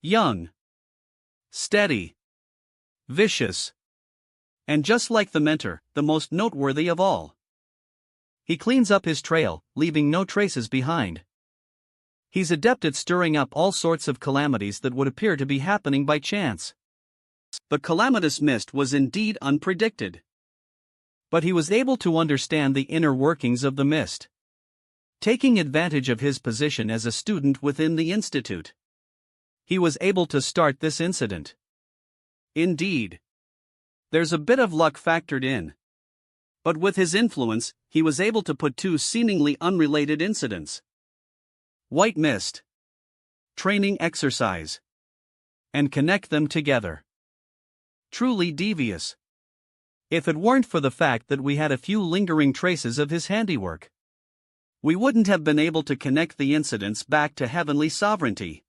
Young, steady, vicious, and just like the mentor, the most noteworthy of all. He cleans up his trail, leaving no traces behind. He's adept at stirring up all sorts of calamities that would appear to be happening by chance. The calamitous mist was indeed unpredicted. But he was able to understand the inner workings of the mist. Taking advantage of his position as a student within the institute, he was able to start this incident. Indeed, there's a bit of luck factored in. But with his influence, he was able to put two seemingly unrelated incidents: white mist, training exercise, and connect them together. Truly devious. If it weren't for the fact that we had a few lingering traces of his handiwork, we wouldn't have been able to connect the incidents back to heavenly sovereignty.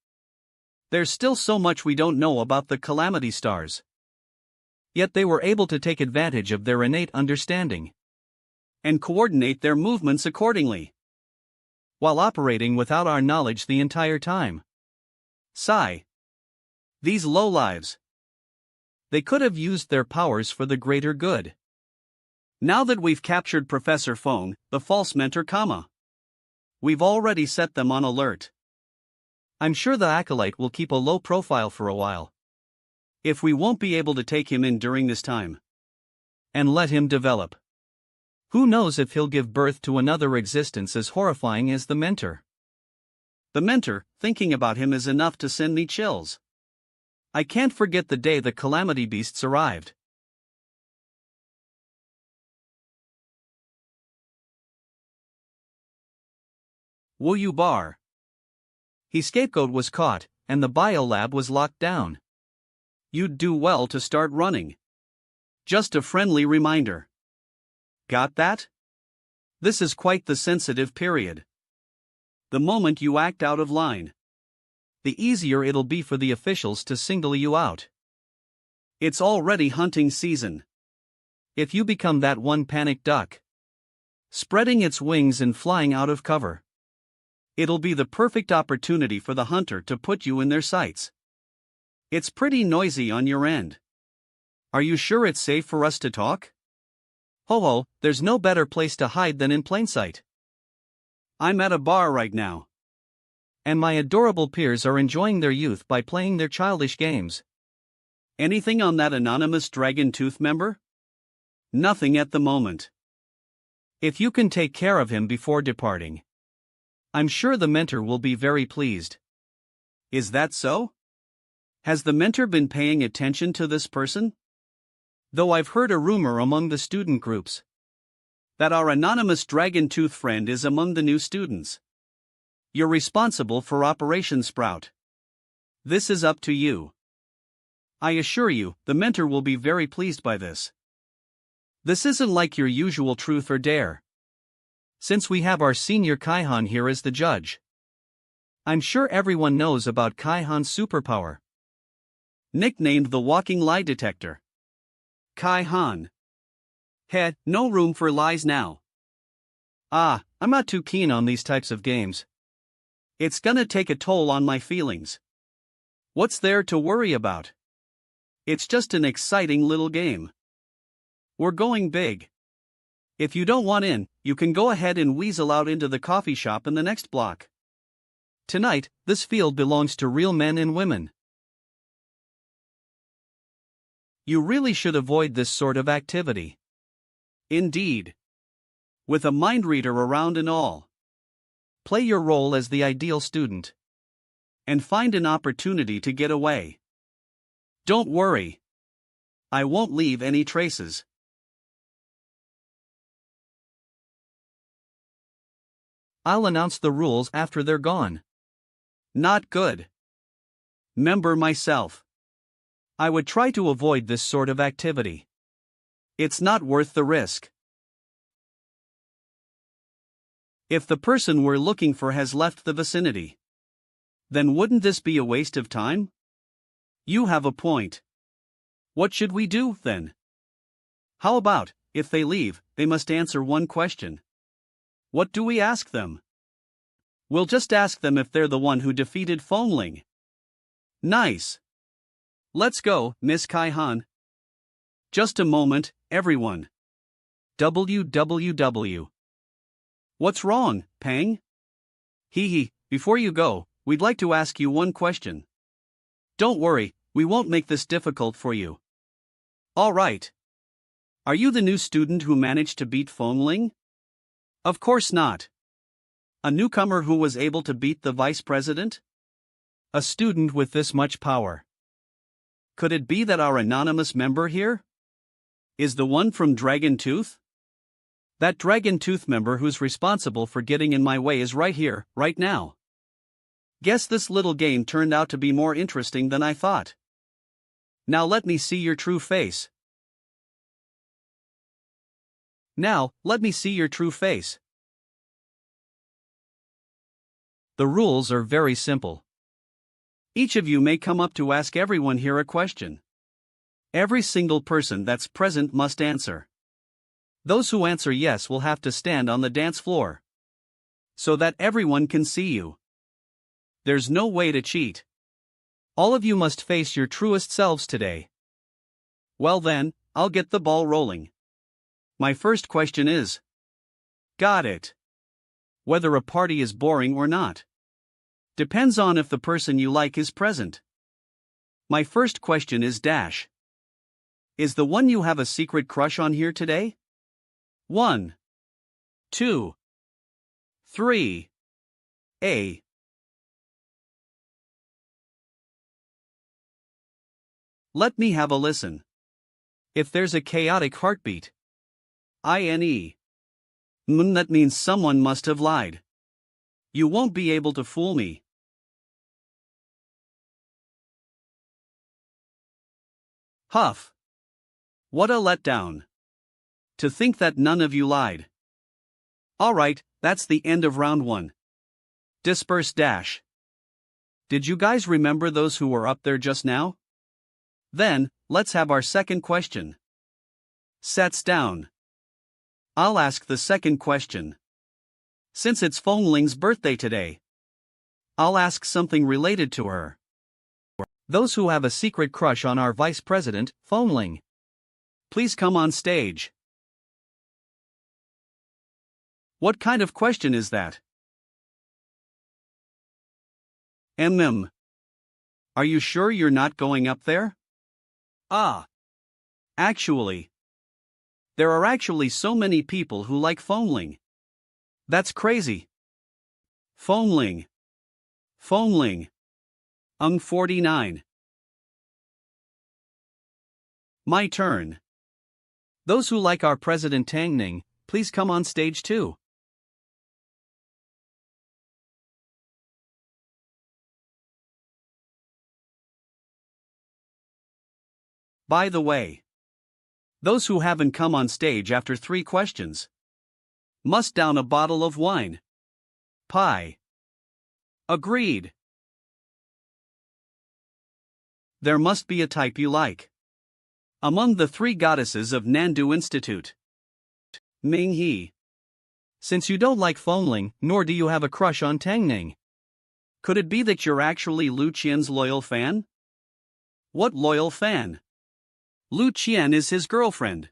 There's still so much we don't know about the Calamity Stars. Yet they were able to take advantage of their innate understanding and coordinate their movements accordingly, while operating without our knowledge the entire time. Sigh. These lowlives. They could have used their powers for the greater good. Now that we've captured Professor Fong, the false mentor, we've already set them on alert. I'm sure the acolyte will keep a low profile for a while, if we won't be able to take him in during this time and let him develop. Who knows if he'll give birth to another existence as horrifying as the mentor. The mentor, thinking about him is enough to send me chills. I can't forget the day the calamity beasts arrived. Wu Yu Bar. His scapegoat was caught, and the biolab was locked down. You'd do well to start running. Just a friendly reminder. Got that? This is quite the sensitive period. The moment you act out of line, the easier it'll be for the officials to single you out. It's already hunting season. If you become that one panic duck, spreading its wings and flying out of cover, it'll be the perfect opportunity for the hunter to put you in their sights. It's pretty noisy on your end. Are you sure it's safe for us to talk? Ho, there's no better place to hide than in plain sight. I'm at a bar right now, and my adorable peers are enjoying their youth by playing their childish games. Anything on that anonymous Dragon Tooth member? Nothing at the moment. If you can take care of him before departing, I'm sure the mentor will be very pleased. Is that so? Has the mentor been paying attention to this person? Though I've heard a rumor among the student groups that our anonymous Dragon Tooth friend is among the new students. You're responsible for Operation Sprout. This is up to you. I assure you, the mentor will be very pleased by this. This isn't like your usual truth or dare, since we have our senior Kaihan here as the judge. I'm sure everyone knows about Kaihan's superpower, nicknamed the walking lie detector. Kaihan. No room for lies now. I'm not too keen on these types of games. It's gonna take a toll on my feelings. What's there to worry about? It's just an exciting little game. We're going big. If you don't want in, you can go ahead and weasel out into the coffee shop in the next block. Tonight, this field belongs to real men and women. You really should avoid this sort of activity. Indeed. With a mind reader around and all. Play your role as the ideal student, and find an opportunity to get away. Don't worry. I won't leave any traces. I'll announce the rules after they're gone. Not good. Member myself. I would try to avoid this sort of activity. It's not worth the risk. If the person we're looking for has left the vicinity, then wouldn't this be a waste of time? You have a point. What should we do, then? How about, if they leave, they must answer one question. What do we ask them? We'll just ask them if they're the one who defeated Fongling. Nice. Let's go, Miss Kai-han. Just a moment, everyone. WWW. What's wrong, Pang? Hee, before you go, we'd like to ask you one question. Don't worry, we won't make this difficult for you. All right. Are you the new student who managed to beat Fengling? Of course not. A newcomer who was able to beat the vice president? A student with this much power. Could it be that our anonymous member here is the one from Dragon Tooth? That Dragon Tooth member who's responsible for getting in my way is right here, right now. Guess this little game turned out to be more interesting than I thought. Now let me see your true face. Now, let me see your true face. The rules are very simple. Each of you may come up to ask everyone here a question. Every single person that's present must answer. Those who answer yes will have to stand on the dance floor, so that everyone can see you. There's no way to cheat. All of you must face your truest selves today. Well then, I'll get the ball rolling. My first question is: got it. Whether a party is boring or not depends on if the person you like is present. My first question is dash. Is the one you have a secret crush on here today? 1, 2, 3. A. Let me have a listen. If there's a chaotic heartbeat, INE, that means someone must have lied. You won't be able to fool me. Huff. What a letdown. To think that none of you lied. Alright, that's the end of round 1. Disperse dash. Did you guys remember those who were up there just now? Then, let's have our second question. Sets down. I'll ask the second question. Since it's Fengling's birthday today, I'll ask something related to her. Those who have a secret crush on our vice president, Fengling, please come on stage. What kind of question is that? Are you sure you're not going up there? Actually, there are actually so many people who like Fengling. That's crazy. Fengling. 49. My turn. Those who like our President Tang Ning, please come on stage too. By the way, those who haven't come on stage after 3 questions must down a bottle of wine. Pie. Agreed. There must be a type you like. Among the 3 goddesses of Nandu Institute. Ming He. Since you don't like Fengling, nor do you have a crush on Tang Ning, could it be that you're actually Lu Qian's loyal fan? What loyal fan? Lu Qian is his girlfriend.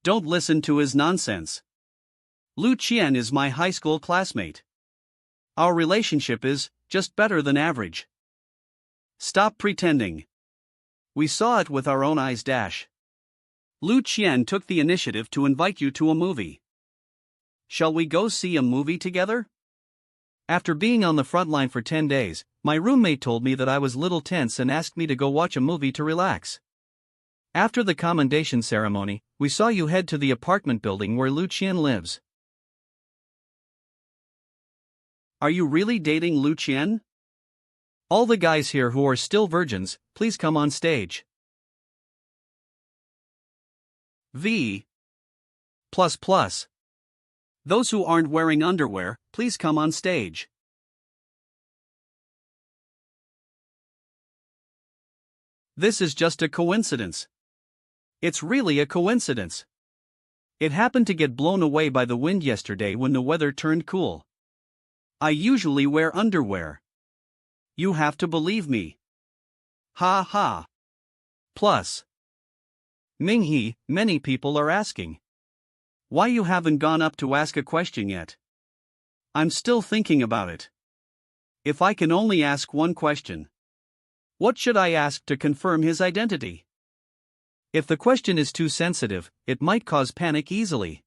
Don't listen to his nonsense. Lu Qian is my high school classmate. Our relationship is just better than average. Stop pretending. We saw it with our own eyes. Dash. Lu Qian took the initiative to invite you to a movie. Shall we go see a movie together? After being on the front line for 10 days, my roommate told me that I was little tense and asked me to go watch a movie to relax. After the commendation ceremony, we saw you head to the apartment building where Lu Qian lives. Are you really dating Lu Qian? All the guys here who are still virgins, please come on stage. V. Those who aren't wearing underwear, please come on stage. This is just a coincidence. It's really a coincidence. It happened to get blown away by the wind yesterday when the weather turned cool. I usually wear underwear. You have to believe me. Ha ha. Plus. Minghe, many people are asking. Why you haven't gone up to ask a question yet? I'm still thinking about it. If I can only ask one question. What should I ask to confirm his identity? If the question is too sensitive, it might cause panic easily.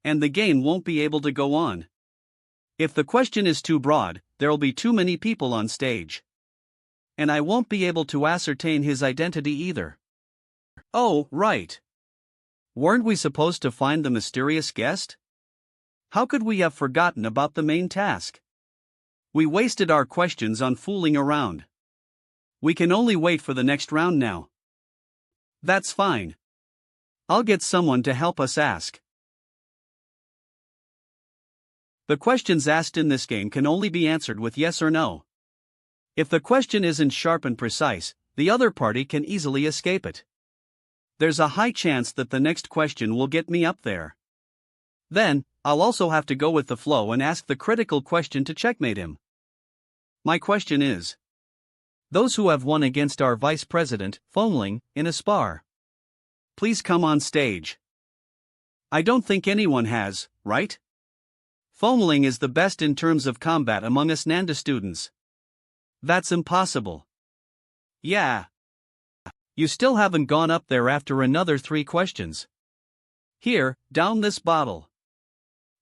And the game won't be able to go on. If the question is too broad, there'll be too many people on stage. And I won't be able to ascertain his identity either. Oh, right. Weren't we supposed to find the mysterious guest? How could we have forgotten about the main task? We wasted our questions on fooling around. We can only wait for the next round now. That's fine. I'll get someone to help us ask. The questions asked in this game can only be answered with yes or no. If the question isn't sharp and precise, the other party can easily escape it. There's a high chance that the next question will get me up there. Then, I'll also have to go with the flow and ask the critical question to checkmate him. My question is: those who have won against our vice president, Fengling, in a spar, please come on stage. I don't think anyone has, right? Fengling is the best in terms of combat among us Nanda students. That's impossible. Yeah. You still haven't gone up there after another 3 questions. Here, down this bottle.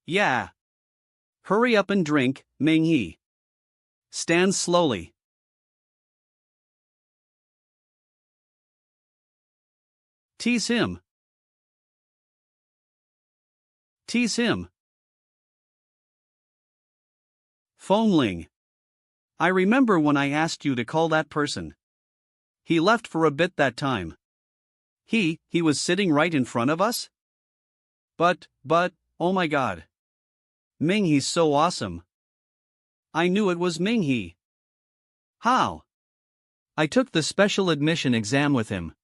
Yeah. Hurry up and drink, Minghe. Stand slowly. Tease him. Tease him. Fengling. I remember when I asked you to call that person. He left for a bit that time. He was sitting right in front of us? But, oh my god. Minghe's so awesome. I knew it was Minghe. How? I took the special admission exam with him.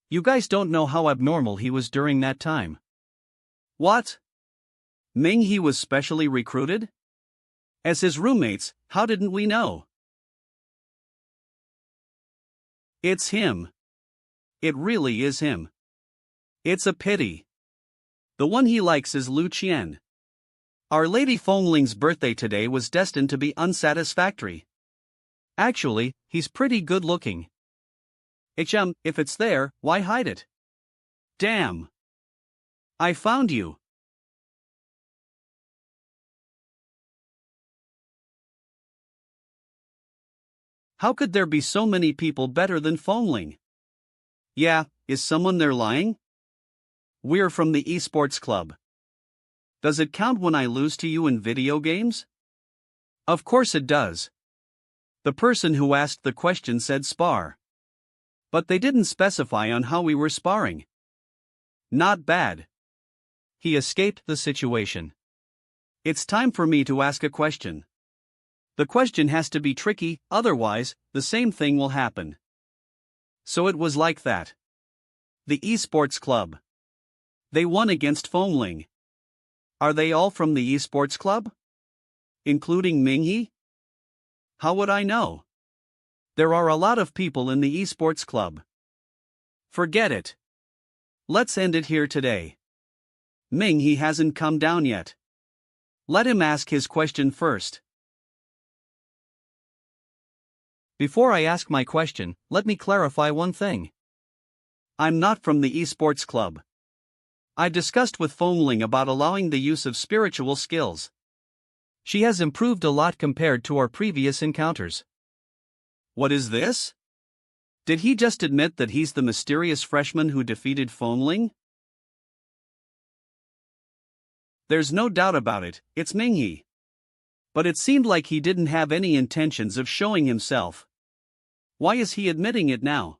You guys don't know how abnormal he was during that time. What? Minghe was specially recruited? As his roommates, how didn't we know? It's him. It really is him. It's a pity. The one he likes is Lu Qian. Our Lady Fengling's birthday today was destined to be unsatisfactory. Actually, he's pretty good looking. If it's there, why hide it? Damn. I found you. How could there be so many people better than Fengling? Yeah, is someone there lying? We're from the esports club. Does it count when I lose to you in video games? Of course it does. The person who asked the question said spar. But they didn't specify on how we were sparring. Not bad. He escaped the situation. It's time for me to ask a question. The question has to be tricky, otherwise, the same thing will happen. So it was like that. The esports club. They won against Fengling. Are they all from the esports club? Including Minghe? How would I know? There are a lot of people in the esports club. Forget it. Let's end it here today. Minghe hasn't come down yet. Let him ask his question first. Before I ask my question, let me clarify one thing. I'm not from the esports club. I discussed with Fengling about allowing the use of spiritual skills. She has improved a lot compared to our previous encounters. What is this? Did he just admit that he's the mysterious freshman who defeated Fengling? There's no doubt about it, it's Minghe. But it seemed like he didn't have any intentions of showing himself. Why is he admitting it now?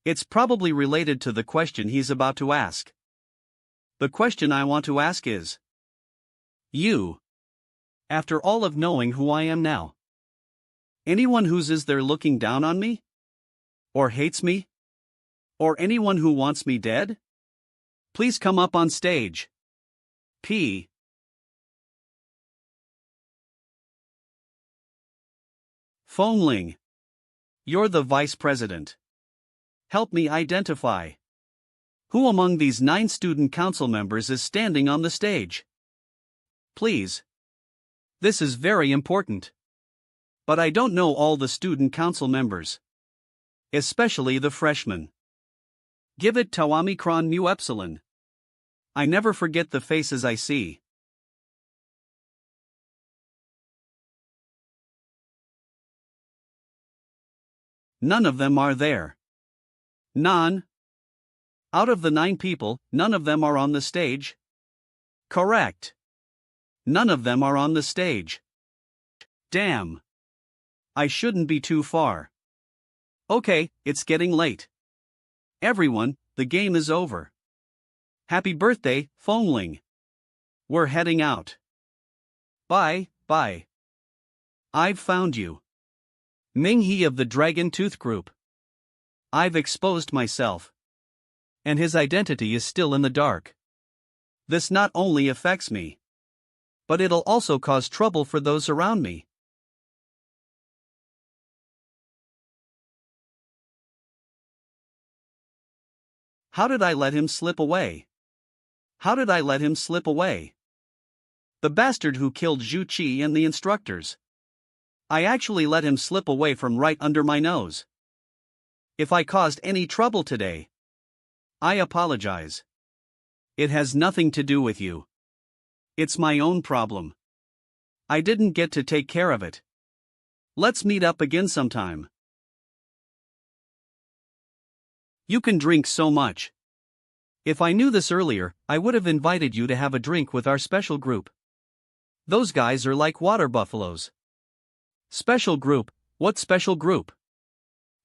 It's probably related to the question he's about to ask. The question I want to ask is: you, after all of knowing who I am now, anyone who's is there looking down on me? Or hates me? Or anyone who wants me dead? Please come up on stage. P. Phone. You're the vice president. Help me identify. Who among these 9 student council members is standing on the stage? Please. This is very important. But I don't know all the student council members. Especially the freshmen. Give it to Omicron Mu Epsilon. I never forget the faces I see. None of them are there. None. Out of the 9 people, none of them are on the stage? Correct. None of them are on the stage. Damn. I shouldn't be too far. Okay, it's getting late. Everyone, the game is over. Happy birthday, Phone. We're heading out. Bye. I've found you. Ming-He of the Dragon Tooth Group. I've exposed myself. And his identity is still in the dark. This not only affects me, but it'll also cause trouble for those around me. How did I let him slip away? The bastard who killed Zhu Qi and the instructors. I actually let him slip away from right under my nose. If I caused any trouble today, I apologize. It has nothing to do with you. It's my own problem. I didn't get to take care of it. Let's meet up again sometime. You can drink so much. If I knew this earlier, I would have invited you to have a drink with our special group. Those guys are like water buffaloes. Special group? What special group?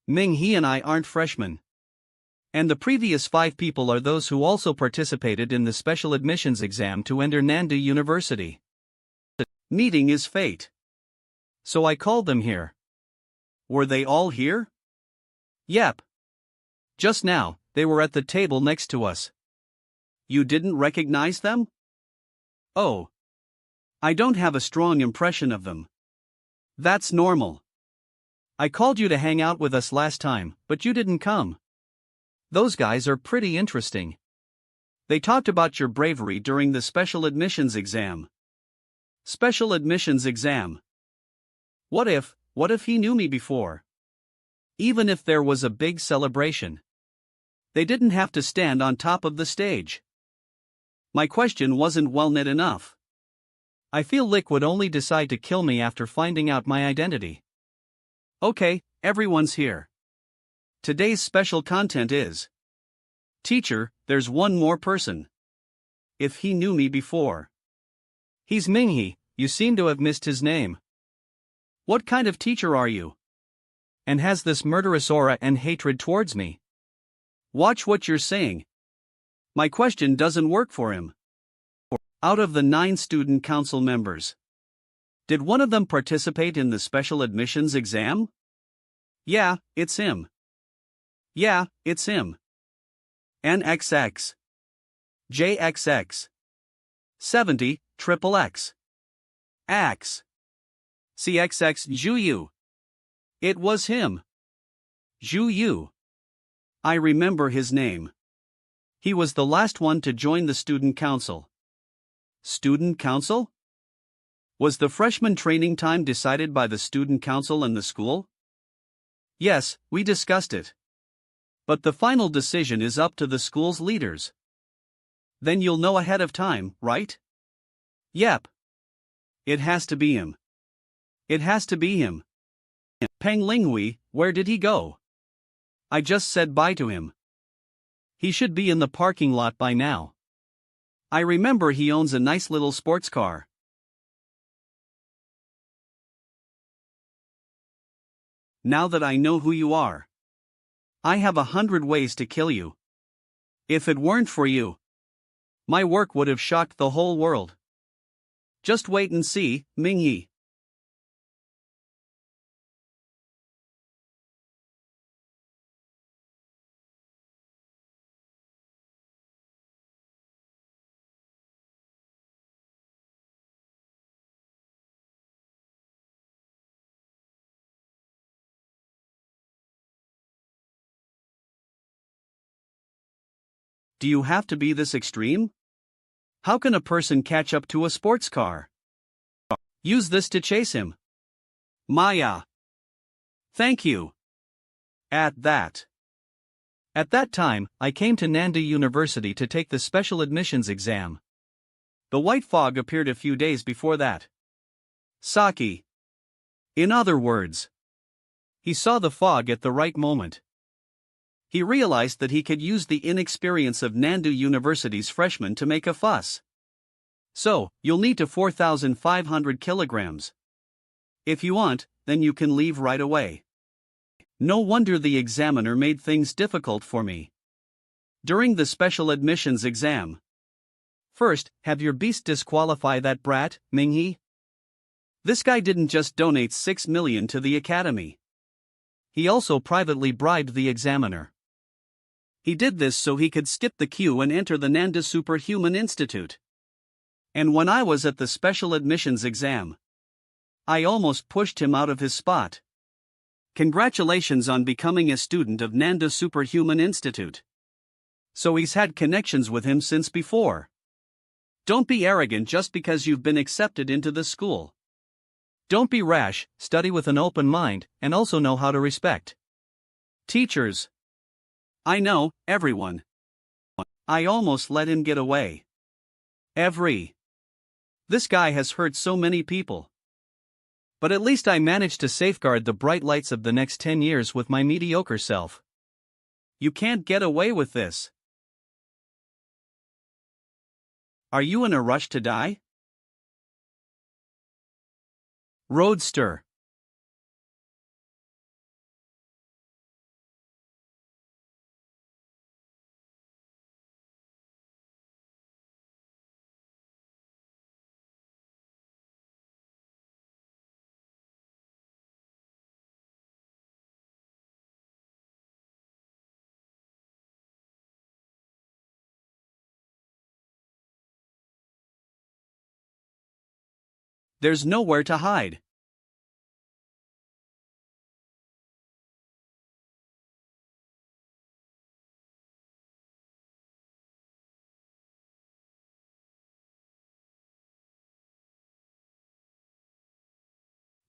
Ming-He and I aren't freshmen. And the previous 5 people are those who also participated in the special admissions exam to enter Nandu University. Meeting is fate. So I called them here. Were they all here? Yep. Just now, they were at the table next to us. You didn't recognize them? Oh. I don't have a strong impression of them. That's normal. I called you to hang out with us last time, but you didn't come. Those guys are pretty interesting. They talked about your bravery during the special admissions exam. Special admissions exam. What if he knew me before? Even if there was a big celebration, they didn't have to stand on top of the stage. My question wasn't well knit enough. I feel Lick would only decide to kill me after finding out my identity. Okay, everyone's here. Today's special content is: Teacher, there's one more person. If he knew me before. He's Ming-He, you seem to have missed his name. What kind of teacher are you? And has this murderous aura and hatred towards me? Watch what you're saying. My question doesn't work for him. Out of the 9 student council members, did one of them participate in the special admissions exam? Yeah, it's him. NXX. JXX. 70, XXX. X. CXX Zhu Yu. It was him. Zhu Yu. I remember his name. He was the last one to join the student council. Student council? Was the freshman training time decided by the student council and the school? Yes, we discussed it. But the final decision is up to the school's leaders. Then you'll know ahead of time, right? Yep. It has to be him. Peng Linghui, where did he go? I just said bye to him. He should be in the parking lot by now. I remember he owns a nice little sports car. Now that I know who you are, I have 100 ways to kill you. If it weren't for you, my work would have shocked the whole world. Just wait and see, Ming-He. Do you have to be this extreme? How can a person catch up to a sports car? Use this to chase him. Maya. Thank you. At that time, I came to Nanda University to take the special admissions exam. The white fog appeared a few days before that. Saki. In other words, he saw the fog at the right moment. He realized that he could use the inexperience of Nanda University's freshmen to make a fuss. So, you'll need to 4,500 kilograms. If you want, then you can leave right away. No wonder the examiner made things difficult for me. During the special admissions exam. First, have your beast disqualify that brat, Minghe? This guy didn't just donate 6 million to the academy. He also privately bribed the examiner. He did this so he could skip the queue and enter the Nanda Superhuman Institute. And when I was at the special admissions exam, I almost pushed him out of his spot. Congratulations on becoming a student of Nanda Superhuman Institute. So he's had connections with him since before. Don't be arrogant just because you've been accepted into the school. Don't be rash, study with an open mind, and also know how to respect teachers. I know, everyone. I almost let him get away. This guy has hurt so many people. But at least I managed to safeguard the bright lights of the next 10 years with my mediocre self. You can't get away with this. Are you in a rush to die? Roadster. There's nowhere to hide.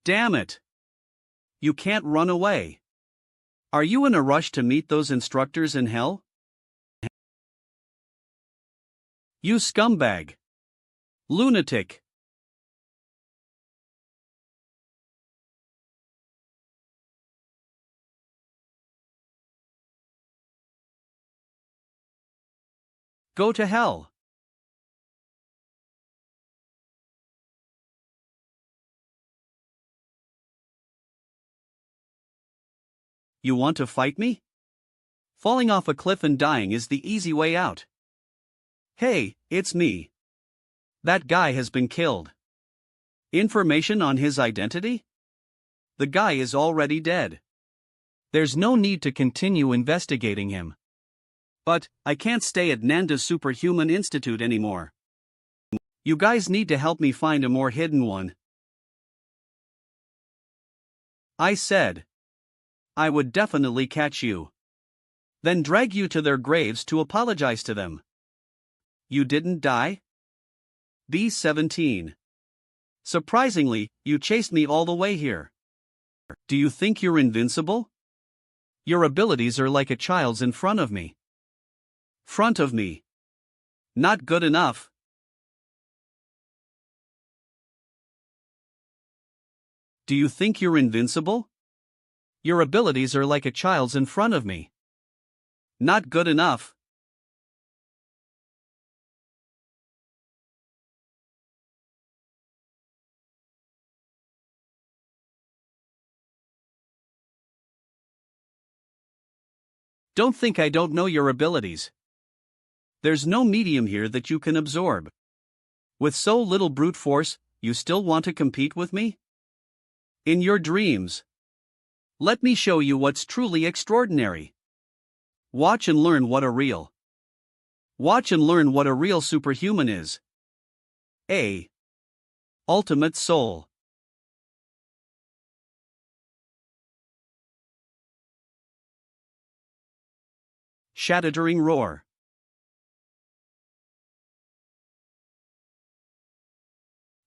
Damn it! You can't run away. Are you in a rush to meet those instructors in hell? You scumbag! Lunatic! Go to hell! You want to fight me? Falling off a cliff and dying is the easy way out. Hey, it's me. That guy has been killed. Information on his identity? The guy is already dead. There's no need to continue investigating him. But, I can't stay at Nanda Superhuman Institute anymore. You guys need to help me find a more hidden one. I said I would definitely catch you. Then drag you to their graves to apologize to them. You didn't die? B-17. Surprisingly, you chased me all the way here. Do you think you're invincible? Your abilities are like a child's in front of me. Front of me. Not good enough. Do you think you're invincible? Your abilities are like a child's in front of me. Not good enough. Don't think I don't know your abilities. There's no medium here that you can absorb. With so little brute force, you still want to compete with me? In your dreams. Let me show you what's truly extraordinary. Watch and learn what a real superhuman is. A. Ultimate soul. Shattering roar.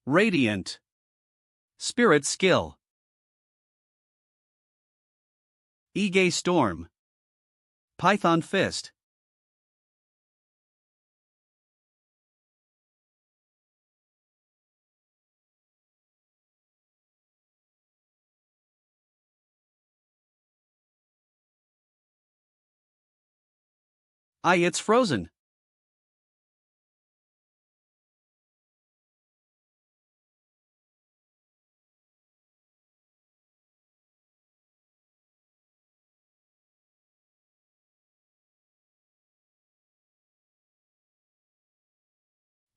Radiant. Spirit skill. Ige storm. Python fist. It's frozen.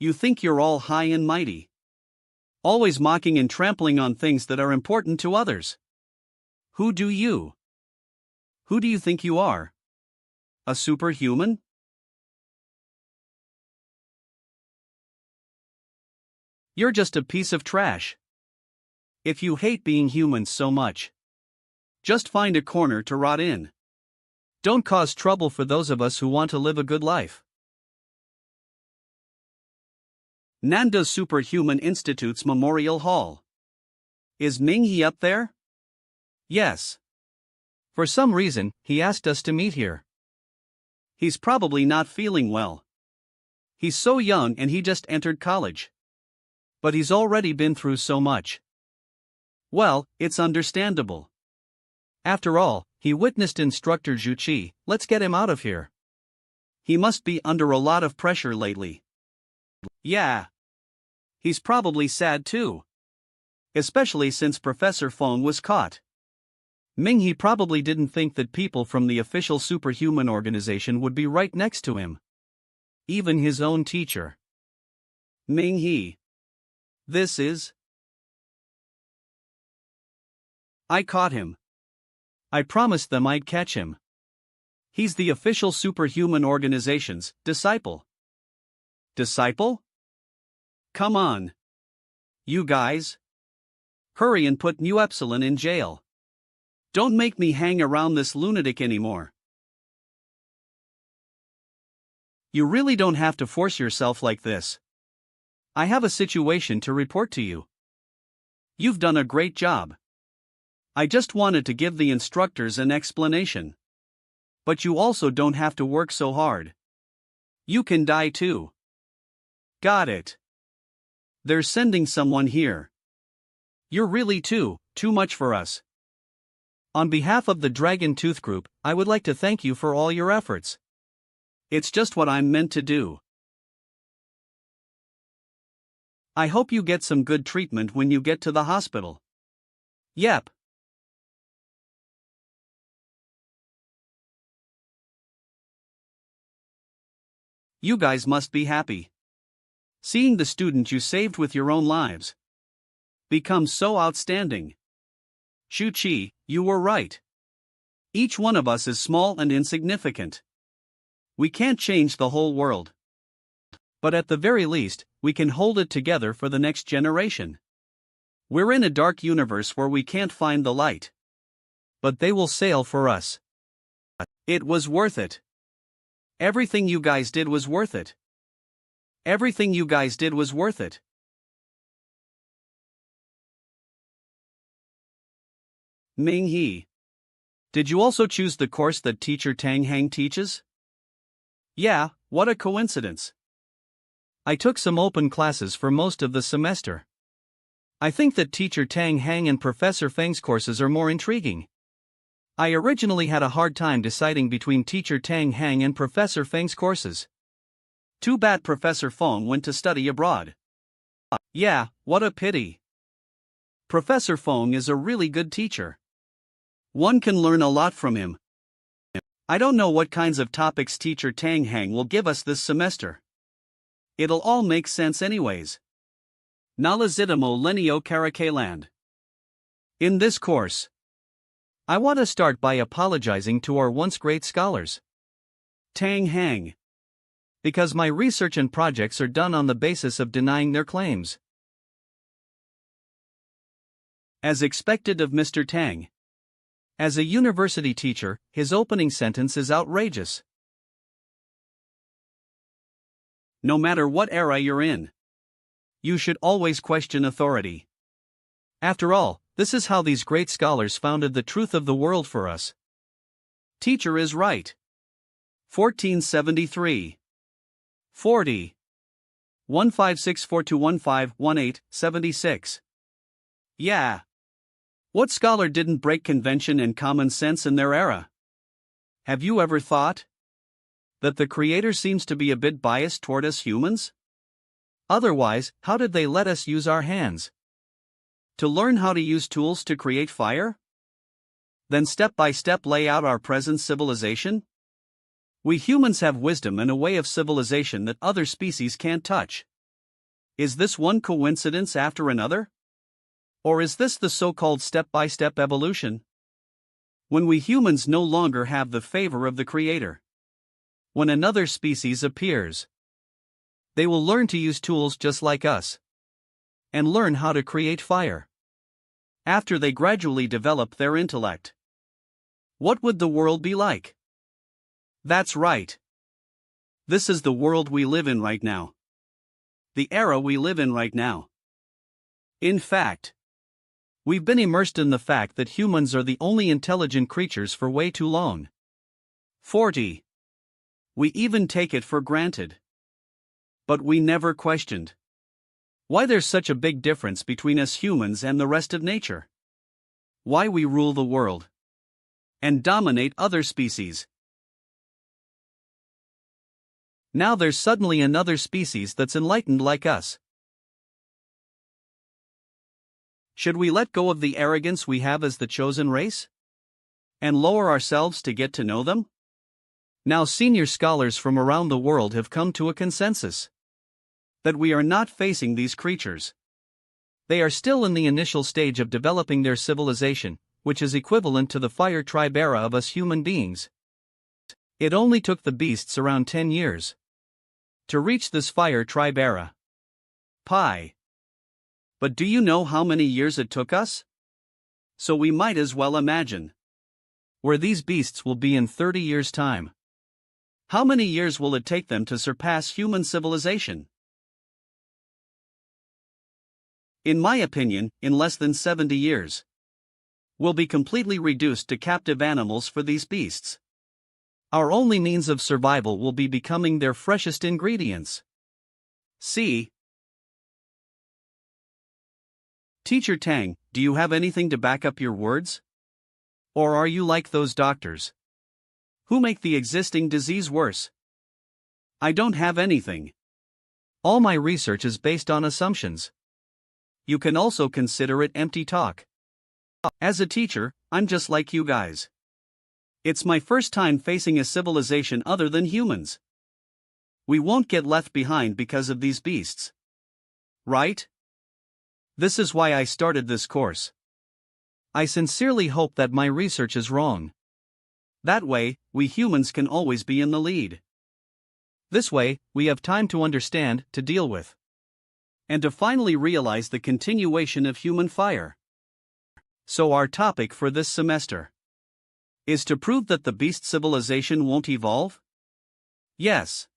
You think you're all high and mighty. Always mocking and trampling on things that are important to others. Who do you? Who do you think you are? A superhuman? You're just a piece of trash. If you hate being human so much, just find a corner to rot in. Don't cause trouble for those of us who want to live a good life. Nanda's Superhuman Institute's Memorial Hall. Is Minghe up there? Yes. For some reason, he asked us to meet here. He's probably not feeling well. He's so young and he just entered college. But he's already been through so much. Well, it's understandable. After all, he witnessed Instructor Zhuqi. Let's get him out of here. He must be under a lot of pressure lately. Yeah. He's probably sad too. Especially since Professor Feng was caught. Minghe probably didn't think that people from the official superhuman organization would be right next to him. Even his own teacher. Minghe. This is... I caught him. I promised them I'd catch him. He's the official superhuman organization's disciple. Disciple? Come on. You guys. Hurry and put New Epsilon in jail. Don't make me hang around this lunatic anymore. You really don't have to force yourself like this. I have a situation to report to you. You've done a great job. I just wanted to give the instructors an explanation. But you also don't have to work so hard. You can die too. Got it. They're sending someone here. You're really too much for us. On behalf of the Dragon Tooth Group, I would like to thank you for all your efforts. It's just what I'm meant to do. I hope you get some good treatment when you get to the hospital. Yep. You guys must be happy. Seeing the student you saved with your own lives become so outstanding. Zhuqi, you were right. Each one of us is small and insignificant. We can't change the whole world. But at the very least, we can hold it together for the next generation. We're in a dark universe where we can't find the light. But they will sail for us. It was worth it. Everything you guys did was worth it. Everything you guys did was worth it. Minghe. Did you also choose the course that Teacher Tang Hang teaches? Yeah, what a coincidence. I took some open classes for most of the semester. I think that Teacher Tang Hang and Professor Feng's courses are more intriguing. I originally had a hard time deciding between Teacher Tang Hang and Professor Feng's courses. Too bad Professor Feng went to study abroad. Yeah, what a pity. Professor Feng is a really good teacher. One can learn a lot from him. I don't know what kinds of topics Teacher Tang Hang will give us this semester. It'll all make sense anyways. Nalazitamo Lenio Karakaland. In this course, I want to start by apologizing to our once great scholars. Tang Hang. Because my research and projects are done on the basis of denying their claims. As expected of Mr. Tang. As a university teacher, his opening sentence is outrageous. No matter what era you're in, You should always question authority. After all, this is how these great scholars founded the truth of the world for us. Teacher is right. 1473. 40. 1564-1518-76. Yeah. What scholar didn't break convention and common sense in their era? Have you ever thought that the Creator seems to be a bit biased toward us humans? Otherwise, how did they let us use our hands? To learn how to use tools to create fire? Then step by step lay out our present civilization? We humans have wisdom and a way of civilization that other species can't touch. Is this one coincidence after another? Or is this the so-called step-by-step evolution? When we humans no longer have the favor of the Creator, when another species appears, they will learn to use tools just like us, and learn how to create fire. After they gradually develop their intellect, what would the world be like? That's right. This is the world we live in right now. The era we live in right now. In fact, we've been immersed in the fact that humans are the only intelligent creatures for way too long. 40. We even take it for granted. But we never questioned why there's such a big difference between us humans and the rest of nature. Why we rule the world and dominate other species. Now there's suddenly another species that's enlightened like us. Should we let go of the arrogance we have as the chosen race? And lower ourselves to get to know them? Now senior scholars from around the world have come to a consensus that we are not facing these creatures. They are still in the initial stage of developing their civilization, which is equivalent to the fire tribe era of us human beings. It only took the beasts around 10 years to reach this fire tribe era. Pi. But do you know how many years it took us? So we might as well imagine where these beasts will be in 30 years' time. How many years will it take them to surpass human civilization? In my opinion, in less than 70 years. We'll be completely reduced to captive animals for these beasts. Our only means of survival will be becoming their freshest ingredients. See? Teacher Tang, do you have anything to back up your words? Or are you like those doctors who make the existing disease worse? I don't have anything. All my research is based on assumptions. You can also consider it empty talk. As a teacher, I'm just like you guys. It's my first time facing a civilization other than humans. We won't get left behind because of these beasts. Right? This is why I started this course. I sincerely hope that my research is wrong. That way, we humans can always be in the lead. This way, we have time to understand, to deal with, and to finally realize the continuation of human fire. So our topic for this semester is to prove that the beast civilization won't evolve? Yes.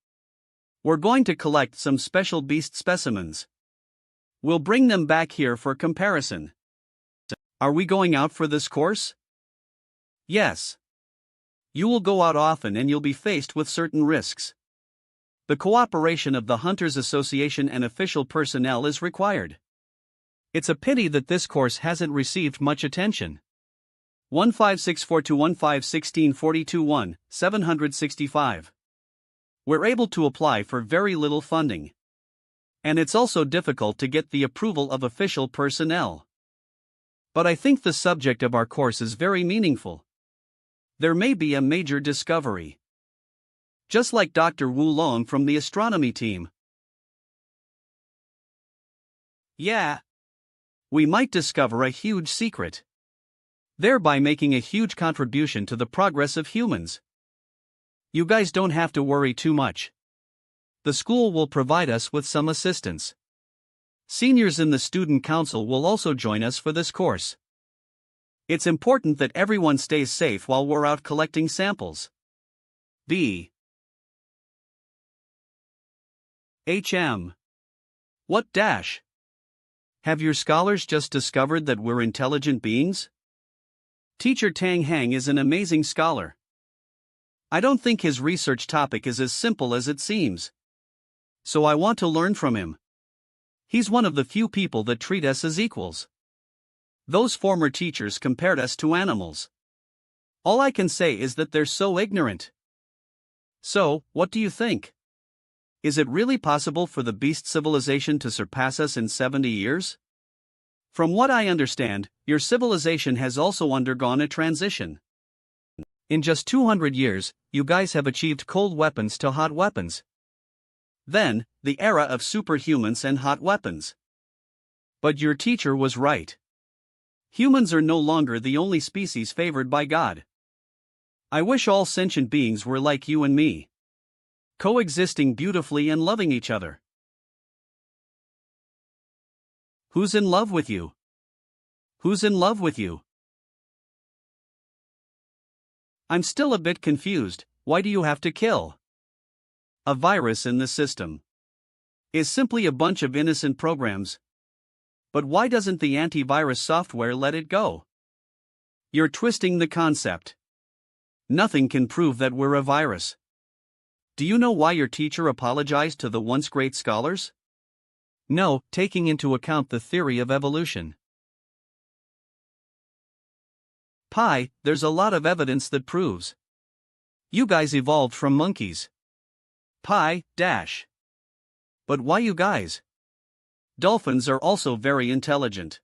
We're going to collect some special beast specimens. We'll bring them back here for comparison. Are we going out for this course? Yes. You will go out often and you'll be faced with certain risks. The cooperation of the Hunters Association and official personnel is required. It's a pity that this course hasn't received much attention. 1564-1516-42-1, 765. We're able to apply for very little funding. And it's also difficult to get the approval of official personnel. But I think the subject of our course is very meaningful. There may be a major discovery. Just like Dr. Wu Long from the astronomy team. Yeah. We might discover a huge secret, thereby making a huge contribution to the progress of humans. You guys don't have to worry too much. The school will provide us with some assistance. Seniors in the student council will also join us for this course. It's important that everyone stays safe while we're out collecting samples. B. HM. What dash? Have your scholars just discovered that we're intelligent beings? Teacher Tang Hang is an amazing scholar. I don't think his research topic is as simple as it seems. So I want to learn from him. He's one of the few people that treat us as equals. Those former teachers compared us to animals. All I can say is that they're so ignorant. So, what do you think? Is it really possible for the beast civilization to surpass us in 70 years? From what I understand, your civilization has also undergone a transition. In just 200 years, you guys have achieved cold weapons to hot weapons. Then, the era of superhumans and hot weapons. But your teacher was right. Humans are no longer the only species favored by God. I wish all sentient beings were like you and me, coexisting beautifully and loving each other. Who's in love with you? Who's in love with you? I'm still a bit confused. Why do you have to kill? A virus in the system is simply a bunch of innocent programs. But why doesn't the antivirus software let it go? You're twisting the concept. Nothing can prove that we're a virus. Do you know why your teacher apologized to the once great scholars? No, taking into account the theory of evolution. Pi, there's a lot of evidence that proves you guys evolved from monkeys. Pi, dash. But why you guys? Dolphins are also very intelligent.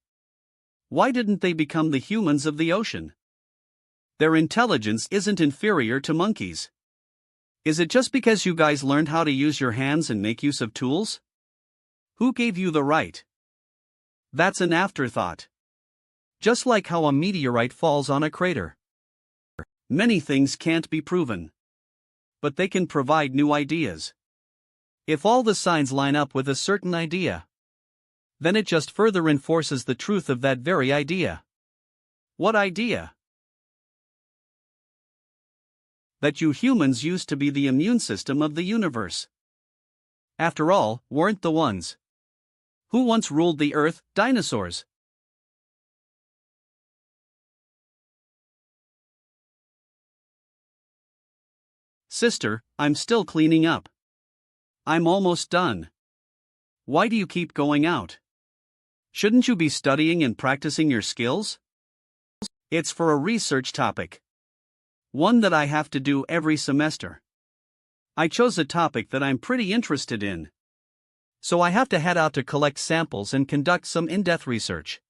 Why didn't they become the humans of the ocean? Their intelligence isn't inferior to monkeys. Is it just because you guys learned how to use your hands and make use of tools? Who gave you the right? That's an afterthought. Just like how a meteorite falls on a crater. Many things can't be proven. But they can provide new ideas. If all the signs line up with a certain idea, then it just further enforces the truth of that very idea. What idea? That you humans used to be the immune system of the universe. After all, weren't the ones who once ruled the earth dinosaurs? Sister, I'm still cleaning up. I'm almost done. Why do you keep going out? Shouldn't you be studying and practicing your skills? It's for a research topic. One that I have to do every semester. I chose a topic that I'm pretty interested in. So I have to head out to collect samples and conduct some in-depth research.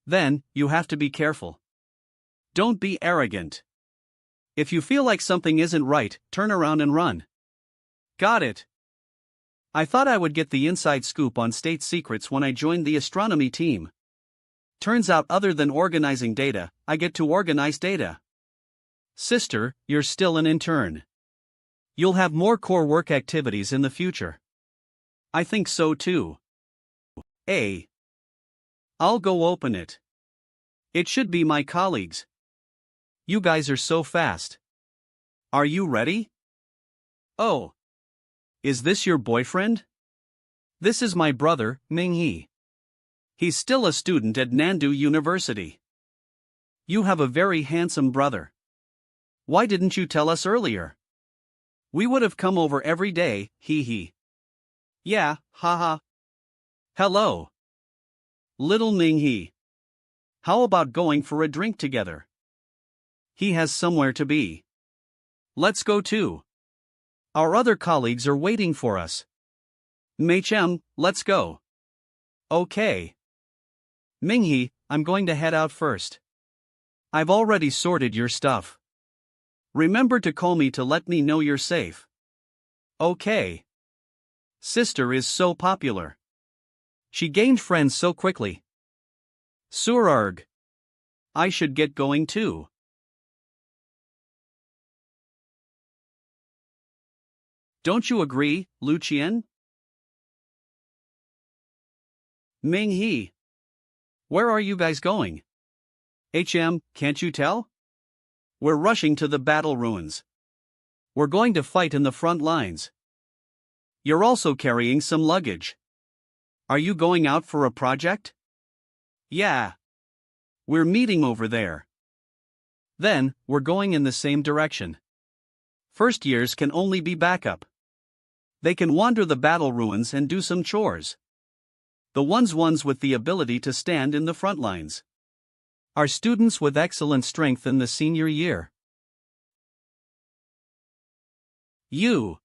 Then, you have to be careful. Don't be arrogant. If you feel like something isn't right, turn around and run. Got it. I thought I would get the inside scoop on state secrets when I joined the astronomy team. Turns out other than organizing data, I get to organize data. Sister, you're still an intern. You'll have more core work activities in the future. I think so too. I'll go open it. It should be my colleagues. You guys are so fast. Are you ready? Oh. Is this your boyfriend? This is my brother, Ming-He. He's still a student at Nandu University. You have a very handsome brother. Why didn't you tell us earlier? We would have come over every day, hee. Yeah, haha. Hello. Little Ming-He. How about going for a drink together? He has somewhere to be. Let's go too. Our other colleagues are waiting for us. Mei-chem, let's go. Okay. Ming-He, I'm going to head out first. I've already sorted your stuff. Remember to call me to let me know you're safe. Okay. Sister is so popular. She gained friends so quickly. Surarg. I should get going too. Don't you agree, Lucian? Ming-He. Where are you guys going? Can't you tell? We're rushing to the battle ruins. We're going to fight in the front lines. You're also carrying some luggage. Are you going out for a project? Yeah. We're meeting over there. Then, we're going in the same direction. First years can only be backup. They can wander the battle ruins and do some chores. The ones with the ability to stand in the front lines are students with excellent strength in the senior year. You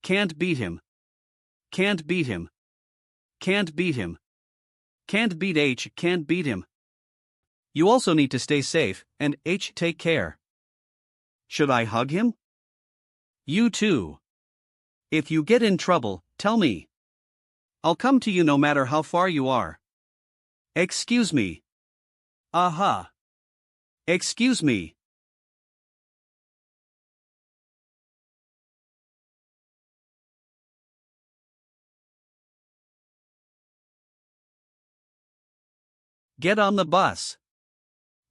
can't beat him. Can't beat him. Can't beat him. Can't beat H. Can't beat him. You also need to stay safe, and H. Take care. Should I hug him? You too. If you get in trouble, tell me. I'll come to you no matter how far you are. Excuse me. Aha. Excuse me. Get on the bus.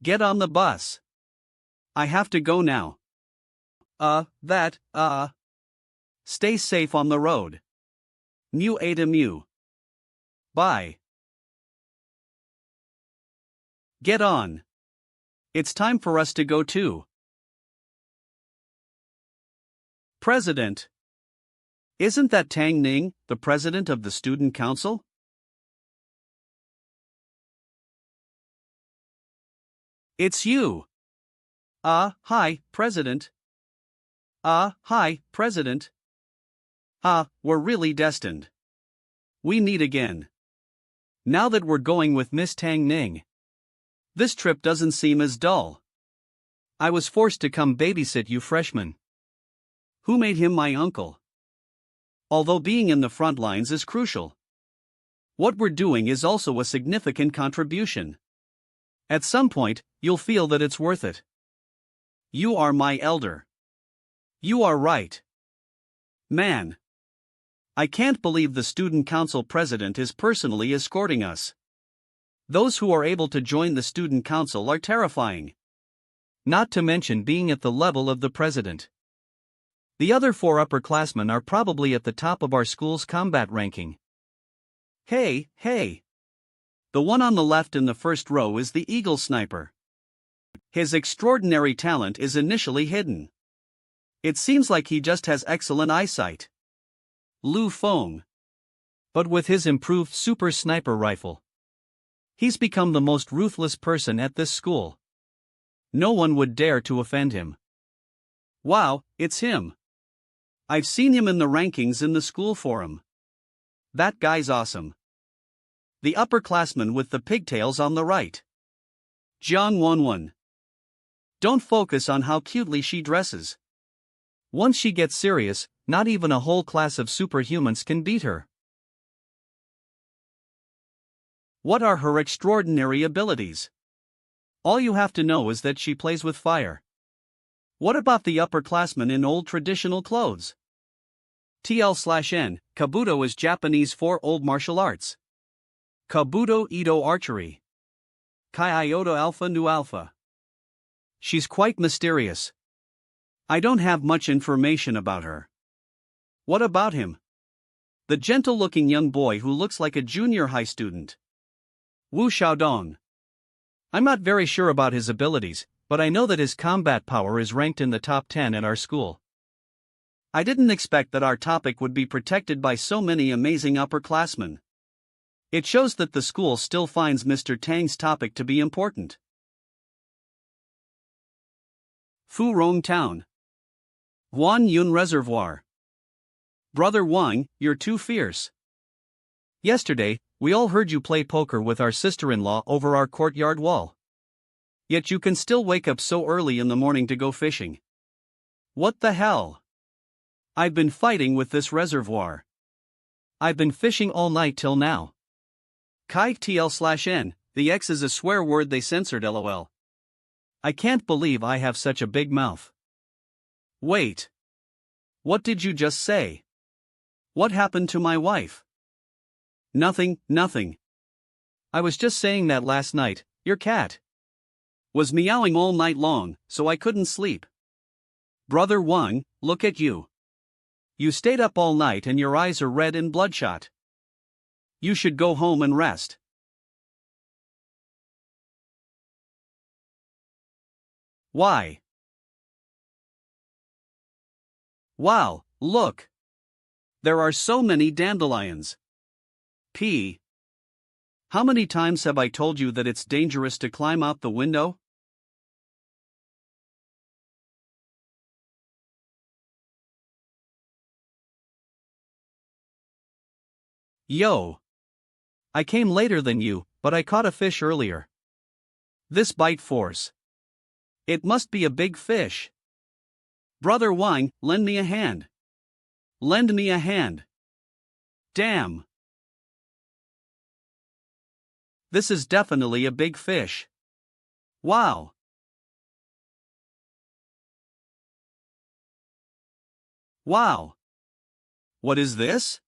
Get on the bus. I have to go now. Stay safe on the road. Mu eta mu. Bye. Get on. It's time for us to go too. President. Isn't that Tang Ning, the president of the student council? It's you. Hi, President. Hi, President. We're really destined. We meet again. Now that we're going with Miss Tang Ning. This trip doesn't seem as dull. I was forced to come babysit you freshmen. Who made him my uncle? Although being in the front lines is crucial, what we're doing is also a significant contribution. At some point, you'll feel that it's worth it. You are my elder. You are right. Man. I can't believe the student council president is personally escorting us. Those who are able to join the student council are terrifying. Not to mention being at the level of the president. The other 4 upperclassmen are probably at the top of our school's combat ranking. Hey. The one on the left in the first row is the Eagle Sniper. His extraordinary talent is initially hidden. It seems like he just has excellent eyesight. Lu Feng. But with his improved super sniper rifle, he's become the most ruthless person at this school. No one would dare to offend him. Wow, it's him. I've seen him in the rankings in the school forum. That guy's awesome. The upperclassman with the pigtails on the right. Jiang Wanwen. Don't focus on how cutely she dresses. Once she gets serious, not even a whole class of superhumans can beat her. What are her extraordinary abilities? All you have to know is that she plays with fire. What about the upperclassmen in old traditional clothes? TL/N, Kabuto is Japanese for old martial arts. Kabuto Ido Archery. Kai Iota Alpha Nu Alpha. She's quite mysterious. I don't have much information about her. What about him? The gentle-looking young boy who looks like a junior high student. Wu Xiaodong. I'm not very sure about his abilities, but I know that his combat power is ranked in the top 10 at our school. I didn't expect that our topic would be protected by so many amazing upperclassmen. It shows that the school still finds Mr. Tang's topic to be important. Furong Town. Huan Yun Reservoir. Brother Wang, you're too fierce. Yesterday, we all heard you play poker with our sister-in-law over our courtyard wall. Yet you can still wake up so early in the morning to go fishing. What the hell? I've been fighting with this reservoir. I've been fishing all night till now. Kai TL/N, the X is a swear word they censored lol. I can't believe I have such a big mouth. Wait. What did you just say? What happened to my wife? Nothing. I was just saying that last night, your cat was meowing all night long, so I couldn't sleep. Brother Wang, look at you. You stayed up all night and your eyes are red and bloodshot. You should go home and rest. Why? Wow, look! There are so many dandelions. P. How many times have I told you that it's dangerous to climb out the window? Yo! I came later than you, but I caught a fish earlier. This bite force. It must be a big fish. Brother Wang, lend me a hand. Lend me a hand. Damn! This is definitely a big fish. Wow! Wow! What is this?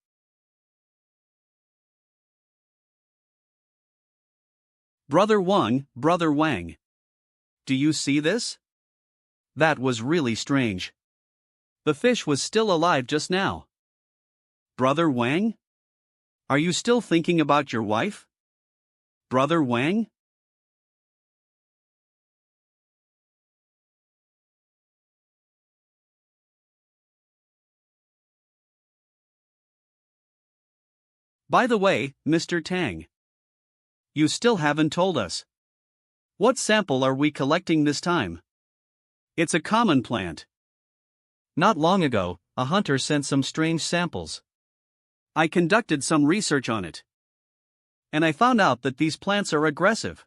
Brother Wang, do you see this? That was really strange. The fish was still alive just now. Brother Wang? Are you still thinking about your wife? Brother Wang? By the way, Mr. Tang. You still haven't told us. What sample are we collecting this time? It's a common plant. Not long ago, a hunter sent some strange samples. I conducted some research on it. And I found out that these plants are aggressive.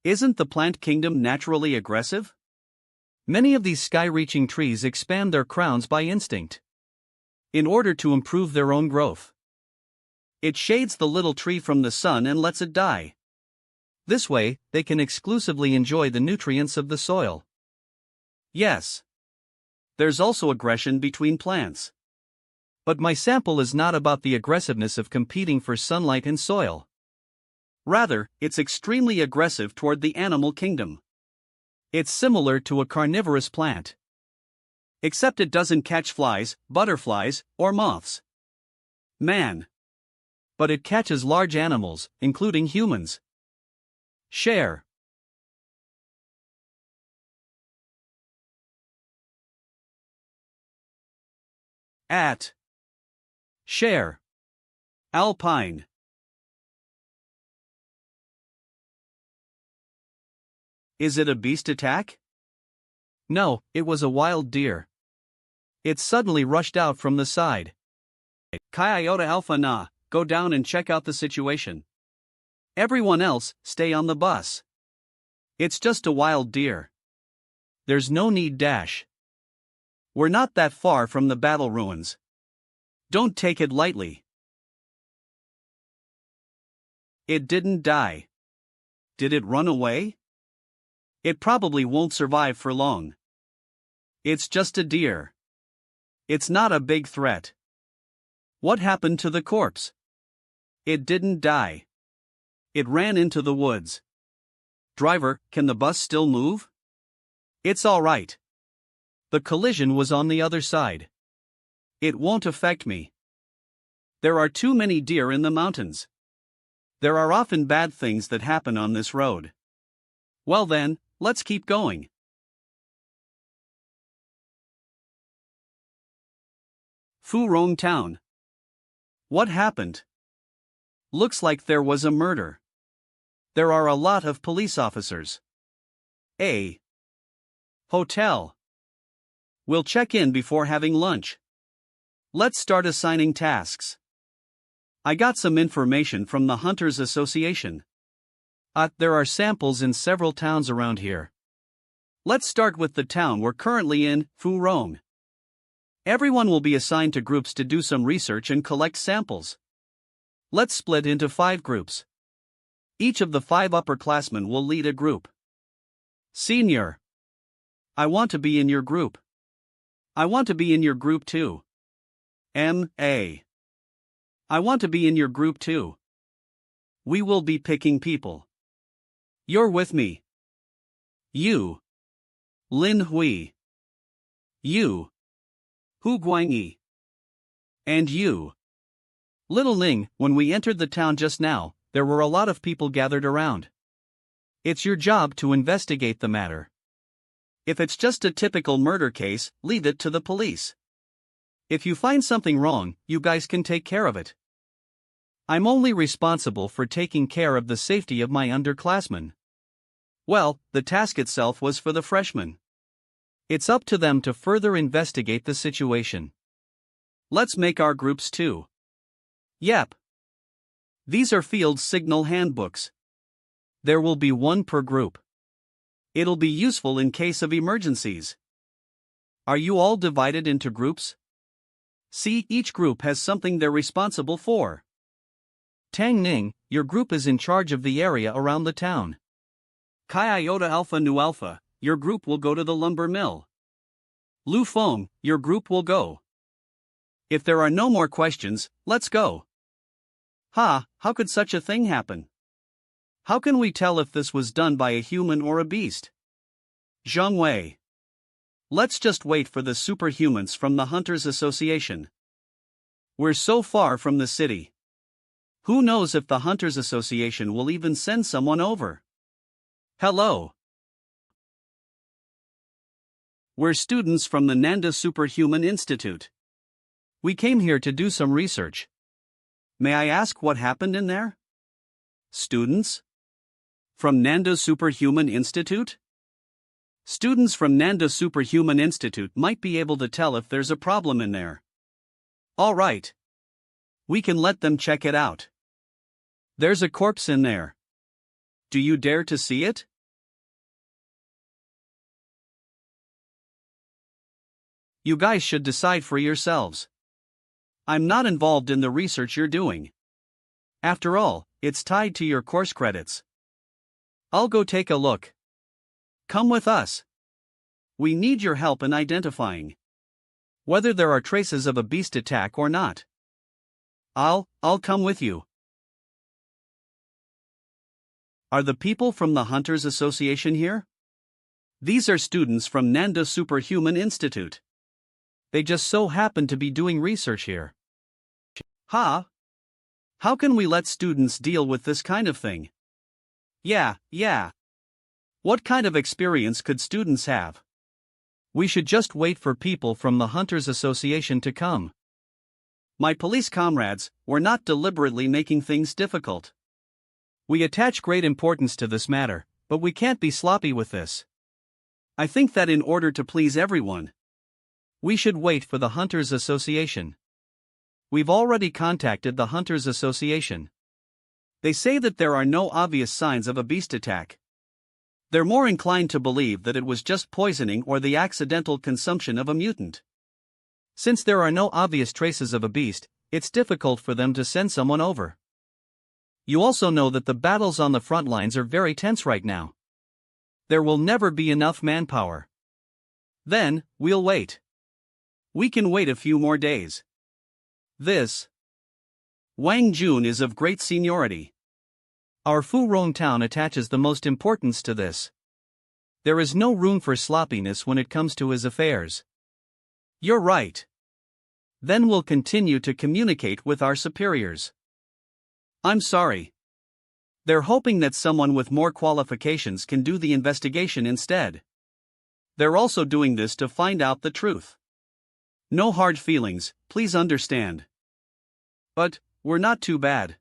Isn't the plant kingdom naturally aggressive? Many of these sky-reaching trees expand their crowns by instinct. In order to improve their own growth. It shades the little tree from the sun and lets it die. This way, they can exclusively enjoy the nutrients of the soil. Yes. There's also aggression between plants. But my sample is not about the aggressiveness of competing for sunlight and soil. Rather, it's extremely aggressive toward the animal kingdom. It's similar to a carnivorous plant. Except it doesn't catch flies, butterflies, or moths. Man. But it catches large animals, including humans. Share. At. Share. Alpine. Is it a beast attack? No, it was a wild deer. It suddenly rushed out from the side. Chi Iota Alpha Na, go down and check out the situation. Everyone else, stay on the bus. It's just a wild deer. There's no need dash. We're not that far from the battle ruins. Don't take it lightly. It didn't die. Did it run away? It probably won't survive for long. It's just a deer. It's not a big threat. What happened to the corpse? It didn't die. It ran into the woods. Driver, can the bus still move? It's all right. The collision was on the other side. It won't affect me. There are too many deer in the mountains. There are often bad things that happen on this road. Well then, let's keep going. Furong Town. What happened? Looks like there was a murder. There are a lot of police officers. A hotel. We'll check in before having lunch. Let's start assigning tasks. I got some information from the Hunters Association. There are samples in several towns around here. Let's start with the town we're currently in, Furong. Everyone will be assigned to groups to do some research and collect samples. Let's split into 5 groups. Each of the 5 upperclassmen will lead a group. Senior. I want to be in your group. I want to be in your group too. M.A. I want to be in your group too. We will be picking people. You're with me. You. Lin Hui. You. Hu Guangyi. And you. Little Ning, when we entered the town just now, there were a lot of people gathered around. It's your job to investigate the matter. If it's just a typical murder case, leave it to the police. If you find something wrong, you guys can take care of it. I'm only responsible for taking care of the safety of my underclassmen. Well, the task itself was for the freshmen. It's up to them to further investigate the situation. Let's make our groups too. Yep. These are field signal handbooks. There will be one per group. It'll be useful in case of emergencies. Are you all divided into groups? See, each group has something they're responsible for. Tang Ning, your group is in charge of the area around the town. Chi Iota Alpha Nu Alpha, your group will go to the lumber mill. Lu Feng, your group will go. If there are no more questions, let's go. How could such a thing happen? How can we tell if this was done by a human or a beast? Zhang Wei. Let's just wait for the superhumans from the Hunters Association. We're so far from the city. Who knows if the Hunters Association will even send someone over? Hello. We're students from the Nanda Superhuman Institute. We came here to do some research. May I ask what happened in there? Students? From Nanda Superhuman Institute? Students from Nanda Superhuman Institute might be able to tell if there's a problem in there. All right. We can let them check it out. There's a corpse in there. Do you dare to see it? You guys should decide for yourselves. I'm not involved in the research you're doing. After all, it's tied to your course credits. I'll go take a look. Come with us. We need your help in identifying whether there are traces of a beast attack or not. I'll come with you. Are the people from the Hunters Association here? These are students from Nanda Superhuman Institute. They just so happen to be doing research here. How can we let students deal with this kind of thing? Yeah. What kind of experience could students have? We should just wait for people from the Hunters Association to come. My police comrades, we're not deliberately making things difficult. We attach great importance to this matter, but we can't be sloppy with this. I think that in order to please everyone, we should wait for the Hunters Association. We've already contacted the Hunters Association. They say that there are no obvious signs of a beast attack. They're more inclined to believe that it was just poisoning or the accidental consumption of a mutant. Since there are no obvious traces of a beast, it's difficult for them to send someone over. You also know that the battles on the front lines are very tense right now. There will never be enough manpower. Then, we'll wait. We can wait a few more days. This Wang Jun is of great seniority. Our Furong town attaches the most importance to this. There is no room for sloppiness when it comes to his affairs. You're right. Then we'll continue to communicate with our superiors. I'm sorry. They're hoping that someone with more qualifications can do the investigation instead. They're also doing this to find out the truth. No hard feelings, please understand. But we're not too bad.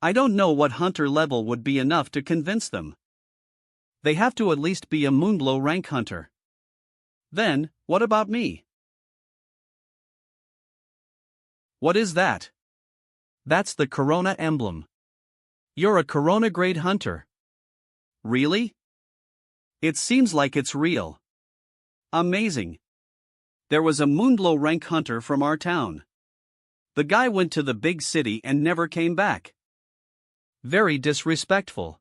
I don't know what hunter level would be enough to convince them. They have to at least be a Moonblow rank hunter. Then, what about me? What is that? That's the Corona emblem. You're a Corona grade hunter. Really? It seems like it's real. Amazing. There was a Moonblow rank hunter from our town. The guy went to the big city and never came back. Very disrespectful.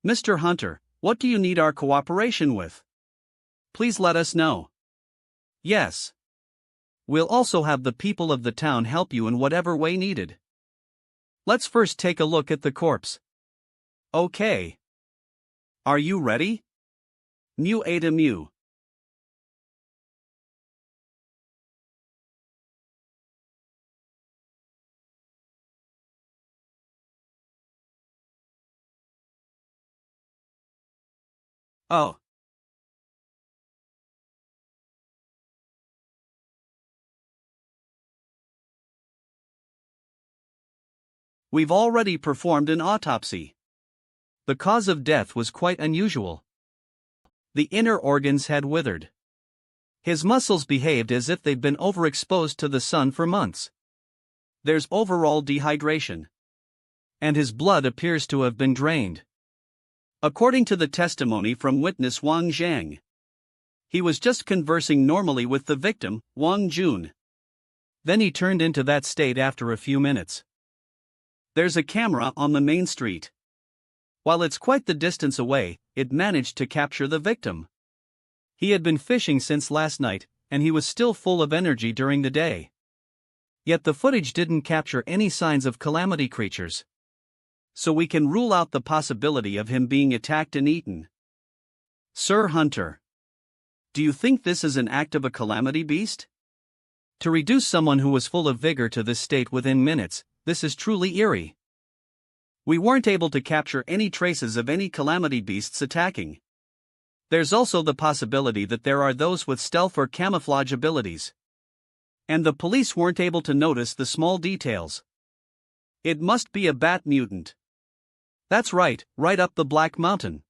Mr. Hunter, what do you need our cooperation with? Please let us know. Yes. We'll also have the people of the town help you in whatever way needed. Let's first take a look at the corpse. Okay. Are you ready? Mu Eta Mu. Oh. We've already performed an autopsy. The cause of death was quite unusual. The inner organs had withered. His muscles behaved as if they'd been overexposed to the sun for months. There's overall dehydration. And his blood appears to have been drained. According to the testimony from witness Wang Zhang, he was just conversing normally with the victim, Wang Jun. Then he turned into that state after a few minutes. There's a camera on the main street. While it's quite the distance away, it managed to capture the victim. He had been fishing since last night, and he was still full of energy during the day. Yet the footage didn't capture any signs of calamity creatures. So we can rule out the possibility of him being attacked and eaten. Sir Hunter, do you think this is an act of a calamity beast? To reduce someone who was full of vigor to this state within minutes, this is truly eerie. We weren't able to capture any traces of any calamity beasts attacking. There's also the possibility that there are those with stealth or camouflage abilities. And the police weren't able to notice the small details. It must be a bat mutant. That's right up the Black Mountain.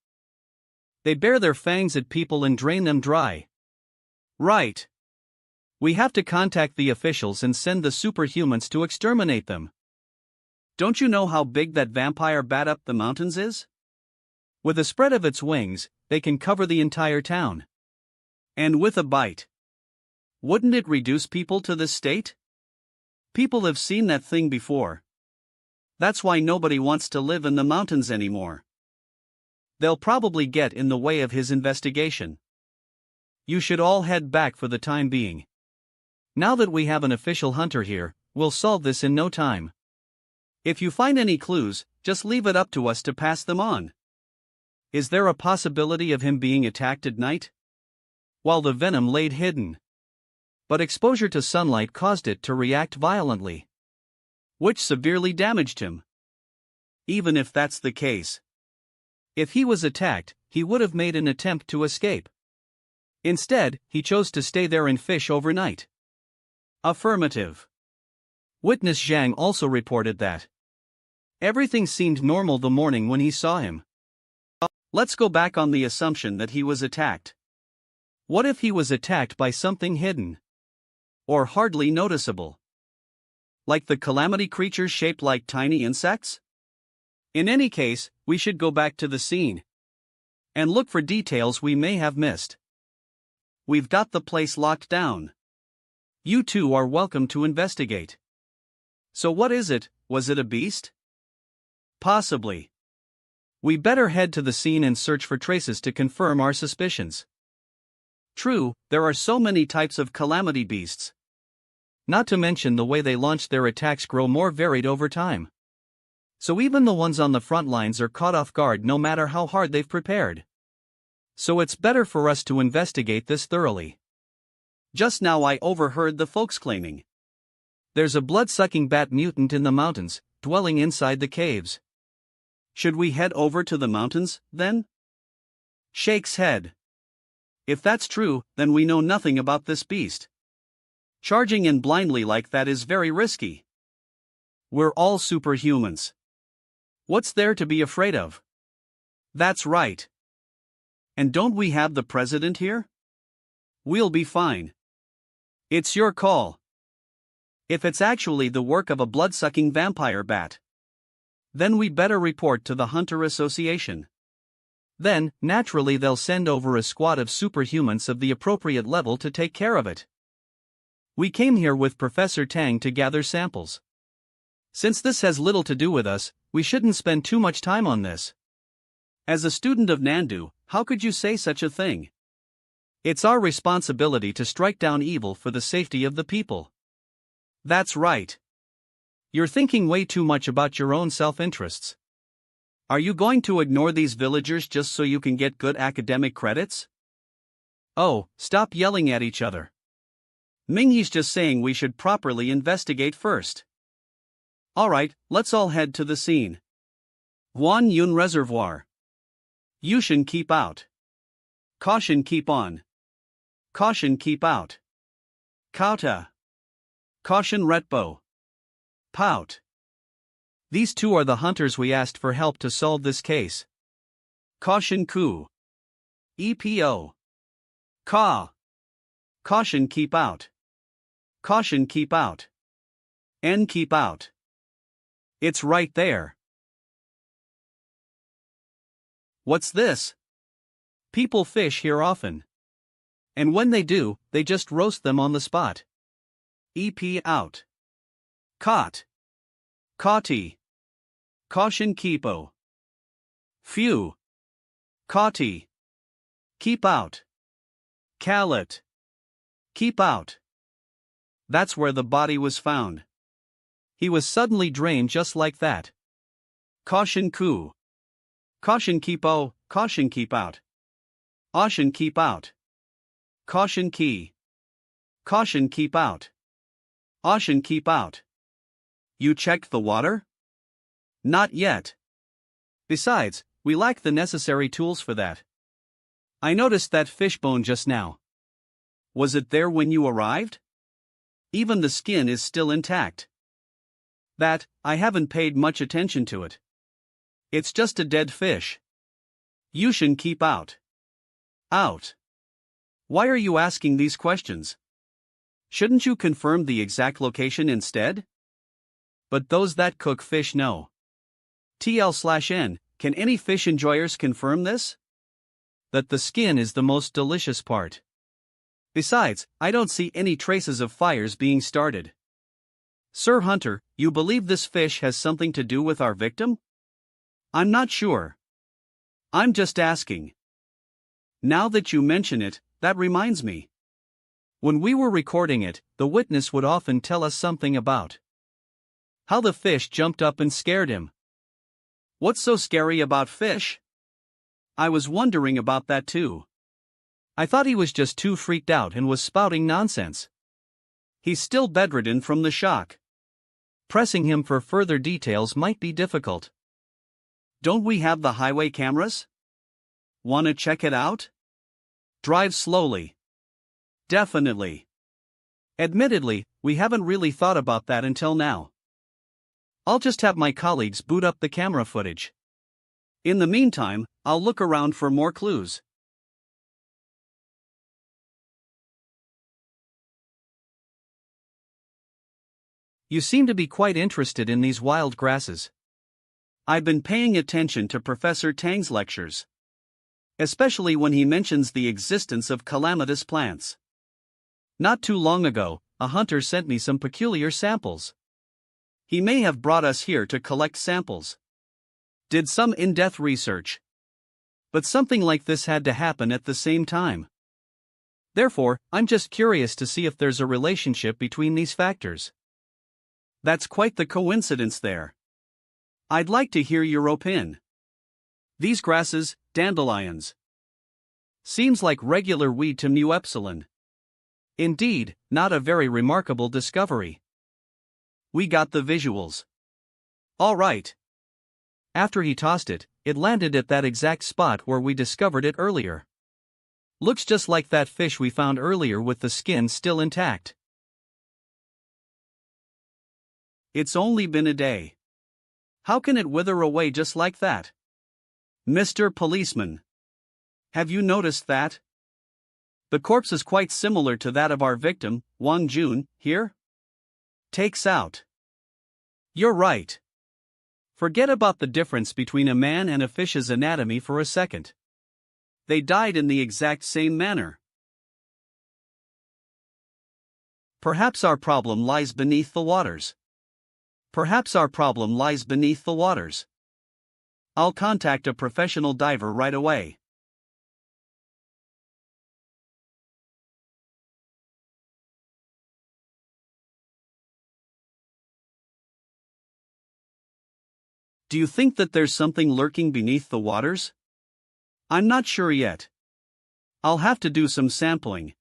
They bare their fangs at people and drain them dry. Right. We have to contact the officials and send the superhumans to exterminate them. Don't you know how big that vampire bat up the mountains is? With a spread of its wings, they can cover the entire town. And with a bite. Wouldn't it reduce people to this state? People have seen that thing before. That's why nobody wants to live in the mountains anymore. They'll probably get in the way of his investigation. You should all head back for the time being. Now that we have an official hunter here, we'll solve this in no time. If you find any clues, just leave it up to us to pass them on. Is there a possibility of him being attacked at night? While the venom laid hidden. But exposure to sunlight caused it to react violently, which severely damaged him. Even if that's the case. If he was attacked, he would have made an attempt to escape. Instead, he chose to stay there and fish overnight. Affirmative. Witness Zhang also reported that everything seemed normal the morning when he saw him. Let's go back on the assumption that he was attacked. What if he was attacked by something hidden? Or hardly noticeable? Like the calamity creatures shaped like tiny insects? In any case, we should go back to the scene and look for details we may have missed. We've got the place locked down. You two are welcome to investigate. So what is it? Was it a beast? Possibly. We better head to the scene and search for traces to confirm our suspicions. True, there are so many types of calamity beasts. Not to mention the way they launch their attacks grow more varied over time. So even the ones on the front lines are caught off guard no matter how hard they've prepared. So it's better for us to investigate this thoroughly. Just now I overheard the folks claiming there's a blood-sucking bat mutant in the mountains, dwelling inside the caves. Should we head over to the mountains, then? Shakes head. If that's true, then we know nothing about this beast. Charging in blindly like that is very risky. We're all superhumans. What's there to be afraid of? That's right. And don't we have the president here? We'll be fine. It's your call. If it's actually the work of a blood-sucking vampire bat, then we better report to the Hunter Association. Then, naturally they'll send over a squad of superhumans of the appropriate level to take care of it. We came here with Professor Tang to gather samples. Since this has little to do with us, we shouldn't spend too much time on this. As a student of Nandu, how could you say such a thing? It's our responsibility to strike down evil for the safety of the people. That's right. You're thinking way too much about your own self-interests. Are you going to ignore these villagers just so you can get good academic credits? Oh, stop yelling at each other. Minghe's just saying we should properly investigate first. Alright, let's all head to the scene. Guan Yun Reservoir. Yushin keep out. Caution keep on. Caution keep out. Kauta. Caution retbo. Pout. These two are the hunters we asked for help to solve this case. Caution ku. EPO. Ka. Caution keep out. Caution keep out. N keep out. It's right there. What's this? People fish here often. And when they do, they just roast them on the spot. EP out. Caught. Caughty. Caution keepo. Phew. Caughty. Keep out. Callet. Keep out. That's where the body was found. He was suddenly drained just like that. Caution ku. Caution keepo, caution keep out. Caution keep out. Caution key. Caution keep out. Caution keep out. You checked the water? Not yet. Besides, we lack the necessary tools for that. I noticed that fishbone just now. Was it there when you arrived? Even the skin is still intact. That, I haven't paid much attention to it. It's just a dead fish. You should keep out. Out. Why are you asking these questions? Shouldn't you confirm the exact location instead? But those that cook fish know. TL/N, can any fish enjoyers confirm this? That the skin is the most delicious part. Besides, I don't see any traces of fires being started. Sir Hunter, you believe this fish has something to do with our victim? I'm not sure. I'm just asking. Now that you mention it, that reminds me. When we were recording it, the witness would often tell us something about how the fish jumped up and scared him. What's so scary about fish? I was wondering about that too. I thought he was just too freaked out and was spouting nonsense. He's still bedridden from the shock. Pressing him for further details might be difficult. Don't we have the highway cameras? Wanna check it out? Drive slowly. Definitely. Admittedly, we haven't really thought about that until now. I'll just have my colleagues boot up the camera footage. In the meantime, I'll look around for more clues. You seem to be quite interested in these wild grasses. I've been paying attention to Professor Tang's lectures. Especially when he mentions the existence of calamitous plants. Not too long ago, a hunter sent me some peculiar samples. He may have brought us here to collect samples. Did some in-depth research. But something like this had to happen at the same time. Therefore, I'm just curious to see if there's a relationship between these factors. That's quite the coincidence there. I'd like to hear your opinion. These grasses, dandelions. Seems like regular weed to mu epsilon. Indeed, not a very remarkable discovery. We got the visuals. All right. After he tossed it, it landed at that exact spot where we discovered it earlier. Looks just like that fish we found earlier with the skin still intact. It's only been a day. How can it wither away just like that? Mr. Policeman. Have you noticed that? The corpse is quite similar to that of our victim, Wang Jun, here? Takes out. You're right. Forget about the difference between a man and a fish's anatomy for a second. They died in the exact same manner. Perhaps our problem lies beneath the waters. Perhaps our problem lies beneath the waters. I'll contact a professional diver right away. Do you think that there's something lurking beneath the waters? I'm not sure yet. I'll have to do some sampling.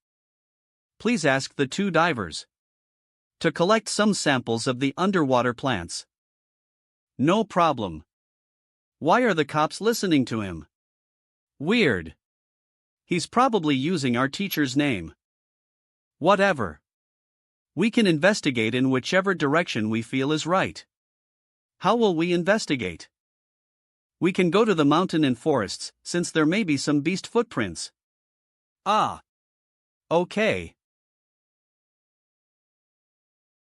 Please ask the two divers to collect some samples of the underwater plants. No problem. Why are the cops listening to him? Weird. He's probably using our teacher's name. Whatever. We can investigate in whichever direction we feel is right. How will we investigate? We can go to the mountain and forests, since there may be some beast footprints. Ah. Okay.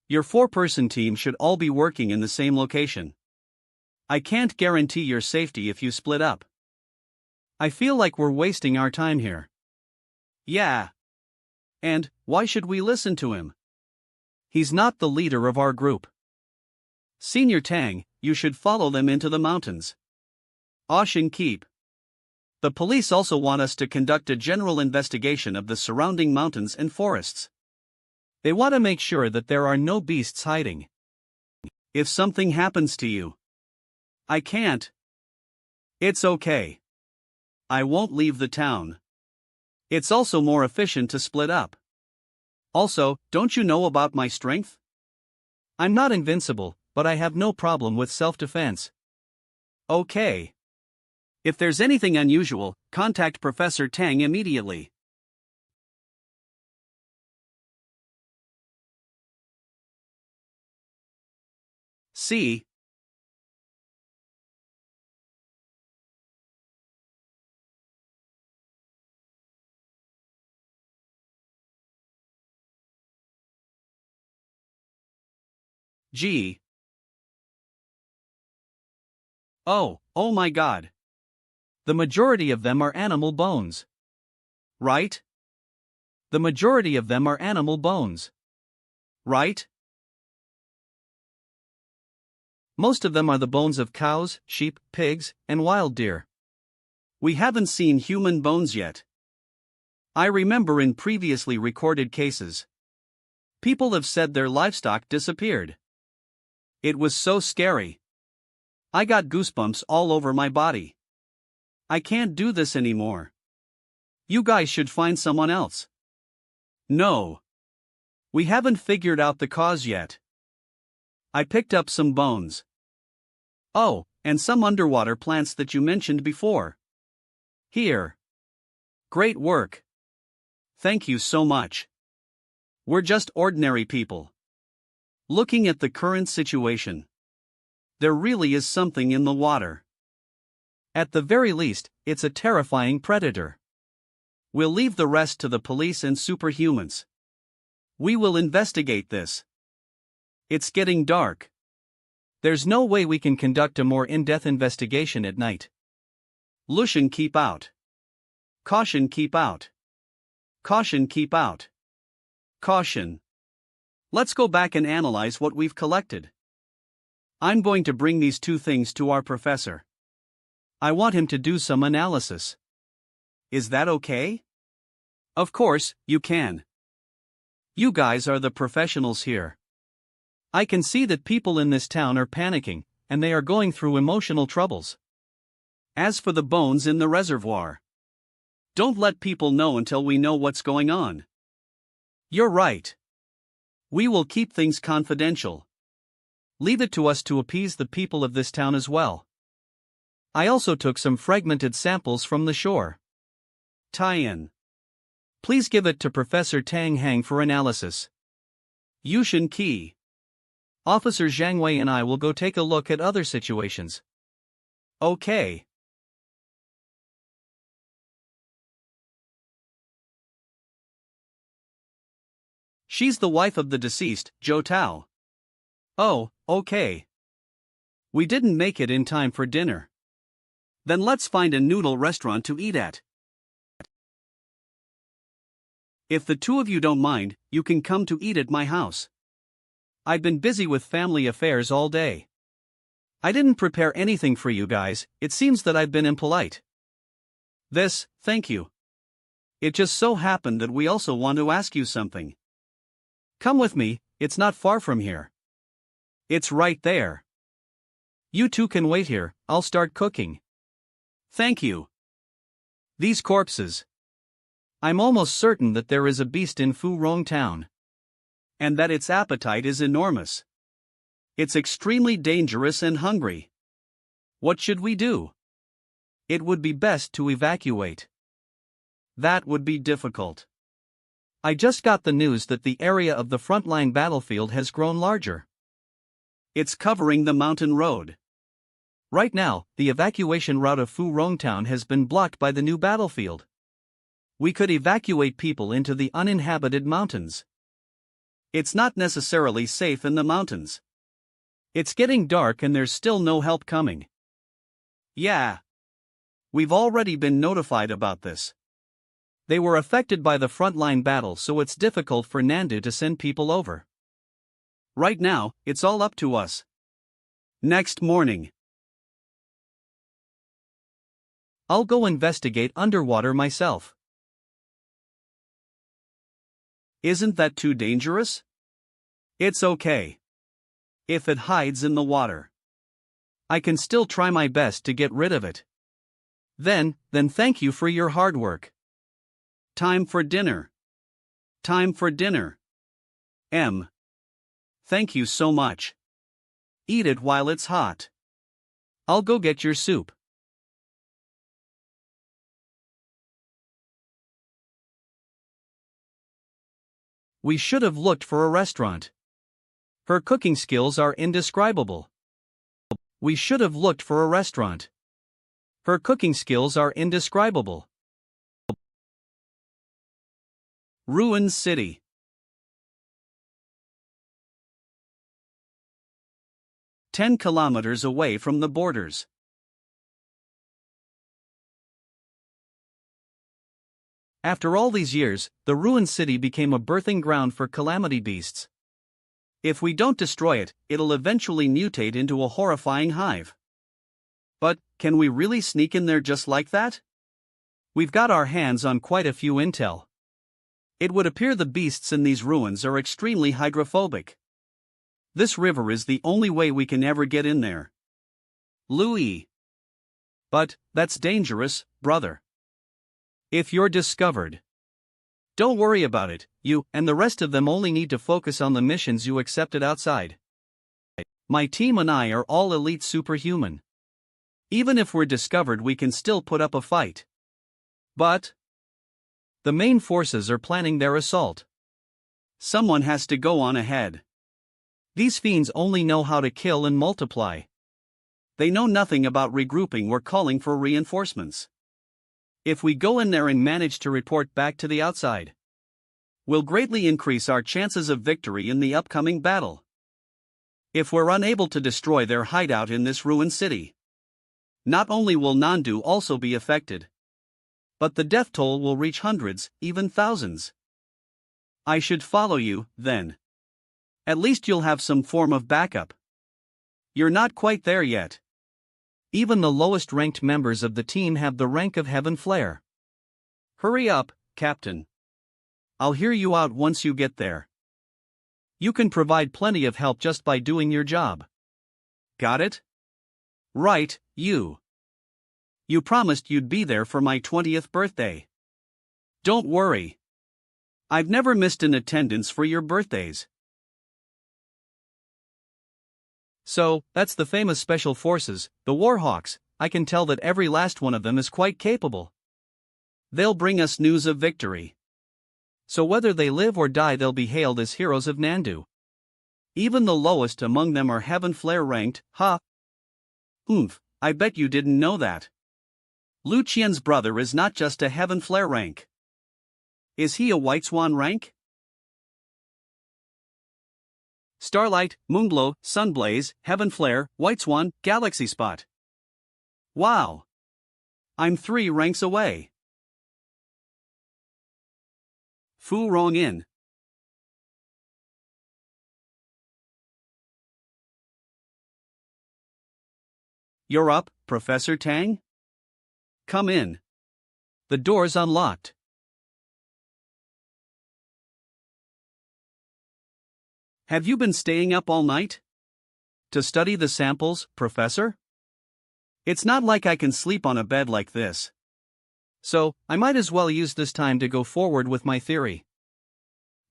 Your 4-person team should all be working in the same location. I can't guarantee your safety if you split up. I feel like we're wasting our time here. Yeah. And, why should we listen to him? He's not the leader of our group. Senior Tang, you should follow them into the mountains. Ocean Keep. The police also want us to conduct a general investigation of the surrounding mountains and forests. They want to make sure that there are no beasts hiding. If something happens to you, I can't. It's okay. I won't leave the town. It's also more efficient to split up. Also, don't you know about my strength? I'm not invincible, but I have no problem with self-defense. Okay. If there's anything unusual, contact Professor Tang immediately. C. G. Oh my God. The majority of them are animal bones. Right? The majority of them are animal bones. Right? Most of them are the bones of cows, sheep, pigs, and wild deer. We haven't seen human bones yet. I remember in previously recorded cases, people have said their livestock disappeared. It was so scary. I got goosebumps all over my body. I can't do this anymore. You guys should find someone else. No. We haven't figured out the cause yet. I picked up some bones. Oh, and some underwater plants that you mentioned before. Here. Great work. Thank you so much. We're just ordinary people. Looking at the current situation, there really is something in the water. At the very least, it's a terrifying predator. We'll leave the rest to the police and superhumans. We will investigate this. It's getting dark. There's no way we can conduct a more in-depth investigation at night. Lucian, keep out. Caution, keep out. Caution, keep out. Caution. Let's go back and analyze what we've collected. I'm going to bring these two things to our professor. I want him to do some analysis. Is that okay? Of course, you can. You guys are the professionals here. I can see that people in this town are panicking, and they are going through emotional troubles. As for the bones in the reservoir, don't let people know until we know what's going on. You're right. We will keep things confidential. Leave it to us to appease the people of this town as well. I also took some fragmented samples from the shore. Tie-in. Please give it to Professor Tang Hang for analysis. Yushin Qi. Officer Zhang Wei and I will go take a look at other situations. Okay. She's the wife of the deceased, Zhou Tao. Oh, okay. We didn't make it in time for dinner. Then let's find a noodle restaurant to eat at. If the two of you don't mind, you can come to eat at my house. I've been busy with family affairs all day. I didn't prepare anything for you guys, it seems that I've been impolite. Thank you. It just so happened that we also want to ask you something. Come with me, it's not far from here. It's right there. You two can wait here, I'll start cooking. Thank you. These corpses. I'm almost certain that there is a beast in Fu Rong Town. And that its appetite is enormous. It's extremely dangerous and hungry. What should we do? It would be best to evacuate. That would be difficult. I just got the news that the area of the frontline battlefield has grown larger. It's covering the mountain road. Right now, the evacuation route of Fu Rong Town has been blocked by the new battlefield. We could evacuate people into the uninhabited mountains. It's not necessarily safe in the mountains. It's getting dark and there's still no help coming. Yeah. We've already been notified about this. They were affected by the frontline battle, so it's difficult for Nandu to send people over. Right now, it's all up to us. Next morning. I'll go investigate underwater myself. Isn't that too dangerous? It's okay. If it hides in the water, I can still try my best to get rid of it. Then thank you for your hard work. Time for dinner. Time for dinner. Thank you so much. Eat it while it's hot. I'll go get your soup. We should have looked for a restaurant. Her cooking skills are indescribable. We should have looked for a restaurant. Her cooking skills are indescribable. Ruined city. "10 kilometers away from the borders." After all these years, the ruined city became a birthing ground for calamity beasts. If we don't destroy it, it'll eventually mutate into a horrifying hive. But, can we really sneak in there just like that? We've got our hands on quite a few intel. It would appear the beasts in these ruins are extremely hydrophobic. This river is the only way we can ever get in there. Louis. But, that's dangerous, brother. If you're discovered, don't worry about it. You and the rest of them only need to focus on the missions you accepted outside. My team and I are all elite superhuman. Even if we're discovered, we can still put up a fight. But the main forces are planning their assault. Someone has to go on ahead. These fiends only know how to kill and multiply. They know nothing about regrouping or calling for reinforcements. If we go in there and manage to report back to the outside, we'll greatly increase our chances of victory in the upcoming battle. If we're unable to destroy their hideout in this ruined city, not only will Nandu also be affected, but the death toll will reach hundreds, even thousands. I should follow you, then. At least you'll have some form of backup. You're not quite there yet. Even the lowest ranked members of the team have the rank of Heaven Flare. Hurry up, Captain. I'll hear you out once you get there. You can provide plenty of help just by doing your job. Got it? Right, you. You promised you'd be there for my 20th birthday. Don't worry. I've never missed an attendance for your birthdays. So, that's the famous Special Forces, the Warhawks. I can tell that every last one of them is quite capable. They'll bring us news of victory. So whether they live or die, they'll be hailed as heroes of Nandu. Even the lowest among them are Heaven Flare ranked, ha! I bet you didn't know that. Lu Qian's brother is not just a Heaven Flare rank. Is he a White Swan rank? Starlight, Moonglow, Sunblaze, Heaven Flare, White Swan, Galaxy Spot. Wow! I'm 3 ranks away. Fu Rong In. You're up, Professor Tang? Come in. The door's unlocked. Have you been staying up all night? To study the samples, Professor? It's not like I can sleep on a bed like this. So, I might as well use this time to go forward with my theory.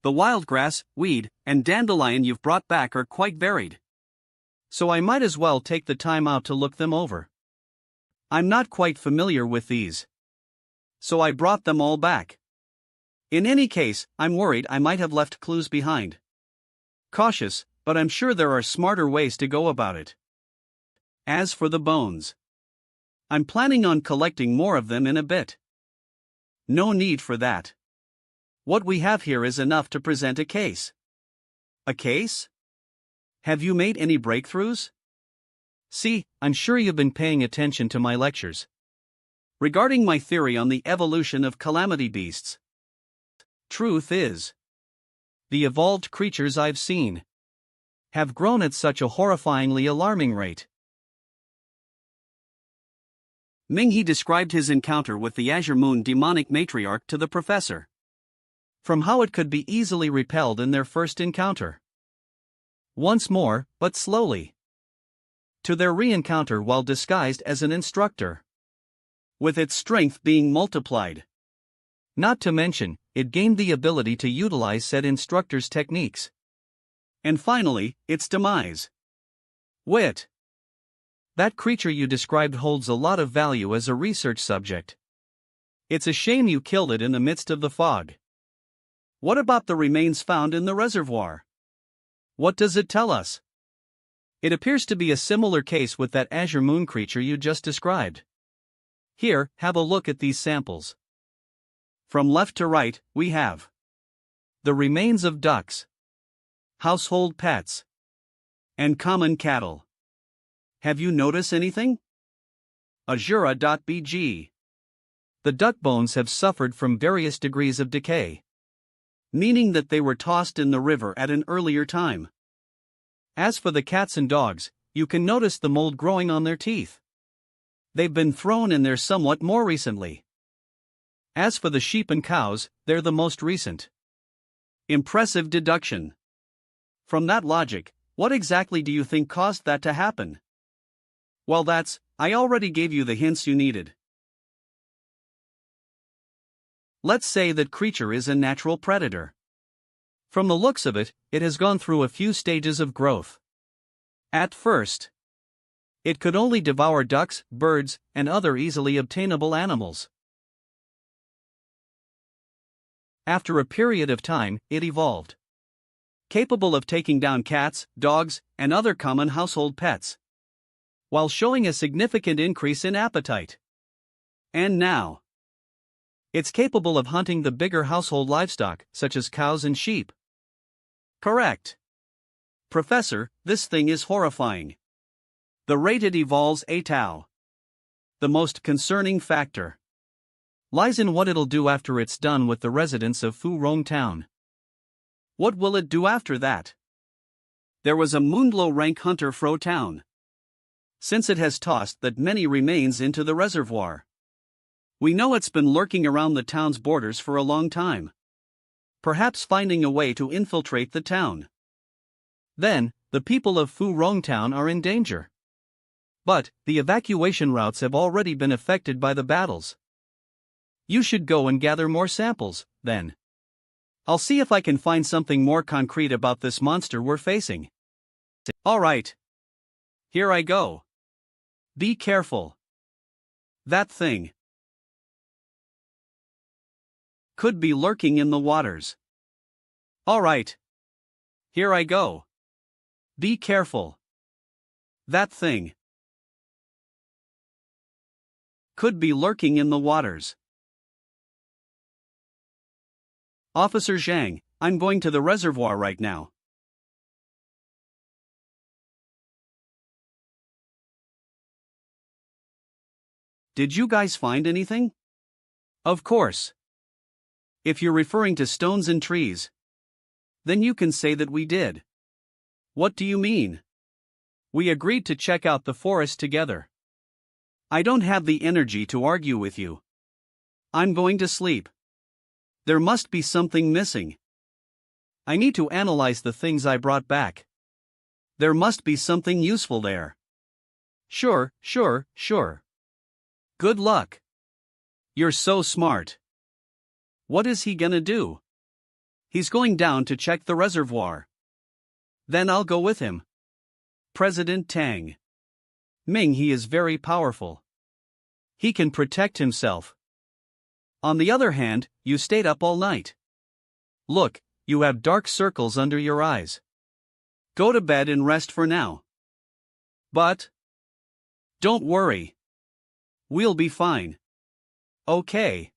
The wild grass, weed, and dandelion you've brought back are quite varied. So I might as well take the time out to look them over. I'm not quite familiar with these. so I brought them all back. In any case, I'm worried I might have left clues behind. Cautious, but I'm sure there are smarter ways to go about it. As for the bones, I'm planning on collecting more of them in a bit. No need for that. What we have here is enough to present a case. A case? Have you made any breakthroughs? See, I'm sure you've been paying attention to my lectures regarding my theory on the evolution of calamity beasts. Truth is, the evolved creatures I've seen have grown at such a horrifyingly alarming rate. Ming-He described his encounter with the Azure Moon demonic matriarch to the professor, from how it could be easily repelled in their first encounter. Once more, but slowly, to their re-encounter while disguised as an instructor, with its strength being multiplied. Not to mention, it gained the ability to utilize said instructor's techniques. And finally, its demise. Wit. That creature you described holds a lot of value as a research subject. It's a shame you killed it in the midst of the fog. What about the remains found in the reservoir? What does it tell us? It appears to be a similar case with that Azure Moon creature you just described. Here, have a look at these samples. From left to right, we have the remains of ducks, household pets, and common cattle. Have you noticed anything? Azura.bg. The duck bones have suffered from various degrees of decay, meaning that they were tossed in the river at an earlier time. As for the cats and dogs, you can notice the mold growing on their teeth. They've been thrown in there somewhat more recently. As for the sheep and cows, they're the most recent. Impressive deduction. From that logic, what exactly do you think caused that to happen? Well, I already gave you the hints you needed. Let's say that creature is a natural predator. From the looks of it, it has gone through a few stages of growth. At first, it could only devour ducks, birds, and other easily obtainable animals. After a period of time, it evolved, capable of taking down cats, dogs, and other common household pets, while showing a significant increase in appetite. And now, it's capable of hunting the bigger household livestock, such as cows and sheep. Correct. Professor, this thing is horrifying. The rate it evolves tau. The most concerning factor lies in what it'll do after it's done with the residents of Fu Rong Town. What will it do after that? There was a Moonlow rank hunter fro town, since it has tossed that many remains into the reservoir. We know it's been lurking around the town's borders for a long time, perhaps finding a way to infiltrate the town. Then, the people of Fu Rong Town are in danger. But, the evacuation routes have already been affected by the battles. You should go and gather more samples, then. I'll see if I can find something more concrete about this monster we're facing. Alright. Here I go. Be careful. That thing could be lurking in the waters. Alright. Here I go. Be careful. That thing could be lurking in the waters. Officer Zhang, I'm going to the reservoir right now. Did you guys find anything? Of course. If you're referring to stones and trees, then you can say that we did. What do you mean? We agreed to check out the forest together. I don't have the energy to argue with you. I'm going to sleep. There must be something missing. I need to analyze the things I brought back. There must be something useful there. Sure. Good luck. You're so smart. What is he gonna do? He's going down to check the reservoir. Then I'll go with him. President Tang. Ming, he is very powerful. He can protect himself. On the other hand, you stayed up all night. Look, you have dark circles under your eyes. Go to bed and rest for now. But don't worry. We'll be fine. Okay.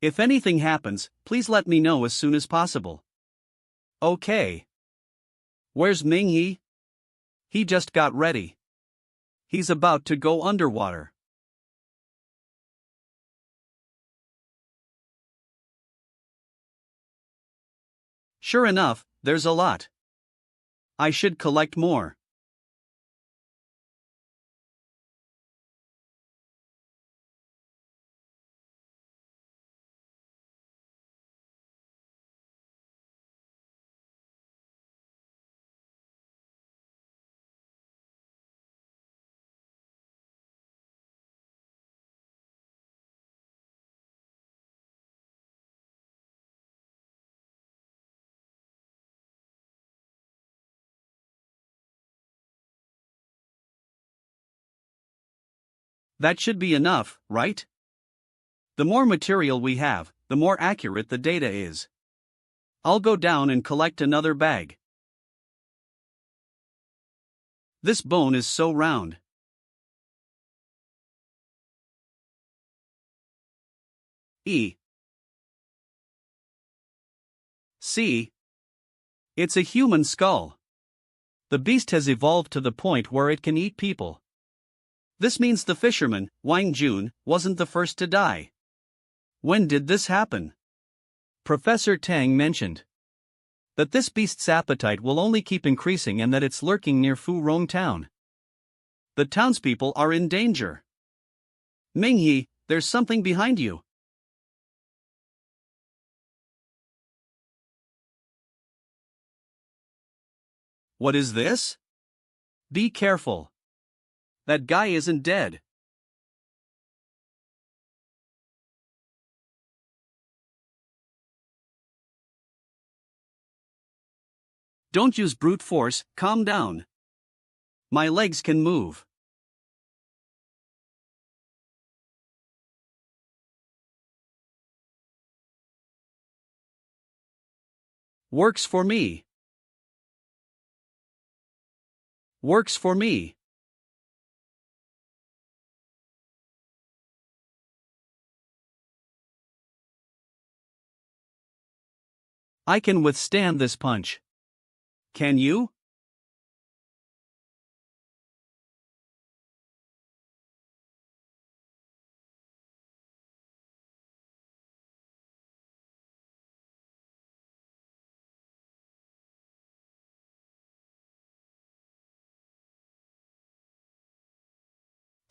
If anything happens, please let me know as soon as possible. Okay. Where's Ming-He? He just got ready. He's about to go underwater. Sure enough, there's a lot. I should collect more. That should be enough, right? The more material we have, the more accurate the data is. I'll go down and collect another bag. This bone is so round. See? It's a human skull. The beast has evolved to the point where it can eat people. This means the fisherman, Wang Jun, wasn't the first to die. When did this happen? Professor Tang mentioned that this beast's appetite will only keep increasing and that it's lurking near Fu Rong town. The townspeople are in danger. Ming-He, there's something behind you. What is this? Be careful. That guy isn't dead. Don't use brute force, calm down. My legs can move. Works for me. Works for me. I can withstand this punch. Can you?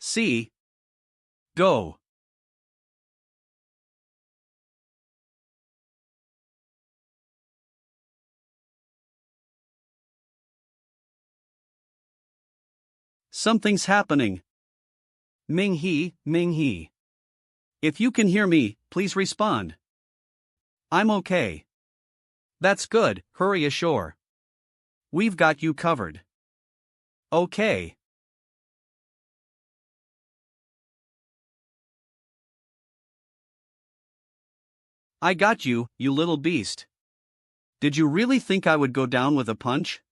See? Go. Something's happening. Ming-He, Ming-He. If you can hear me, please respond. I'm okay. That's good, hurry ashore. We've got you covered. Okay. I got you, you little beast. Did you really think I would go down with a punch?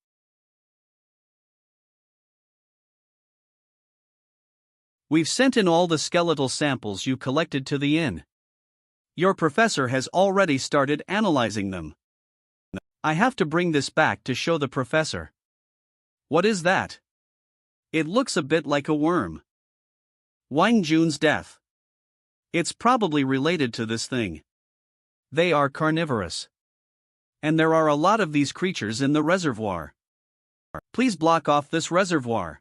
We've sent in all the skeletal samples you collected to the inn. Your professor has already started analyzing them. I have to bring this back to show the professor. What is that? It looks a bit like a worm. Wang Jun's death. It's probably related to this thing. They are carnivorous. And there are a lot of these creatures in the reservoir. Please block off this reservoir.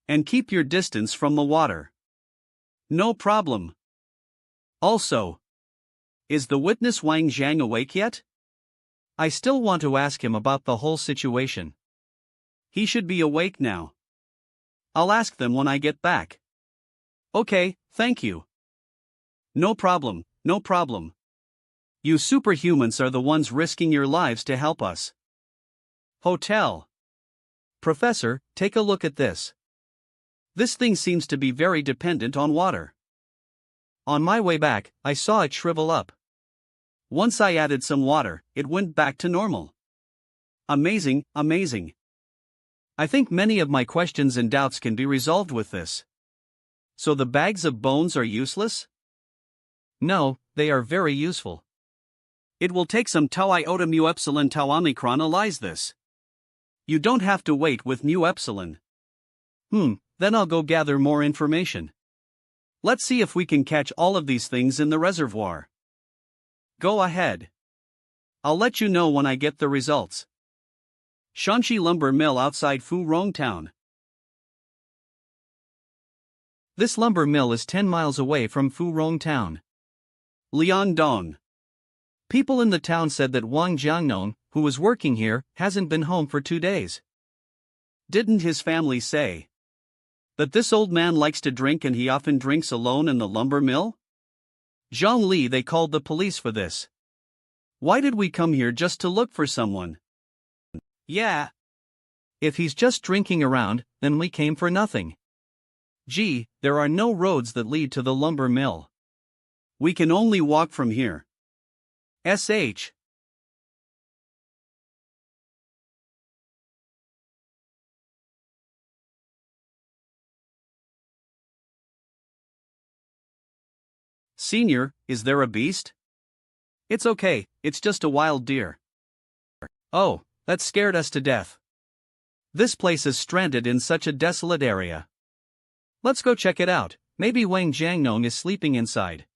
And keep your distance from the water. No problem. Also, is the witness Wang Zhang awake yet? I still want to ask him about the whole situation. He should be awake now. I'll ask them when I get back. Okay, thank you. No problem, no problem. You superhumans are the ones risking your lives to help us. Hotel. Professor, take a look at this. This thing seems to be very dependent on water. On my way back, I saw it shrivel up. Once I added some water, it went back to normal. Amazing, amazing. I think many of my questions and doubts can be resolved with this. So the bags of bones are useless? No, they are very useful. It will take some tau iota mu epsilon tau omicron analyze this. You don't have to wait with mu epsilon. Then I'll go gather more information. Let's see if we can catch all of these things in the reservoir. Go ahead. I'll let you know when I get the results. Shanxi Lumber Mill outside Furong Town. This lumber mill is 10 miles away from Furong Town. Liandong. People in the town said that Wang Jiangnon, who was working here, hasn't been home for 2 days. Didn't his family say that this old man likes to drink and he often drinks alone in the lumber mill? Zhang Li, they called the police for this. Why did we come here just to look for someone? Yeah. If he's just drinking around, then we came for nothing. Gee, there are no roads that lead to the lumber mill. We can only walk from here. SH. Senior, is there a beast? It's okay, it's just a wild deer. Oh, that scared us to death. This place is stranded in such a desolate area. Let's go check it out, maybe Wang Jiangnon is sleeping inside.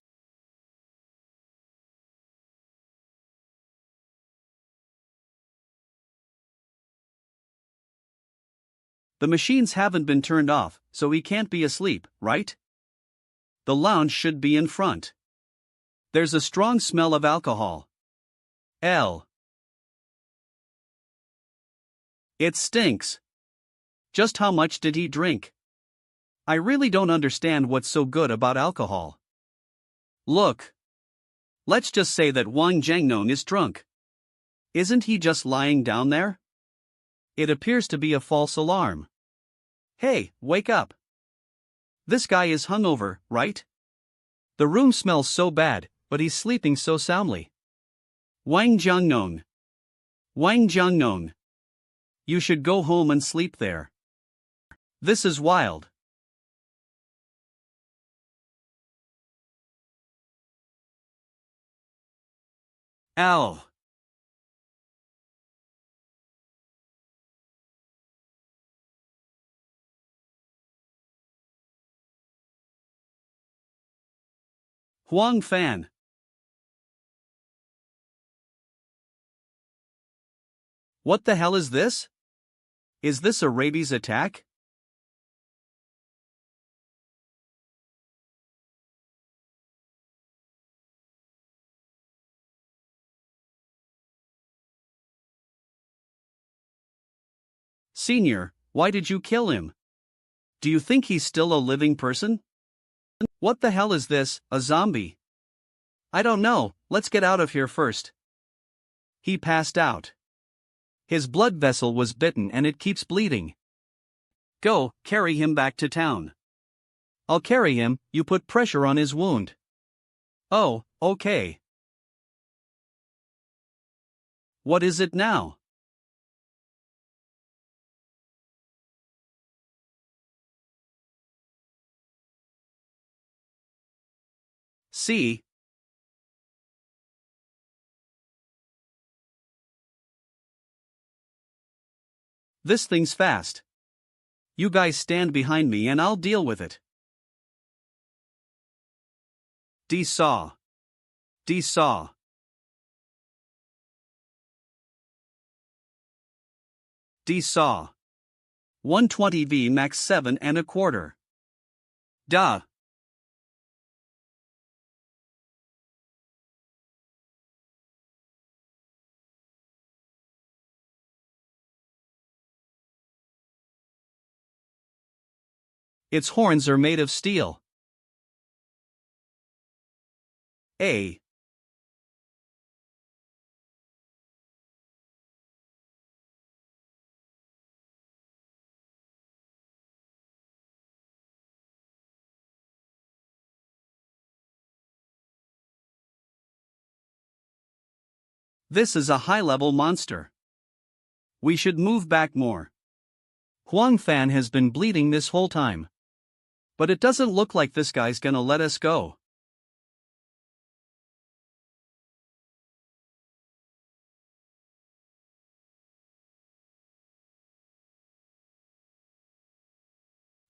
The machines haven't been turned off, so he can't be asleep, right? The lounge should be in front. There's a strong smell of alcohol. It stinks. Just how much did he drink? I really don't understand what's so good about alcohol. Look. Let's just say that Wang Jiangnon is drunk. Isn't he just lying down there? It appears to be a false alarm. Hey, wake up. This guy is hungover, right? The room smells so bad, but he's sleeping so soundly. Wang Jiangnon. Wang Jiangnon. You should go home and sleep there. This is wild. Ow. Huang Fan. What the hell is this? Is this a rabies attack? Senior, why did you kill him? Do you think he's still a living person? What the hell is this, a zombie? I don't know, let's get out of here first. He passed out. His blood vessel was bitten and it keeps bleeding. Go, carry him back to town. I'll carry him, you put pressure on his wound. Oh, okay. What is it now? See? This thing's fast. You guys stand behind me and I'll deal with it. D-saw. D-saw. D-saw. 120V max 7 and a quarter. Duh. Its horns are made of steel. A. This is a high-level monster. We should move back more. Huang Fan has been bleeding this whole time. But it doesn't look like this guy's gonna let us go.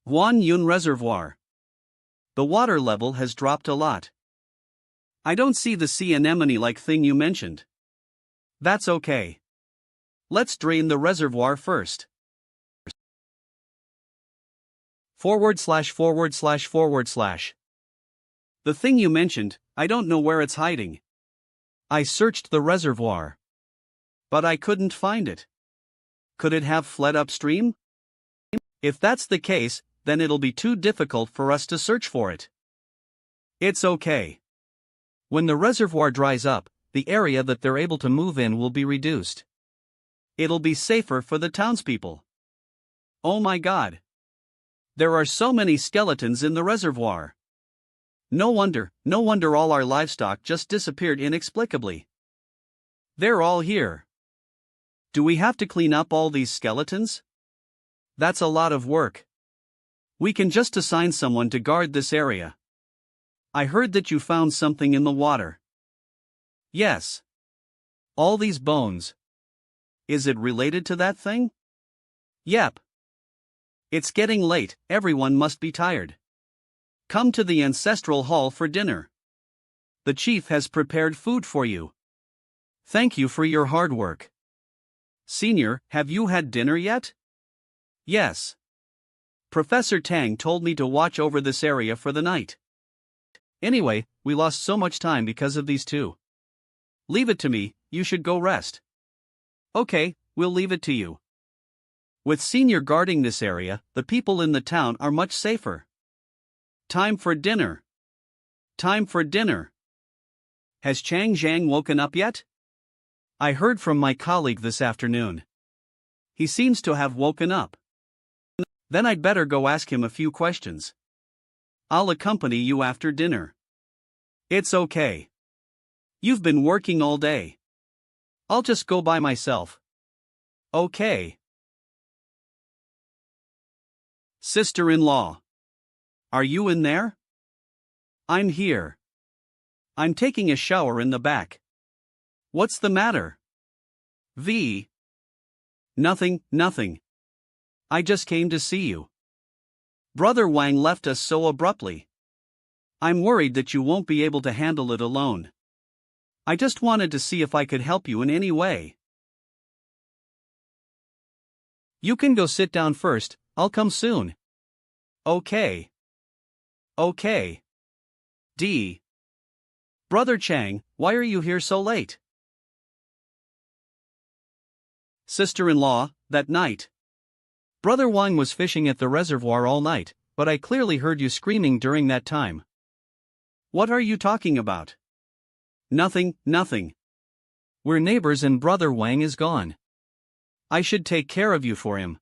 Huan Yun Reservoir. The water level has dropped a lot. I don't see the sea anemone-like thing you mentioned. That's okay. Let's drain the reservoir first. /////. The thing you mentioned, I don't know where it's hiding. I searched the reservoir. But I couldn't find it. Could it have fled upstream? If that's the case, then it'll be too difficult for us to search for it. It's okay. When the reservoir dries up, the area that they're able to move in will be reduced. It'll be safer for the townspeople. Oh my God. There are so many skeletons in the reservoir. No wonder all our livestock just disappeared inexplicably. They're all here. Do we have to clean up all these skeletons? That's a lot of work. We can just assign someone to guard this area. I heard that you found something in the water. Yes. All these bones. Is it related to that thing? Yep. It's getting late, everyone must be tired. Come to the ancestral hall for dinner. The chief has prepared food for you. Thank you for your hard work. Senior, have you had dinner yet? Yes. Professor Tang told me to watch over this area for the night. Anyway, we lost so much time because of these two. Leave it to me, you should go rest. Okay, we'll leave it to you. With Senior guarding this area, the people in the town are much safer. Time for dinner. Time for dinner. Has Chang Zhang woken up yet? I heard from my colleague this afternoon. He seems to have woken up. Then I'd better go ask him a few questions. I'll accompany you after dinner. It's okay. You've been working all day. I'll just go by myself. Okay. Sister-in-law. Are you in there? I'm here. I'm taking a shower in the back. What's the matter? V. Nothing. I just came to see you. Brother Wang left us so abruptly. I'm worried that you won't be able to handle it alone. I just wanted to see if I could help you in any way. You can go sit down first, I'll come soon. Okay. D. Brother Chang, why are you here so late? Sister-in-law, that night. Brother Wang was fishing at the reservoir all night, but I clearly heard you screaming during that time. What are you talking about? Nothing. We're neighbors and Brother Wang is gone. I should take care of you for him.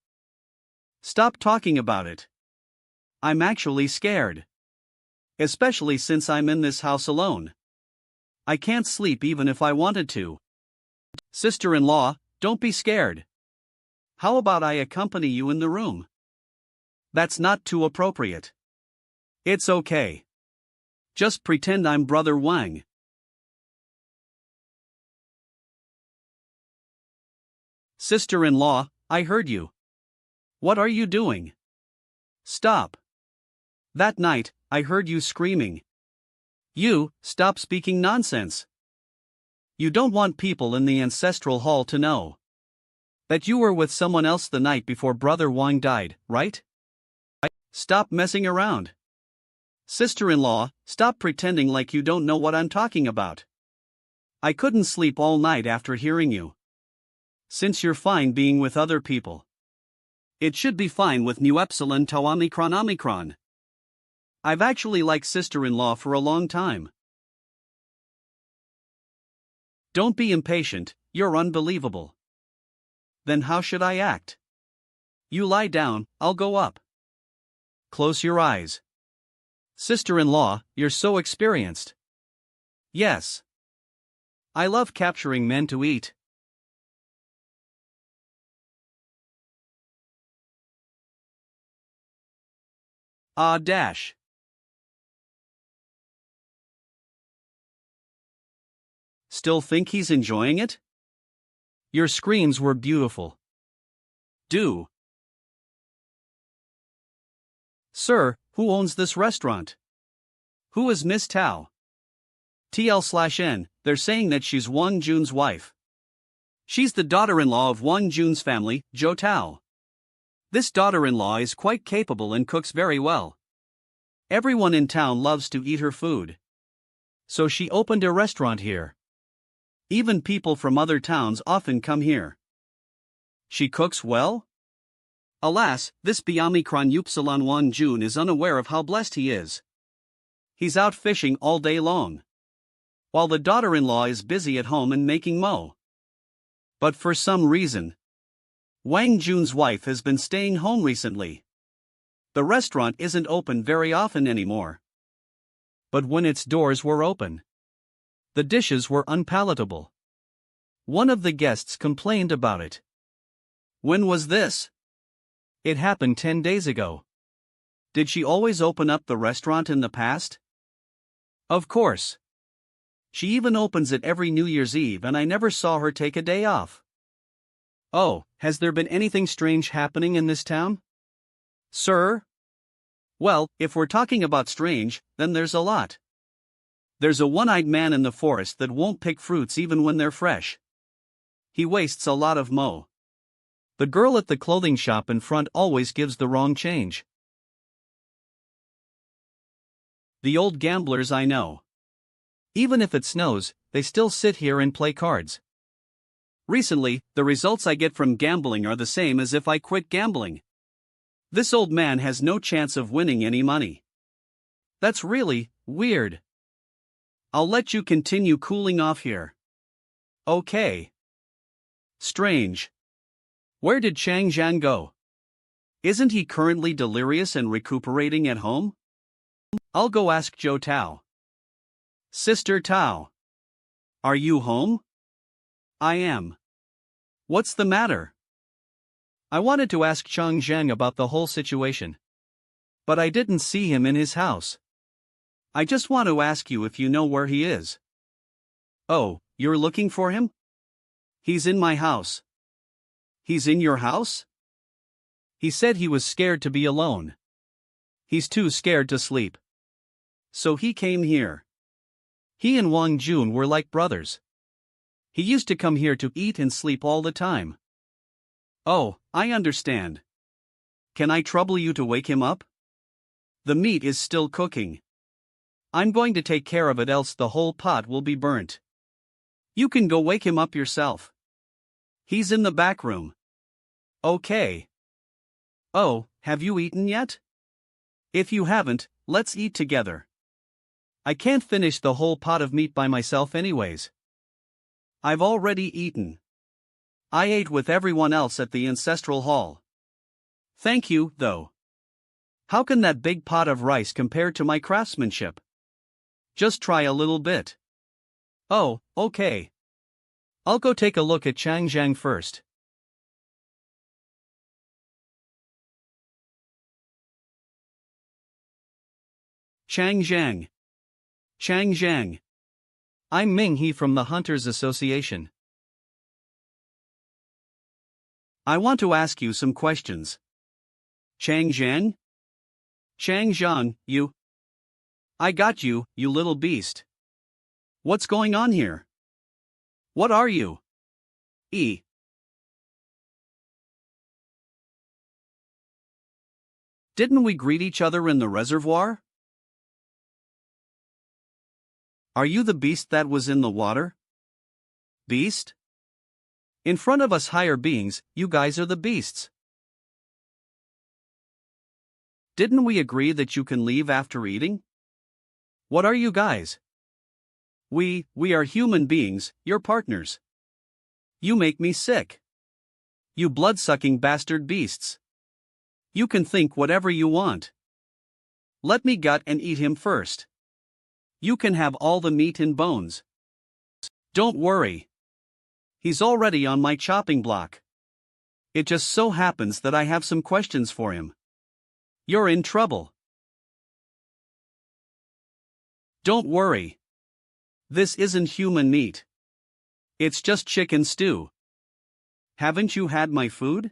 Stop talking about it. I'm actually scared. Especially since I'm in this house alone. I can't sleep even if I wanted to. Sister-in-law, don't be scared. How about I accompany you in the room? That's not too appropriate. It's okay. Just pretend I'm Brother Wang. Sister-in-law, I heard you. What are you doing? Stop. That night, I heard you screaming. You, stop speaking nonsense. You don't want people in the ancestral hall to know that you were with someone else the night before Brother Wang died, right? Stop messing around. Sister-in-law, stop pretending like you don't know what I'm talking about. I couldn't sleep all night after hearing you. Since you're fine being with other people, it should be fine with mu epsilon tau omicron. I've actually liked sister-in-law for a long time. Don't be impatient, you're unbelievable. Then how should I act? You lie down, I'll go up. Close your eyes. Sister-in-law, you're so experienced. Yes. I love capturing men to eat. Ah dash. Still think he's enjoying it? Your screams were beautiful. Do. Sir, who owns this restaurant? Who is Miss Tao? TL/N, they're saying that she's Wang Jun's wife. She's the daughter-in-law of Wang Jun's family, Zhou Tao. This daughter-in-law is quite capable and cooks very well. Everyone in town loves to eat her food. So she opened a restaurant here. Even people from other towns often come here. She cooks well? Alas, this Biamikron Upsilon Wang Jun is unaware of how blessed he is. He's out fishing all day long, while the daughter-in-law is busy at home and making mo. But for some reason, Wang Jun's wife has been staying home recently. The restaurant isn't open very often anymore. But when its doors were open, the dishes were unpalatable. One of the guests complained about it. When was this? It happened 10 days ago. Did she always open up the restaurant in the past? Of course. She even opens it every New Year's Eve and I never saw her take a day off. Oh, has there been anything strange happening in this town? Sir? Well, if we're talking about strange, then there's a lot. There's a one-eyed man in the forest that won't pick fruits even when they're fresh. He wastes a lot of mo. The girl at the clothing shop in front always gives the wrong change. The old gamblers I know. Even if it snows, they still sit here and play cards. Recently, the results I get from gambling are the same as if I quit gambling. This old man has no chance of winning any money. That's really weird. I'll let you continue cooling off here. Okay. Strange. Where did Chang Zhang go? Isn't he currently delirious and recuperating at home? I'll go ask Zhou Tao. Sister Tao. Are you home? I am. What's the matter? I wanted to ask Chang Zhang about the whole situation. But I didn't see him in his house. I just want to ask you if you know where he is. Oh, you're looking for him? He's in my house. He's in your house? He said he was scared to be alone. He's too scared to sleep. So he came here. He and Wang Jun were like brothers. He used to come here to eat and sleep all the time. Oh, I understand. Can I trouble you to wake him up? The meat is still cooking. I'm going to take care of it, else the whole pot will be burnt. You can go wake him up yourself. He's in the back room. Okay. Oh, have you eaten yet? If you haven't, let's eat together. I can't finish the whole pot of meat by myself anyways. I've already eaten. I ate with everyone else at the ancestral hall. Thank you, though. How can that big pot of rice compare to my craftsmanship? Just try a little bit. Oh, okay. I'll go take a look at Chang Zhang first. Chang Zhang. Chang Zhang. I'm Ming He from the Hunters Association. I want to ask you some questions. Chang Zhang? Chang Zhang, you. I got you, you little beast. What's going on here? What are you? E. Didn't we greet each other in the reservoir? Are you the beast that was in the water? Beast? In front of us higher beings, you guys are the beasts. Didn't we agree that you can leave after eating? What are you guys? We are human beings, your partners. You make me sick. You blood-sucking bastard beasts. You can think whatever you want. Let me gut and eat him first. You can have all the meat and bones. Don't worry. He's already on my chopping block. It just so happens that I have some questions for him. You're in trouble. Don't worry. This isn't human meat. It's just chicken stew. Haven't you had my food?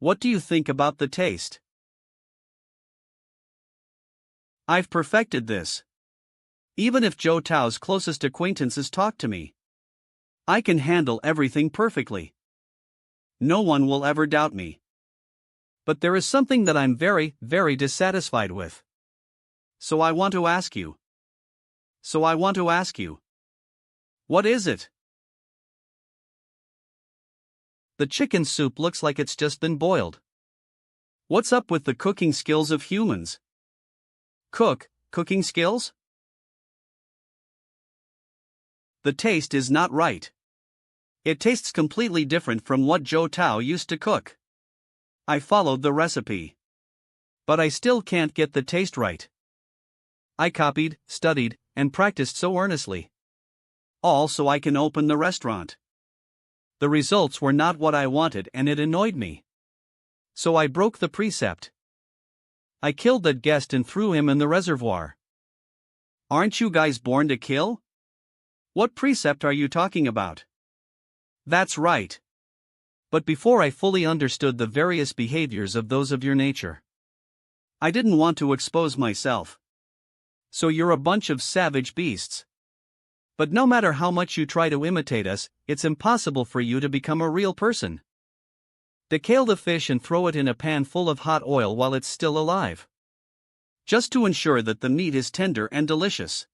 What do you think about the taste? I've perfected this. Even if Joe Tao's closest acquaintances talk to me, I can handle everything perfectly. No one will ever doubt me. But there is something that I'm very, very dissatisfied with. So I want to ask you. What is it? The chicken soup looks like it's just been boiled. What's up with the cooking skills of humans? Cooking skills? The taste is not right. It tastes completely different from what Joe Tao used to cook. I followed the recipe. But I still can't get the taste right. I copied, studied, and practiced so earnestly. All so I can open the restaurant. The results were not what I wanted and it annoyed me. So I broke the precept. I killed that guest and threw him in the reservoir. Aren't you guys born to kill? What precept are you talking about? That's right. But before I fully understood the various behaviors of those of your nature, I didn't want to expose myself. So you're a bunch of savage beasts. But no matter how much you try to imitate us, it's impossible for you to become a real person. Decale the fish and throw it in a pan full of hot oil while it's still alive. Just to ensure that the meat is tender and delicious.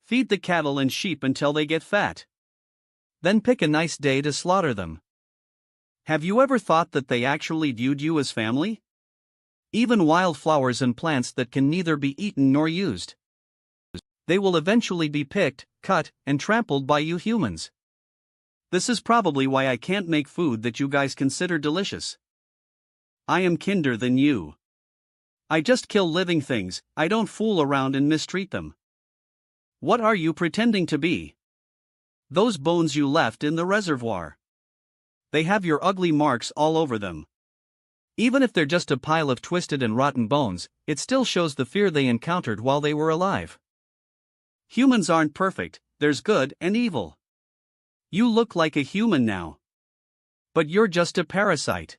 Feed the cattle and sheep until they get fat. Then pick a nice day to slaughter them. Have you ever thought that they actually viewed you as family? Even wildflowers and plants that can neither be eaten nor used. They will eventually be picked, cut, and trampled by you humans. This is probably why I can't make food that you guys consider delicious. I am kinder than you. I just kill living things, I don't fool around and mistreat them. What are you pretending to be? Those bones you left in the reservoir. They have your ugly marks all over them. Even if they're just a pile of twisted and rotten bones, it still shows the fear they encountered while they were alive. Humans aren't perfect, there's good and evil. You look like a human now. But you're just a parasite.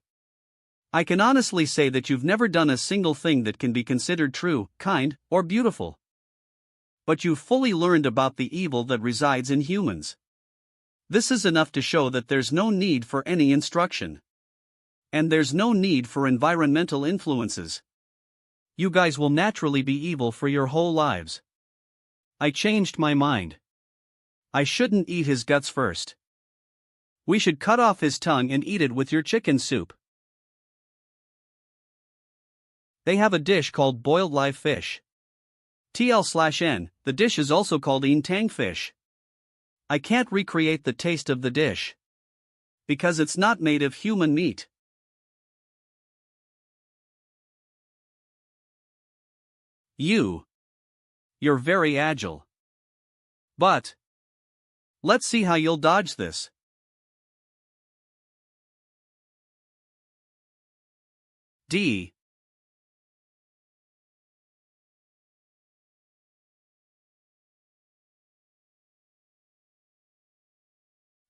I can honestly say that you've never done a single thing that can be considered true, kind, or beautiful. But you've fully learned about the evil that resides in humans. This is enough to show that there's no need for any instruction. And there's no need for environmental influences. You guys will naturally be evil for your whole lives. I changed my mind. I shouldn't eat his guts first. We should cut off his tongue and eat it with your chicken soup. They have a dish called boiled live fish. TL/N, the dish is also called een tang fish. I can't recreate the taste of the dish. Because it's not made of human meat. You're very agile. But let's see how you'll dodge this. D.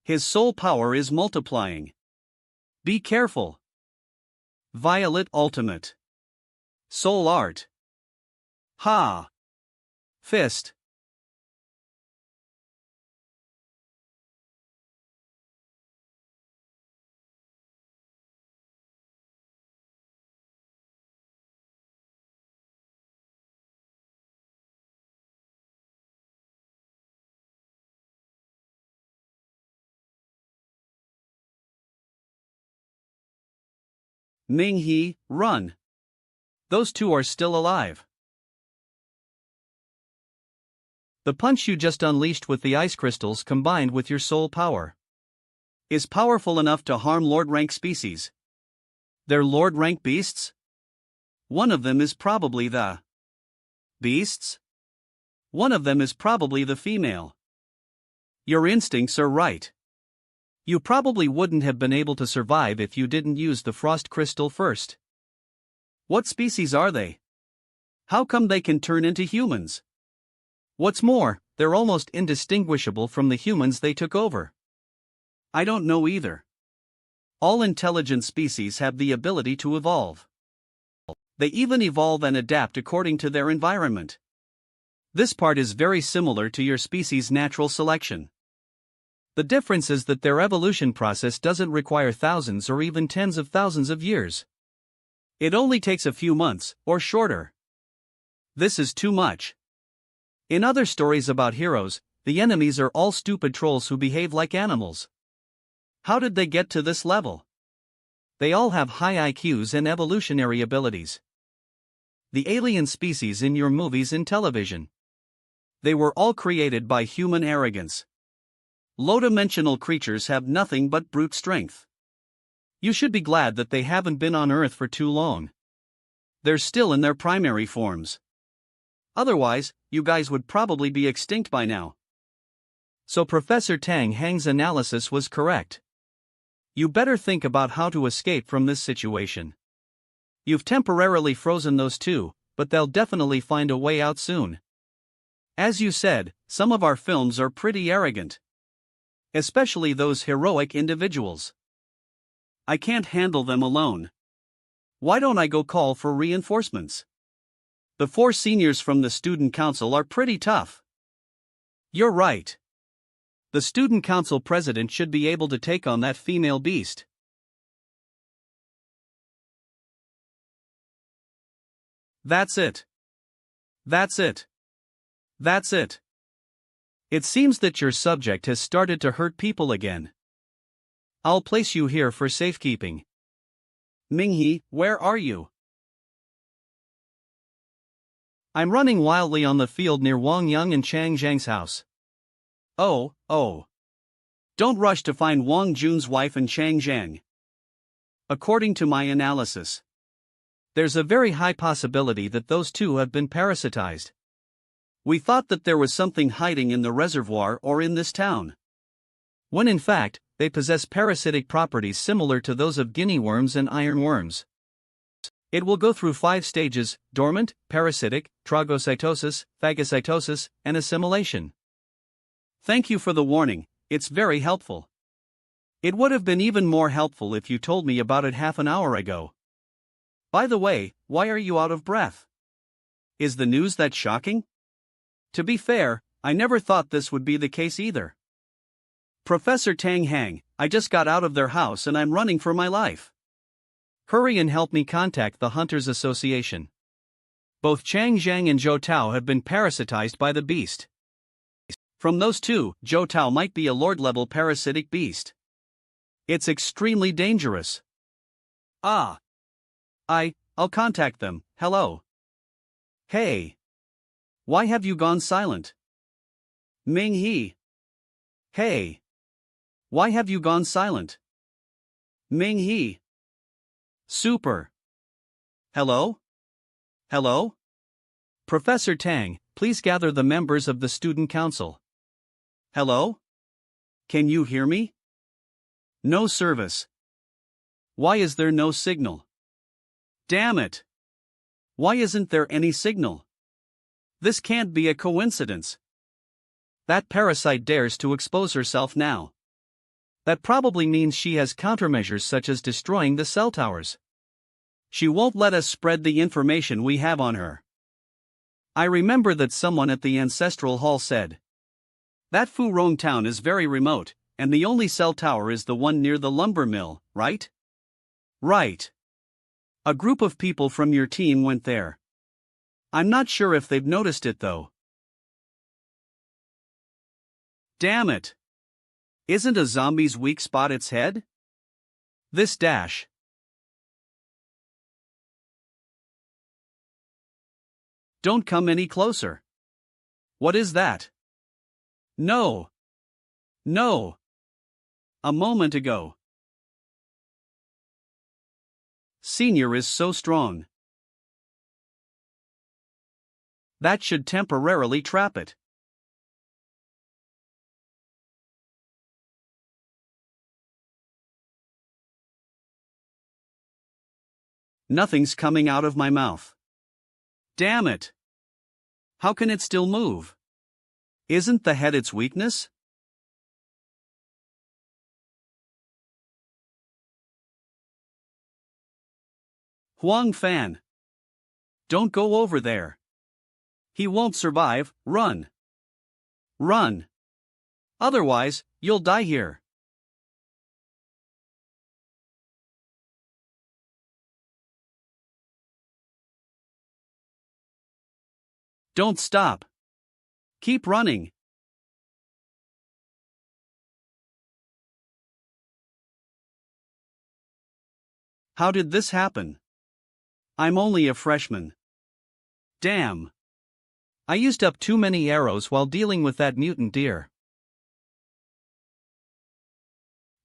His soul power is multiplying. Be careful. Violet Ultimate. Soul Art. Ha. Fist. Ming He, run. Those two are still alive. The punch you just unleashed with the ice crystals combined with your soul power is powerful enough to harm Lord Rank species. They're Lord Rank beasts? One of them is probably the beasts? One of them is probably the female. Your instincts are right. You probably wouldn't have been able to survive if you didn't use the frost crystal first. What species are they? How come they can turn into humans? What's more, they're almost indistinguishable from the humans they took over. I don't know either. All intelligent species have the ability to evolve. They even evolve and adapt according to their environment. This part is very similar to your species' natural selection. The difference is that their evolution process doesn't require thousands or even tens of thousands of years. It only takes a few months, or shorter. This is too much. In other stories about heroes, the enemies are all stupid trolls who behave like animals. How did they get to this level? They all have high IQs and evolutionary abilities. The alien species in your movies and television. They were all created by human arrogance. Low-dimensional creatures have nothing but brute strength. You should be glad that they haven't been on Earth for too long. They're still in their primary forms. Otherwise, you guys would probably be extinct by now. So Professor Tang Hang's analysis was correct. You better think about how to escape from this situation. You've temporarily frozen those two, but they'll definitely find a way out soon. As you said, some of our films are pretty arrogant. Especially those heroic individuals. I can't handle them alone. Why don't I go call for reinforcements? The 4 seniors from the student council are pretty tough. You're right. The student council president should be able to take on that female beast. That's it. That's it. That's it. It seems that your subject has started to hurt people again. I'll place you here for safekeeping. Minghe, where are you? I'm running wildly on the field near Wang Yang and Chang Zhang's house. Oh. Don't rush to find Wang Jun's wife and Chang Zhang. According to my analysis, there's a very high possibility that those two have been parasitized. We thought that there was something hiding in the reservoir or in this town. When in fact, they possess parasitic properties similar to those of guinea worms and ironworms. It will go through 5 stages: dormant, parasitic, tragocytosis, phagocytosis, and assimilation. Thank you for the warning, it's very helpful. It would have been even more helpful if you told me about it half an hour ago. By the way, why are you out of breath? Is the news that shocking? To be fair, I never thought this would be the case either. Professor Tang Hang, I just got out of their house and I'm running for my life. Hurry and help me contact the Hunters Association. Both Chang Zhang and Zhou Tao have been parasitized by the beast. From those two, Zhou Tao might be a lord-level parasitic beast. It's extremely dangerous. I'll contact them. Hello. Hey. Why have you gone silent? Minghe. Hey. Why have you gone silent? Minghe. Super. Hello? Hello? Professor Tang, please gather the members of the student council. Hello? Can you hear me? No service. Why is there no signal? Damn it! Why isn't there any signal? This can't be a coincidence. That parasite dares to expose herself now. That probably means she has countermeasures such as destroying the cell towers. She won't let us spread the information we have on her. I remember that someone at the Ancestral Hall said, that Furong town is very remote, and the only cell tower is the one near the lumber mill, right? Right. A group of people from your team went there. I'm not sure if they've noticed it though. Damn it! Isn't a zombie's weak spot its head? This dash. Don't come any closer. What is that? No. No. A moment ago. Senior is so strong. That should temporarily trap it. Nothing's coming out of my mouth. Damn it! How can it still move? Isn't the head its weakness? Huang Fan. Don't go over there. He won't survive. Run. Run. Otherwise, you'll die here. Don't stop. Keep running. How did this happen? I'm only a freshman. Damn. I used up too many arrows while dealing with that mutant deer.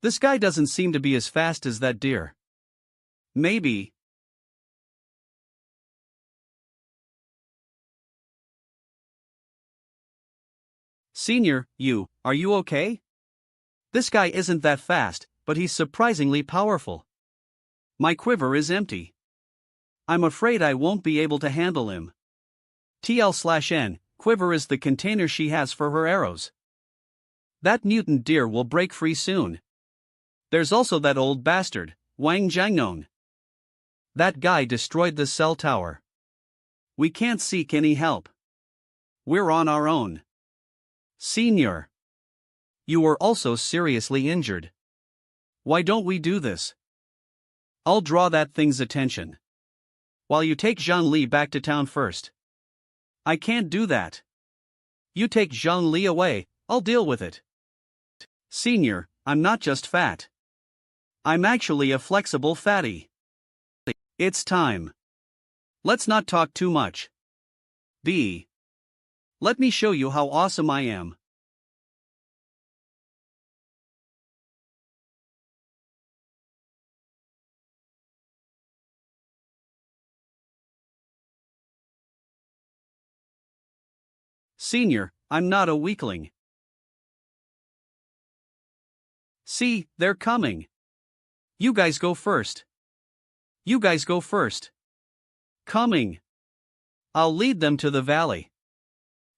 This guy doesn't seem to be as fast as that deer. Maybe. Senior, are you okay? This guy isn't that fast, but he's surprisingly powerful. My quiver is empty. I'm afraid I won't be able to handle him. TL/N, quiver is the container she has for her arrows. That mutant deer will break free soon. There's also that old bastard, Wang Jiangnon. That guy destroyed the cell tower. We can't seek any help. We're on our own. Senior. You were also seriously injured. Why don't we do this? I'll draw that thing's attention. While you take Zhang back to town first. I can't do that. You take Zhang away, I'll deal with it. Senior, I'm not just fat. I'm actually a flexible fatty. It's time. Let's not talk too much. B. Let me show you how awesome I am. Senior, I'm not a weakling. See, they're coming. You guys go first. You guys go first. Coming. I'll lead them to the valley.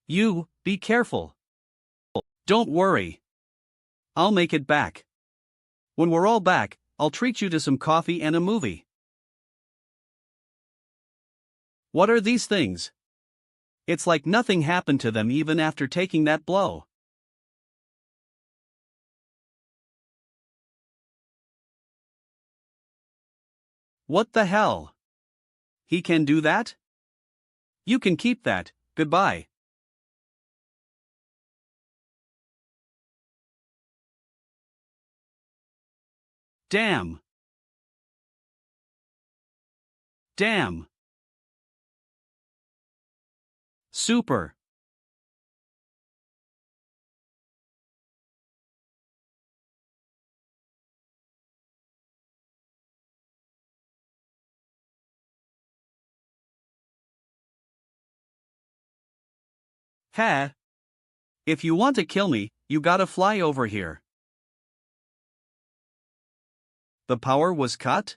You, be careful. Don't worry. I'll make it back. When we're all back, I'll treat you to some coffee and a movie. What are these things? It's like nothing happened to them even after taking that blow. What the hell? He can do that? You can keep that, goodbye. Damn. Damn. Super. Ha. If you want to kill me, you gotta fly over here. The power was cut?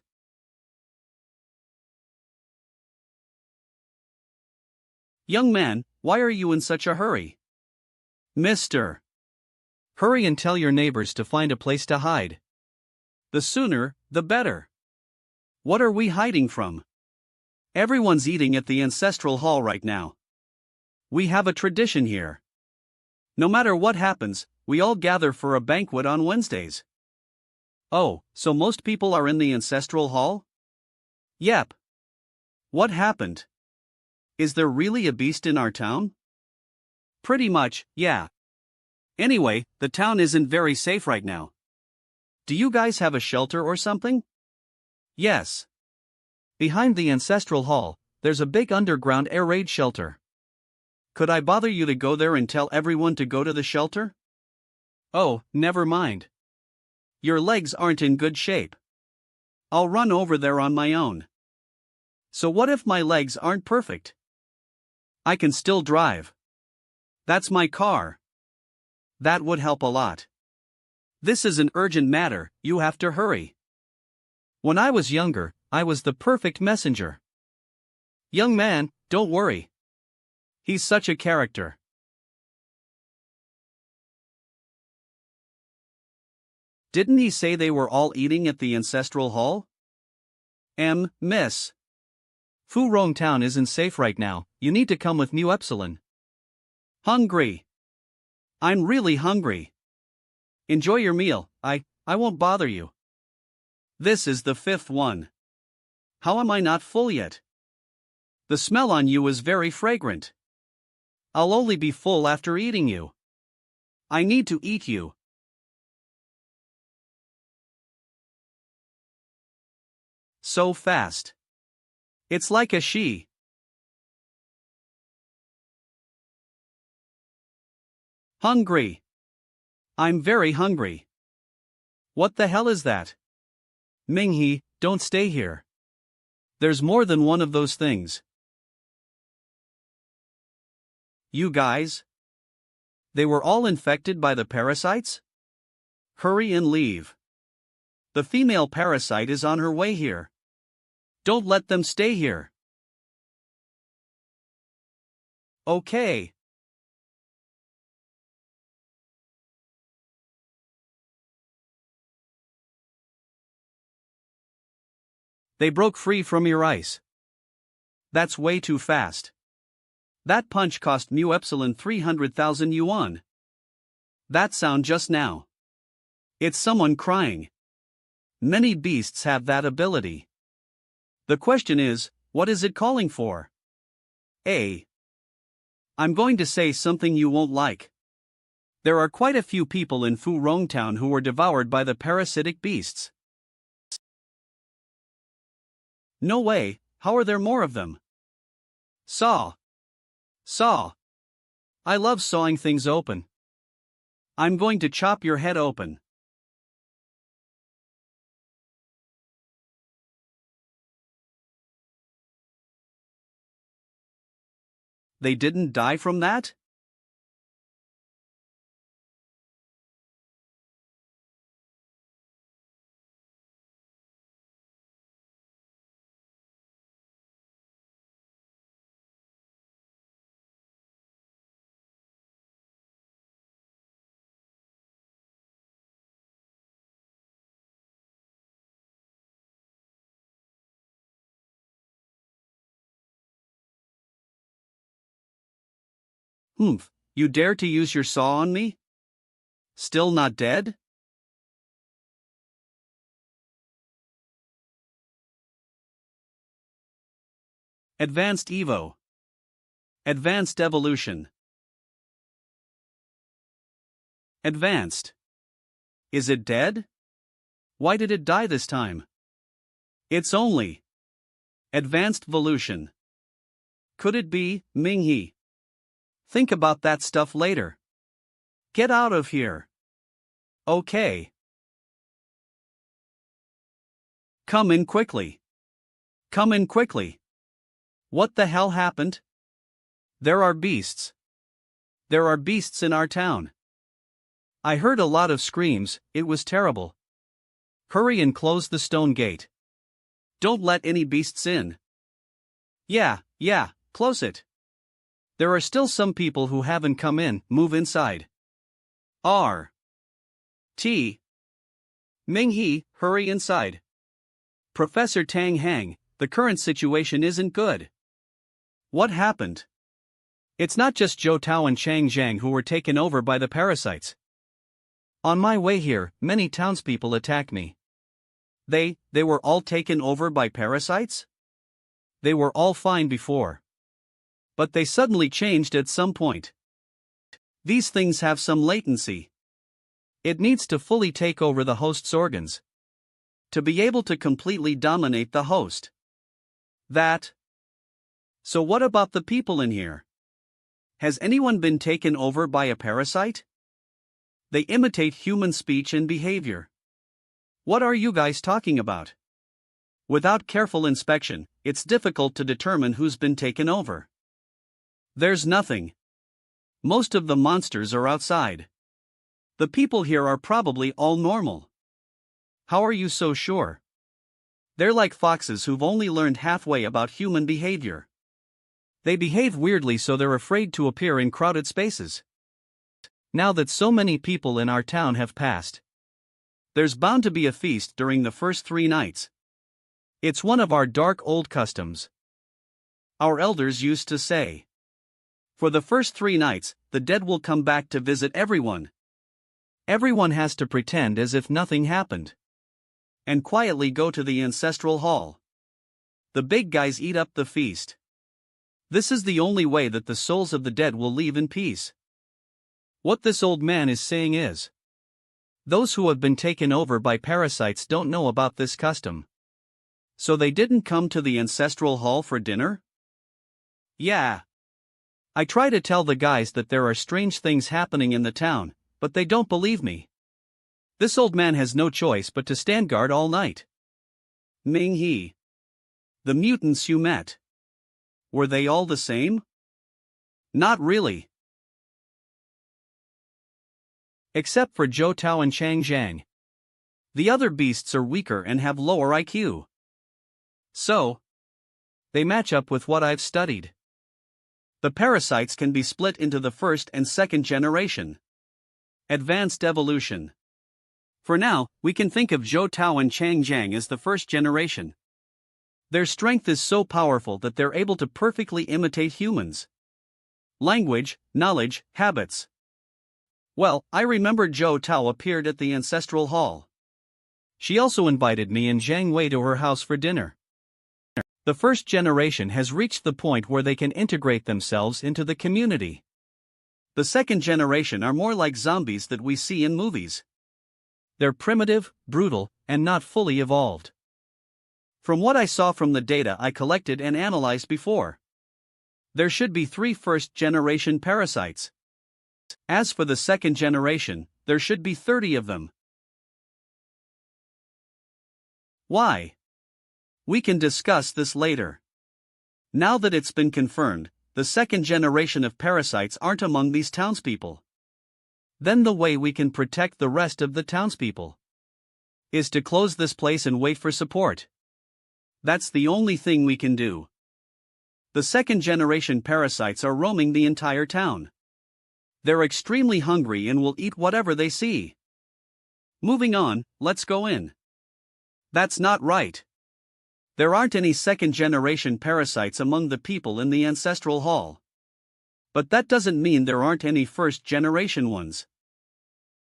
Young man, why are you in such a hurry? Mister. Hurry and tell your neighbors to find a place to hide. The sooner, the better. What are we hiding from? Everyone's eating at the ancestral hall right now. We have a tradition here. No matter what happens, we all gather for a banquet on Wednesdays. Oh, so most people are in the ancestral hall? Yep. What happened? Is there really a beast in our town? Pretty much, yeah. Anyway, the town isn't very safe right now. Do you guys have a shelter or something? Yes. Behind the ancestral hall, there's a big underground air raid shelter. Could I bother you to go there and tell everyone to go to the shelter? Oh, never mind. Your legs aren't in good shape. I'll run over there on my own. So what if my legs aren't perfect? I can still drive. That's my car. That would help a lot. This is an urgent matter, you have to hurry. When I was younger, I was the perfect messenger. Young man, don't worry. He's such a character. Didn't he say they were all eating at the ancestral hall? Miss. Fu Rong Town isn't safe right now, you need to come with Mu Epsilon. Hungry. I'm really hungry. Enjoy your meal, I won't bother you. This is the 5th one. How am I not full yet? The smell on you is very fragrant. I'll only be full after eating you. I need to eat you. So fast. It's like a she. Hungry. I'm very hungry. What the hell is that? Minghe, don't stay here. There's more than one of those things. You guys? They were all infected by the parasites? Hurry and leave. The female parasite is on her way here. Don't let them stay here. Okay. They broke free from your ice. That's way too fast. That punch cost Mu Epsilon 300,000 yuan. That sound just now. It's someone crying. Many beasts have that ability. The question is, what is it calling for? I'm going to say something you won't like. There are quite a few people in Fu Rong Town who were devoured by the parasitic beasts. No way, how are there more of them? Saw. I love sawing things open. I'm going to chop your head open. They didn't die from that? Humph, you dare to use your saw on me? Still not dead? Advanced Evo. Advanced Evolution. Advanced. Is it dead? Why did it die this time? It's only Advanced Evolution. Could it be Minghe? Think about that stuff later. Get out of here. Okay. Come in quickly. Come in quickly. What the hell happened? There are beasts. There are beasts in our town. I heard a lot of screams, it was terrible. Hurry and close the stone gate. Don't let any beasts in. Yeah, close it. There are still some people who haven't come in, move inside. R.T. Minghe, hurry inside. Professor Tang Hang, the current situation isn't good. What happened? It's not just Zhou Tao and Chang Zhang who were taken over by the parasites. On my way here, many townspeople attacked me. They were all taken over by parasites? They were all fine before. But they suddenly changed at some point. These things have some latency. It needs to fully take over the host's organs. To be able to completely dominate the host. So what about the people in here? Has anyone been taken over by a parasite? They imitate human speech and behavior. What are you guys talking about? Without careful inspection, it's difficult to determine who's been taken over. There's nothing. Most of the monsters are outside. The people here are probably all normal. How are you so sure? They're like foxes who've only learned halfway about human behavior. They behave weirdly, so they're afraid to appear in crowded spaces. Now that so many people in our town have passed, there's bound to be a feast during the first 3 nights. It's one of our dark old customs. Our elders used to say, for the first 3 nights, the dead will come back to visit everyone. Everyone has to pretend as if nothing happened, and quietly go to the ancestral hall. The big guys eat up the feast. This is the only way that the souls of the dead will leave in peace. What this old man is saying is, those who have been taken over by parasites don't know about this custom. So they didn't come to the ancestral hall for dinner? Yeah. I try to tell the guys that there are strange things happening in the town, but they don't believe me. This old man has no choice but to stand guard all night. Ming He. The mutants you met. Were they all the same? Not really. Except for Zhou Tao and Chang Zhang. The other beasts are weaker and have lower IQ. So, they match up with what I've studied. The parasites can be split into the first and second generation. Advanced evolution. For now, we can think of Zhou Tao and Chang Zhang as the first generation. Their strength is so powerful that they're able to perfectly imitate humans. Language, knowledge, habits. Well, I remember Zhou Tao appeared at the ancestral hall. She also invited me and Zhang Wei to her house for dinner. The first generation has reached the point where they can integrate themselves into the community. The second generation are more like zombies that we see in movies. They're primitive, brutal, and not fully evolved. From what I saw from the data I collected and analyzed before, there should be 3 first-generation parasites. As for the second generation, there should be 30 of them. Why? We can discuss this later. Now that it's been confirmed, the second generation of parasites aren't among these townspeople. Then the way we can protect the rest of the townspeople is to close this place and wait for support. That's the only thing we can do. The second generation parasites are roaming the entire town. They're extremely hungry and will eat whatever they see. Moving on, let's go in. That's not right. There aren't any second generation parasites among the people in the ancestral hall. But that doesn't mean there aren't any first generation ones.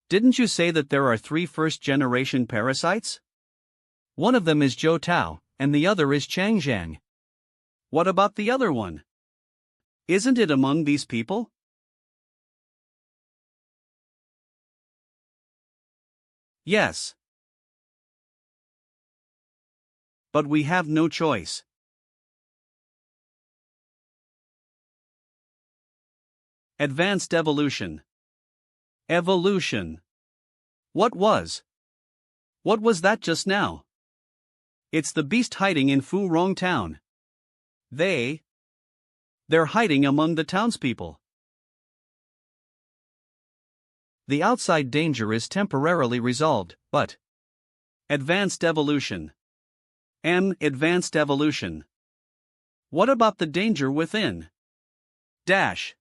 Didn't you say that there are 3 first generation parasites? One of them is Zhou Tao, and the other is Chang Zhang. What about the other one? Isn't it among these people? Yes. But we have no choice. Advanced evolution. Evolution. What was that just now? It's the beast hiding in Fu Rong town. They're hiding among the townspeople. The outside danger is temporarily resolved, but advanced evolution. Advanced evolution. What about the danger within? Dash.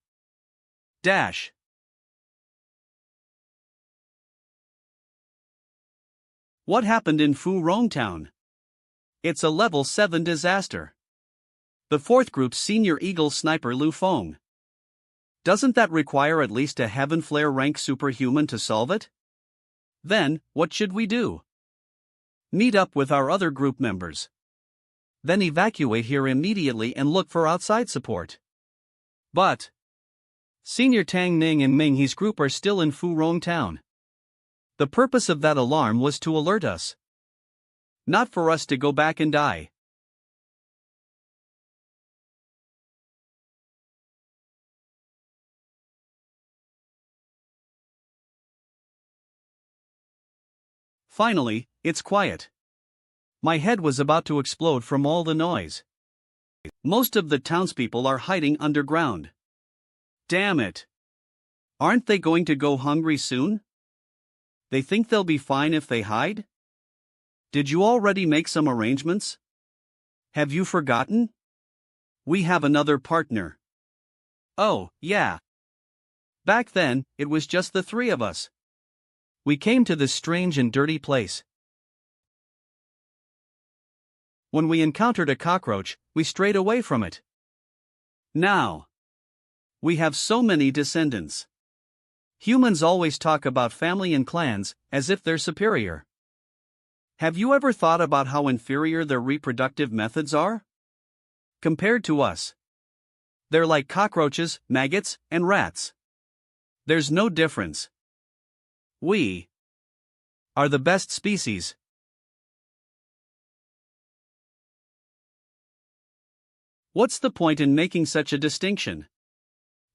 What happened in Fu Rong town? It's a level 7 disaster. The 4th group's senior Eagle sniper Lu Feng. Doesn't that require at least a Heaven Flare rank superhuman to solve it? Then, what should we do? Meet up with our other group members. Then evacuate here immediately and look for outside support. But Senior Tang Ning and Ming He's group are still in Fu Rong town. The purpose of that alarm was to alert us. Not for us to go back and die. Finally, it's quiet. My head was about to explode from all the noise. Most of the townspeople are hiding underground. Damn it. Aren't they going to go hungry soon? They think they'll be fine if they hide? Did you already make some arrangements? Have you forgotten? We have another partner. Oh, yeah. Back then, it was just the three of us. We came to this strange and dirty place. When we encountered a cockroach, we strayed away from it. Now, we have so many descendants. Humans always talk about family and clans, as if they're superior. Have you ever thought about how inferior their reproductive methods are? Compared to us. They're like cockroaches, maggots, and rats. There's no difference. We are the best species. What's the point in making such a distinction?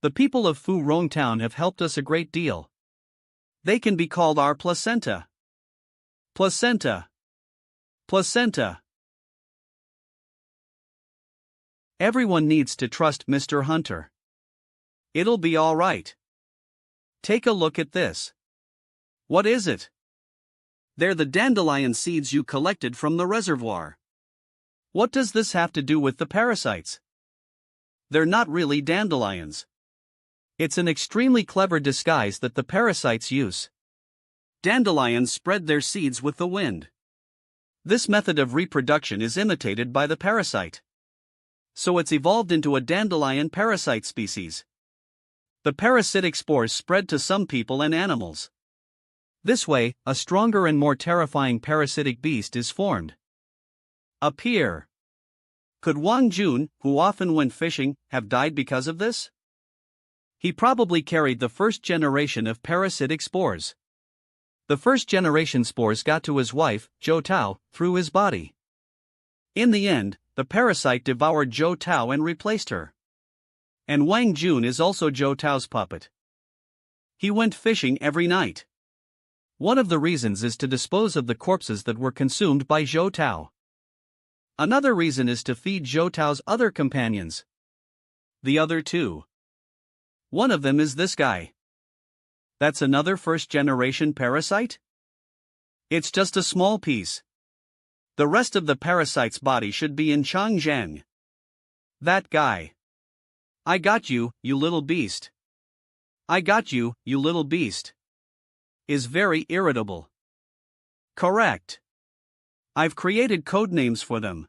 The people of Fu Rong Town have helped us a great deal. They can be called our placenta. Placenta. Placenta. Everyone needs to trust Mr. Hunter. It'll be all right. Take a look at this. What is it? They're the dandelion seeds you collected from the reservoir. What does this have to do with the parasites? They're not really dandelions. It's an extremely clever disguise that the parasites use. Dandelions spread their seeds with the wind. This method of reproduction is imitated by the parasite. So it's evolved into a dandelion parasite species. The parasitic spores spread to some people and animals. This way, a stronger and more terrifying parasitic beast is formed. Up here. Could Wang Jun, who often went fishing, have died because of this? He probably carried the first generation of parasitic spores. The first generation spores got to his wife, Zhou Tao, through his body. In the end, the parasite devoured Zhou Tao and replaced her. And Wang Jun is also Zhou Tao's puppet. He went fishing every night. One of the reasons is to dispose of the corpses that were consumed by Zhou Tao. Another reason is to feed Zhou Tao's other companions. The other two. One of them is this guy. That's another first-generation parasite? It's just a small piece. The rest of the parasite's body should be in Changjiang. That guy. I got you, you little beast. I got you, you little beast. Is very irritable. Correct. I've created code names for them.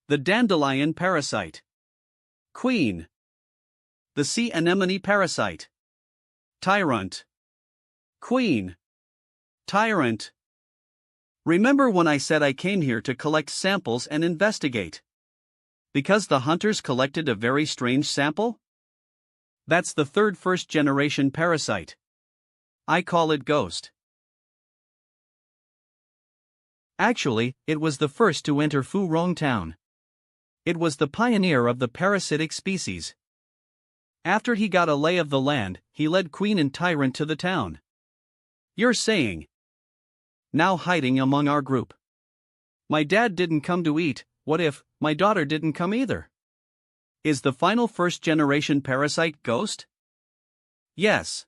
The dandelion parasite. Queen. The sea anemone parasite. Tyrant. Queen. Tyrant. Remember when I said I came here to collect samples and investigate? Because the hunters collected a very strange sample? That's the third first-generation parasite. I call it Ghost. Actually, it was the first to enter Fu Rong Town. It was the pioneer of the parasitic species. After he got a lay of the land, he led Queen and Tyrant to the town. You're saying? Now hiding among our group. My dad didn't come to eat, what if my daughter didn't come either? Is the final first-generation parasite Ghost? Yes.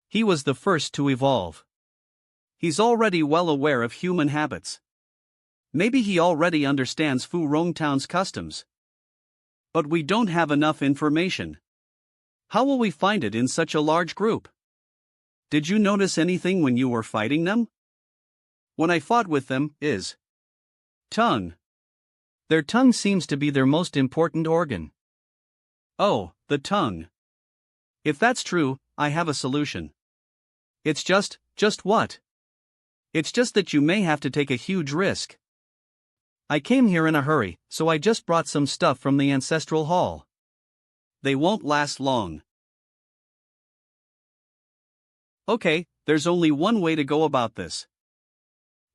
He was the first to evolve. He's already well aware of human habits. Maybe he already understands Fu Rong Town's customs. But we don't have enough information. How will we find it in such a large group? Did you notice anything when you were fighting them? When I fought with them, is tongue. Their tongue seems to be their most important organ. Oh, the tongue. If that's true, I have a solution. It's just what? It's just that you may have to take a huge risk. I came here in a hurry, so I just brought some stuff from the ancestral hall. They won't last long. Okay, there's only one way to go about this.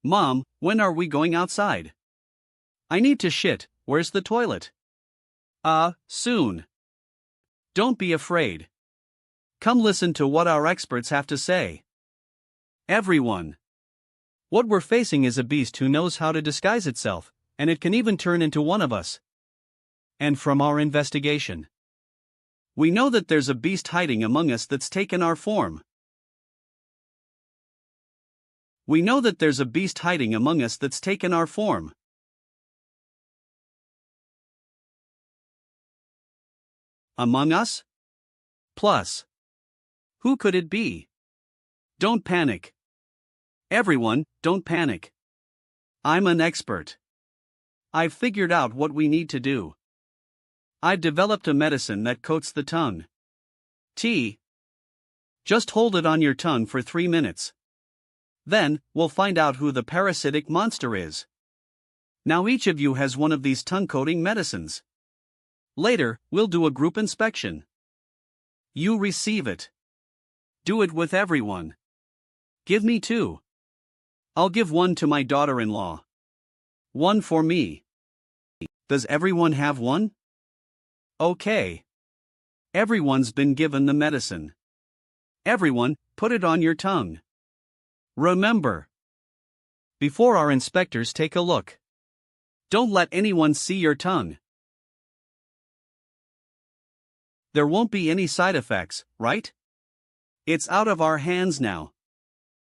Mom, when are we going outside? I need to shit, where's the toilet? Soon. Don't be afraid. Come listen to what our experts have to say. Everyone. What we're facing is a beast who knows how to disguise itself, and it can even turn into one of us. And from our investigation, we know that there's a beast hiding among us that's taken our form. We know that there's a beast hiding among us that's taken our form. Among us? Plus. Who could it be? Don't panic. Everyone, don't panic. I'm an expert. I've figured out what we need to do. I've developed a medicine that coats the tongue. Just hold it on your tongue for 3 minutes. Then, we'll find out who the parasitic monster is. Now each of you has one of these tongue-coating medicines. Later, we'll do a group inspection. You receive it. Do it with everyone. Give me 2. I'll give 1 to my daughter-in-law. 1 for me. Does everyone have 1? Okay. Everyone's been given the medicine. Everyone, put it on your tongue. Remember. Before our inspectors take a look. Don't let anyone see your tongue. There won't be any side effects, right? It's out of our hands now.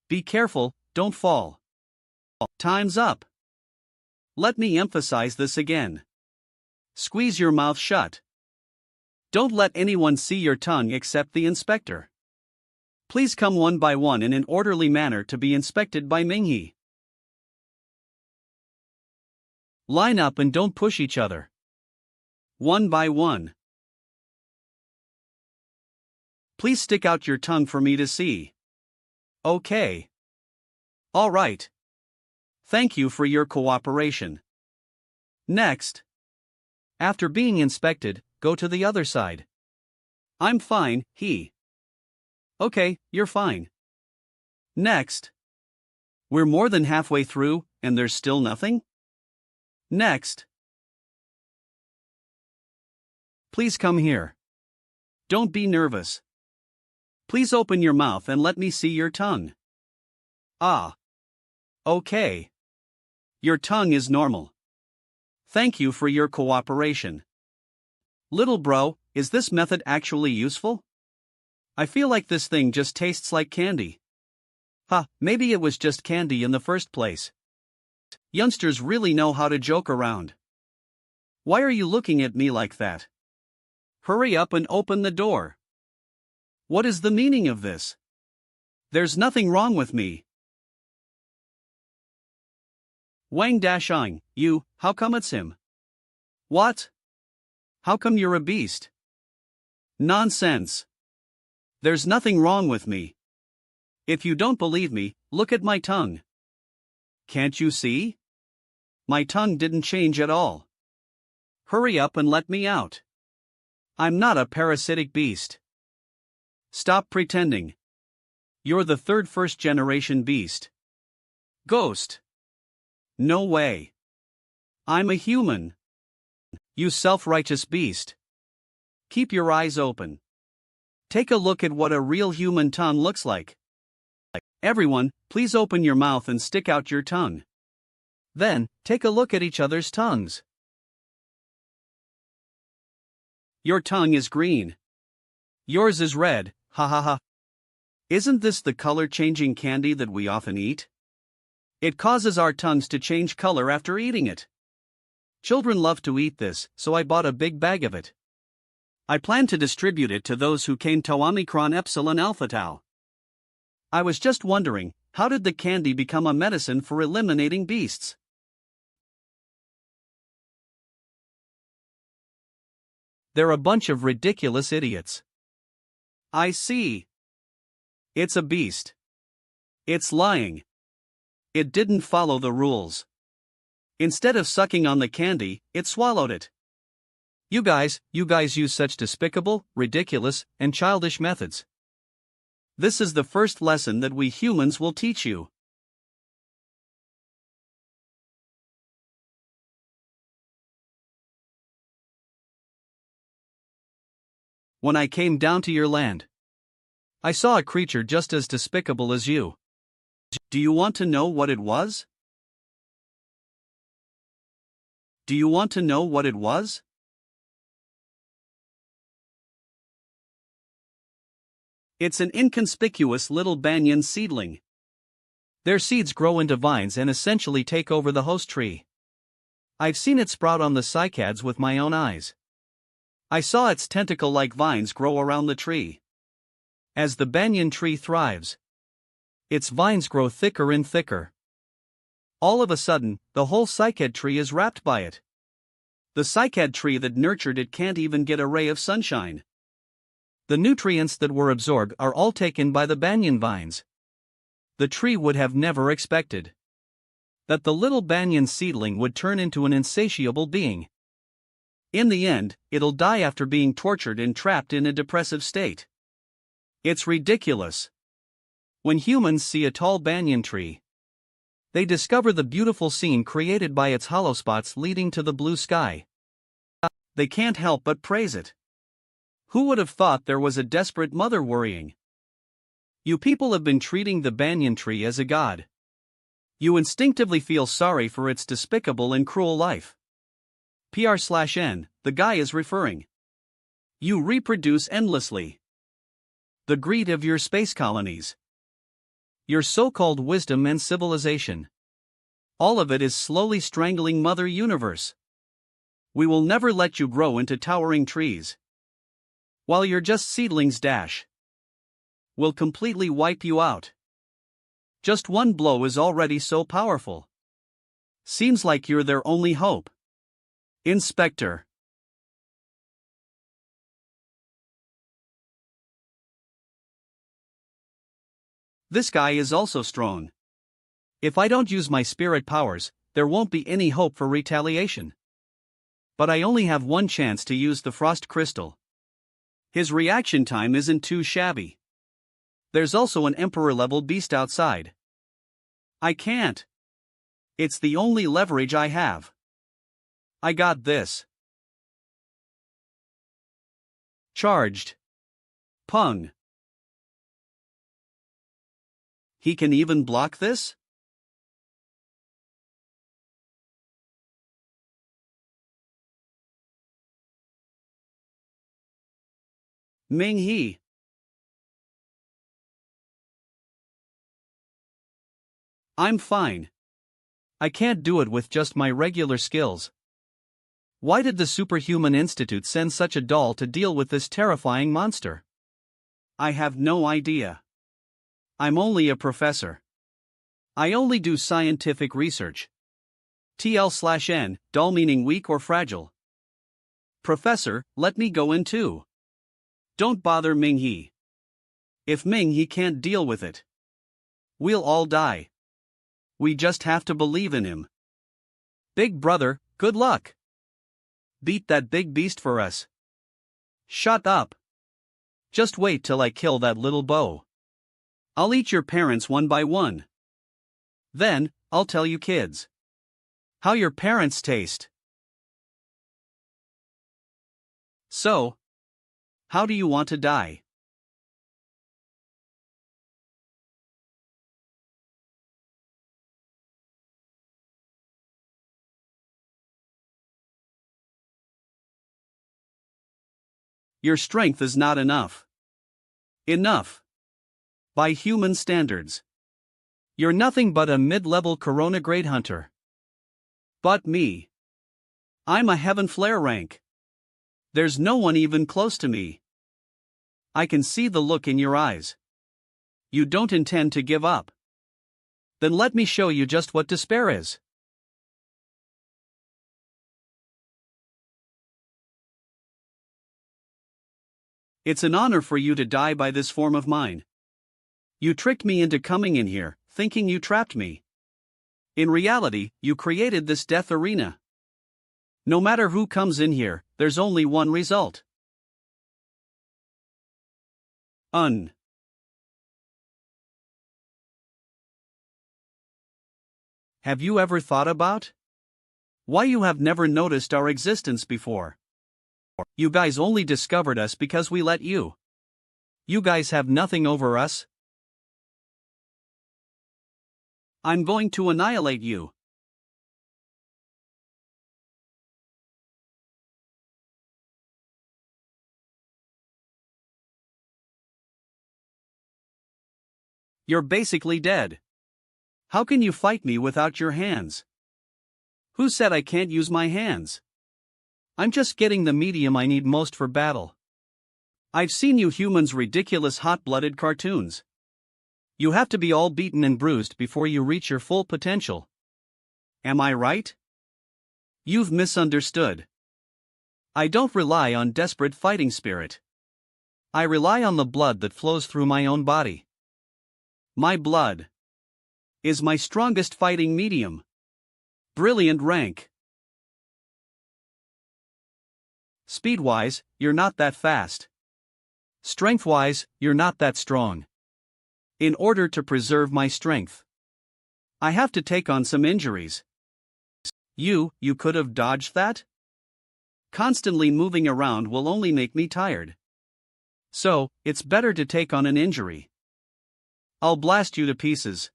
Be careful, don't fall. Time's up. Let me emphasize this again. Squeeze your mouth shut. Don't let anyone see your tongue except the inspector. Please come one by one in an orderly manner to be inspected by Minghe. Line up and don't push each other. One by one. Please stick out your tongue for me to see. Okay. All right. Thank you for your cooperation. Next. After being inspected, go to the other side. I'm fine, Okay, you're fine. Next. We're more than halfway through, and there's still nothing? Next. Please come here. Don't be nervous. Please open your mouth and let me see your tongue. Ah. Okay. Your tongue is normal. Thank you for your cooperation. Little bro, is this method actually useful? I feel like this thing just tastes like candy. Maybe it was just candy in the first place. Youngsters really know how to joke around. Why are you looking at me like that? Hurry up and open the door. What is the meaning of this? There's nothing wrong with me. Wang Dashang, how come it's him? What? How come you're a beast? Nonsense. There's nothing wrong with me. If you don't believe me, look at my tongue. Can't you see? My tongue didn't change at all. Hurry up and let me out. I'm not a parasitic beast. Stop pretending. You're the third first-generation beast. Ghost. No way. I'm a human. You self-righteous beast. Keep your eyes open. Take a look at what a real human tongue looks like. Everyone, please open your mouth and stick out your tongue. Then, take a look at each other's tongues. Your tongue is green. Yours is red, ha ha ha. Isn't this the color-changing candy that we often eat? It causes our tongues to change color after eating it. Children love to eat this, so I bought a big bag of it. I plan to distribute it to those who came to Omicron Epsilon Alpha Tau. I was just wondering, how did the candy become a medicine for eliminating beasts? They're a bunch of ridiculous idiots. I see. It's a beast. It's lying. It didn't follow the rules. Instead of sucking on the candy, it swallowed it. You guys use such despicable, ridiculous, and childish methods. This is the first lesson that we humans will teach you. When I came down to your land, I saw a creature just as despicable as you. Do you want to know what it was? Do you want to know what it was? It's an inconspicuous little banyan seedling. Their seeds grow into vines and essentially take over the host tree. I've seen it sprout on the cycads with my own eyes. I saw its tentacle-like vines grow around the tree. As the banyan tree thrives, its vines grow thicker and thicker. All of a sudden, the whole cycad tree is wrapped by it. The cycad tree that nurtured it can't even get a ray of sunshine. The nutrients that were absorbed are all taken by the banyan vines. The tree would have never expected that the little banyan seedling would turn into an insatiable being. In the end, it'll die after being tortured and trapped in a depressive state. It's ridiculous. When humans see a tall banyan tree, they discover the beautiful scene created by its hollow spots leading to the blue sky. They can't help but praise it. Who would have thought there was a desperate mother worrying? You people have been treating the banyan tree as a god. You instinctively feel sorry for its despicable and cruel life. PR/N, the guy is referring. You reproduce endlessly. The greed of your space colonies. Your so-called wisdom and civilization. All of it is slowly strangling Mother Universe. We will never let you grow into towering trees. While you're just seedlings we'll completely wipe you out. Just one blow is already so powerful. Seems like you're their only hope. Inspector. This guy is also strong. If I don't use my spirit powers, there won't be any hope for retaliation. But I only have one chance to use the frost crystal. His reaction time isn't too shabby. There's also an emperor-level beast outside. I can't. It's the only leverage I have. I got this. Charged. Pung. He can even block this? Ming He. I'm fine. I can't do it with just my regular skills. Why did the Superhuman Institute send such a doll to deal with this terrifying monster? I have no idea. I'm only a professor. I only do scientific research. TL/N, doll meaning weak or fragile. Professor, let me go in too. Don't bother Ming He. If Ming He can't deal with it, we'll all die. We just have to believe in him. Big brother, good luck. Beat that big beast for us. Shut up. Just wait till I kill that little bow. I'll eat your parents one by one. Then, I'll tell you kids how your parents taste. So, how do you want to die? Your strength is not enough. Enough. By human standards. You're nothing but a mid-level Corona grade hunter. But me. I'm a Heaven Flare rank. There's no one even close to me. I can see the look in your eyes. You don't intend to give up. Then let me show you just what despair is. It's an honor for you to die by this form of mine. You tricked me into coming in here, thinking you trapped me. In reality, you created this death arena. No matter who comes in here, there's only one result. Have you ever thought about why you have never noticed our existence before? You guys only discovered us because we let you. You guys have nothing over us. I'm going to annihilate you. You're basically dead. How can you fight me without your hands? Who said I can't use my hands? I'm just getting the medium I need most for battle. I've seen you humans' ridiculous hot-blooded cartoons. You have to be all beaten and bruised before you reach your full potential. Am I right? You've misunderstood. I don't rely on desperate fighting spirit. I rely on the blood that flows through my own body. My blood is my strongest fighting medium. Brilliant rank. Speed-wise, you're not that fast. Strength-wise, you're not that strong. In order to preserve my strength, I have to take on some injuries. You could have dodged that? Constantly moving around will only make me tired. So, it's better to take on an injury. I'll blast you to pieces.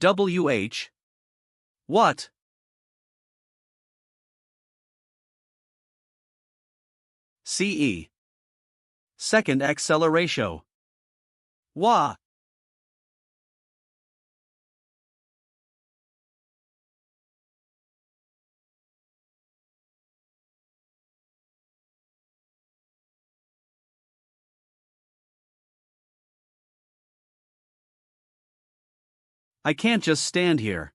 WH. What? CE. Second acceleratio. Wah. I can't just stand here.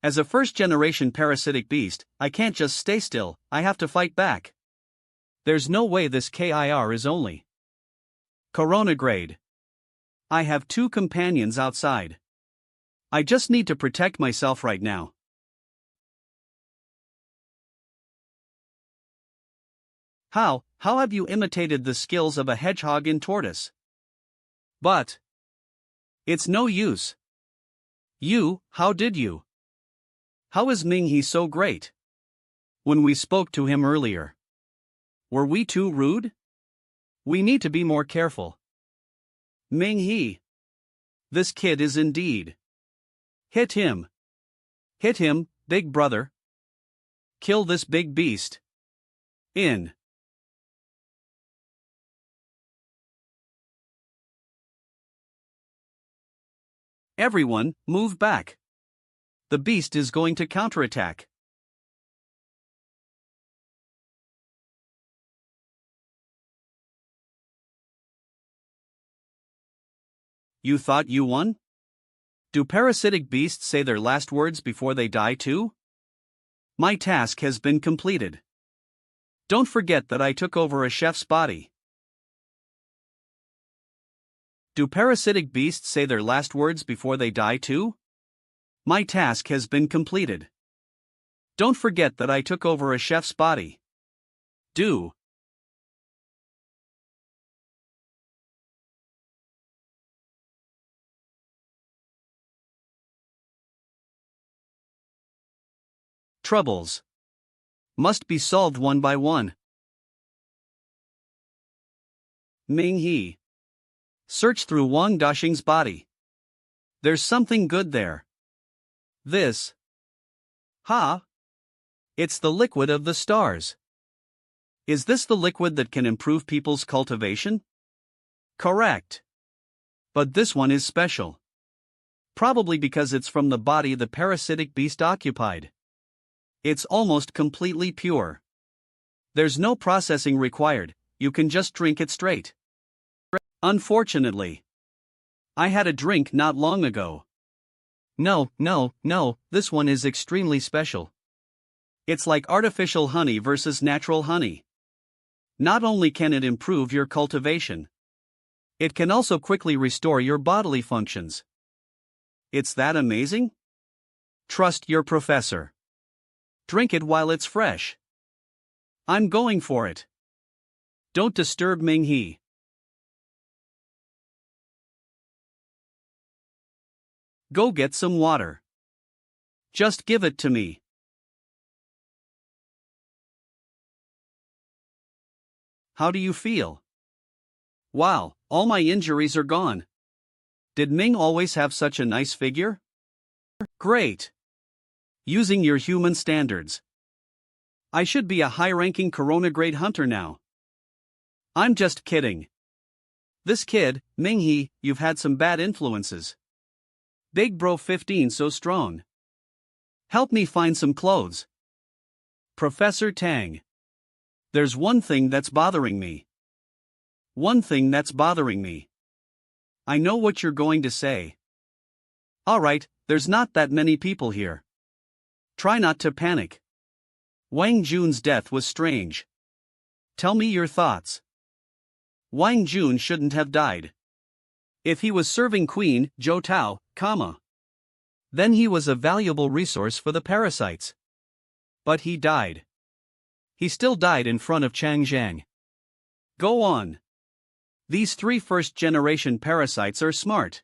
As a first-generation parasitic beast, I can't just stay still, I have to fight back. There's no way this KIR is only Corona grade. I have 2 companions outside. I just need to protect myself right now. How have you imitated the skills of a hedgehog in tortoise? But it's no use. How did you? How is Ming-He so great? When we spoke to him earlier, were we too rude? We need to be more careful. Ming-He. This kid is indeed. Hit him. Hit him, big brother. Kill this big beast. In. Everyone, move back. The beast is going to counterattack. You thought you won? Do parasitic beasts say their last words before they die too? My task has been completed. Don't forget that I took over a chef's body. Do parasitic beasts say their last words before they die too? My task has been completed. Don't forget that I took over a chef's body. Do. Troubles must be solved one by one. Ming-He. Search through Wang Daxing's body. There's something good there. This. It's the liquid of the stars. Is this the liquid that can improve people's cultivation? Correct. But this one is special. Probably because it's from the body the parasitic beast occupied. It's almost completely pure. There's no processing required, you can just drink it straight. Unfortunately, I had a drink not long ago. No, this one is extremely special. It's like artificial honey versus natural honey. Not only can it improve your cultivation, it can also quickly restore your bodily functions. It's that amazing? Trust your professor. Drink it while it's fresh. I'm going for it. Don't disturb Ming-He. Go get some water. Just give it to me. How do you feel? Wow, all my injuries are gone. Did Ming always have such a nice figure? Great. Using your human standards, I should be a high-ranking Corona grade hunter now. I'm just kidding. This kid, Minghe, you've had some bad influences. Big Bro 15 so strong. Help me find some clothes. Professor Tang. There's one thing that's bothering me. One thing that's bothering me. I know what you're going to say. Alright, there's not that many people here. Try not to panic. Wang Jun's death was strange. Tell me your thoughts. Wang Jun shouldn't have died. If he was serving Queen Zhou Tao, then he was a valuable resource for the parasites. But he died. He still died in front of Chang Zhang. Go on. These 3 first-generation parasites are smart.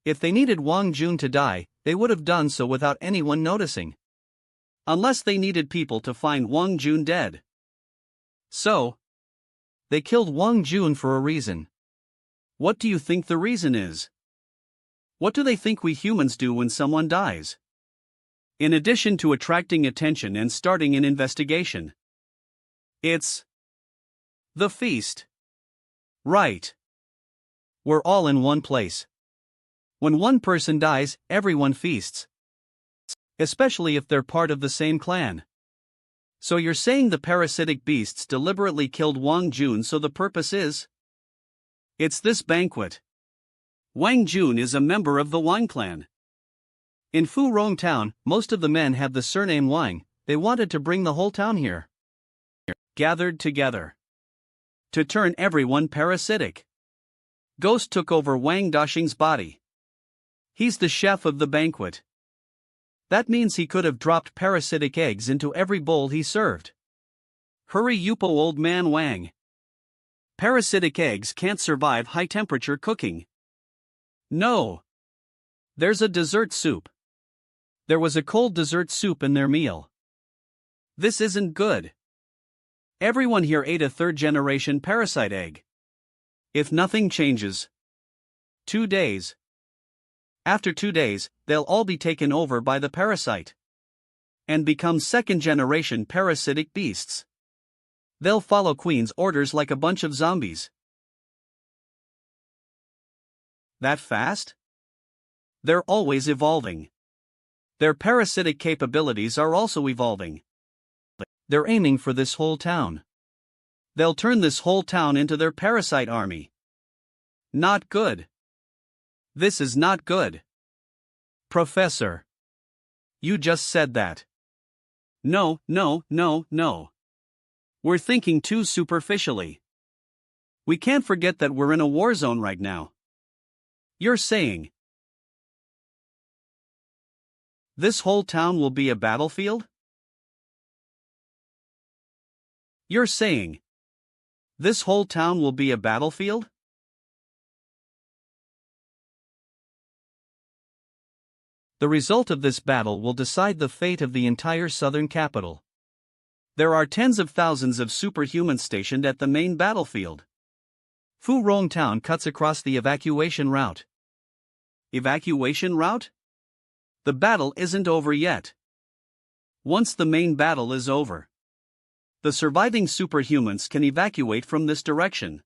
If they needed Wang Jun to die, they would have done so without anyone noticing. Unless they needed people to find Wang Jun dead. So, they killed Wang Jun for a reason. What do you think the reason is? What do they think we humans do when someone dies? In addition to attracting attention and starting an investigation. It's the feast. Right. We're all in one place. When one person dies, everyone feasts. Especially if they're part of the same clan. So you're saying the parasitic beasts deliberately killed Wang Jun, so the purpose is? It's this banquet. Wang Jun is a member of the Wang clan. In Fu Rong town, most of the men have the surname Wang. They wanted to bring the whole town here. Gathered together. To turn everyone parasitic. Ghost took over Wang Daxing's body. He's the chef of the banquet. That means he could have dropped parasitic eggs into every bowl he served. Hurry Yupo old man Wang. Parasitic eggs can't survive high-temperature cooking. No. There's a dessert soup. There was a cold dessert soup in their meal. This isn't good. Everyone here ate a 3rd-generation parasite egg. If nothing changes. 2 days. After 2 days, they'll all be taken over by the parasite. And become 2nd-generation parasitic beasts. They'll follow Queen's orders like a bunch of zombies. That fast? They're always evolving. Their parasitic capabilities are also evolving. They're aiming for this whole town. They'll turn this whole town into their parasite army. Not good. This is not good. Professor. You just said that. No. We're thinking too superficially. We can't forget that we're in a war zone right now. You're saying this whole town will be a battlefield? You're saying this whole town will be a battlefield? The result of this battle will decide the fate of the entire southern capital. There are tens of thousands of superhumans stationed at the main battlefield. Fu Rong town cuts across the evacuation route. Evacuation route? The battle isn't over yet. Once the main battle is over, the surviving superhumans can evacuate from this direction.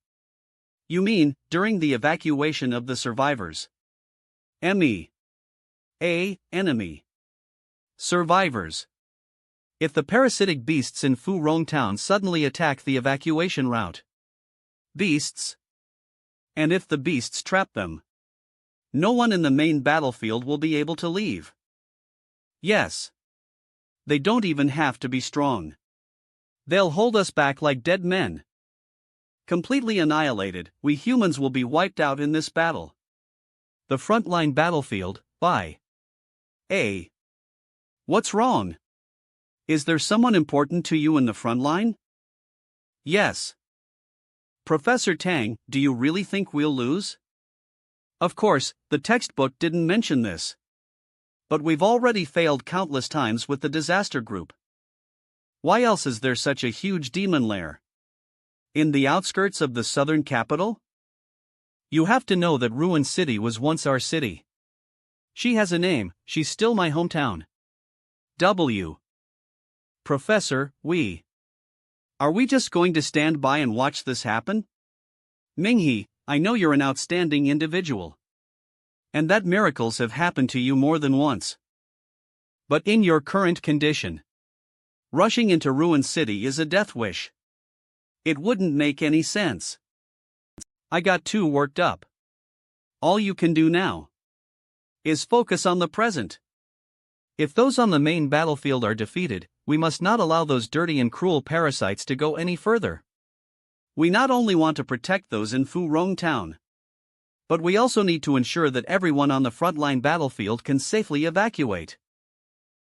You mean, during the evacuation of the survivors? Enemy. Survivors. If the parasitic beasts in Fu Rong town suddenly attack the evacuation route. Beasts? And if the beasts trap them? No one in the main battlefield will be able to leave. Yes. They don't even have to be strong. They'll hold us back like dead men. Completely annihilated, we humans will be wiped out in this battle. The frontline battlefield, by What's wrong? Is there someone important to you in the front line? Yes. Professor Tang, do you really think we'll lose? Of course, the textbook didn't mention this. But we've already failed countless times with the disaster group. Why else is there such a huge demon lair? In the outskirts of the southern capital? You have to know that Ruin City was once our city. She has a name, she's still my hometown. Professor, are we just going to stand by and watch this happen? Minghe, I know you're an outstanding individual. And that miracles have happened to you more than once. But in your current condition, rushing into Ruin City is a death wish. It wouldn't make any sense. I got too worked up. All you can do now is focus on the present. If those on the main battlefield are defeated, we must not allow those dirty and cruel parasites to go any further. We not only want to protect those in Fu Rong Town, but we also need to ensure that everyone on the frontline battlefield can safely evacuate.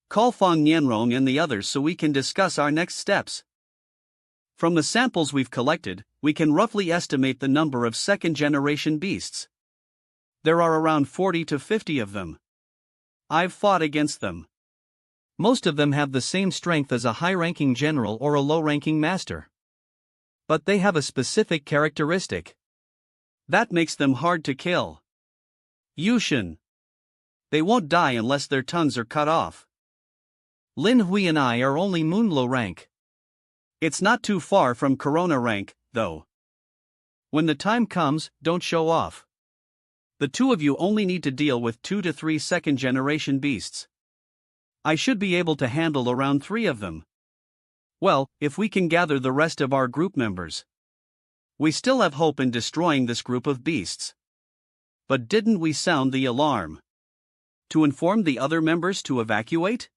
Call Fang Nianrong and the others so we can discuss our next steps. From the samples we've collected, we can roughly estimate the number of second-generation beasts. There are around 40 to 50 of them. I've fought against them. Most of them have the same strength as a high-ranking general or a low-ranking master. But they have a specific characteristic that makes them hard to kill. Yushin. They won't die unless their tongues are cut off. Lin Hui and I are only Moonlo rank. It's not too far from Corona rank, though. When the time comes, don't show off. The two of you only need to deal with 2 to 3 second-generation beasts. I should be able to handle around 3 of them. Well, if we can gather the rest of our group members. We still have hope in destroying this group of beasts. But didn't we sound the alarm to inform the other members to evacuate?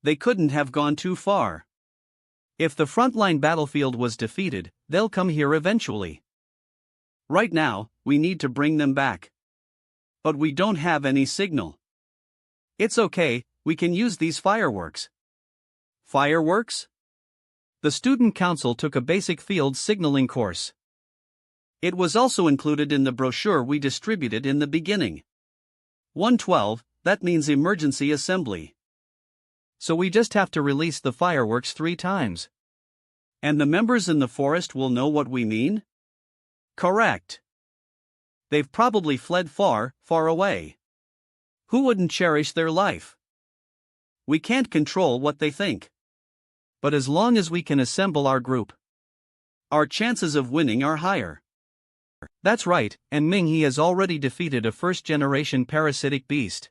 They couldn't have gone too far. If the frontline battlefield was defeated, they'll come here eventually. Right now, we need to bring them back. But we don't have any signal. It's okay, we can use these fireworks. Fireworks? The student council took a basic field signaling course. It was also included in the brochure we distributed in the beginning. 112, that means emergency assembly. So we just have to release the fireworks 3 times. And the members in the forest will know what we mean? Correct. They've probably fled far, far away. Who wouldn't cherish their life? We can't control what they think. But as long as we can assemble our group, our chances of winning are higher. That's right, and Minghe has already defeated a first-generation parasitic beast.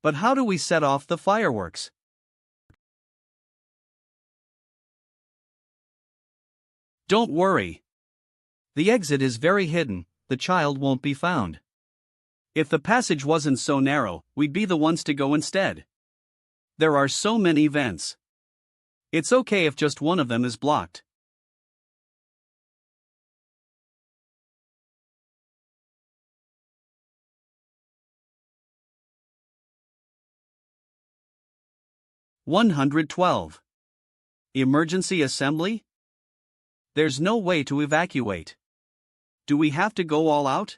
But how do we set off the fireworks? Don't worry. The exit is very hidden, the child won't be found. If the passage wasn't so narrow, we'd be the ones to go instead. There are so many vents. It's okay if just one of them is blocked. "112. Emergency assembly? There's no way to evacuate. Do we have to go all out?"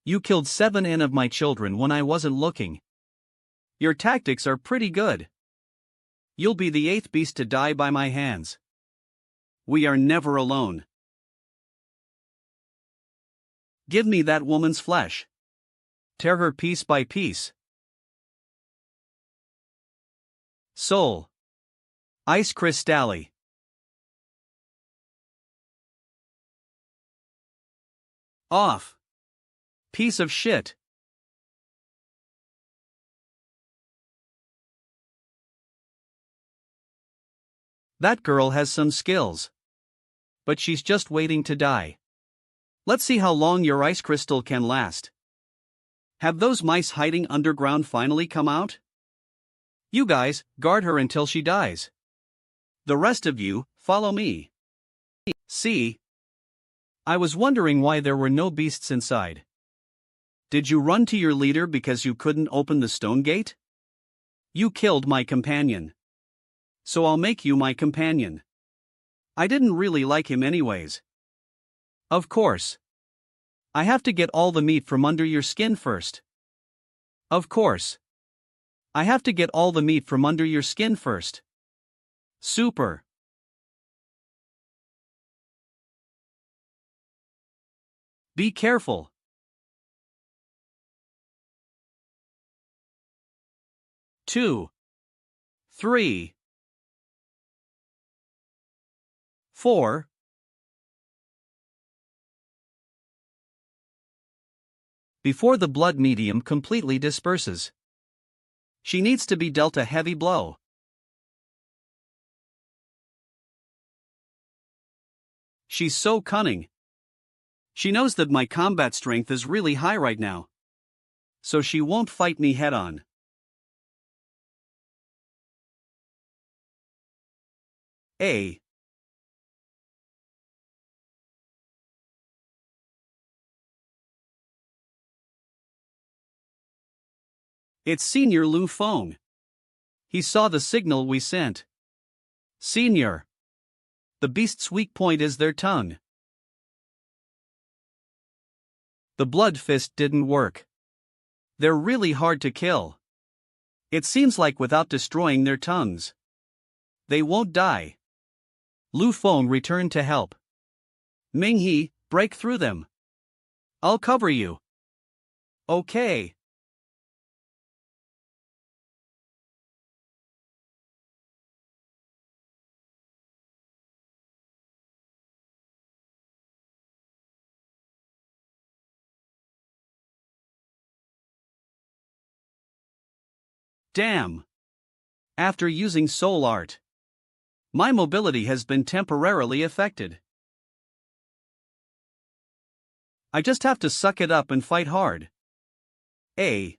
You killed 7 of my children when I wasn't looking. Your tactics are pretty good. You'll be the 8th beast to die by my hands. We are never alone. Give me that woman's flesh. Tear her piece by piece. Soul. Ice Crystalli. Off. Piece of shit. That girl has some skills. But she's just waiting to die. Let's see how long your ice crystal can last. Have those mice hiding underground finally come out? You guys, guard her until she dies. The rest of you, follow me. See? I was wondering why there were no beasts inside. Did you run to your leader because you couldn't open the stone gate? You killed my companion. So I'll make you my companion. I didn't really like him anyways. Of course. I have to get all the meat from under your skin first. Of course. I have to get all the meat from under your skin first. Super. Be careful. 2. 3. 4. Before the blood medium completely disperses, she needs to be dealt a heavy blow. She's so cunning. She knows that my combat strength is really high right now, so she won't fight me head on. A. It's Senior Lu Feng. He saw the signal we sent. Senior. The beast's weak point is their tongue. The blood fist didn't work. They're really hard to kill. It seems like without destroying their tongues, they won't die. Lu Feng returned to help. Ming He, break through them. I'll cover you. Okay. Damn. After using soul art, my mobility has been temporarily affected. I just have to suck it up and fight hard. A.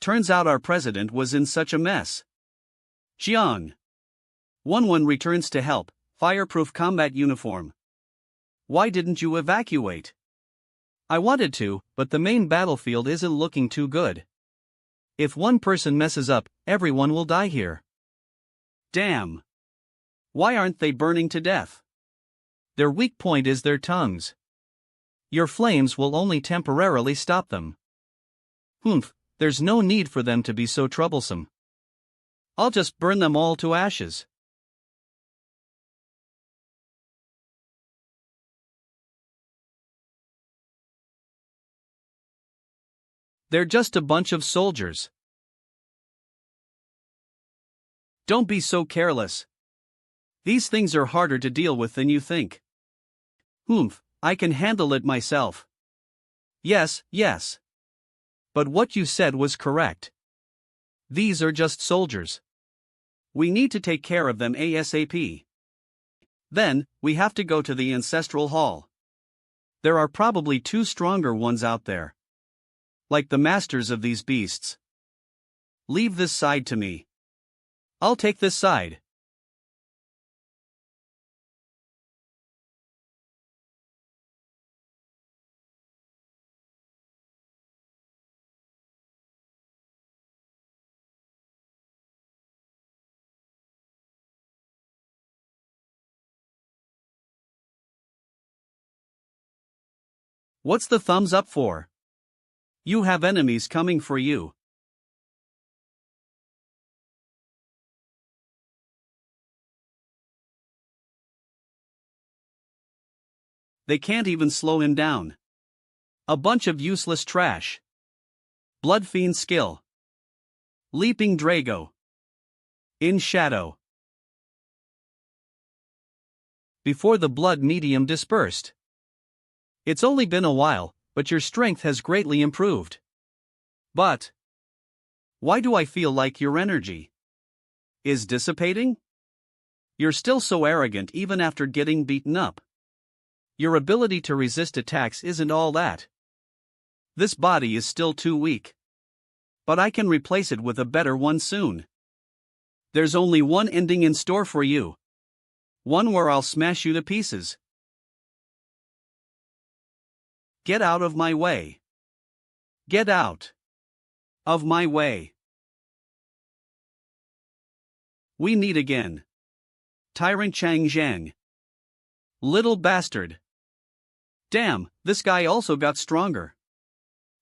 Turns out our president was in such a mess. Jiang. 1-1 returns to help, fireproof combat uniform. Why didn't you evacuate? I wanted to, but the main battlefield isn't looking too good. If one person messes up, everyone will die here. Damn. Why aren't they burning to death? Their weak point is their tongues. Your flames will only temporarily stop them. Humph, there's no need for them to be so troublesome. I'll just burn them all to ashes. They're just a bunch of soldiers. Don't be so careless. These things are harder to deal with than you think. Humph, I can handle it myself. Yes. But what you said was correct. These are just soldiers. We need to take care of them ASAP. Then, we have to go to the ancestral hall. There are probably 2 stronger ones out there. Like the masters of these beasts. Leave this side to me. I'll take this side. What's the thumbs up for? You have enemies coming for you. They can't even slow him down. A bunch of useless trash. Blood Fiend skill. Leaping Drago. In shadow. Before the blood medium dispersed. It's only been a while, but your strength has greatly improved. But why do I feel like your energy is dissipating? You're still so arrogant even after getting beaten up. Your ability to resist attacks isn't all that. This body is still too weak. But I can replace it with a better one soon. There's only one ending in store for you. One where I'll smash you to pieces. Get out of my way. Get out of my way. We meet again. Tyrant Chang Zhang. Little bastard. Damn, this guy also got stronger.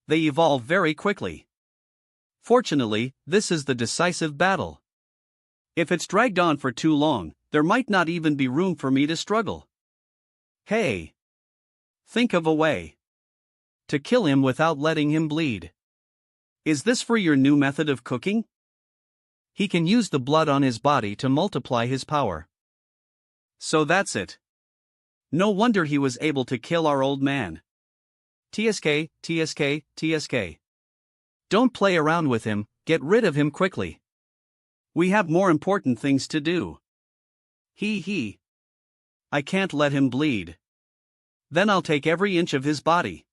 They evolve very quickly. Fortunately, this is the decisive battle. If it's dragged on for too long, there might not even be room for me to struggle. Hey. Think of a way to kill him without letting him bleed. Is this for your new method of cooking? He can use the blood on his body to multiply his power. So that's it. No wonder he was able to kill our old man. TSK, TSK, TSK. Don't play around with him, get rid of him quickly. We have more important things to do. He. I can't let him bleed. Then I'll take every inch of his body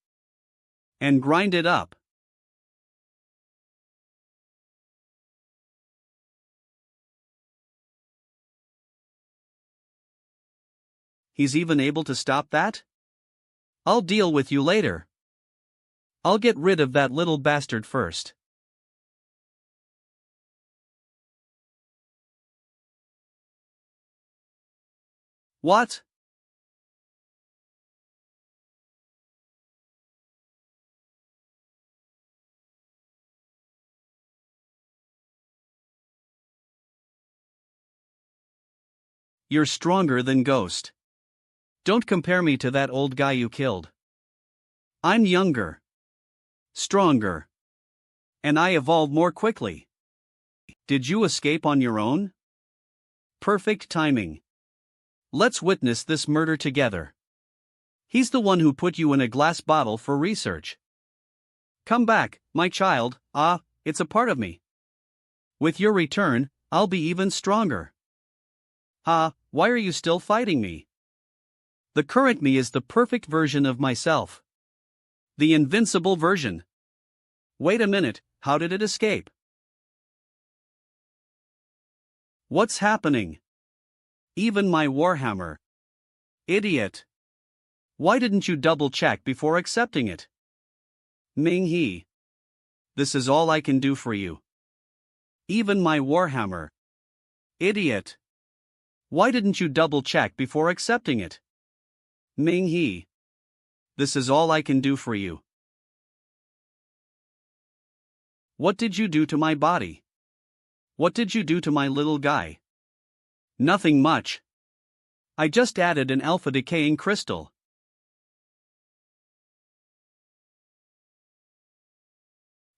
and grind it up. He's even able to stop that? I'll deal with you later. I'll get rid of that little bastard first. What? You're stronger than Ghost. Don't compare me to that old guy you killed. I'm younger, stronger, and I evolve more quickly. Did you escape on your own? Perfect timing. Let's witness this murder together. He's the one who put you in a glass bottle for research. Come back, my child, it's a part of me. With your return, I'll be even stronger. Why are you still fighting me? The current me is the perfect version of myself. The invincible version. Wait a minute, how did it escape? What's happening? Even my warhammer. Idiot. Why didn't you double-check before accepting it? Ming He. This is all I can do for you. Even my warhammer. Idiot. Why didn't you double-check before accepting it? Ming He. This is all I can do for you. What did you do to my body? What did you do to my little guy? Nothing much. I just added an alpha decaying crystal.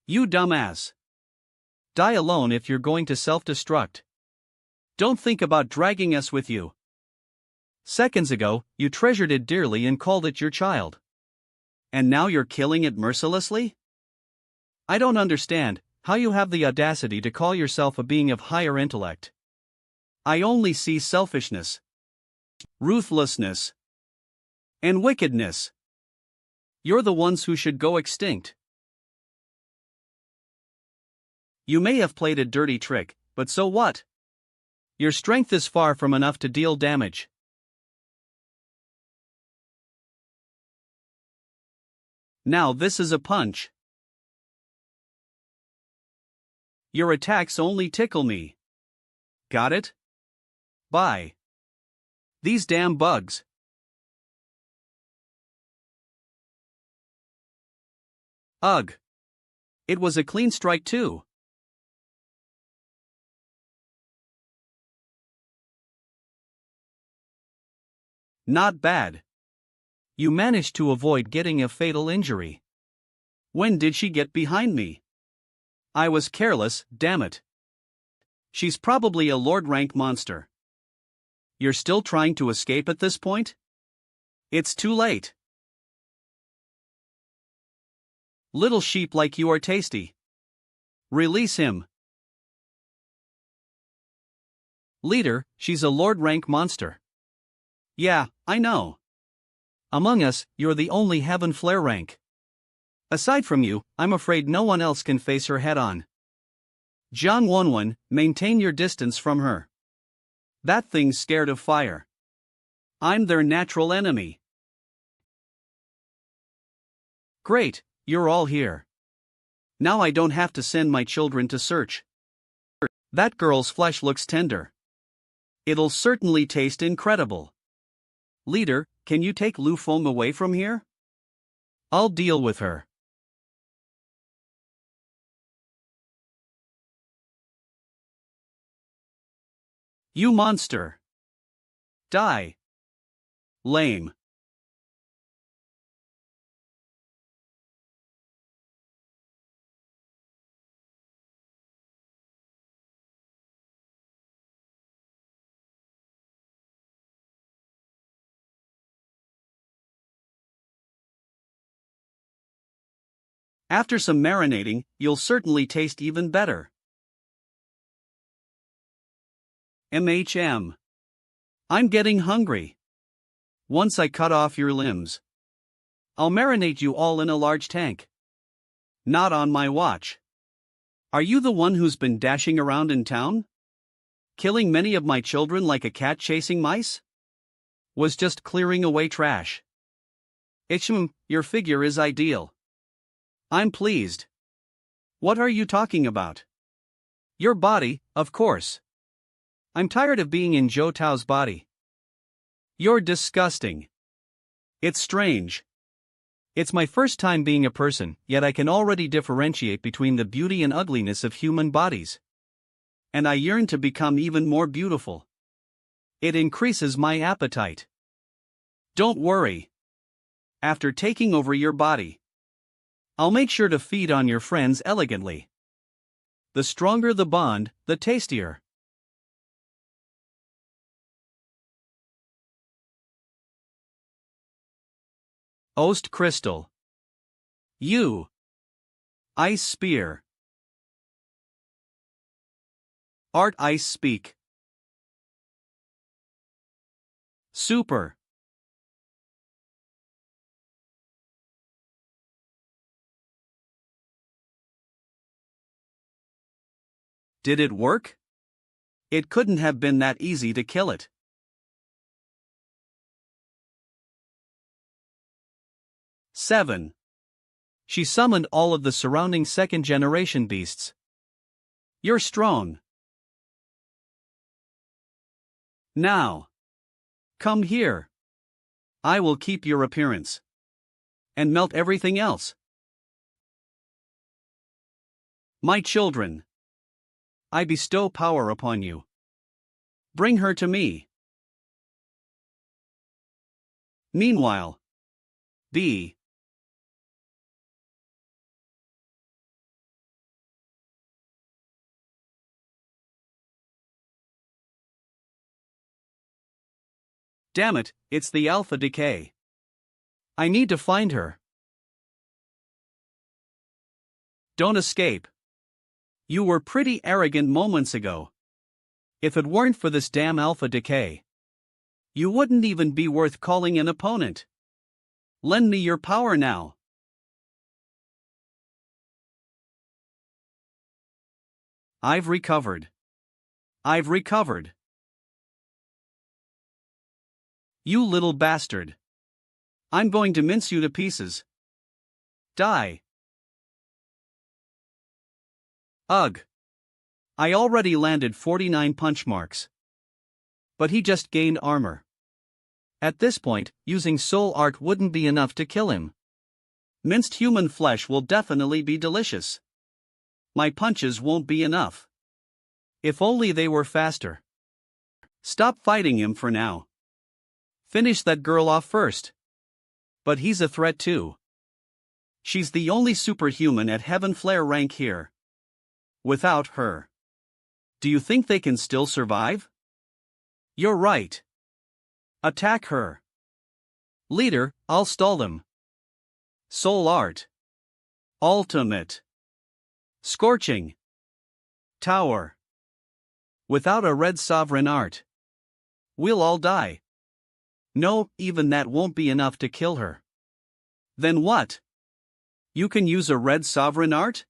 You dumbass. Die alone if you're going to self-destruct. Don't think about dragging us with you. Seconds ago, you treasured it dearly and called it your child. And now you're killing it mercilessly? I don't understand how you have the audacity to call yourself a being of higher intellect. I only see selfishness, ruthlessness, and wickedness. You're the ones who should go extinct. You may have played a dirty trick, but so what? Your strength is far from enough to deal damage. Now this is a punch. Your attacks only tickle me. Got it? Bye. These damn bugs. Ugh. It was a clean strike too. Not bad. You managed to avoid getting a fatal injury. When did she get behind me? I was careless, damn it. She's probably a Lord rank monster. You're still trying to escape at this point? It's too late. Little sheep like you are tasty. Release him. Leader, she's a Lord rank monster. Yeah, I know. Among us, you're the only Heaven Flare rank. Aside from you, I'm afraid no one else can face her head-on. John Wonwon, maintain your distance from her. That thing's scared of fire. I'm their natural enemy. Great, you're all here. Now I don't have to send my children to search. That girl's flesh looks tender. It'll certainly taste incredible. Leader, can you take Lu Feng away from here? I'll deal with her. You monster. Die. Lame. After some marinating, you'll certainly taste even better. I'm getting hungry. Once I cut off your limbs, I'll marinate you all in a large tank. Not on my watch. Are you the one who's been dashing around in town? Killing many of my children like a cat chasing mice? Was just clearing away trash. Your figure is ideal. I'm pleased. What are you talking about? Your body, of course. I'm tired of being in Zhou Tao's body. You're disgusting. It's strange. It's my first time being a person, yet I can already differentiate between the beauty and ugliness of human bodies. And I yearn to become even more beautiful. It increases my appetite. Don't worry. After taking over your body, I'll make sure to feed on your friends elegantly. The stronger the bond, the tastier. Ost crystal. Ice spear. Art ice speak. Super. Did it work? It couldn't have been that easy to kill it. Seven. She summoned all of the surrounding second-generation beasts. You're strong. Now, come here. I will keep your appearance. And melt everything else. My children. I bestow power upon you. Bring her to me. Meanwhile, B. Damn it, it's the alpha decay. I need to find her. Don't escape. You were pretty arrogant moments ago. If it weren't for this damn alpha decay, you wouldn't even be worth calling an opponent. Lend me your power now. I've recovered. You little bastard. I'm going to mince you to pieces. Die. Ugh. I already landed 49 punch marks. But he just gained armor. At this point, using soul art wouldn't be enough to kill him. Minced human flesh will definitely be delicious. My punches won't be enough. If only they were faster. Stop fighting him for now. Finish that girl off first. But he's a threat too. She's the only superhuman at Heaven Flare rank here. Without her, do you think they can still survive? You're right. Attack her. Leader, I'll stall them. Soul art. Ultimate. Scorching. Tower. Without a red sovereign art, we'll all die. No, even that won't be enough to kill her. Then what? You can use a red sovereign art?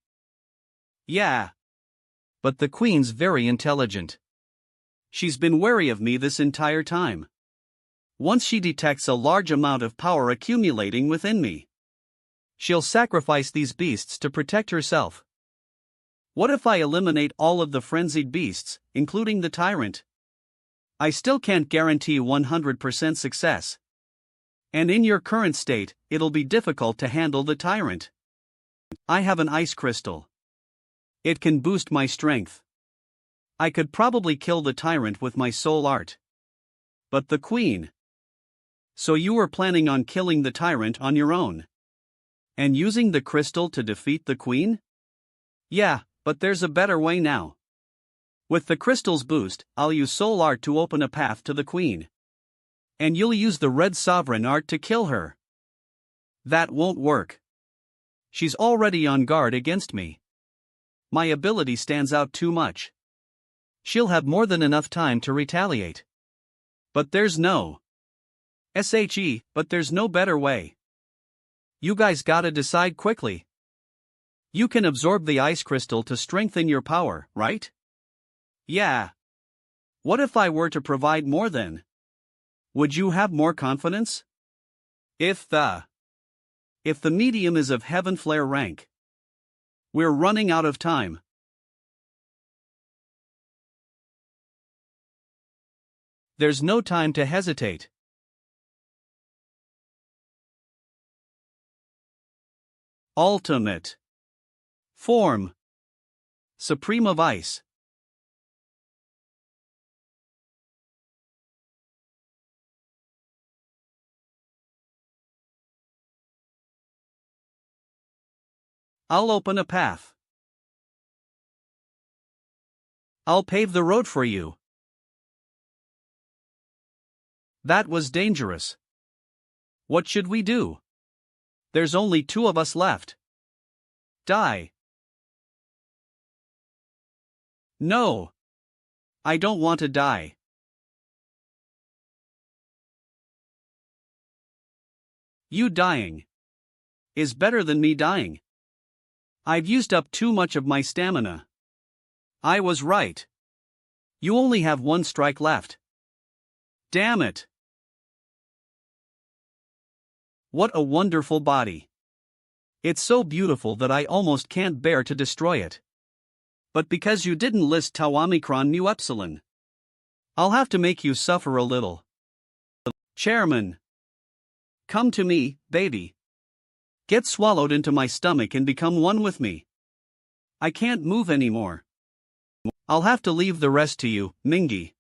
Yeah. But the queen's very intelligent. She's been wary of me this entire time. Once she detects a large amount of power accumulating within me, she'll sacrifice these beasts to protect herself. What if I eliminate all of the frenzied beasts, including the tyrant? I still can't guarantee 100% success. And in your current state, it'll be difficult to handle the tyrant. I have an ice crystal. It can boost my strength. I could probably kill the tyrant with my soul art. But the queen. So you were planning on killing the tyrant on your own? And using the crystal to defeat the queen? Yeah, but there's a better way now. With the crystal's boost, I'll use soul art to open a path to the queen. And you'll use the red sovereign art to kill her. That won't work. She's already on guard against me. My ability stands out too much. She'll have more than enough time to retaliate. But there's no but there's no better way. You guys gotta decide quickly. You can absorb the ice crystal to strengthen your power, right? Yeah. What if I were to provide more then? Would you have more confidence? If the medium is of heaven flare rank. We're running out of time. There's no time to hesitate. Ultimate form. Supreme of ice. I'll open a path. I'll pave the road for you. That was dangerous. What should we do? There's only 2 of us left. Die. No. I don't want to die. You dying is better than me dying. I've used up too much of my stamina. I was right. You only have 1 strike left. Damn it. What a wonderful body. It's so beautiful that I almost can't bear to destroy it. But because you didn't list tau omicron mu epsilon, I'll have to make you suffer a little. Chairman. Come to me, baby. Get swallowed into my stomach and become one with me. I can't move anymore. I'll have to leave the rest to you, Mingy.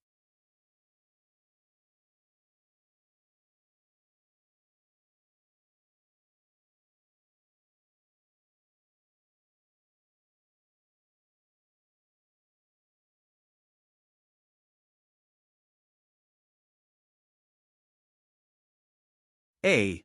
A.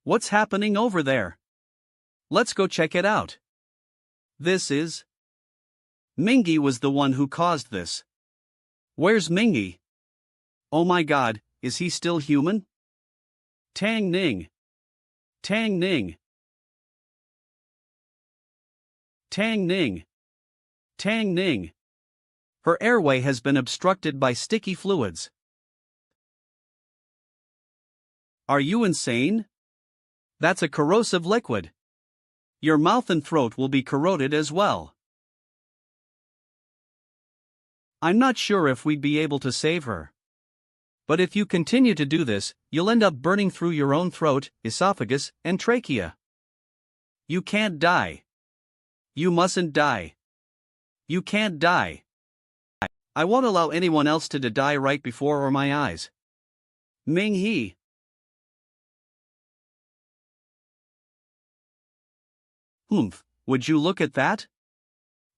What's happening over there? Let's go check it out. This is... Mingy was the one who caused this. Where's Mingy? Oh my god, is he still human? Tang Ning. Tang Ning. Tang Ning. Tang Ning. Her airway has been obstructed by sticky fluids. Are you insane? That's a corrosive liquid. Your mouth and throat will be corroded as well. I'm not sure if we'd be able to save her. But if you continue to do this, you'll end up burning through your own throat, esophagus, and trachea. You can't die. You mustn't die. You can't die. I won't allow anyone else to die right before my eyes. Ming He. Would you look at that?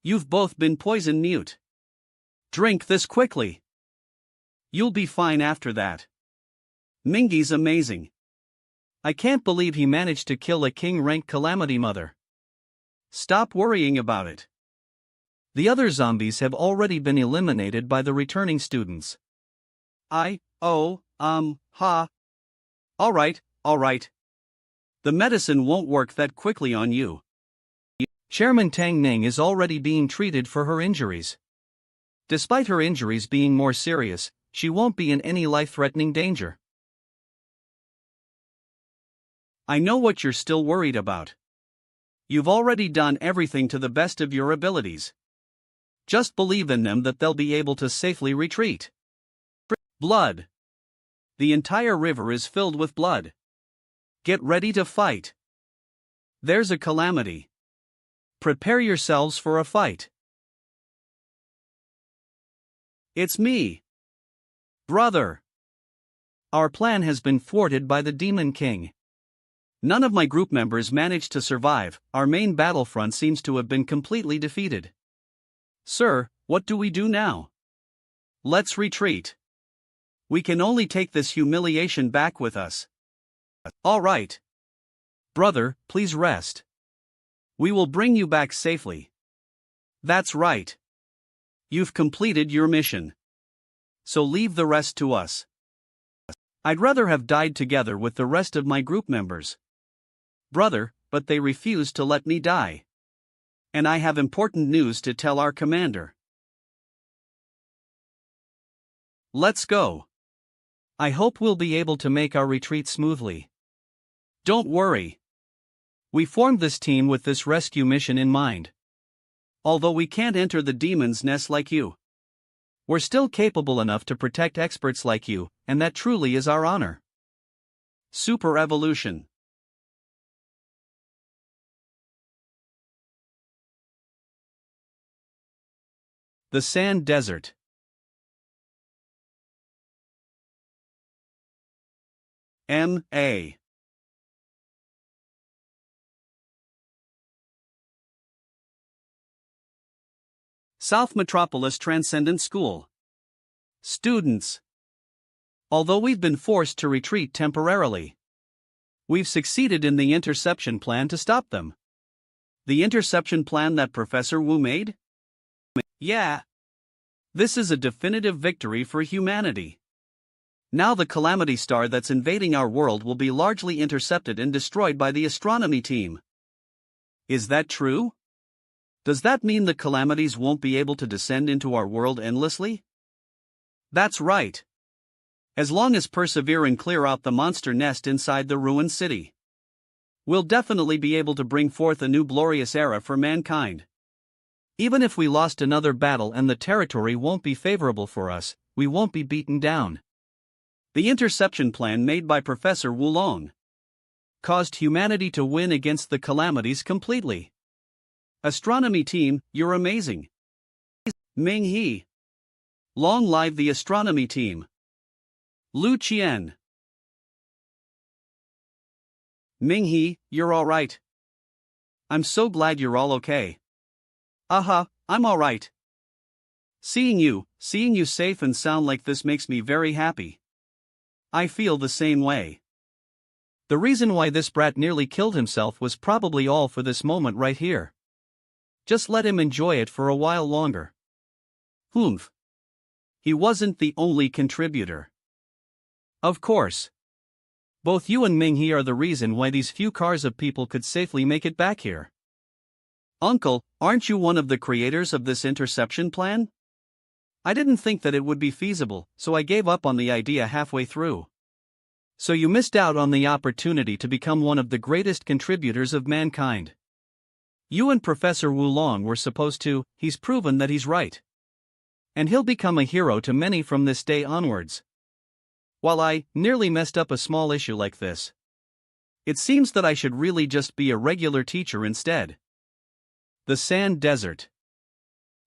You've both been poison mute. Drink this quickly. You'll be fine after that. Mingy's amazing. I can't believe he managed to kill a king-rank calamity mother. Stop worrying about it. The other zombies have already been eliminated by the returning students. Alright. The medicine won't work that quickly on you. Chairman Tang Ning is already being treated for her injuries. Despite her injuries being more serious, she won't be in any life-threatening danger. I know what you're still worried about. You've already done everything to the best of your abilities. Just believe in them that they'll be able to safely retreat. Blood. The entire river is filled with blood. Get ready to fight. There's a calamity. Prepare yourselves for a fight. It's me. Brother. Our plan has been thwarted by the Demon King. None of my group members managed to survive. Our main battlefront seems to have been completely defeated. Sir, what do we do now? Let's retreat. We can only take this humiliation back with us. All right. Brother, please rest. We will bring you back safely. That's right. You've completed your mission. So leave the rest to us. I'd rather have died together with the rest of my group members. Brother, but they refused to let me die. And I have important news to tell our commander. Let's go. I hope we'll be able to make our retreat smoothly. Don't worry. We formed this team with this rescue mission in mind. Although we can't enter the demon's nest like you, we're still capable enough to protect experts like you, and that truly is our honor. Super Evolution. The Sand Desert. M.A. South Metropolis Transcendent School. Students. Although we've been forced to retreat temporarily, we've succeeded in the interception plan to stop them. The interception plan that Professor Wu made? Yeah. This is a definitive victory for humanity. Now the calamity star that's invading our world will be largely intercepted and destroyed by the astronomy team. Is that true? Does that mean the calamities won't be able to descend into our world endlessly? That's right. As long as persevere and clear out the monster nest inside the ruined city, we'll definitely be able to bring forth a new glorious era for mankind. Even if we lost another battle and the territory won't be favorable for us, we won't be beaten down. The interception plan made by Professor Wulong caused humanity to win against the calamities completely. Astronomy team, you're amazing. Ming He. Long live the astronomy team. Lu Qian. Ming He, you're alright. I'm so glad you're all okay. I'm alright. Seeing you safe and sound like this makes me very happy. I feel the same way. The reason why this brat nearly killed himself was probably all for this moment right here. Just let him enjoy it for a while longer. Humph. He wasn't the only contributor. Of course. Both you and Ming He are the reason why these few cars of people could safely make it back here. Uncle, aren't you one of the creators of this interception plan? I didn't think that it would be feasible, so I gave up on the idea halfway through. So you missed out on the opportunity to become one of the greatest contributors of mankind. You and Professor Wulong were supposed to. He's proven that he's right. And he'll become a hero to many from this day onwards. While I nearly messed up a small issue like this, it seems that I should really just be a regular teacher instead. The Sand Desert.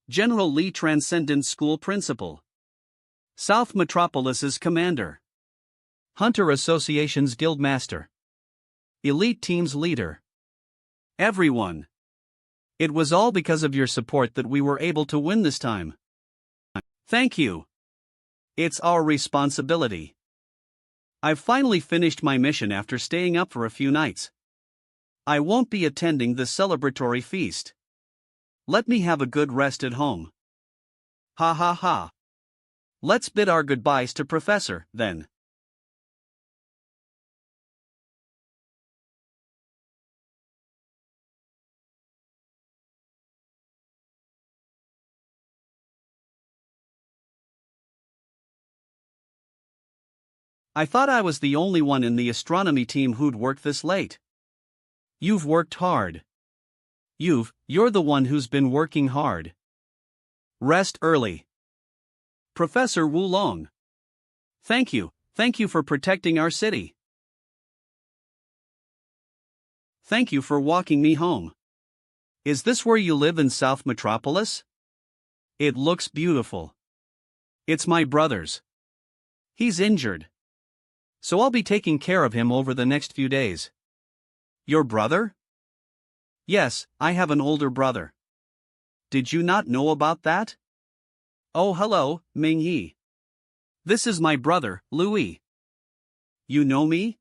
General Lee Transcendent School Principal. South Metropolis's Commander. Hunter Association's Guildmaster. Elite Team's Leader. Everyone. It was all because of your support that we were able to win this time. Thank you. It's our responsibility. I've finally finished my mission after staying up for a few nights. I won't be attending the celebratory feast. Let me have a good rest at home. Ha ha ha. Let's bid our goodbyes to Professor, then. I thought I was the only one in the astronomy team who'd worked this late. You've worked hard. You're the one who's been working hard. Rest early. Professor Wulong. Thank you for protecting our city. Thank you for walking me home. Is this where you live in South Metropolis? It looks beautiful. It's my brother's. He's injured, so I'll be taking care of him over the next few days. Your brother? Yes, I have an older brother. Did you not know about that? Oh, hello, Ming Yi. This is my brother, Louis. You know me?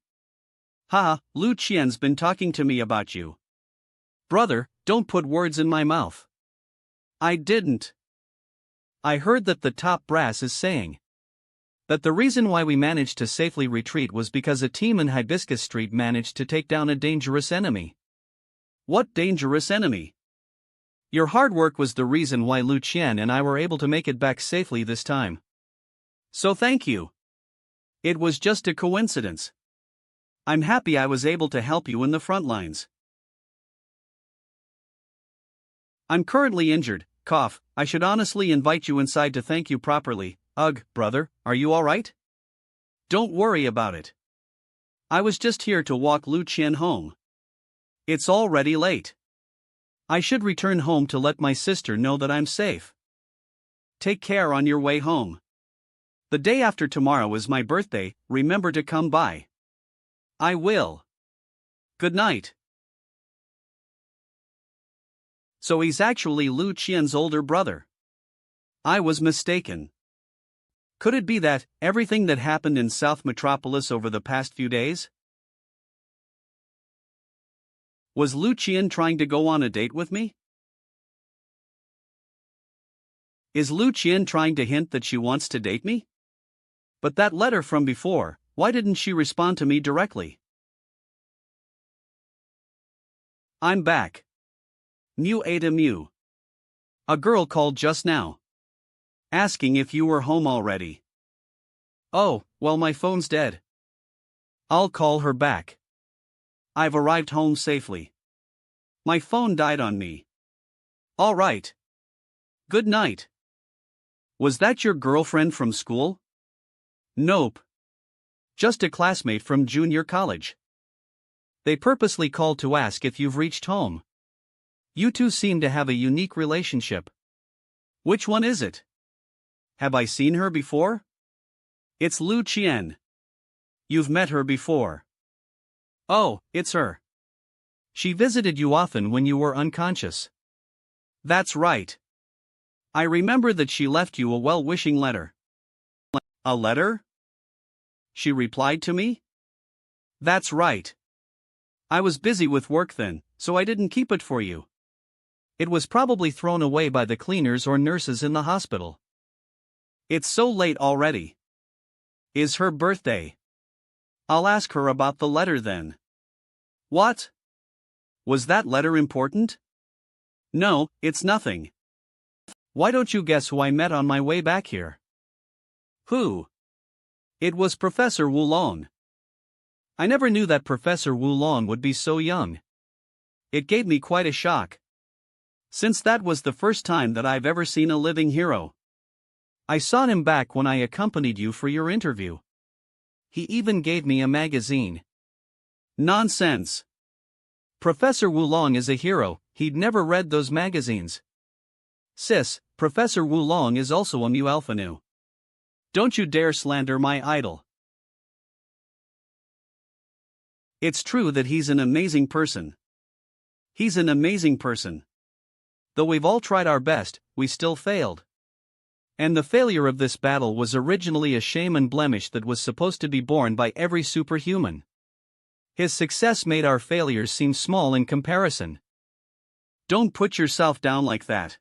Ha, Lu Qian's been talking to me about you. Brother, don't put words in my mouth. I didn't. I heard that the top brass is saying that the reason why we managed to safely retreat was because a team in Hibiscus Street managed to take down a dangerous enemy. What dangerous enemy? Your hard work was the reason why Lu Qian and I were able to make it back safely this time. So thank you. It was just a coincidence. I'm happy I was able to help you in the front lines. I'm currently injured, cough. I should honestly invite you inside to thank you properly. Ugh, brother, are you alright? Don't worry about it. I was just here to walk Lu Qian home. It's already late. I should return home to let my sister know that I'm safe. Take care on your way home. The day after tomorrow is my birthday, remember to come by. I will. Good night. So he's actually Lu Qian's older brother. I was mistaken. Could it be that everything that happened in South Metropolis over the past few days? Was Lu Qian trying to go on a date with me? Is Lu Qian trying to hint that she wants to date me? But that letter from before, why didn't she respond to me directly? I'm back. Mu Ada Mu. A girl called just now, asking if you were home already. Oh, well, my phone's dead. I'll call her back. I've arrived home safely. My phone died on me. All right. Good night. Was that your girlfriend from school? Nope. Just a classmate from junior college. They purposely called to ask if you've reached home. You two seem to have a unique relationship. Which one is it? Have I seen her before? It's Lu Qian. You've met her before. Oh, it's her. She visited you often when you were unconscious. That's right. I remember that she left you a well-wishing letter. A letter? She replied to me? That's right. I was busy with work then, so I didn't keep it for you. It was probably thrown away by the cleaners or nurses in the hospital. It's so late already. Is her birthday? I'll ask her about the letter then. What? Was that letter important? No, it's nothing. Why don't you guess who I met on my way back here? Who? It was Professor Wulong. I never knew that Professor Wulong would be so young. It gave me quite a shock, since that was the first time that I've ever seen a living hero. I saw him back when I accompanied you for your interview. He even gave me a magazine. Nonsense. Professor Wulong is a hero, he'd never read those magazines. Sis, Professor Wulong is also a Mu Alpha Nu. Don't you dare slander my idol. It's true that he's an amazing person. He's an amazing person. Though we've all tried our best, we still failed. And the failure of this battle was originally a shame and blemish that was supposed to be borne by every superhuman. His success made our failures seem small in comparison. Don't put yourself down like that.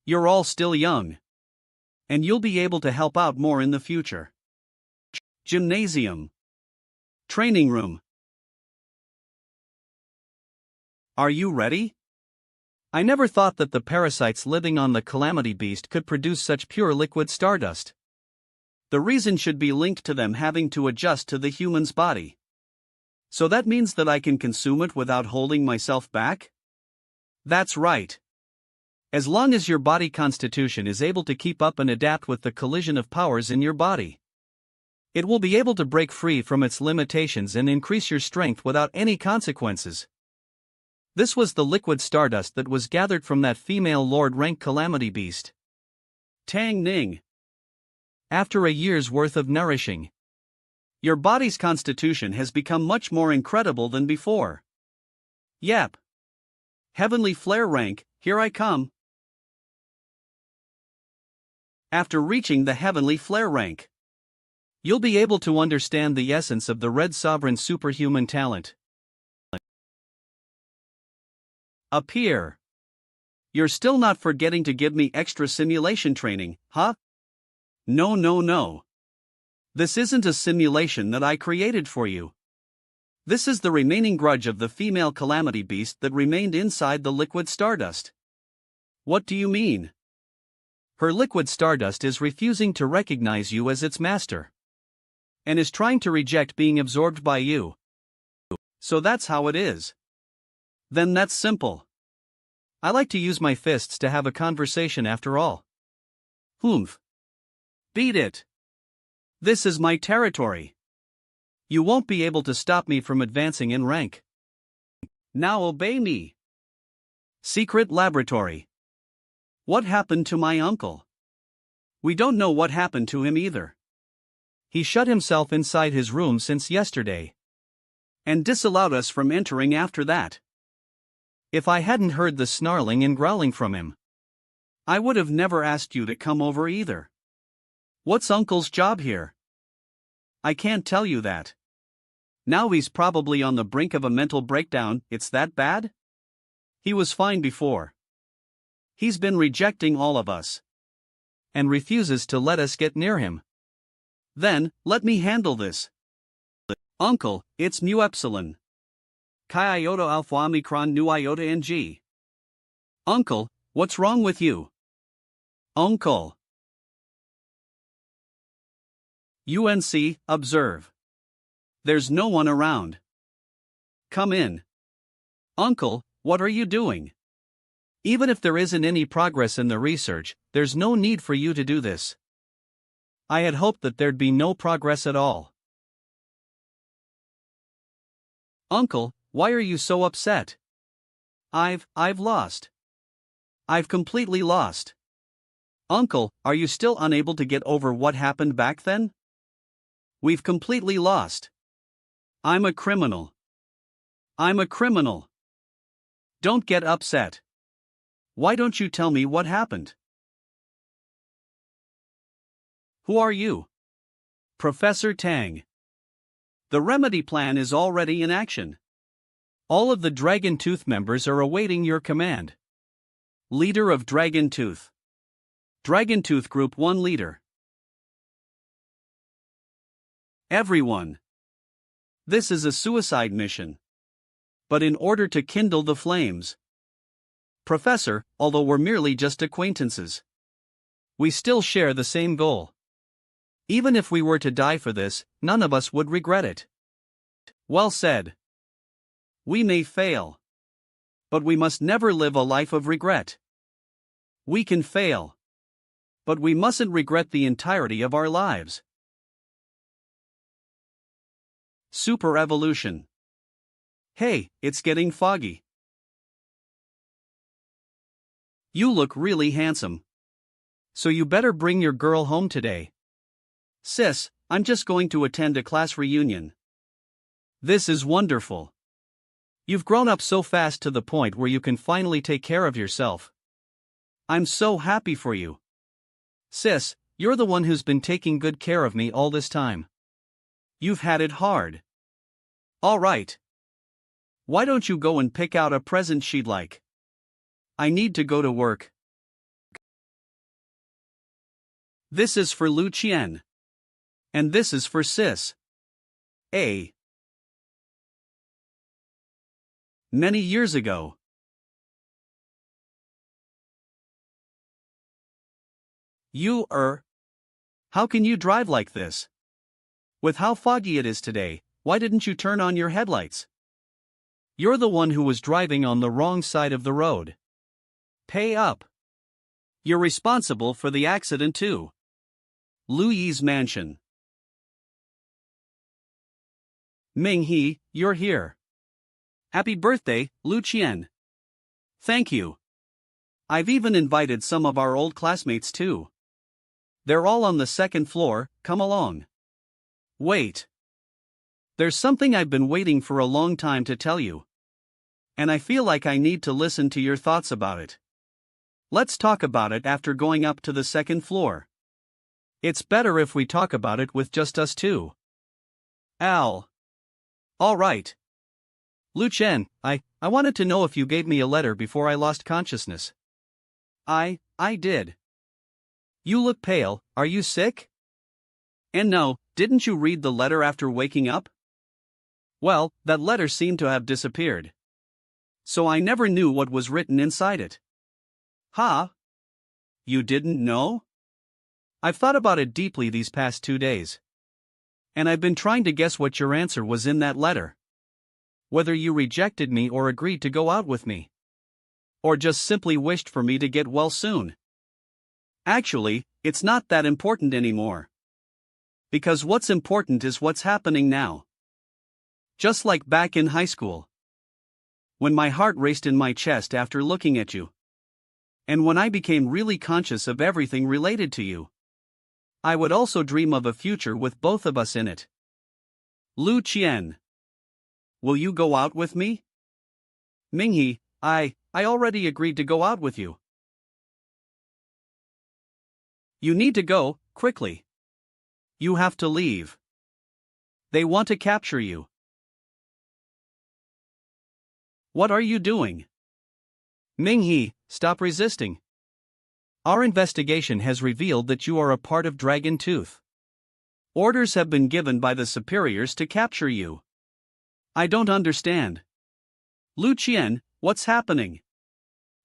You're all still young. And you'll be able to help out more in the future. Gymnasium. Training room. Are you ready? I never thought that the parasites living on the Calamity Beast could produce such pure liquid stardust. The reason should be linked to them having to adjust to the human's body. So that means that I can consume it without holding myself back? That's right. As long as your body constitution is able to keep up and adapt with the collision of powers in your body, it will be able to break free from its limitations and increase your strength without any consequences. This was the liquid stardust that was gathered from that female Lord rank Calamity Beast. Tang Ning. After a year's worth of nourishing, your body's constitution has become much more incredible than before. Yep. Heavenly flare rank, here I come. After reaching the heavenly flare rank, you'll be able to understand the essence of the Red Sovereign superhuman talent. Up here. You're still not forgetting to give me extra simulation training, huh? No, no, no. This isn't a simulation that I created for you. This is the remaining grudge of the female calamity beast that remained inside the liquid stardust. What do you mean? Her liquid stardust is refusing to recognize you as its master, and is trying to reject being absorbed by you. So that's how it is. Then that's simple. I like to use my fists to have a conversation after all. Humph. Beat it. This is my territory. You won't be able to stop me from advancing in rank. Now obey me. Secret laboratory. What happened to my uncle? We don't know what happened to him either. He shut himself inside his room since yesterday, and disallowed us from entering after that. If I hadn't heard the snarling and growling from him, I would have never asked you to come over either. What's Uncle's job here? I can't tell you that. Now he's probably on the brink of a mental breakdown. It's that bad? He was fine before. He's been rejecting all of us, and refuses to let us get near him. Then, let me handle this. Uncle, it's mu epsilon. Chi iota alpha omicron nu iota ng. Uncle, what's wrong with you? Uncle. UNC, observe. There's no one around. Come in. Uncle, what are you doing? Even if there isn't any progress in the research, there's no need for you to do this. I had hoped that there'd be no progress at all. Uncle, why are you so upset? I've lost. I've completely lost. Uncle, are you still unable to get over what happened back then? We've completely lost. I'm a criminal. I'm a criminal. Don't get upset. Why don't you tell me what happened? Who are you? Professor Tang. The remedy plan is already in action. All of the Dragon Tooth members are awaiting your command. Leader of Dragon Tooth. Dragon Tooth Group 1 leader. Everyone. This is a suicide mission. But in order to kindle the flames. Professor, although we're merely just acquaintances, we still share the same goal. Even if we were to die for this, none of us would regret it. Well said. We may fail, but we must never live a life of regret. We can fail, but we mustn't regret the entirety of our lives. Super evolution. Hey, it's getting foggy. You look really handsome. So you better bring your girl home today. Sis, I'm just going to attend a class reunion. This is wonderful. You've grown up so fast to the point where you can finally take care of yourself. I'm so happy for you. Sis, you're the one who's been taking good care of me all this time. You've had it hard. All right. Why don't you go and pick out a present she'd like? I need to go to work. This is for Lu Qian. And this is for Sis. A. Many years ago. How can you drive like this? With how foggy it is today, why didn't you turn on your headlights? You're the one who was driving on the wrong side of the road. Pay up. You're responsible for the accident too. Lu Yi's mansion. Ming He, you're here. Happy birthday, Lu Qian. Thank you. I've even invited some of our old classmates too. They're all on the second floor, come along. Wait. There's something I've been waiting for a long time to tell you. and I feel like I need to listen to your thoughts about it. Let's talk about it after going up to the second floor. It's better if we talk about it with just us two. Al. All right. Lu Chen, I wanted to know if you gave me a letter before I lost consciousness. I did. You look pale, are you sick? And no, didn't you read the letter after waking up? Well, that letter seemed to have disappeared. So I never knew what was written inside it. Huh? You didn't know? I've thought about it deeply these past 2 days. And I've been trying to guess what your answer was in that letter. Whether you rejected me or agreed to go out with me. Or just simply wished for me to get well soon. Actually, it's not that important anymore. Because what's important is what's happening now. Just like back in high school. When my heart raced in my chest after looking at you. And when I became really conscious of everything related to you. I would also dream of a future with both of us in it. Lu Qian. Will you go out with me? Minghe, I already agreed to go out with you. You need to go, quickly. You have to leave. They want to capture you. What are you doing? Minghe, stop resisting. Our investigation has revealed that you are a part of Dragon Tooth. Orders have been given by the superiors to capture you. I don't understand. Lu Qian, what's happening?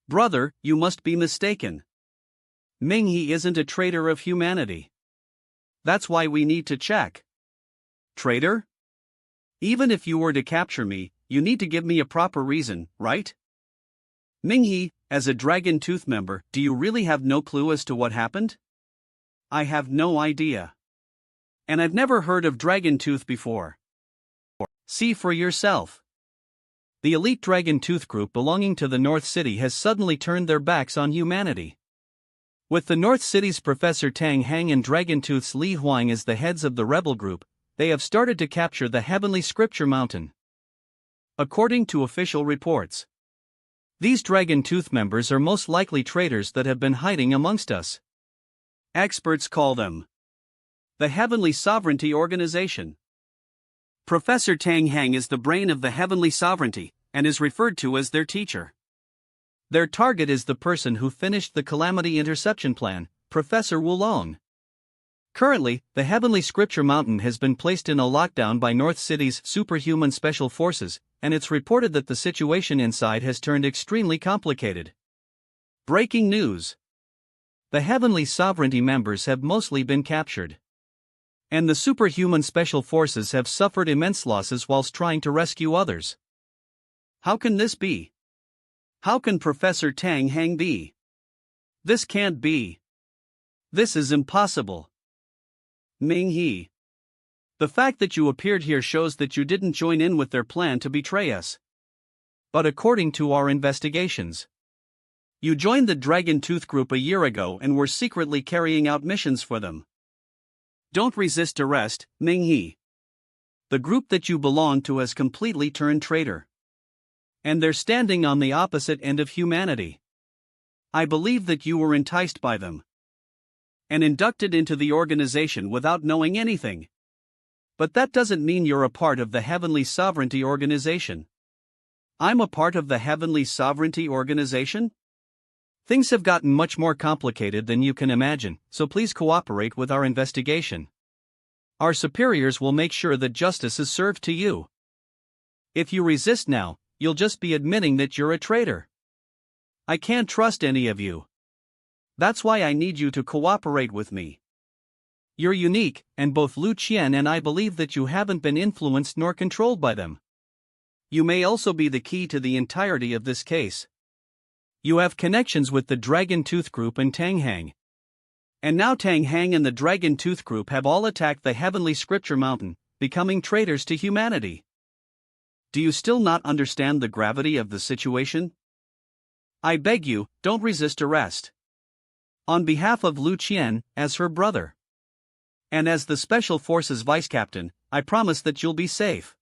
Brother, you must be mistaken. Minghe isn't a traitor of humanity. That's why we need to check. Traitor? Even if you were to capture me, you need to give me a proper reason, right? Minghe, as a Dragon Tooth member, do you really have no clue as to what happened? I have no idea. And I've never heard of Dragon Tooth before. See for yourself. The elite Dragon Tooth group belonging to the North City has suddenly turned their backs on humanity. With the North City's Professor Tang Hang and Dragon Tooth's Li Huang as the heads of the rebel group, they have started to capture the Heavenly Scripture Mountain. According to official reports, these Dragon Tooth members are most likely traitors that have been hiding amongst us. Experts call them the Heavenly Sovereignty Organization. Professor Tang Hang is the brain of the Heavenly Sovereignty, and is referred to as their teacher. Their target is the person who finished the Calamity Interception Plan, Professor Wulong. Currently, the Heavenly Scripture Mountain has been placed in a lockdown by North City's superhuman special forces, and it's reported that the situation inside has turned extremely complicated. Breaking news. The Heavenly Sovereignty members have mostly been captured. And the superhuman special forces have suffered immense losses whilst trying to rescue others. How can this be? How can Professor Tang Hang be? This can't be. This is impossible. Minghe. The fact that you appeared here shows that you didn't join in with their plan to betray us. But according to our investigations, you joined the Dragon Tooth group a year ago and were secretly carrying out missions for them. Don't resist arrest, Minghe. The group that you belong to has completely turned traitor. And they're standing on the opposite end of humanity. I believe that you were enticed by them and inducted into the organization without knowing anything. But that doesn't mean you're a part of the Heavenly Sovereignty Organization. I'm a part of the Heavenly Sovereignty Organization? Things have gotten much more complicated than you can imagine, so please cooperate with our investigation. Our superiors will make sure that justice is served to you. If you resist now, you'll just be admitting that you're a traitor. I can't trust any of you. That's why I need you to cooperate with me. You're unique, and both Lu Qian and I believe that you haven't been influenced nor controlled by them. You may also be the key to the entirety of this case. You have connections with the Dragon Tooth Group and Tang Hang. And now Tang Hang and the Dragon Tooth Group have all attacked the Heavenly Scripture Mountain, becoming traitors to humanity. Do you still not understand the gravity of the situation? I beg you, don't resist arrest. On behalf of Lu Qian, as her brother, and as the Special Forces Vice Captain, I promise that you'll be safe.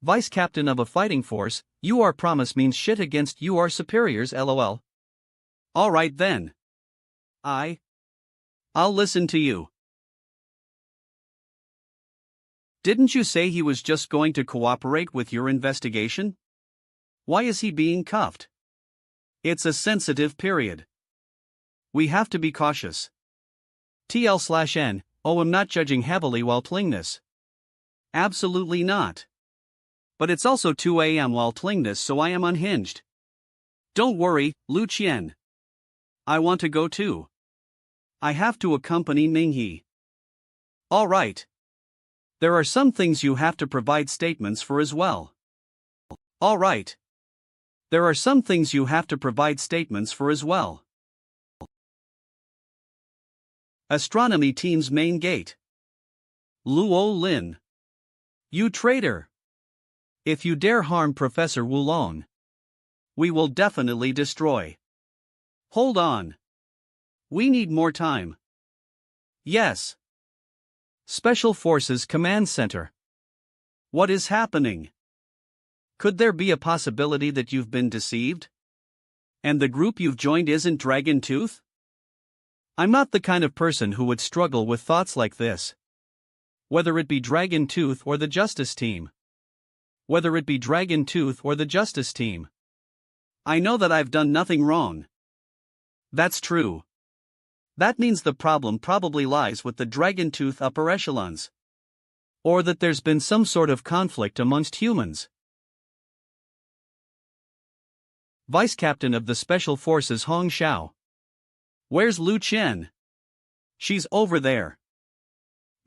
Vice captain of a fighting force, you are promise means shit against you are superiors lol. Alright then. I'll listen to you. Didn't you say he was just going to cooperate with your investigation? Why is he being cuffed? It's a sensitive period. We have to be cautious. TL/N, oh, I'm not judging heavily while playing this. Absolutely not. But it's also 2 a.m. while playing this, so I am unhinged. Don't worry, Lu Qian. I want to go too. I have to accompany Minghe. Alright. There are some things you have to provide statements for as well. Alright. There are some things you have to provide statements for as well. Astronomy team's main gate. Luo Lin. You traitor! If you dare harm Professor Wulong, we will definitely destroy. Hold on. We need more time. Yes. Special Forces Command Center. What is happening? Could there be a possibility that you've been deceived? And the group you've joined isn't Dragon Tooth? I'm not the kind of person who would struggle with thoughts like this. Whether it be Dragon Tooth or the Justice Team. Whether it be Dragon Tooth or the Justice Team. I know that I've done nothing wrong. That's true. That means the problem probably lies with the Dragon Tooth upper echelons. Or that there's been some sort of conflict amongst humans. Vice Captain of the Special Forces Hong Xiao. Where's Lu Qian? She's over there.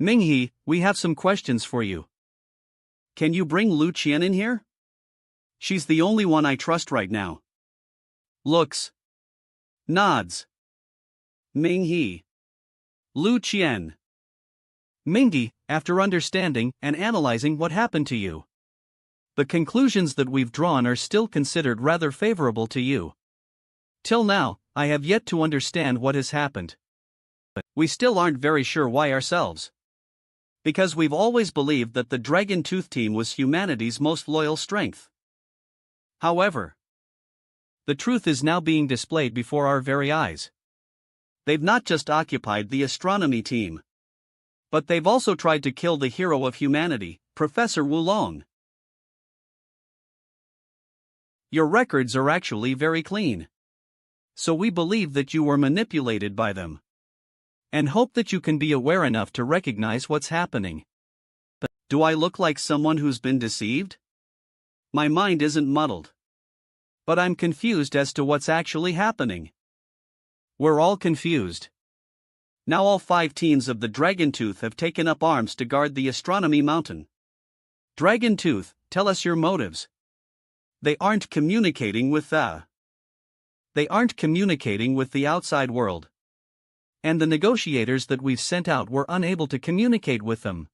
Minghe, we have some questions for you. Can you bring Lu Qian in here? She's the only one I trust right now. Looks. Nods. Minghe. Lu Qian. Minghe, after understanding and analyzing what happened to you, the conclusions that we've drawn are still considered rather favorable to you. Till now, I have yet to understand what has happened. We still aren't very sure why ourselves. Because we've always believed that the Dragon Tooth team was humanity's most loyal strength. However, the truth is now being displayed before our very eyes. They've not just occupied the astronomy team, but they've also tried to kill the hero of humanity, Professor Wulong. Your records are actually very clean. So we believe that you were manipulated by them. And hope that you can be aware enough to recognize what's happening. Do I look like someone who's been deceived? My mind isn't muddled. But I'm confused as to what's actually happening. We're all confused. Now all 5 teams of the Dragon Tooth have taken up arms to guard the Astronomy Mountain. Dragon Tooth, tell us your motives. They aren't communicating with the outside world. And the negotiators that we've sent out were unable to communicate with them.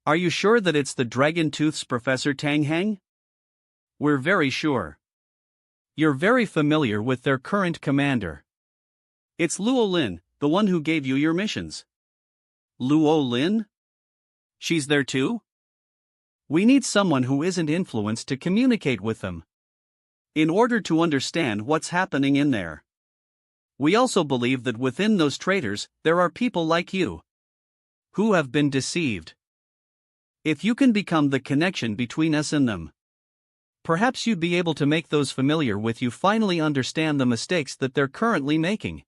Are you sure that it's the Dragon Tooth's Professor Tang Heng? We're very sure. You're very familiar with their current commander. It's Luo Lin, the one who gave you your missions. Luo Lin? She's there too? We need someone who isn't influenced to communicate with them. In order to understand what's happening in there. We also believe that within those traitors, there are people like you. Who have been deceived. If you can become the connection between us and them. Perhaps you'd be able to make those familiar with you finally understand the mistakes that they're currently making.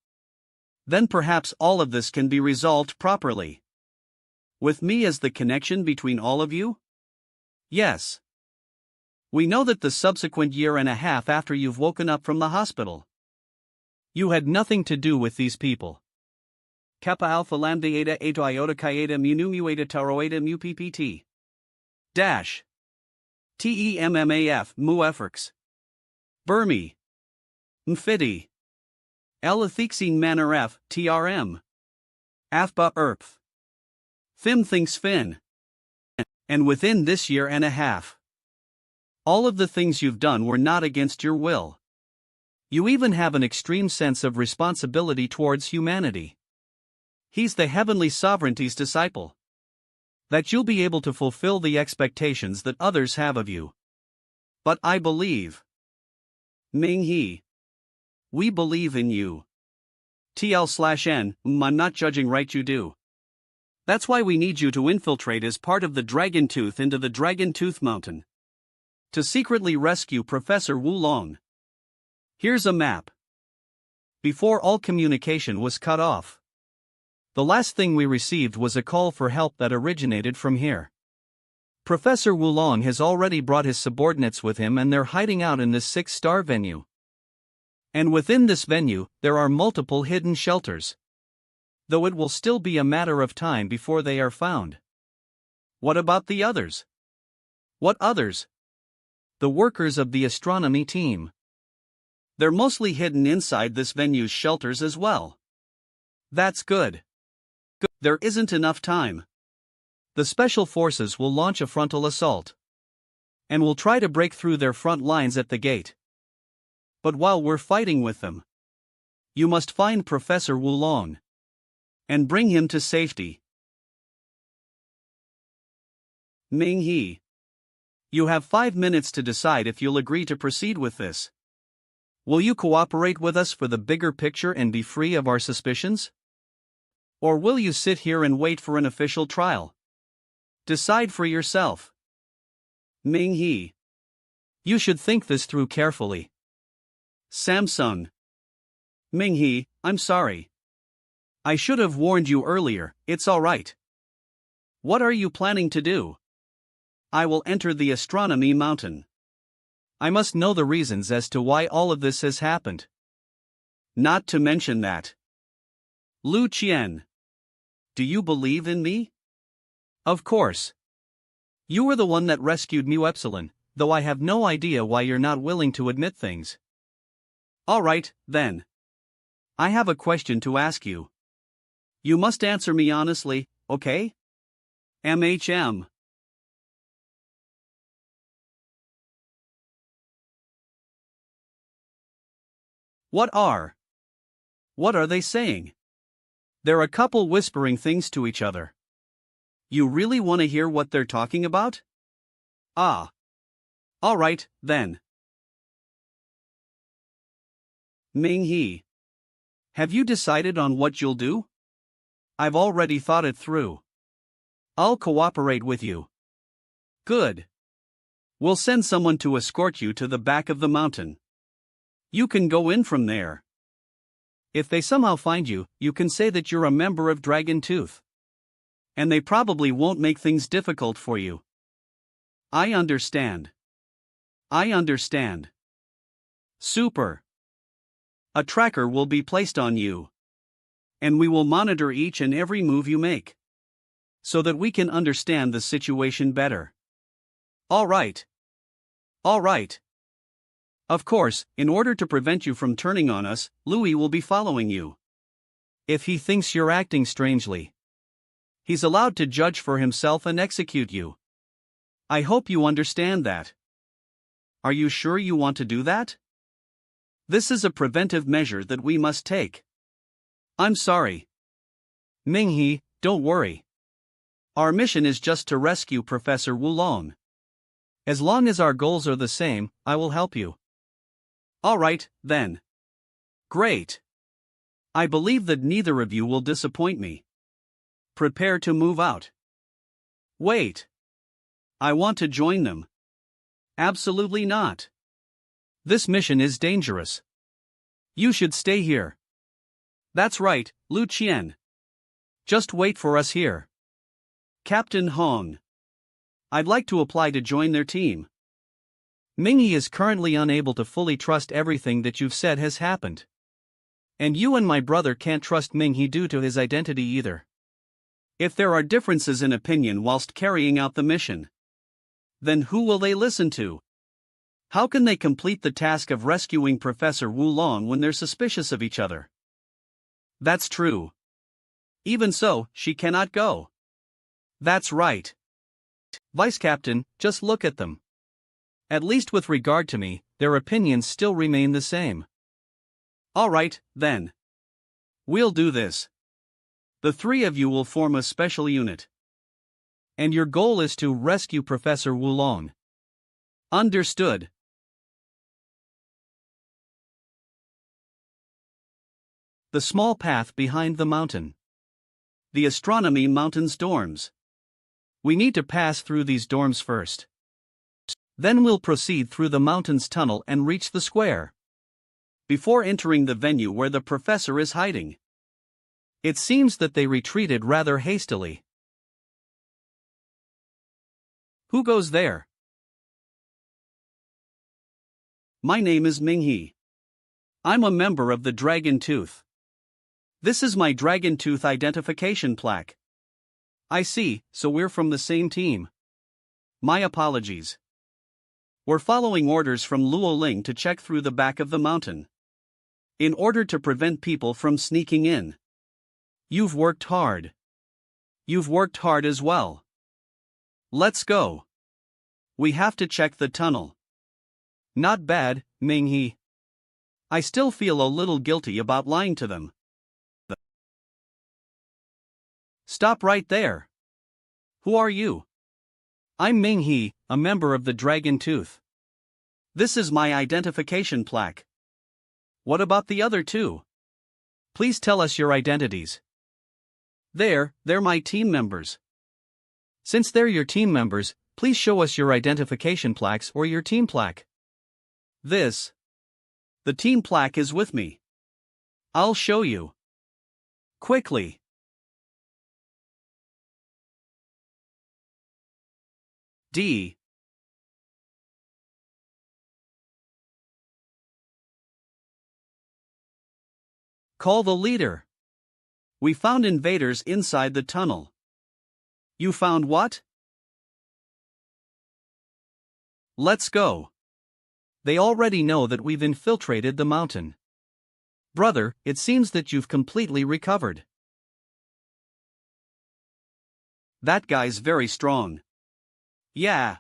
Then perhaps all of this can be resolved properly. With me as the connection between all of you? Yes. We know that the subsequent year and a half after you've woken up from the hospital, you had nothing to do with these people. Kappa Alpha Lambda Eta Eta Iota Chi Eta Mu Nu Mu Eta Tau Eta Mu PPT. Dash. TEMMAF Mu Efforts. Burmi. Mfidi. Elithixine Manor F TRM. Afba Earth. Fim thinks Fin. And within this year and a half, all of the things you've done were not against your will. You even have an extreme sense of responsibility towards humanity. He's the heavenly sovereignty's disciple. That you'll be able to fulfill the expectations that others have of you. But I believe. Ming-He. We believe in you. TL/N, I'm not judging, right, you do. That's why we need you to infiltrate as part of the Dragon Tooth into the Dragon Tooth Mountain. To secretly rescue Professor Wulong. Here's a map. Before all communication was cut off. The last thing we received was a call for help that originated from here. Professor Wulong has already brought his subordinates with him and they're hiding out in this 6-star venue. And within this venue, there are multiple hidden shelters. Though it will still be a matter of time before they are found. What about the others? What others? The workers of the astronomy team. They're mostly hidden inside this venue's shelters as well. That's good. There isn't enough time. The special forces will launch a frontal assault. And will try to break through their front lines at the gate. But while we're fighting with them, you must find Professor Wulong. And bring him to safety. Ming-He. You have 5 minutes to decide if you'll agree to proceed with this. Will you cooperate with us for the bigger picture and be free of our suspicions? Or will you sit here and wait for an official trial? Decide for yourself. Ming-He. You should think this through carefully. Samsung. Ming-He, I'm sorry. I should have warned you earlier, it's alright. What are you planning to do? I will enter the astronomy mountain. I must know the reasons as to why all of this has happened. Not to mention that. Lu Qian. Do you believe in me? Of course. You were the one that rescued Mu Epsilon, though I have no idea why you're not willing to admit things. Alright, then. I have a question to ask you. You must answer me honestly, okay? MHM. What are they saying? They're a couple whispering things to each other. You really want to hear what they're talking about? Ah. Alright, then. Ming-He. Have you decided on what you'll do? I've already thought it through. I'll cooperate with you. Good. We'll send someone to escort you to the back of the mountain. You can go in from there. If they somehow find you, you can say that you're a member of Dragon Tooth. And they probably won't make things difficult for you. I understand. I understand. Super. A tracker will be placed on you. And we will monitor each and every move you make. So that we can understand the situation better. All right. All right. Of course, in order to prevent you from turning on us, Louis will be following you. If he thinks you're acting strangely, he's allowed to judge for himself and execute you. I hope you understand that. Are you sure you want to do that? This is a preventive measure that we must take. I'm sorry. Ming-He, don't worry. Our mission is just to rescue Professor Wulong. As long as our goals are the same, I will help you. Alright, then. Great. I believe that neither of you will disappoint me. Prepare to move out. Wait. I want to join them. Absolutely not. This mission is dangerous. You should stay here. That's right, Lu Qian. Just wait for us here. Captain Hong. I'd like to apply to join their team. Ming-He is currently unable to fully trust everything that you've said has happened. And you and my brother can't trust Ming-He due to his identity either. If there are differences in opinion whilst carrying out the mission, then who will they listen to? How can they complete the task of rescuing Professor Wulong when they're suspicious of each other? That's true. Even so, she cannot go. That's right. Vice Captain, just look at them. At least with regard to me, their opinions still remain the same. Alright, then. We'll do this. The three of you will form a special unit. And your goal is to rescue Professor Wulong. Understood. The small path behind the mountain. The astronomy mountain's dorms. We need to pass through these dorms first. Then we'll proceed through the mountain's tunnel and reach the square. Before entering the venue where the professor is hiding. It seems that they retreated rather hastily. Who goes there? My name is Minghe. I'm a member of the Dragon Tooth. This is my Dragon Tooth identification plaque. I see, so we're from the same team. My apologies. We're following orders from Luo Ling to check through the back of the mountain. In order to prevent people from sneaking in. You've worked hard. You've worked hard as well. Let's go. We have to check the tunnel. Not bad, Minghe. I still feel a little guilty about lying to them. Stop right there. Who are you? I'm Minghe, a member of the Dragon Tooth. This is my identification plaque. What about the other two? Please tell us your identities. They're my team members. Since they're your team members, please show us your identification plaques or your team plaque. The team plaque is with me. I'll show you. Quickly. D. Call the leader. We found invaders inside the tunnel. You found what? Let's go. They already know that we've infiltrated the mountain. Brother, it seems that you've completely recovered. That guy's very strong. Yeah.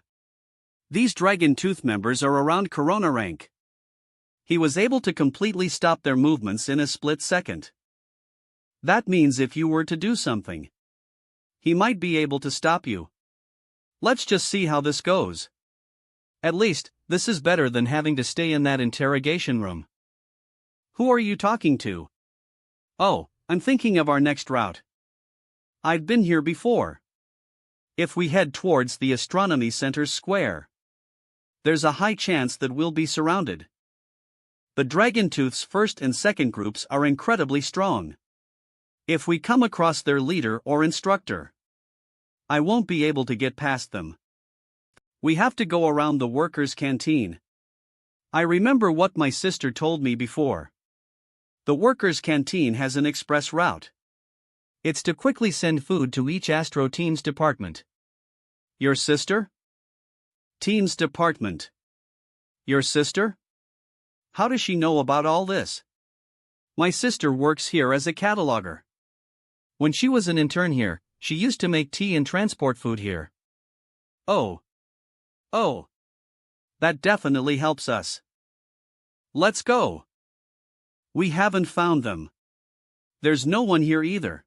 These Dragon Tooth members are around Corona rank. He was able to completely stop their movements in a split second. That means if you were to do something, he might be able to stop you. Let's just see how this goes. At least, this is better than having to stay in that interrogation room. Who are you talking to? Oh, I'm thinking of our next route. I've been here before. If we head towards the Astronomy Center's square, there's a high chance that we'll be surrounded. The Dragon Tooth's first and second groups are incredibly strong. If we come across their leader or instructor, I won't be able to get past them. We have to go around the workers' canteen. I remember what my sister told me before. The workers' canteen has an express route. It's to quickly send food to each Astro Team's department. Your sister? Team's department. Your sister? How does she know about all this? My sister works here as a cataloger. When she was an intern here, she used to make tea and transport food here. Oh. That definitely helps us. Let's go. We haven't found them. There's no one here either.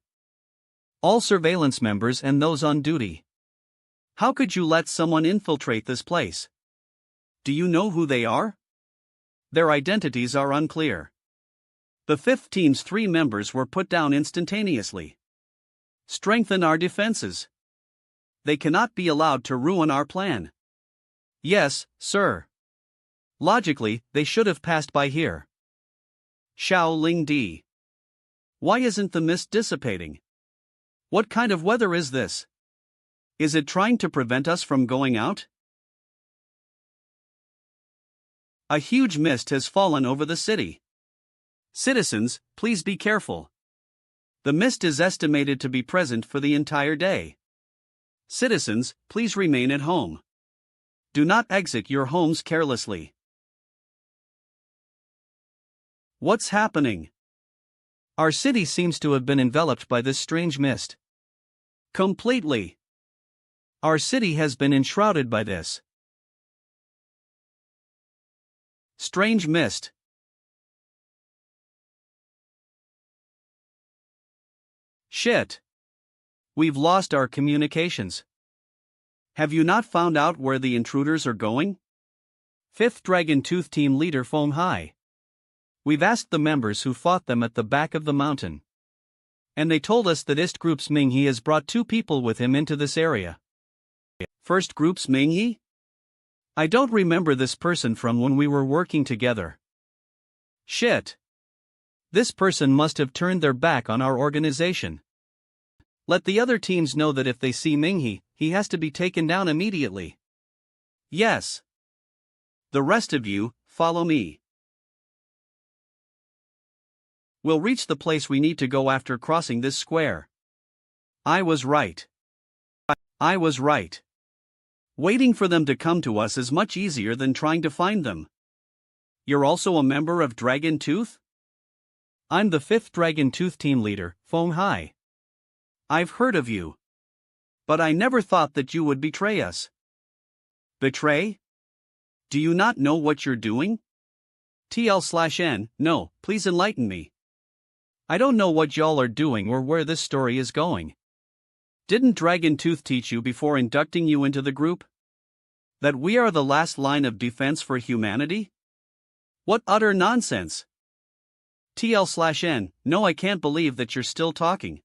All surveillance members and those on duty. How could you let someone infiltrate this place? Do you know who they are? Their identities are unclear. The 5th team's 3 members were put down instantaneously. Strengthen our defenses. They cannot be allowed to ruin our plan. Yes, sir. Logically, they should have passed by here. Xiao Ling Di. Why isn't the mist dissipating? What kind of weather is this? Is it trying to prevent us from going out? A huge mist has fallen over the city. Citizens, please be careful. The mist is estimated to be present for the entire day. Citizens, please remain at home. Do not exit your homes carelessly. What's happening? Our city seems to have been enveloped by this strange mist. Completely. Our city has been enshrouded by this strange mist. Shit. We've lost our communications. Have you not found out where the intruders are going? 5th Dragon Tooth Team Leader Feng Hai. We've asked the members who fought them at the back of the mountain. And they told us that Ist Group's Ming He has brought 2 people with him into this area. First Group's Ming He? I don't remember this person from when we were working together. Shit. This person must have turned their back on our organization. Let the other teams know that if they see Ming He, he has to be taken down immediately. Yes. The rest of you, follow me. We'll reach the place we need to go after crossing this square. I was right. I was right. Waiting for them to come to us is much easier than trying to find them. You're also a member of Dragon Tooth? I'm the 5th Dragon Tooth Team Leader, Feng Hai. I've heard of you. But I never thought that you would betray us. Betray? Do you not know what you're doing? TL/N, no, please enlighten me. I don't know what y'all are doing or where this story is going. Didn't Dragon Tooth teach you before inducting you into the group? That we are the last line of defense for humanity? What utter nonsense! TL/N, no, I can't believe that you're still talking.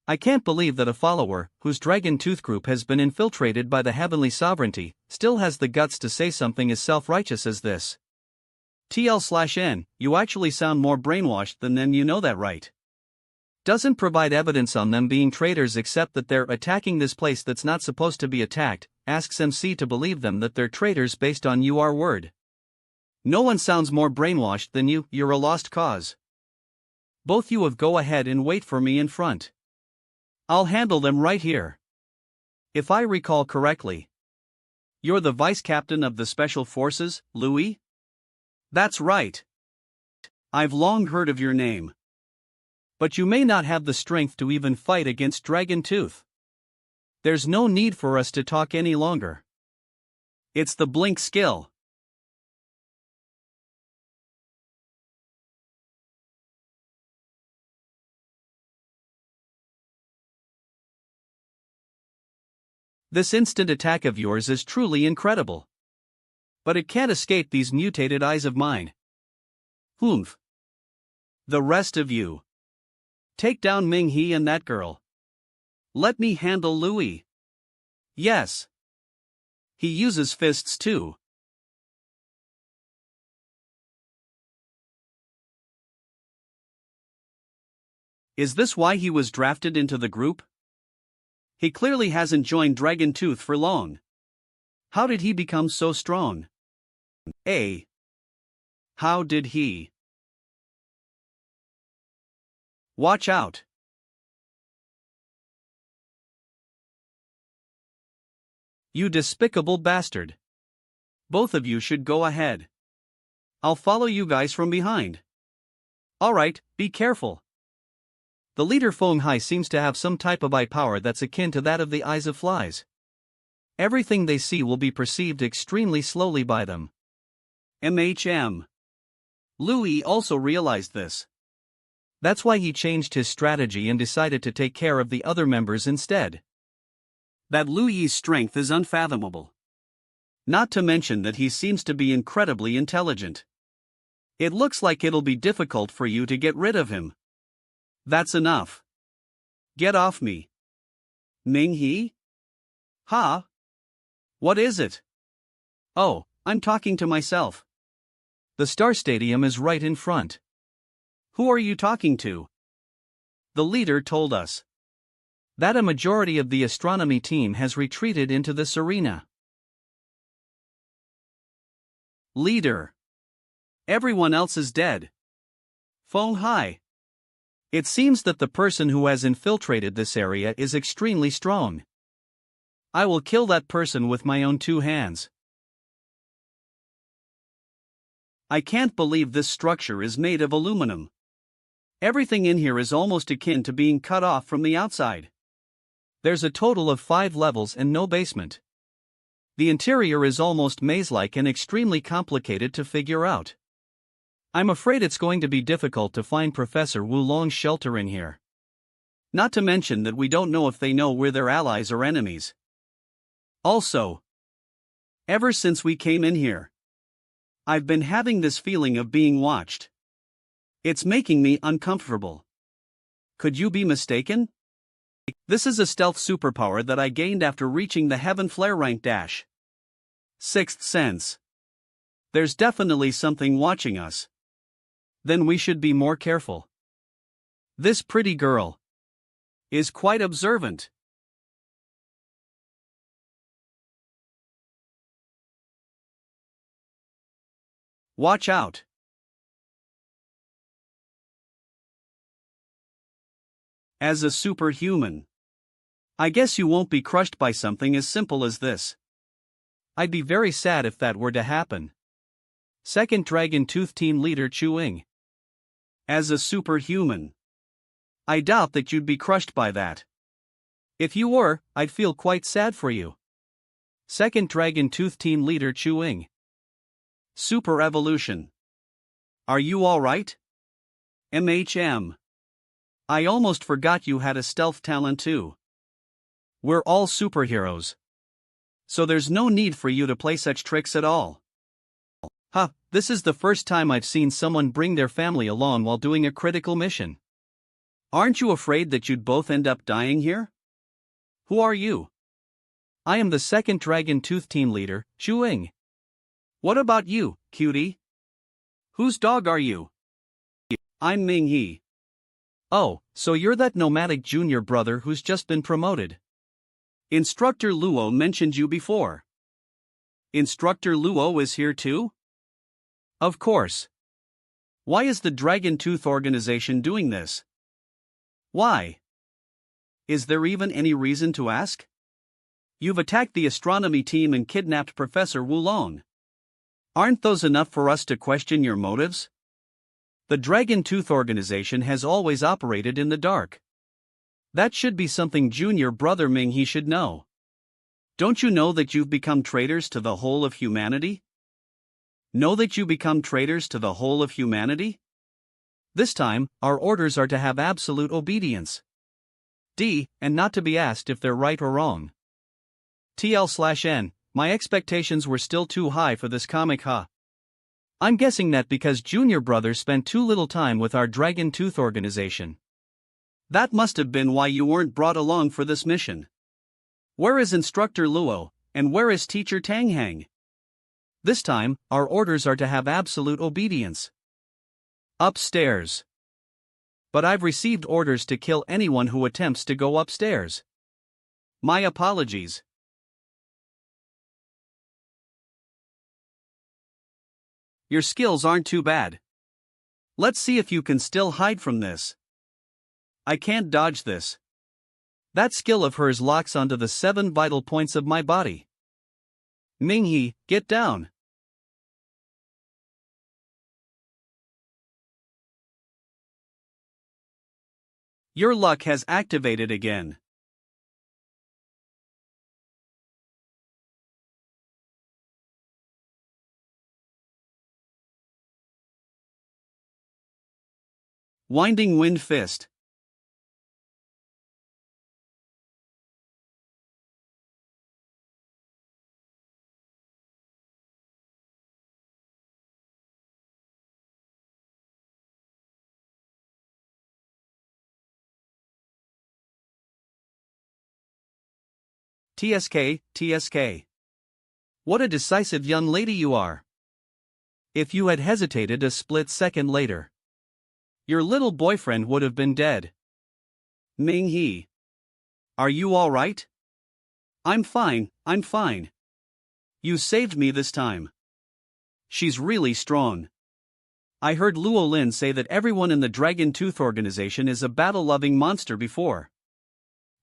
I can't believe that a follower, whose Dragon Tooth group has been infiltrated by the heavenly sovereignty, still has the guts to say something as self-righteous as this. TL/N, you actually sound more brainwashed than you know that, right? Doesn't provide evidence on them being traitors except that they're attacking this place that's not supposed to be attacked, asks MC to believe them that they're traitors based on your word. No one sounds more brainwashed than you, you're a lost cause. Both you have go ahead and wait for me in front. I'll handle them right here. If I recall correctly. You're the vice captain of the Special Forces, Louis? That's right. I've long heard of your name. But you may not have the strength to even fight against Dragon Tooth. There's no need for us to talk any longer. It's the blink skill. This instant attack of yours is truly incredible. But it can't escape these mutated eyes of mine. Humph. The rest of you. Take down Ming He and that girl. Let me handle Louis. Yes. He uses fists too. Is this why he was drafted into the group? He clearly hasn't joined Dragon Tooth for long. How did he become so strong? How did he? Watch out. You despicable bastard. Both of you should go ahead. I'll follow you guys from behind. Alright, be careful. The leader Feng Hai seems to have some type of eye power that's akin to that of the eyes of flies. Everything they see will be perceived extremely slowly by them. Louis also realized this. That's why he changed his strategy and decided to take care of the other members instead. That Louis's strength is unfathomable. Not to mention that he seems to be incredibly intelligent. It looks like it'll be difficult for you to get rid of him. That's enough. Get off me. Ming He? Ha? What is it? Oh, I'm talking to myself. The Star Stadium is right in front. Who are you talking to? The leader told us that a majority of the astronomy team has retreated into this arena. Leader. Everyone else is dead. Feng Hai. It seems that the person who has infiltrated this area is extremely strong. I will kill that person with my own 2 hands. I can't believe this structure is made of aluminum. Everything in here is almost akin to being cut off from the outside. There's a total of 5 levels and no basement. The interior is almost maze-like and extremely complicated to figure out. I'm afraid it's going to be difficult to find Professor Wulong's shelter in here. Not to mention that we don't know if they know we're their allies or enemies. Also, ever since we came in here, I've been having this feeling of being watched. It's making me uncomfortable. Could you be mistaken? This is a stealth superpower that I gained after reaching the Heaven Flare rank dash. Sixth sense. There's definitely something watching us. Then we should be more careful. This pretty girl is quite observant. Watch out. As a superhuman, I guess you won't be crushed by something as simple as this. I'd be very sad if that were to happen. Second Dragon Tooth Team Leader Chu-Ing. As a superhuman, I doubt that you'd be crushed by that. If you were, I'd feel quite sad for you. Second Dragon Tooth Team Leader Chu-Ing. Super Evolution. Are you alright? MHM. I almost forgot you had a stealth talent too. We're all superheroes, so there's no need for you to play such tricks at all. Huh, this is the first time I've seen someone bring their family along while doing a critical mission. Aren't you afraid that you'd both end up dying here? Who are you? I am the second Dragon Tooth Team Leader, Chu-Ing. What about you, cutie? Whose dog are you? I'm Ming-He. Oh, so you're that nomadic junior brother who's just been promoted. Instructor Luo mentioned you before. Instructor Luo is here too? Of course. Why is the Dragon Tooth organization doing this? Why? Is there even any reason to ask? You've attacked the astronomy team and kidnapped Professor Wulong. Aren't those enough for us to question your motives? The Dragon Tooth organization has always operated in the dark. That should be something junior brother Ming-He should know. Don't you know that you've become traitors to the whole of humanity? Know that you become traitors to the whole of humanity? This time, our orders are to have absolute obedience. And not to be asked if they're right or wrong. TL/N, my expectations were still too high for this comic, huh? I'm guessing that because Junior Brother spent too little time with our Dragon Tooth organization. That must have been why you weren't brought along for this mission. Where is Instructor Luo, and where is Teacher Tanghang? This time, our orders are to have absolute obedience. Upstairs. But I've received orders to kill anyone who attempts to go upstairs. My apologies. Your skills aren't too bad. Let's see if you can still hide from this. I can't dodge this. That skill of hers locks onto the 7 vital points of my body. Ming-He, get down. Your luck has activated again. Winding Wind Fist. TSK. What a decisive young lady you are. If you had hesitated a split second later, your little boyfriend would have been dead. Ming-He. Are you alright? I'm fine. You saved me this time. She's really strong. I heard Luo Lin say that everyone in the Dragon Tooth organization is a battle-loving monster before.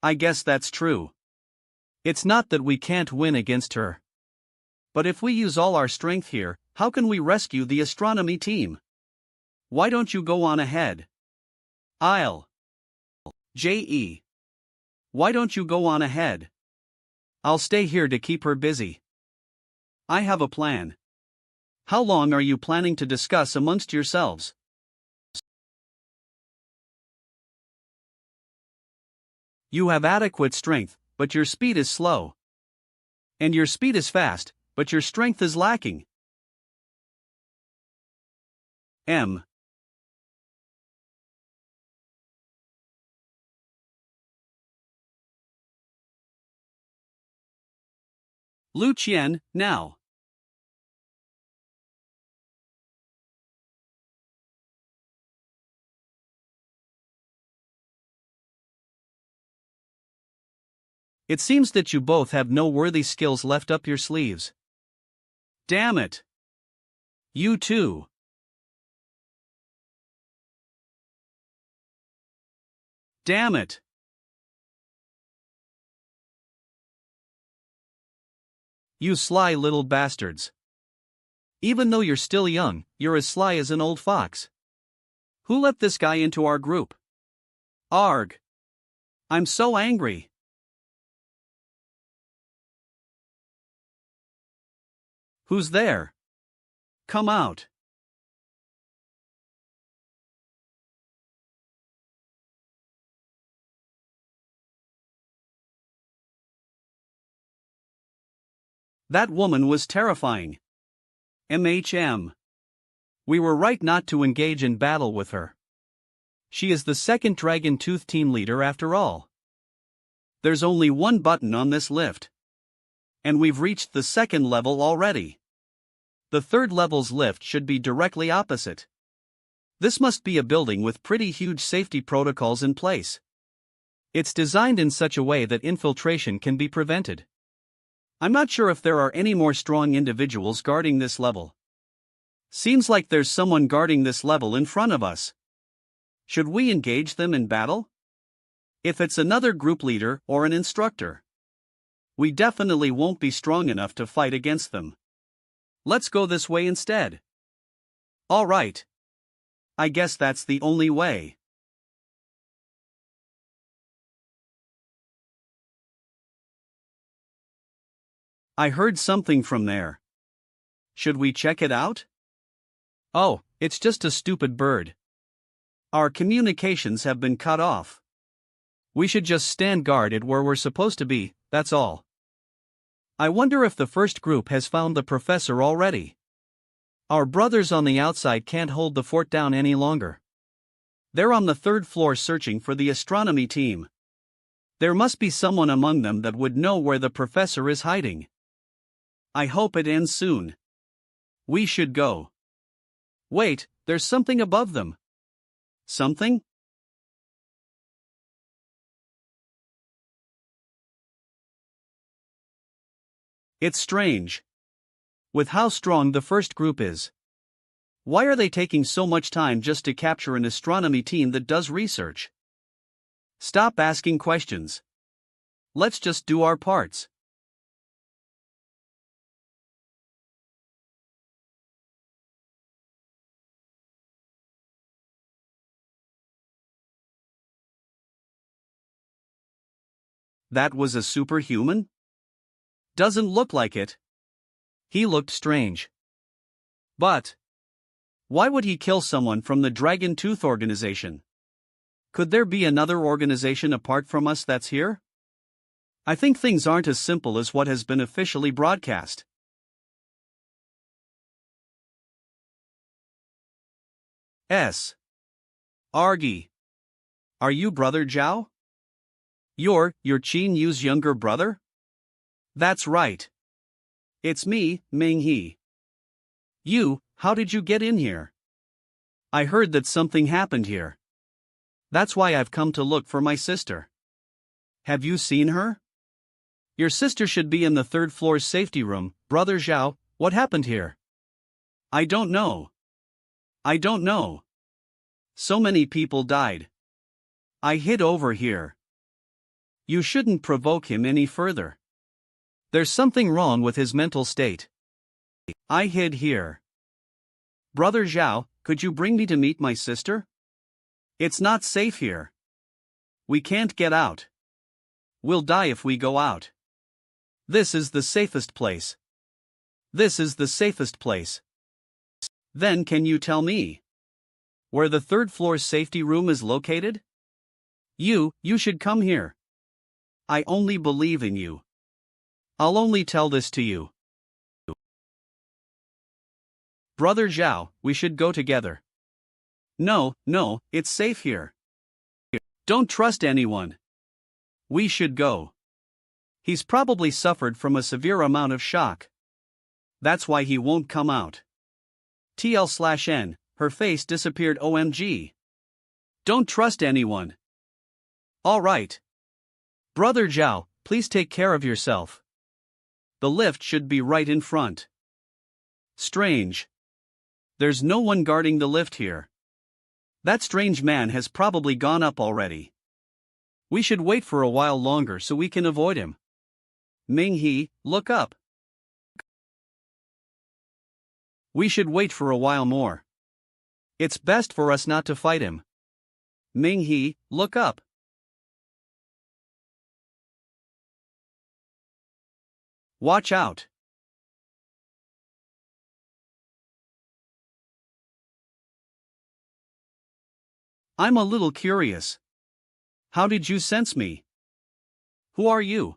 I guess that's true. It's not that we can't win against her. But if we use all our strength here, how can we rescue the astronomy team? Why don't you go on ahead? J.E. Why don't you go on ahead? I'll stay here to keep her busy. I have a plan. How long are you planning to discuss amongst yourselves? You have adequate strength, but your speed is slow. And your speed is fast, but your strength is lacking. M. Lu Qian, now. It seems that you both have no worthy skills left up your sleeves. Damn it. You too. Damn it. You sly little bastards. Even though you're still young, you're as sly as an old fox. Who let this guy into our group? Arg. I'm so angry. Who's there? Come out. That woman was terrifying. MHM. We were right not to engage in battle with her. She is the second Dragon Tooth team leader after all. There's only one button on this lift. And we've reached the second level already. The third level's lift should be directly opposite. This must be a building with pretty huge safety protocols in place. It's designed in such a way that infiltration can be prevented. I'm not sure if there are any more strong individuals guarding this level. Seems like there's someone guarding this level in front of us. Should we engage them in battle? If it's another group leader or an instructor, we definitely won't be strong enough to fight against them. Let's go this way instead. All right. I guess that's the only way. I heard something from there. Should we check it out? Oh, it's just a stupid bird. Our communications have been cut off. We should just stand guard at where we're supposed to be, that's all. I wonder if the first group has found the professor already. Our brothers on the outside can't hold the fort down any longer. They're on the third floor searching for the astronomy team. There must be someone among them that would know where the professor is hiding. I hope it ends soon. We should go. Wait, there's something above them. Something? It's strange. With how strong the first group is. Why are they taking so much time just to capture an astronomy team that does research? Stop asking questions. Let's just do our parts. That was a superhuman? Doesn't look like it. He looked strange. But why would he kill someone from the Dragon Tooth organization? Could there be another organization apart from us that's here? I think things aren't as simple as what has been officially broadcast. Argy. Are you Brother Zhao? You're Qin Yu's younger brother? That's right. It's me, Ming He. How did you get in here? I heard that something happened here. That's why I've come to look for my sister. Have you seen her? Your sister should be in the third floor's safety room. Brother Zhao, what happened here? I don't know. So many people died. I hid over here. You shouldn't provoke him any further. There's something wrong with his mental state. I hid here. Brother Zhao, could you bring me to meet my sister? It's not safe here. We can't get out. We'll die if we go out. This is the safest place. Then can you tell me where the third floor's safety room is located? You should come here. I only believe in you. I'll only tell this to you. Brother Zhao, we should go together. No, it's safe here. Don't trust anyone. We should go. He's probably suffered from a severe amount of shock. That's why he won't come out. TL/N, her face disappeared. OMG. Don't trust anyone. Alright. Brother Zhao, please take care of yourself. The lift should be right in front. Strange. There's no one guarding the lift here. That strange man has probably gone up already. We should wait for a while longer so we can avoid him. Ming-He, look up. We should wait for a while more. It's best for us not to fight him. Ming-He, look up. Watch out. I'm a little curious. How did you sense me? Who are you?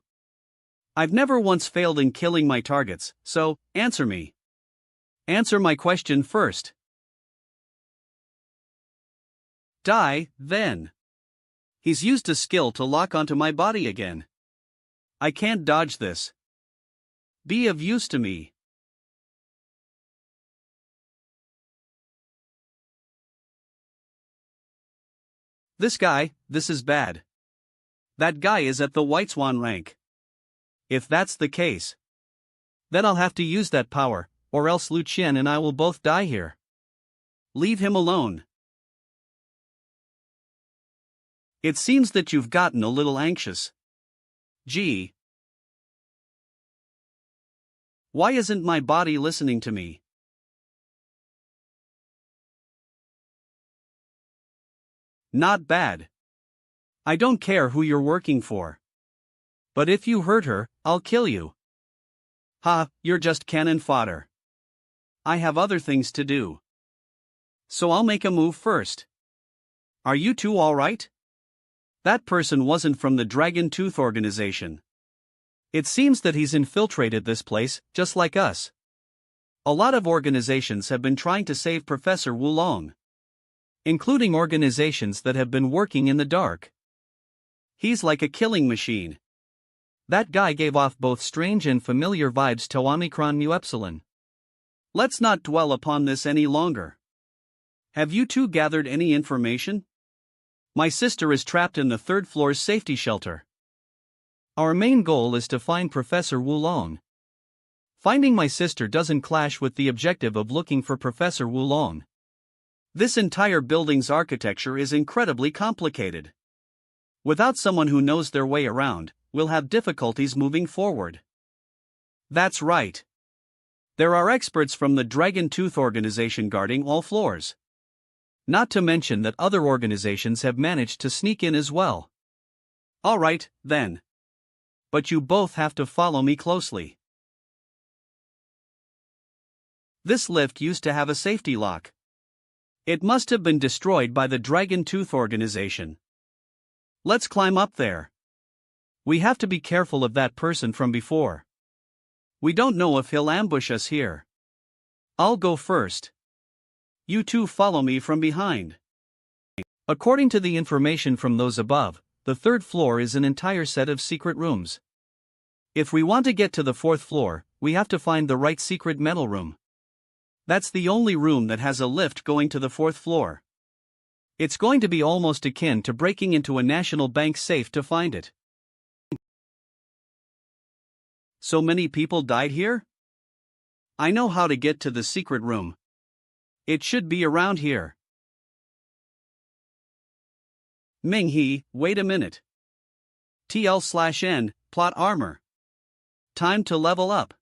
I've never once failed in killing my targets, so, answer me. Answer my question first. Die, then. He's used a skill to lock onto my body again. I can't dodge this. Be of use to me. This is bad. That guy is at the White Swan rank. If that's the case, then I'll have to use that power, or else Lu Qian and I will both die here. Leave him alone. It seems that you've gotten a little anxious. Gee. Why isn't my body listening to me? Not bad. I don't care who you're working for. But if you hurt her, I'll kill you. Ha, you're just cannon fodder. I have other things to do. So I'll make a move first. Are you two alright? That person wasn't from the Dragon Tooth organization. It seems that he's infiltrated this place, just like us. A lot of organizations have been trying to save Professor Wulong, including organizations that have been working in the dark. He's like a killing machine. That guy gave off both strange and familiar vibes to Omicron Mu Epsilon. Let's not dwell upon this any longer. Have you two gathered any information? My sister is trapped in the third floor's safety shelter. Our main goal is to find Professor Wulong. Finding my sister doesn't clash with the objective of looking for Professor Wulong. This entire building's architecture is incredibly complicated. Without someone who knows their way around, we'll have difficulties moving forward. That's right. There are experts from the Dragon Tooth organization guarding all floors. Not to mention that other organizations have managed to sneak in as well. Alright, then. But you both have to follow me closely. This lift used to have a safety lock. It must have been destroyed by the Dragon Tooth organization. Let's climb up there. We have to be careful of that person from before. We don't know if he'll ambush us here. I'll go first. You two follow me from behind. According to the information from those above, the third floor is an entire set of secret rooms. If we want to get to the fourth floor, we have to find the right secret metal room. That's the only room that has a lift going to the fourth floor. It's going to be almost akin to breaking into a national bank safe to find it. So many people died here? I know how to get to the secret room. It should be around here. Ming-He, wait a minute. TL/N, plot armor. Time to level up.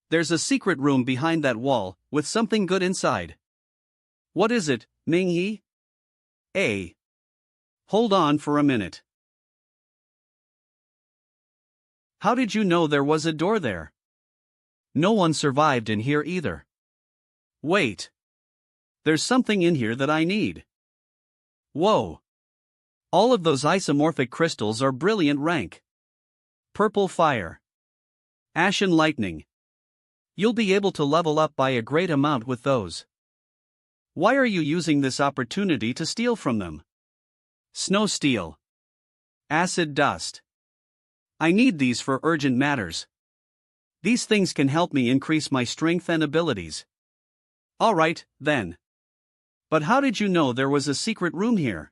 There's a secret room behind that wall, with something good inside. What is it, Ming-He? Hold on for a minute. How did you know there was a door there? No one survived in here either. Wait. There's something in here that I need. Whoa. All of those isomorphic crystals are brilliant rank. Purple fire. Ashen lightning. You'll be able to level up by a great amount with those. Why are you using this opportunity to steal from them? Snow steel. Acid dust. I need these for urgent matters. These things can help me increase my strength and abilities. Alright, then. But how did you know there was a secret room here?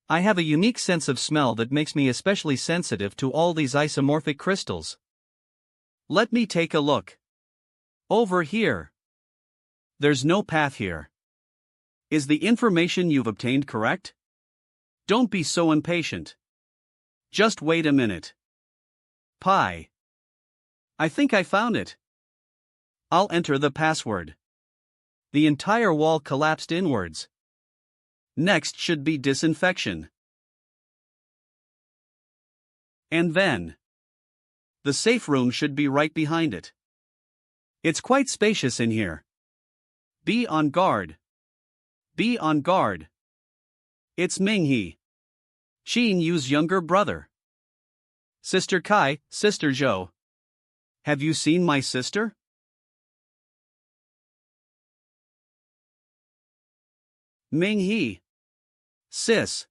I have a unique sense of smell that makes me especially sensitive to all these isomorphic crystals. Let me take a look. Over here. There's no path here. Is the information you've obtained correct? Don't be so impatient. Just wait a minute. Pi. I think I found it. I'll enter the password. The entire wall collapsed inwards. Next should be disinfection. And then. The safe room should be right behind it. It's quite spacious in here. Be on guard. Be on guard. It's Minghe. Xin Yu's younger brother. Sister Kai, Sister Zhou. Have you seen my sister? Minghe. Sis.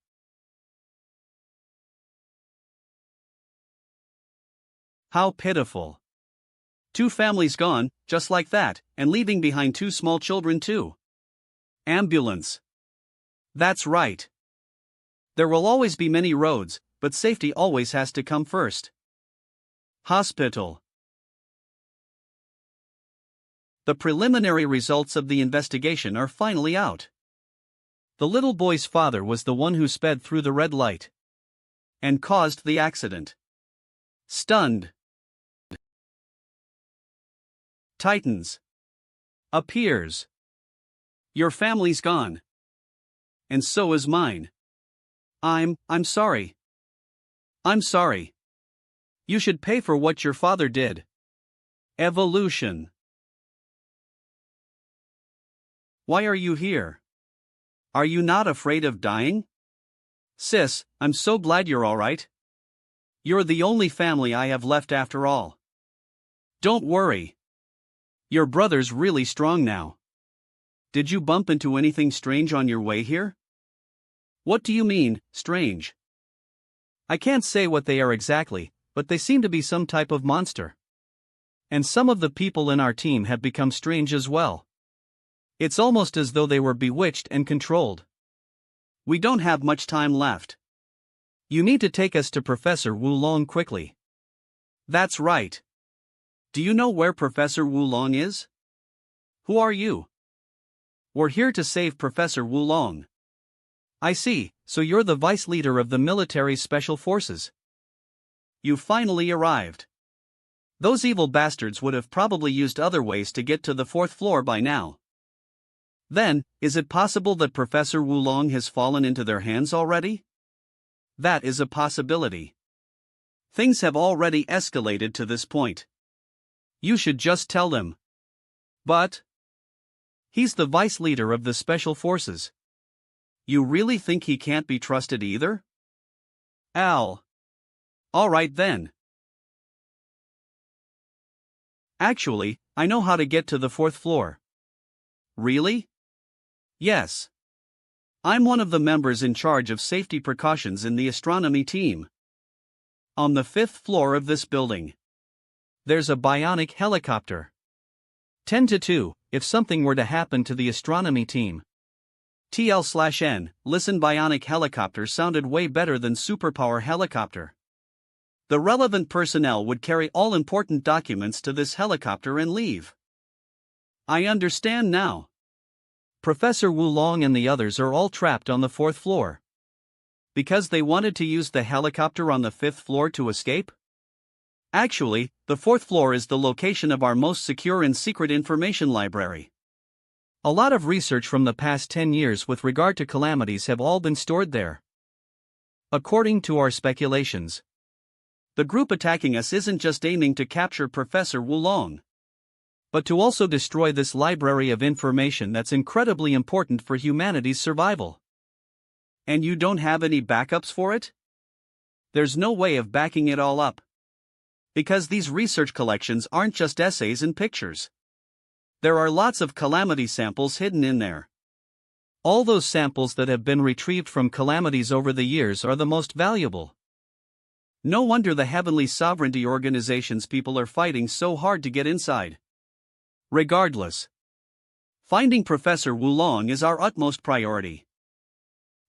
How pitiful. 2 families gone, just like that, and leaving behind 2 small children too. Ambulance. That's right. There will always be many roads, but safety always has to come first. Hospital. The preliminary results of the investigation are finally out. The little boy's father was the one who sped through the red light and caused the accident. Stunned. Titans. Appears. Your family's gone. And so is mine. I'm sorry. I'm sorry. You should pay for what your father did. Evolution. Why are you here? Are you not afraid of dying? Sis, I'm so glad you're alright. You're the only family I have left after all. Don't worry. Your brother's really strong now. Did you bump into anything strange on your way here? What do you mean, strange? I can't say what they are exactly, but they seem to be some type of monster. And some of the people in our team have become strange as well. It's almost as though they were bewitched and controlled. We don't have much time left. You need to take us to Professor Wulong quickly. That's right. Do you know where Professor Wulong is? Who are you? We're here to save Professor Wulong. I see, so you're the vice leader of the military special forces. You finally arrived. Those evil bastards would have probably used other ways to get to the 4th floor by now. Then, is it possible that Professor Wulong has fallen into their hands already? That is a possibility. Things have already escalated to this point. You should just tell them. But he's the vice leader of the special forces. You really think he can't be trusted either? Al. Alright then. Actually, I know how to get to the 4th floor. Really? Yes. I'm one of the members in charge of safety precautions in the astronomy team. On the 5th floor of this building. There's a bionic helicopter. 10 to 2, if something were to happen to the astronomy team. TL/N, listen, bionic helicopter sounded way better than superpower helicopter. The relevant personnel would carry all important documents to this helicopter and leave. I understand now. Professor Wulong and the others are all trapped on the 4th floor. Because they wanted to use the helicopter on the 5th floor to escape? Actually, the 4th floor is the location of our most secure and secret information library. A lot of research from the past 10 years with regard to calamities have all been stored there. According to our speculations, the group attacking us isn't just aiming to capture Professor Wulong, but to also destroy this library of information that's incredibly important for humanity's survival. And you don't have any backups for it? There's no way of backing it all up. Because these research collections aren't just essays and pictures. There are lots of calamity samples hidden in there. All those samples that have been retrieved from calamities over the years are the most valuable. No wonder the Heavenly Sovereignty Organization's people are fighting so hard to get inside. Regardless, finding Professor Wulong is our utmost priority.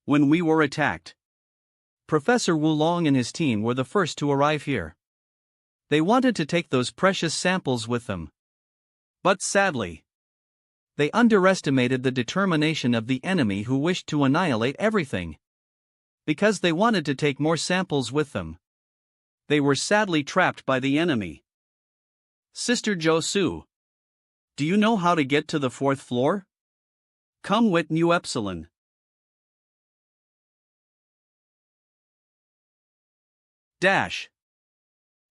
When we were attacked, Professor Wulong and his team were the first to arrive here. They wanted to take those precious samples with them. But sadly, they underestimated the determination of the enemy who wished to annihilate everything. Because they wanted to take more samples with them, they were sadly trapped by the enemy. Sister Josu, do you know how to get to the 4th floor? Come with Nu Epsilon. Dash.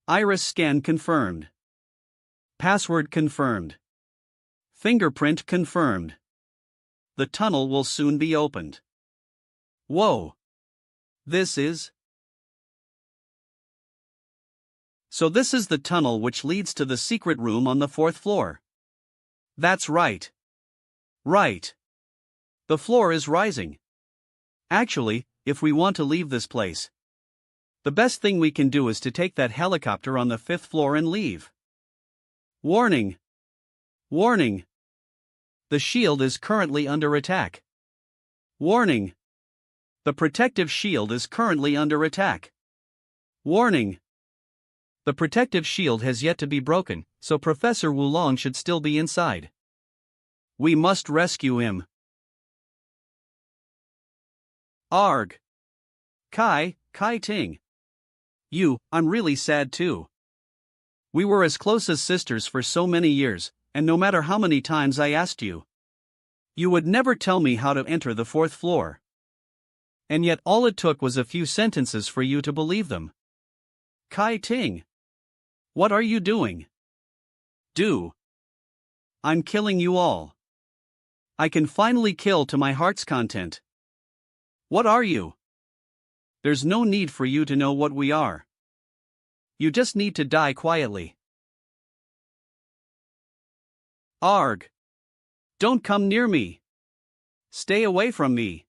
Iris scan confirmed. Password confirmed. Fingerprint confirmed. The tunnel will soon be opened. Whoa. This is... So this is the tunnel which leads to the secret room on the 4th floor. That's right. Right. The floor is rising. Actually, if we want to leave this place, the best thing we can do is to take that helicopter on the 5th floor and leave. Warning. Warning. The shield is currently under attack. Warning. The protective shield is currently under attack. Warning. The protective shield has yet to be broken, so Professor Wulong should still be inside. We must rescue him. Arg. Kai Ting. I'm really sad too. We were as close as sisters for so many years, and no matter how many times I asked you, you would never tell me how to enter the 4th floor. And yet all it took was a few sentences for you to believe them. Kai Ting. What are you doing? I'm killing you all. I can finally kill to my heart's content. What are you? There's no need for you to know what we are. You just need to die quietly. Arg. Don't come near me. Stay away from me.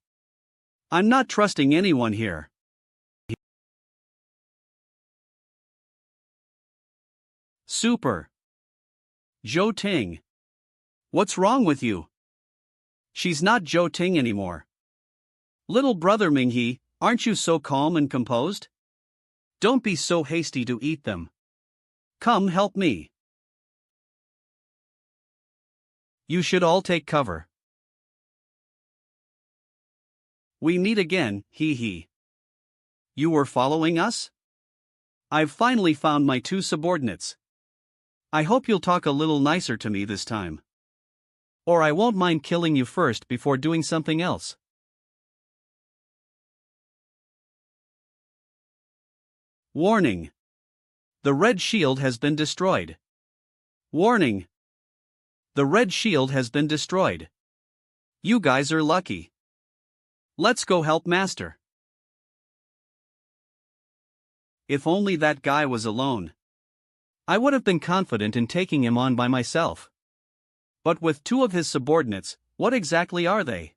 I'm not trusting anyone here. Super. Zhou Ting. What's wrong with you? She's not Zhou Ting anymore. Little brother Minghe, aren't you so calm and composed? Don't be so hasty to eat them. Come help me. You should all take cover. We meet again, hee hee. You were following us? I've finally found my 2 subordinates. I hope you'll talk a little nicer to me this time. Or I won't mind killing you first before doing something else. Warning. The red shield has been destroyed. Warning. The red shield has been destroyed. You guys are lucky. Let's go help Master. If only that guy was alone. I would have been confident in taking him on by myself. But with 2 of his subordinates, what exactly are they?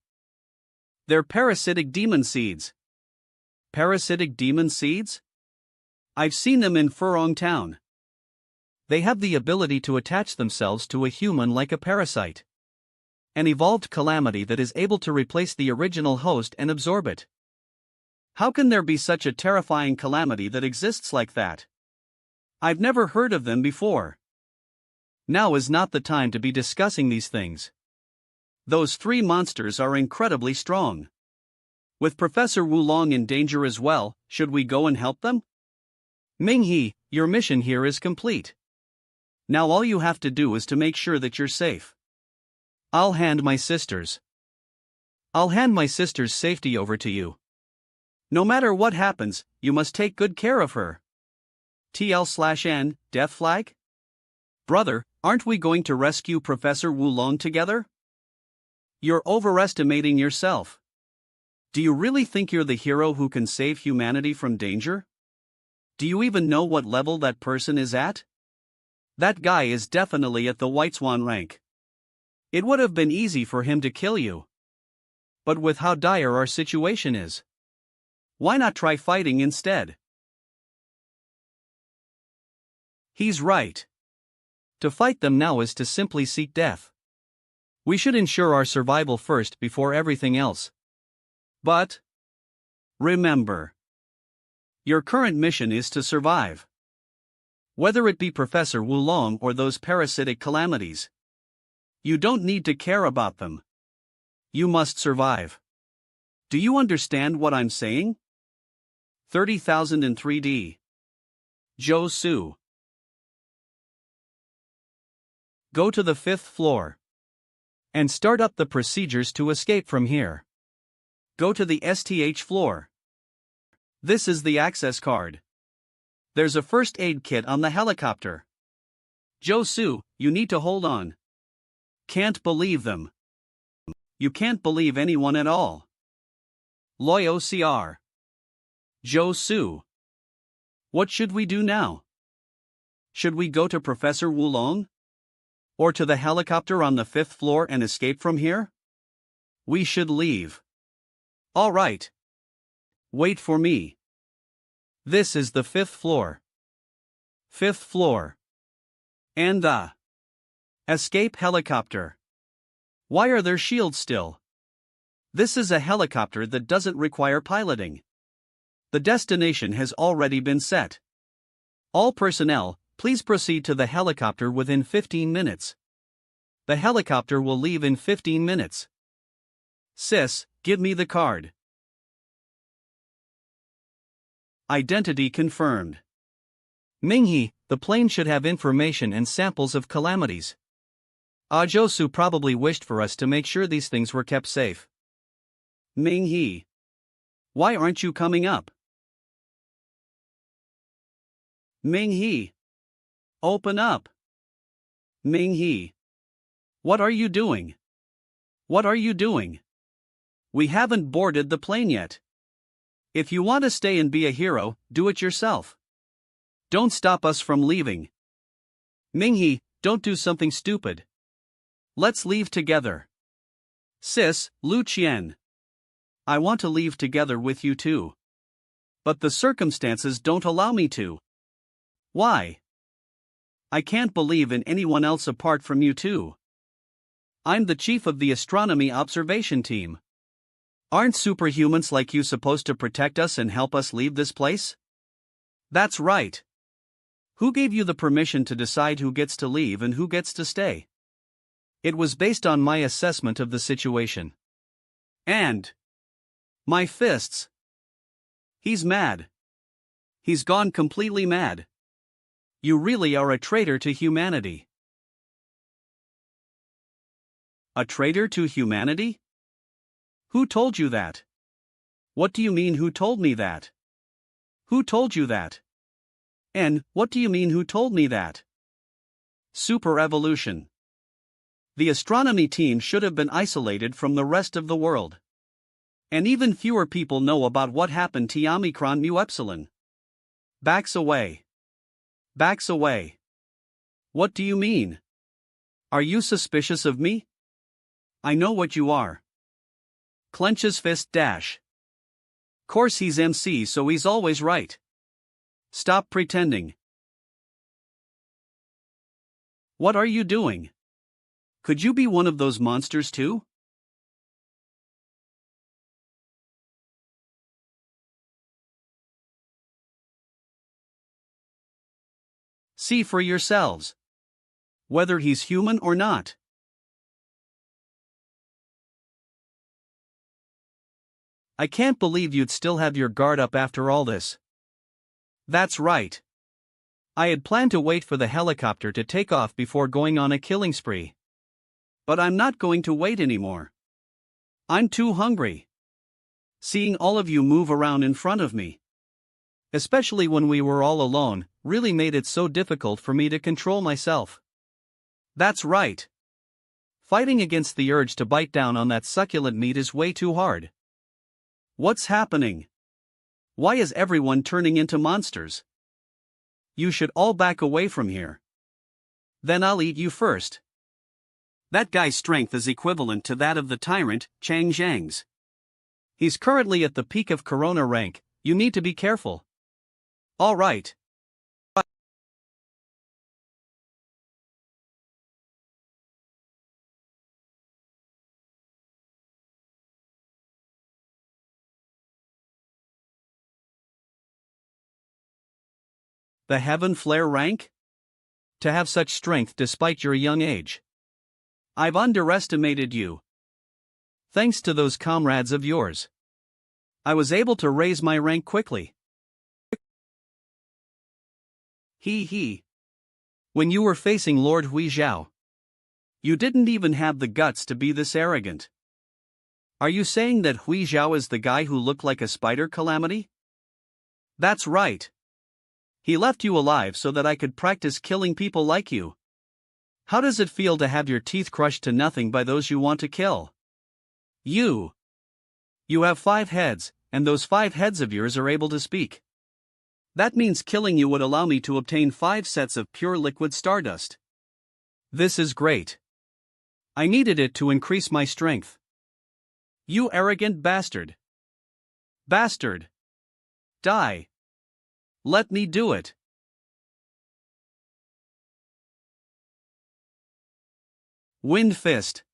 They're parasitic demon seeds. Parasitic demon seeds? I've seen them in Furong Town. They have the ability to attach themselves to a human like a parasite. An evolved calamity that is able to replace the original host and absorb it. How can there be such a terrifying calamity that exists like that? I've never heard of them before. Now is not the time to be discussing these things. Those 3 monsters are incredibly strong. With Professor Wulong in danger as well, should we go and help them? Minghe, your mission here is complete. Now all you have to do is to make sure that you're safe. I'll hand my sister's safety over to you. No matter what happens, you must take good care of her. TL/N, Death Flag? Brother, aren't we going to rescue Professor Wulong together? You're overestimating yourself. Do you really think you're the hero who can save humanity from danger? Do you even know what level that person is at? That guy is definitely at the White Swan rank. It would have been easy for him to kill you. But with how dire our situation is, why not try fighting instead? He's right. To fight them now is to simply seek death. We should ensure our survival first before everything else. But remember, your current mission is to survive. Whether it be Professor Wulong or those parasitic calamities, you don't need to care about them. You must survive. Do you understand what I'm saying? 30,000 in 3D. Zhou Su. Go to the 5th floor and start up the procedures to escape from here. Go to the STH floor. This is the access card. There's a first aid kit on the helicopter. Zhou Su, you need to hold on. Can't believe them. You can't believe anyone at all. Loyo CR. Zhou Su. What should we do now? Should we go to Professor Wulong? Or to the helicopter on the 5th floor and escape from here? We should leave. All right. Wait for me. This is the 5th floor. 5th floor. And the escape helicopter. Why are there shields still? This is a helicopter that doesn't require piloting. The destination has already been set. All personnel, please proceed to the helicopter within 15 minutes. The helicopter will leave in 15 minutes. Sis, give me the card. Identity confirmed. Minghe, the plane should have information and samples of calamities. Zhou Su probably wished for us to make sure these things were kept safe. Minghe. Why aren't you coming up? Minghe. Open up. Minghe. What are you doing? What are you doing? We haven't boarded the plane yet. If you want to stay and be a hero, do it yourself. Don't stop us from leaving. Minghe, don't do something stupid. Let's leave together. Sis, Lu Qian. I want to leave together with you too. But the circumstances don't allow me to. Why? I can't believe in anyone else apart from you two. I'm the chief of the astronomy observation team. Aren't superhumans like you supposed to protect us and help us leave this place? That's right. Who gave you the permission to decide who gets to leave and who gets to stay? It was based on my assessment of the situation. And my fists. He's mad. He's gone completely mad. You really are a traitor to humanity. A traitor to humanity? Who told you that? What do you mean who told me that? Who told you that? And what do you mean who told me that? Super evolution. The astronomy team should have been isolated from the rest of the world. And even fewer people know about what happened to Omicron Mu Epsilon. Backs away. Backs away. What do you mean? Are you suspicious of me? I know what you are. Clenches fist dash. Course he's MC so he's always right. Stop pretending. What are you doing? Could you be one of those monsters too? See for yourselves. Whether he's human or not. I can't believe you'd still have your guard up after all this. That's right. I had planned to wait for the helicopter to take off before going on a killing spree. But I'm not going to wait anymore. I'm too hungry. Seeing all of you move around in front of me, especially when we were all alone, really made it so difficult for me to control myself. That's right. Fighting against the urge to bite down on that succulent meat is way too hard. What's happening? Why is everyone turning into monsters? You should all back away from here. Then I'll eat you first. That guy's strength is equivalent to that of the tyrant, Chang Zhang's. He's currently at the peak of Corona rank. You need to be careful. All right. The Heaven Flare rank? To have such strength despite your young age. I've underestimated you. Thanks to those comrades of yours, I was able to raise my rank quickly. He. When you were facing Lord Hui Zhao, you didn't even have the guts to be this arrogant. Are you saying that Hui Zhao is the guy who looked like a spider, Calamity? That's right. He left you alive so that I could practice killing people like you. How does it feel to have your teeth crushed to nothing by those you want to kill? You have 5 heads, and those 5 heads of yours are able to speak. That means killing you would allow me to obtain 5 sets of pure liquid stardust. This is great. I needed it to increase my strength. You arrogant bastard. Bastard. Die. Let me do it. Wind Fist.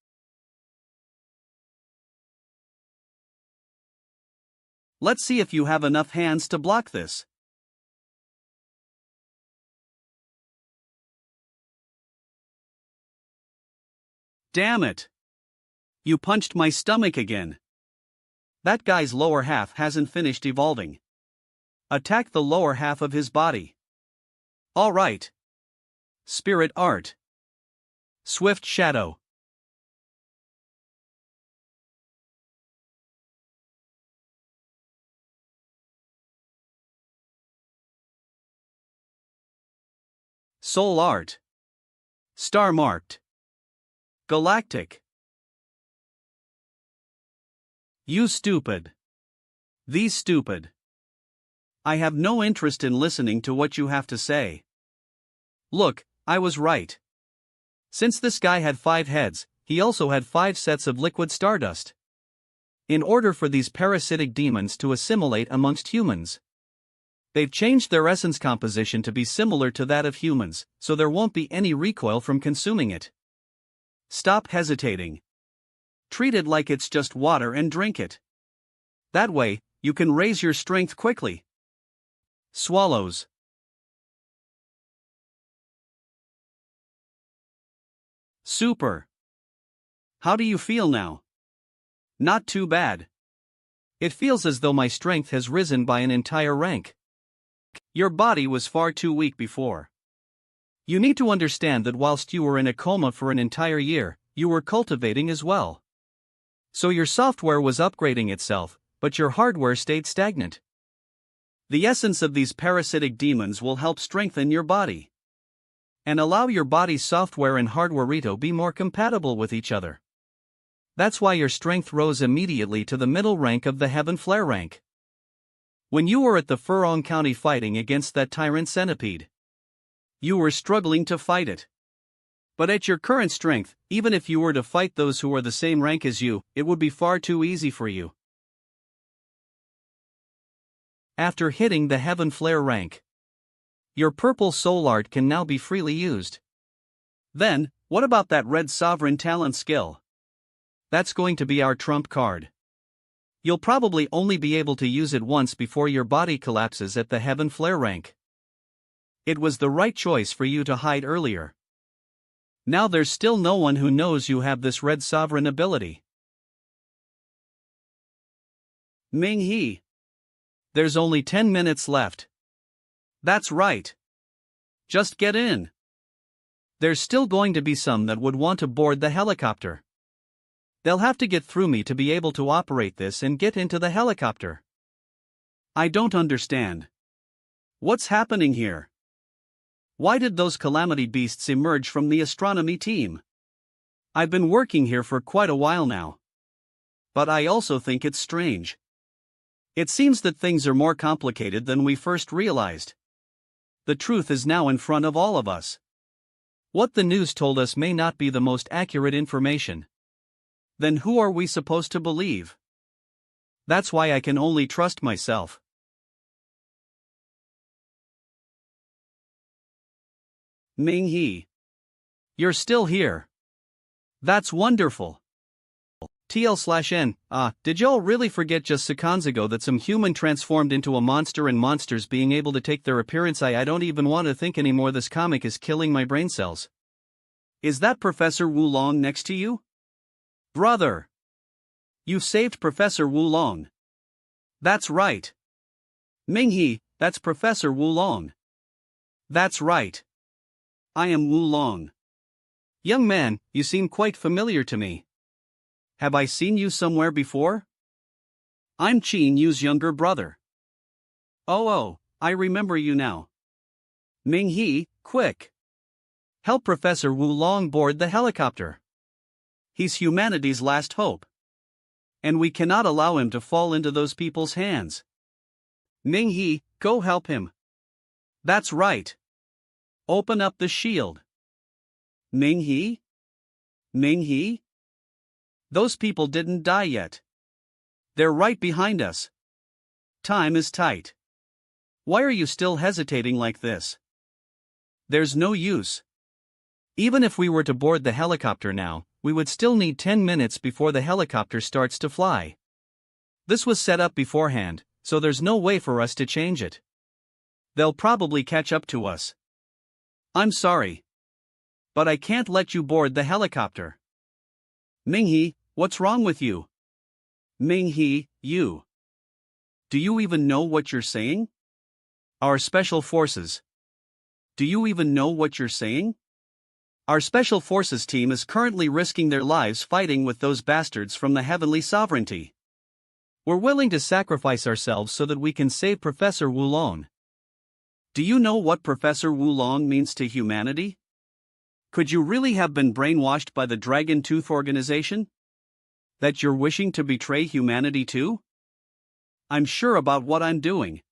Let's see if you have enough hands to block this. Damn it! You punched my stomach again. That guy's lower half hasn't finished evolving. Attack the lower half of his body. All right. Spirit Art. Swift Shadow. Soul Art. Star Marked. Galactic. You stupid. These stupid. I have no interest in listening to what you have to say. Look, I was right. Since this guy had 5 heads, he also had 5 sets of liquid stardust. In order for these parasitic demons to assimilate amongst humans, they've changed their essence composition to be similar to that of humans, so there won't be any recoil from consuming it. Stop hesitating. Treat it like it's just water and drink it. That way, you can raise your strength quickly. Swallows. Super. How do you feel now? Not too bad. It feels as though my strength has risen by an entire rank. Your body was far too weak before. You need to understand that whilst you were in a coma for an entire year, you were cultivating as well. So your software was upgrading itself, but your hardware stayed stagnant. The essence of these parasitic demons will help strengthen your body and allow your body's software and hardware to be more compatible with each other. That's why your strength rose immediately to the middle rank of the Heaven Flare rank. When you were at the Furong County fighting against that tyrant centipede, you were struggling to fight it. But at your current strength, even if you were to fight those who are the same rank as you, it would be far too easy for you. After hitting the Heaven Flare rank, your purple soul art can now be freely used. Then, what about that red sovereign talent skill? That's going to be our trump card. You'll probably only be able to use it once before your body collapses at the Heaven Flare rank. It was the right choice for you to hide earlier. Now there's still no one who knows you have this red sovereign ability. Ming He. There's only 10 minutes left. That's right. Just get in. There's still going to be some that would want to board the helicopter. They'll have to get through me to be able to operate this and get into the helicopter. I don't understand. What's happening here? Why did those calamity beasts emerge from the astronomy team? I've been working here for quite a while now. But I also think it's strange. It seems that things are more complicated than we first realized. The truth is now in front of all of us. What the news told us may not be the most accurate information. Then who are we supposed to believe? That's why I can only trust myself. Ming-He. You're still here. That's wonderful. TL/N, did y'all really forget just seconds ago that some human transformed into a monster and monsters being able to take their appearance? I don't even want to think anymore. This comic is killing my brain cells. Is that Professor Wulong next to you? Brother! You saved Professor Wulong. That's right. Ming-He, that's Professor Wulong. That's right. I am Wulong. Young man, you seem quite familiar to me. Have I seen you somewhere before? I'm Qin Yu's younger brother. Oh, I remember you now. Ming-He, quick! Help Professor Wulong board the helicopter. He's humanity's last hope. And we cannot allow him to fall into those people's hands. Ming-He, go help him. That's right. Open up the shield. Ming-He? Ming-He? Those people didn't die yet. They're right behind us. Time is tight. Why are you still hesitating like this? There's no use. Even if we were to board the helicopter now, we would still need 10 minutes before the helicopter starts to fly. This was set up beforehand, so there's no way for us to change it. They'll probably catch up to us. I'm sorry. But I can't let you board the helicopter. Ming-He, what's wrong with you? Ming-He, you. Do you even know what you're saying? Our special forces. Do you even know what you're saying? Our special forces team is currently risking their lives fighting with those bastards from the Heavenly Sovereignty. We're willing to sacrifice ourselves so that we can save Professor Wulong. Do you know what Professor Wulong means to humanity? Could you really have been brainwashed by the Dragon Tooth organization? That you're wishing to betray humanity too? I'm sure about what I'm doing.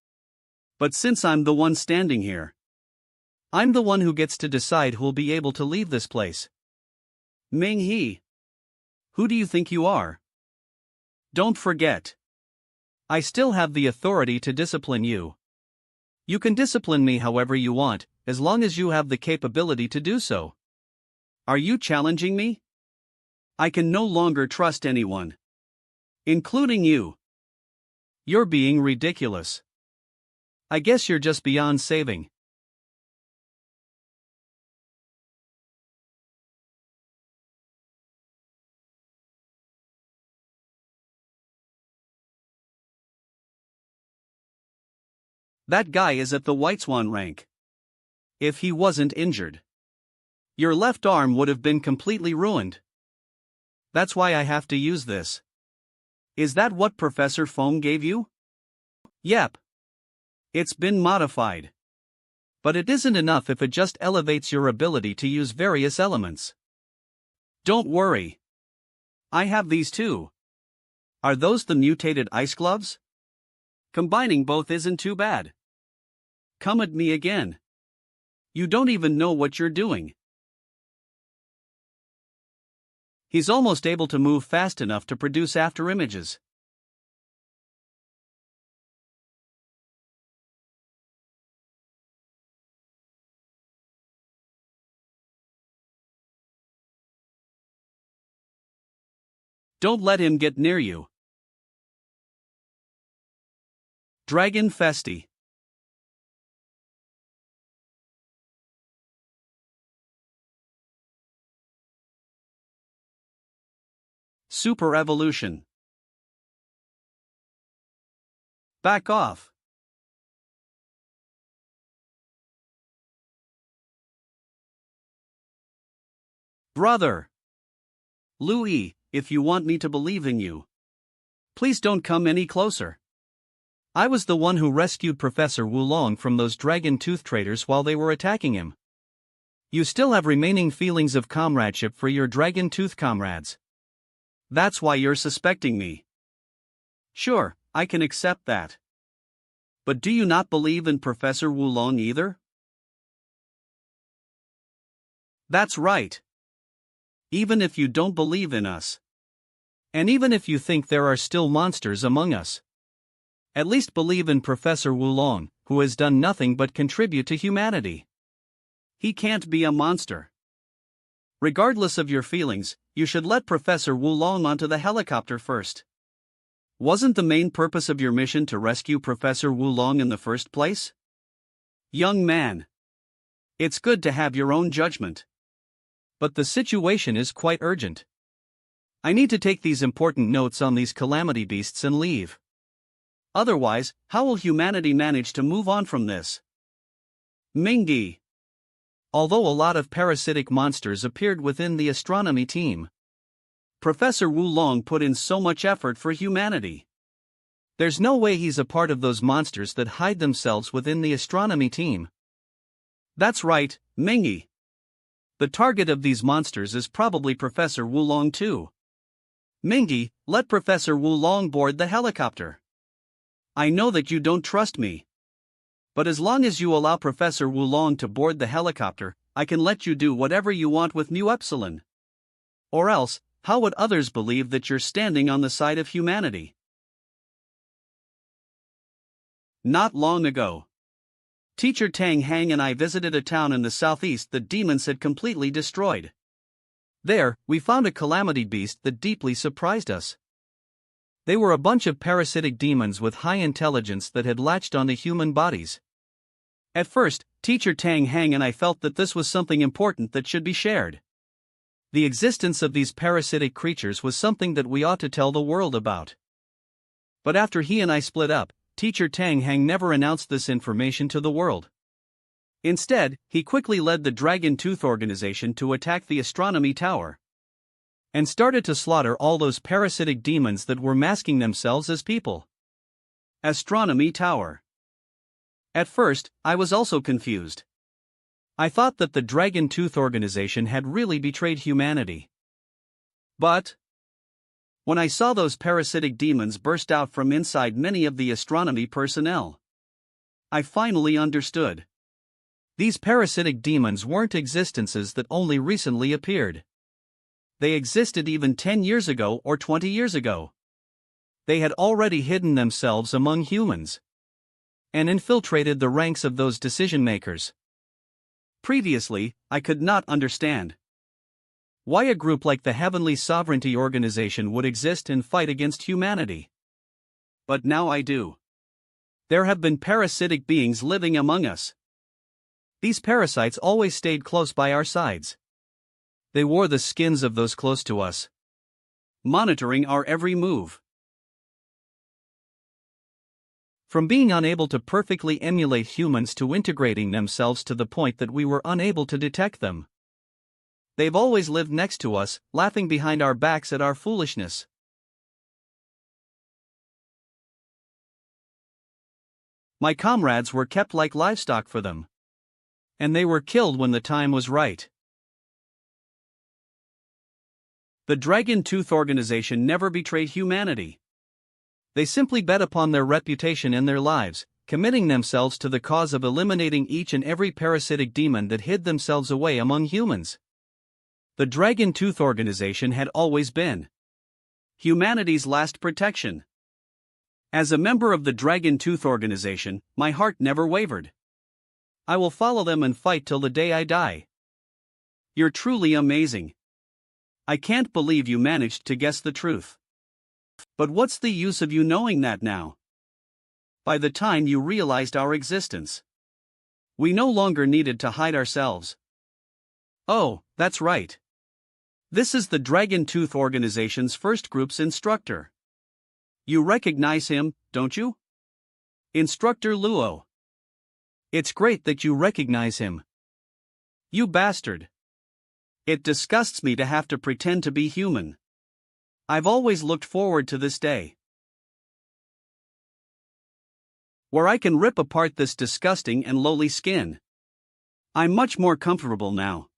But since I'm the one standing here, I'm the one who gets to decide who'll be able to leave this place. Ming-He. Who do you think you are? Don't forget. I still have the authority to discipline you. You can discipline me however you want, as long as you have the capability to do so. Are you challenging me? I can no longer trust anyone. Including you. You're being ridiculous. I guess you're just beyond saving. That guy is at the White Swan rank. If he wasn't injured, your left arm would have been completely ruined. That's why I have to use this. Is that what Professor Foam gave you? Yep. It's been modified. But it isn't enough if it just elevates your ability to use various elements. Don't worry. I have these too. Are those the mutated ice gloves? Combining both isn't too bad. Come at me again. You don't even know what you're doing. He's almost able to move fast enough to produce afterimages. Don't let him get near you. Dragon Festi. Super Evolution. Back off. Brother. Louis, if you want me to believe in you, please don't come any closer. I was the one who rescued Professor Wulong from those dragon tooth traders while they were attacking him. You still have remaining feelings of comradeship for your dragon tooth comrades. That's why you're suspecting me. Sure, I can accept that. But do you not believe in Professor Wulong either? That's right. Even if you don't believe in us. And even if you think there are still monsters among us. At least believe in Professor Wulong, who has done nothing but contribute to humanity. He can't be a monster. Regardless of your feelings, you should let Professor Wulong onto the helicopter first. Wasn't the main purpose of your mission to rescue Professor Wulong in the first place? Young man. It's good to have your own judgment. But the situation is quite urgent. I need to take these important notes on these calamity beasts and leave. Otherwise, how will humanity manage to move on from this? Mingy. Although a lot of parasitic monsters appeared within the astronomy team, Professor Wulong put in so much effort for humanity. There's no way he's a part of those monsters that hide themselves within the astronomy team. That's right, Mingy. The target of these monsters is probably Professor Wulong too. Mingy, let Professor Wulong board the helicopter. I know that you don't trust me. But as long as you allow Professor Wulong to board the helicopter, I can let you do whatever you want with Mu Epsilon. Or else, how would others believe that you're standing on the side of humanity? Not long ago, Teacher Tang Hang and I visited a town in the southeast that demons had completely destroyed. There, we found a calamity beast that deeply surprised us. They were a bunch of parasitic demons with high intelligence that had latched onto human bodies. At first, Teacher Tang Hang and I felt that this was something important that should be shared. The existence of these parasitic creatures was something that we ought to tell the world about. But after he and I split up, Teacher Tang Hang never announced this information to the world. Instead, he quickly led the Dragon Tooth organization to attack the astronomy tower and started to slaughter all those parasitic demons that were masking themselves as people. Astronomy tower. At first, I was also confused. I thought that the Dragon Tooth organization had really betrayed humanity. But when I saw those parasitic demons burst out from inside many of the astronomy personnel, I finally understood. These parasitic demons weren't existences that only recently appeared. They existed even 10 years ago or 20 years ago. They had already hidden themselves among humans and infiltrated the ranks of those decision-makers. Previously, I could not understand why a group like the Heavenly Sovereignty Organization would exist and fight against humanity. But now I do. There have been parasitic beings living among us. These parasites always stayed close by our sides. They wore the skins of those close to us, monitoring our every move. From being unable to perfectly emulate humans to integrating themselves to the point that we were unable to detect them. They've always lived next to us, laughing behind our backs at our foolishness. My comrades were kept like livestock for them. And they were killed when the time was right. The Dragon Tooth organization never betrayed humanity. They simply bet upon their reputation and their lives, committing themselves to the cause of eliminating each and every parasitic demon that hid themselves away among humans. The Dragon Tooth organization had always been humanity's last protection. As a member of the Dragon Tooth organization, my heart never wavered. I will follow them and fight till the day I die. You're truly amazing. I can't believe you managed to guess the truth. But what's the use of you knowing that now? By the time you realized our existence, we no longer needed to hide ourselves. Oh, that's right. This is the Dragon Tooth organization's first group's instructor. You recognize him, don't you? Instructor Luo. It's great that you recognize him. You bastard. It disgusts me to have to pretend to be human. I've always looked forward to this day, where I can rip apart this disgusting and lowly skin. I'm much more comfortable now.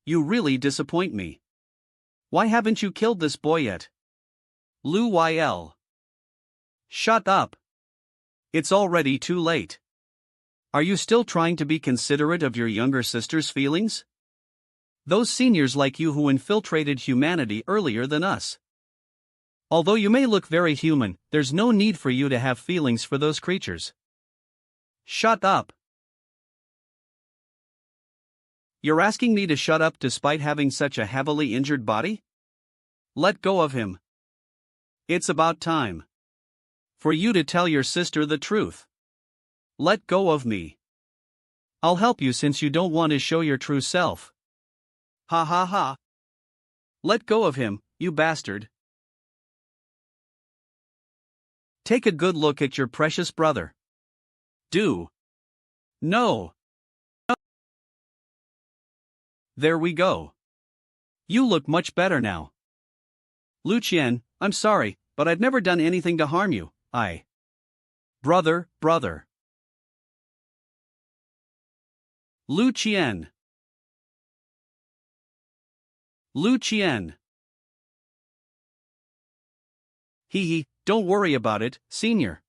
You really disappoint me. Why haven't you killed this boy yet? Lu Yl. Shut up. It's already too late. Are you still trying to be considerate of your younger sister's feelings? Those seniors like you who infiltrated humanity earlier than us. Although you may look very human, there's no need for you to have feelings for those creatures. Shut up. You're asking me to shut up despite having such a heavily injured body? Let go of him. It's about time for you to tell your sister the truth. Let go of me. I'll help you since you don't want to show your true self. Ha ha ha. Let go of him, you bastard. Take a good look at your precious brother. Do. No. There we go. You look much better now. Lucien, I'm sorry, but I've never done anything to harm you. Brother. Lucien. Hee, don't worry about it, senior.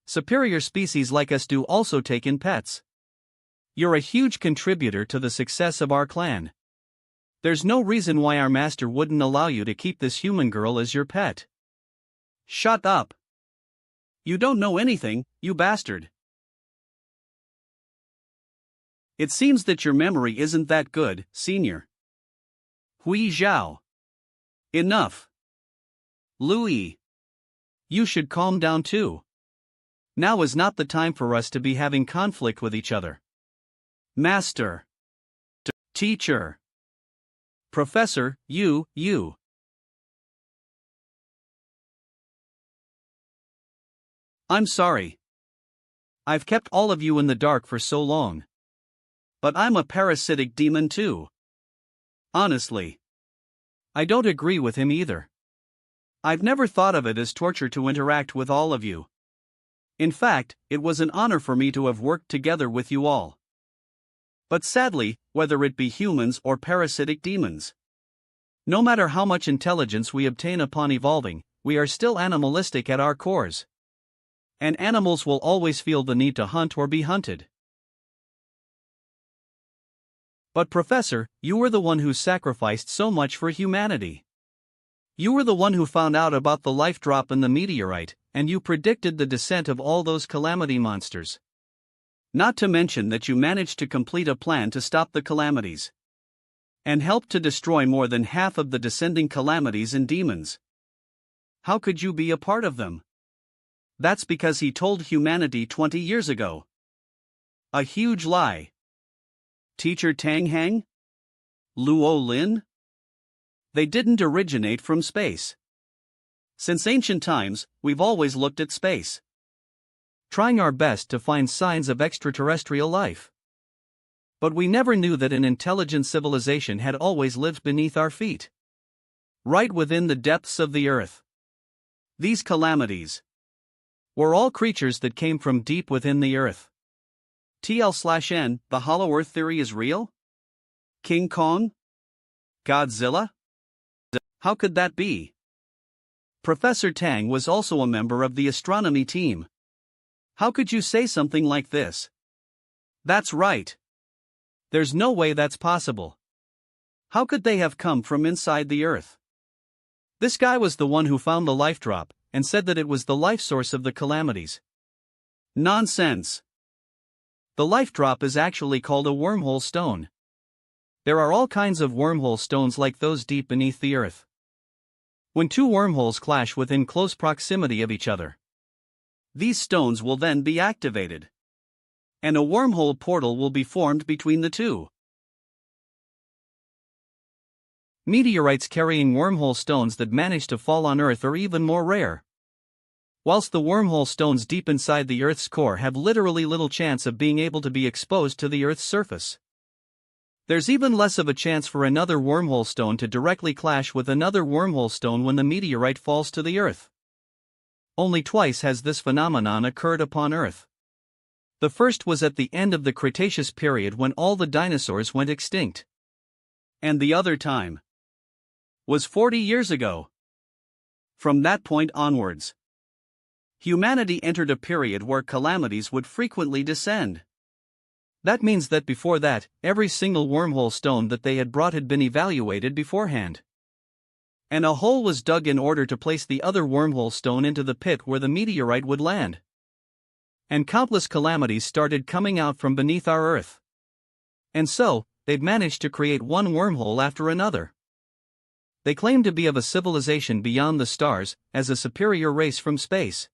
Superior species like us do also take in pets. You're a huge contributor to the success of our clan. There's no reason why our master wouldn't allow you to keep this human girl as your pet. Shut up. You don't know anything, you bastard. It seems that your memory isn't that good, senior. Hui Zhao. Enough. Louis. You should calm down too. Now is not the time for us to be having conflict with each other. Master. Teacher. Professor, you. I'm sorry. I've kept all of you in the dark for so long. But I'm a parasitic demon too. Honestly. I don't agree with him either. I've never thought of it as torture to interact with all of you. In fact, it was an honor for me to have worked together with you all. But sadly, whether it be humans or parasitic demons, no matter how much intelligence we obtain upon evolving, we are still animalistic at our cores. And animals will always feel the need to hunt or be hunted. But Professor, you were the one who sacrificed so much for humanity. You were the one who found out about the life drop in the meteorite, and you predicted the descent of all those calamity monsters. Not to mention that you managed to complete a plan to stop the calamities. And helped to destroy more than half of the descending calamities and demons. How could you be a part of them? That's because he told humanity 20 years ago. A huge lie. Teacher Tang Hang? Luo Lin? They didn't originate from space. Since ancient times, we've always looked at space, trying our best to find signs of extraterrestrial life. But we never knew that an intelligent civilization had always lived beneath our feet, right within the depths of the earth. These calamities were all creatures that came from deep within the earth. TL/N, the Hollow Earth theory is real? King Kong? Godzilla? How could that be? Professor Tang was also a member of the astronomy team. How could you say something like this? That's right. There's no way that's possible. How could they have come from inside the earth? This guy was the one who found the life drop, and said that it was the life source of the calamities. Nonsense. The life drop is actually called a wormhole stone. There are all kinds of wormhole stones like those deep beneath the earth. When two wormholes clash within close proximity of each other, these stones will then be activated, and a wormhole portal will be formed between the two. Meteorites carrying wormhole stones that manage to fall on Earth are even more rare. Whilst the wormhole stones deep inside the Earth's core have literally little chance of being able to be exposed to the Earth's surface, there's even less of a chance for another wormhole stone to directly clash with another wormhole stone when the meteorite falls to the Earth. Only twice has this phenomenon occurred upon Earth. The first was at the end of the Cretaceous period when all the dinosaurs went extinct. And the other time was 40 years ago. From that point onwards, humanity entered a period where calamities would frequently descend. That means that before that, every single wormhole stone that they had brought had been evaluated beforehand. And a hole was dug in order to place the other wormhole stone into the pit where the meteorite would land. And countless calamities started coming out from beneath our Earth. And so, they'd managed to create one wormhole after another. They claimed to be of a civilization beyond the stars, as a superior race from space.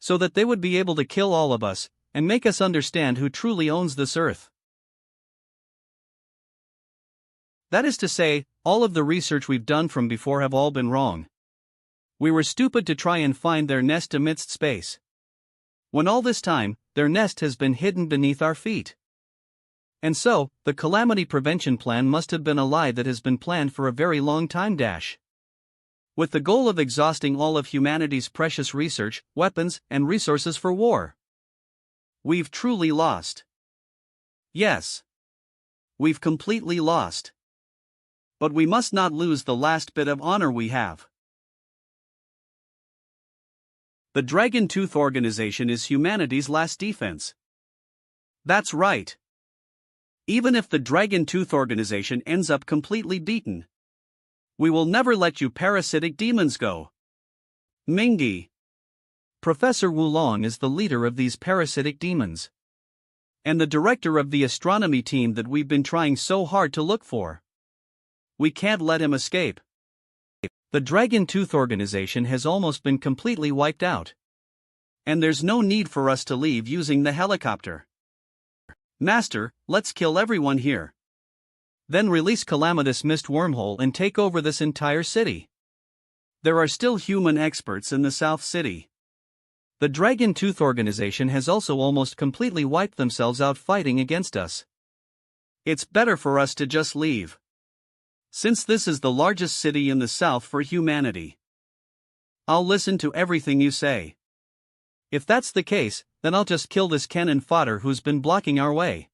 So that they would be able to kill all of us, and make us understand who truly owns this Earth. That is to say, all of the research we've done from before have all been wrong. We were stupid to try and find their nest amidst space. When all this time, their nest has been hidden beneath our feet. And so, the calamity prevention plan must have been a lie that has been planned for a very long time. With the goal of exhausting all of humanity's precious research, weapons, and resources for war. We've truly lost. Yes. We've completely lost. But we must not lose the last bit of honor we have. The Dragon Tooth Organization is humanity's last defense. That's right. Even if the Dragon Tooth Organization ends up completely beaten, we will never let you parasitic demons go. Mingy. Professor Wulong is the leader of these parasitic demons. And the director of the astronomy team that we've been trying so hard to look for. We can't let him escape. The Dragon Tooth Organization has almost been completely wiped out. And there's no need for us to leave using the helicopter. Master, let's kill everyone here. Then release Calamitous Mist Wormhole and take over this entire city. There are still human experts in the South City. The Dragon Tooth Organization has also almost completely wiped themselves out fighting against us. It's better for us to just leave. Since this is the largest city in the South for humanity. I'll listen to everything you say. If that's the case, then I'll just kill this cannon fodder who's been blocking our way.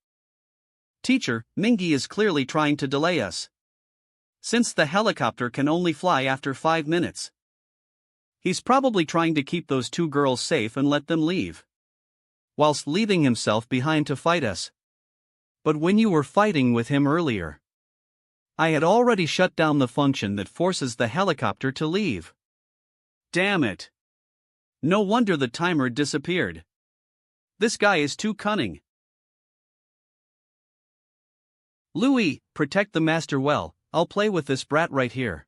Teacher, Mingy is clearly trying to delay us. Since the helicopter can only fly after 5 minutes. He's probably trying to keep those two girls safe and let them leave. Whilst leaving himself behind to fight us. But when you were fighting with him earlier, I had already shut down the function that forces the helicopter to leave. Damn it. No wonder the timer disappeared. This guy is too cunning. Louis, protect the master well, I'll play with this brat right here.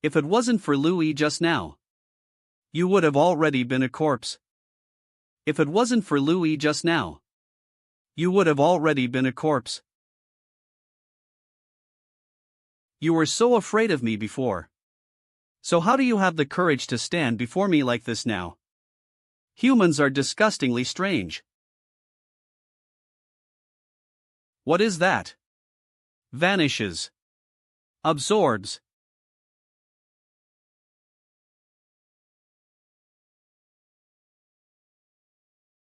If it wasn't for Louis just now, you would have already been a corpse. If it wasn't for Louis just now, you would have already been a corpse. You were so afraid of me before. So how do you have the courage to stand before me like this now? Humans are disgustingly strange. What is that? Vanishes. Absorbs.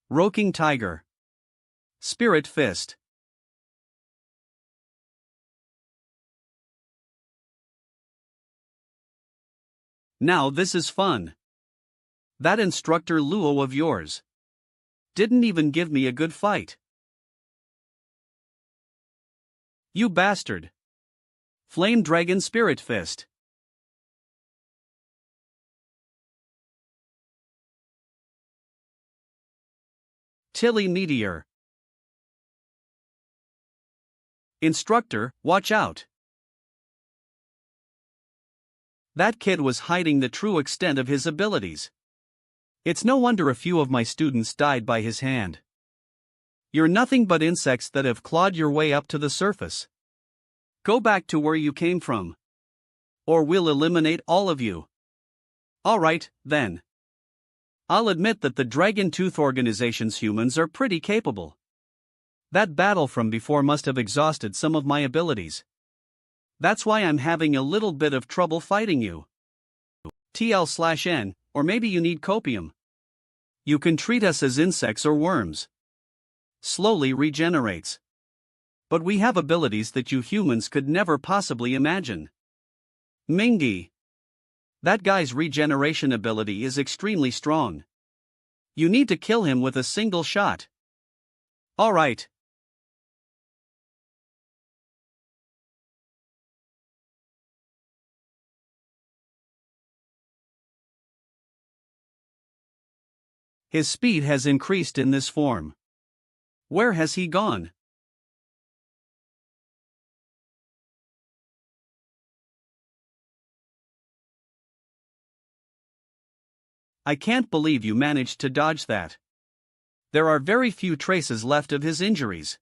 Roking Tiger. Spirit Fist. Now this is fun. That instructor Luo of yours didn't even give me a good fight. You bastard. Flame Dragon Spirit Fist. Tilly Meteor. Instructor, watch out. That kid was hiding the true extent of his abilities. It's no wonder a few of my students died by his hand. You're nothing but insects that have clawed your way up to the surface. Go back to where you came from. Or we'll eliminate all of you. Alright, then. I'll admit that the Dragon Tooth Organization's humans are pretty capable. That battle from before must have exhausted some of my abilities. That's why I'm having a little bit of trouble fighting you. TL/N, or maybe you need copium. You can treat us as insects or worms. Slowly regenerates. But we have abilities that you humans could never possibly imagine. Mingy. That guy's regeneration ability is extremely strong. You need to kill him with a single shot. All right. His speed has increased in this form. Where has he gone? I can't believe you managed to dodge that. There are very few traces left of his injuries.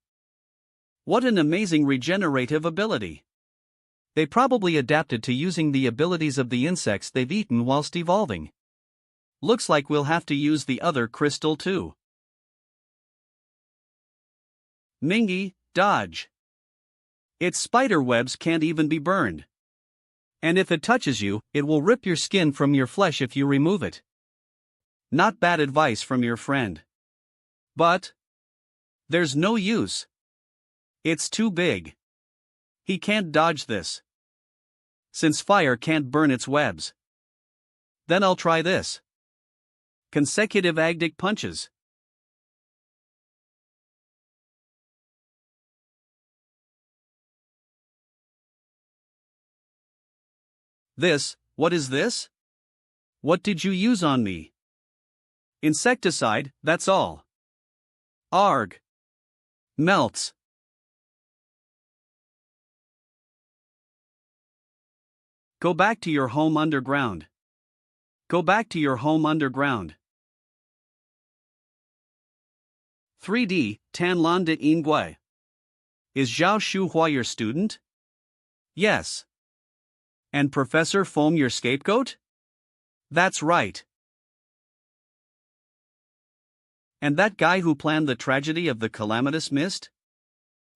What an amazing regenerative ability. They probably adapted to using the abilities of the insects they've eaten whilst evolving. Looks like we'll have to use the other crystal too. Mingy, dodge. Its spider webs can't even be burned. And if it touches you, it will rip your skin from your flesh if you remove it. Not bad advice from your friend. But there's no use. It's too big. He can't dodge this. Since fire can't burn its webs. Then I'll try this. Consecutive agdic punches. What is this? What did you use on me? Insecticide, that's all. Arg. Melts. Go back to your home underground. Go back to your home underground. 3D, Tanlan de Ingui. Is Zhao Shuhua your student? Yes. And Professor Foam your scapegoat? That's right. And that guy who planned the tragedy of the calamitous mist?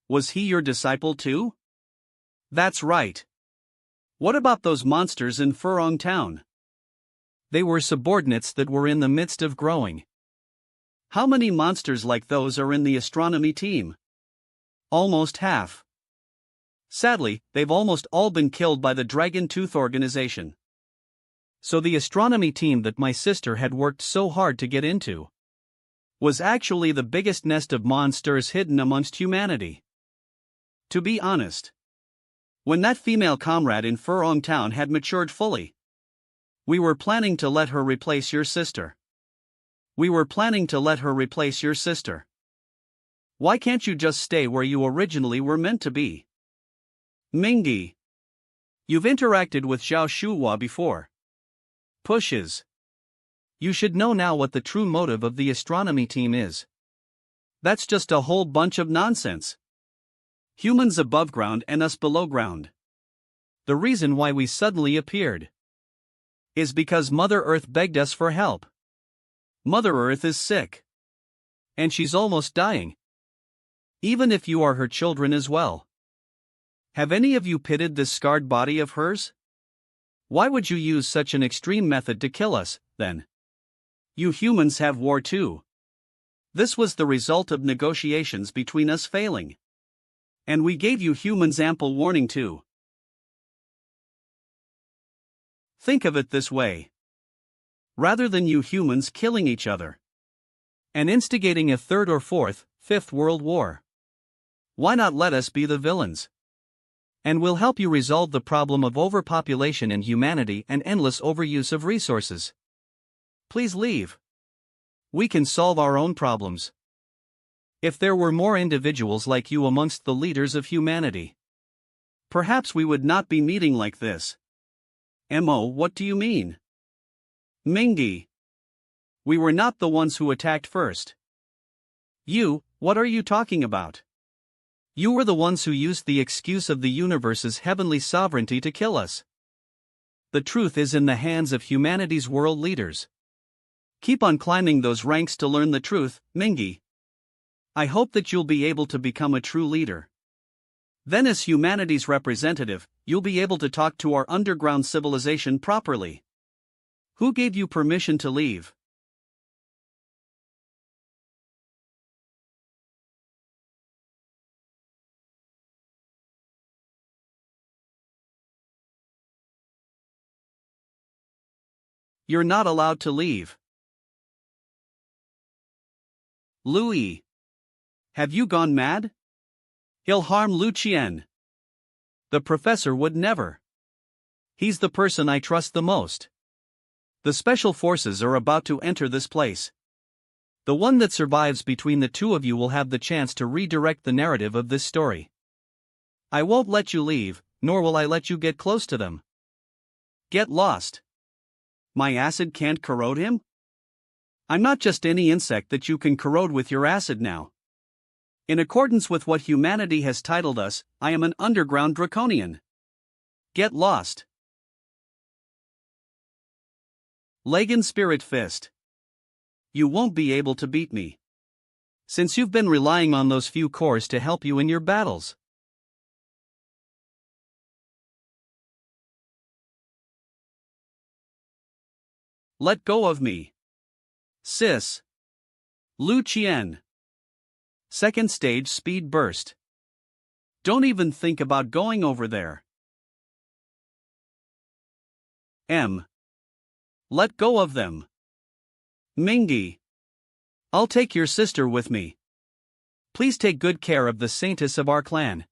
Was he your disciple too? That's right. What about those monsters in Furong Town? They were subordinates that were in the midst of growing. How many monsters like those are in the astronomy team? Almost half. Sadly, they've almost all been killed by the Dragon Tooth organization. So the astronomy team that my sister had worked so hard to get into was actually the biggest nest of monsters hidden amongst humanity. To be honest, when that female comrade in Furong Town had matured fully, we were planning to let her replace your sister. Why can't you just stay where you originally were meant to be? Mingy. You've interacted with Zhao Shuhua before. Pushes. You should know now what the true motive of the astronomy team is. That's just a whole bunch of nonsense. Humans above ground and us below ground. The reason why we suddenly appeared is because Mother Earth begged us for help. Mother Earth is sick. And she's almost dying. Even if you are her children as well. Have any of you pitied this scarred body of hers? Why would you use such an extreme method to kill us, then? You humans have war too. This was the result of negotiations between us failing. And we gave you humans ample warning too. Think of it this way. Rather than you humans killing each other and instigating a third or fourth, fifth world war, why not let us be the villains? And we'll help you resolve the problem of overpopulation in humanity and endless overuse of resources. Please leave. We can solve our own problems. If there were more individuals like you amongst the leaders of humanity, perhaps we would not be meeting like this. Mo, what do you mean? Mingy. We were not the ones who attacked first. What are you talking about? You were the ones who used the excuse of the universe's heavenly sovereignty to kill us. The truth is in the hands of humanity's world leaders. Keep on climbing those ranks to learn the truth, Mingy. I hope that you'll be able to become a true leader. Then as humanity's representative, you'll be able to talk to our underground civilization properly. Who gave you permission to leave? You're not allowed to leave. Louis. Have you gone mad? He'll harm Lu Qian. The professor would never. He's the person I trust the most. The special forces are about to enter this place. The one that survives between the two of you will have the chance to redirect the narrative of this story. I won't let you leave, nor will I let you get close to them. Get lost. My acid can't corrode him? I'm not just any insect that you can corrode with your acid now. In accordance with what humanity has titled us, I am an underground draconian. Get lost. Lagan Spirit Fist. You won't be able to beat me. Since you've been relying on those few cores to help you in your battles. Let go of me. Sis. Lu Qian. Second stage speed burst. Don't even think about going over there. M. Let go of them. Mingy. I'll take your sister with me. Please take good care of the saintess of our clan.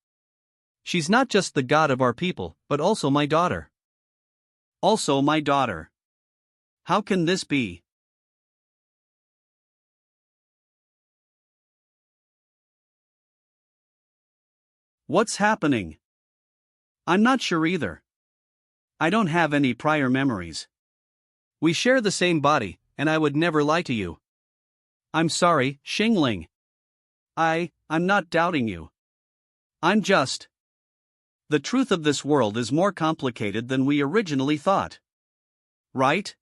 She's not just the god of our people, but also my daughter. Also my daughter. How can this be? What's happening? I'm not sure either. I don't have any prior memories. We share the same body, and I would never lie to you. I'm sorry, Xingling. I'm not doubting you. I'm just. The truth of this world is more complicated than we originally thought. Right?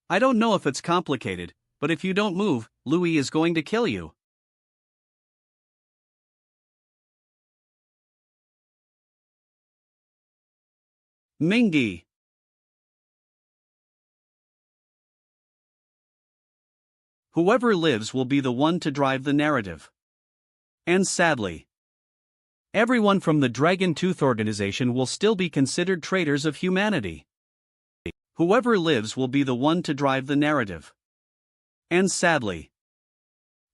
I don't know if it's complicated, but if you don't move, Louis is going to kill you. Mingy. Whoever lives will be the one to drive the narrative. And sadly, everyone from the Dragon Tooth organization will still be considered traitors of humanity. Whoever lives will be the one to drive the narrative. And sadly,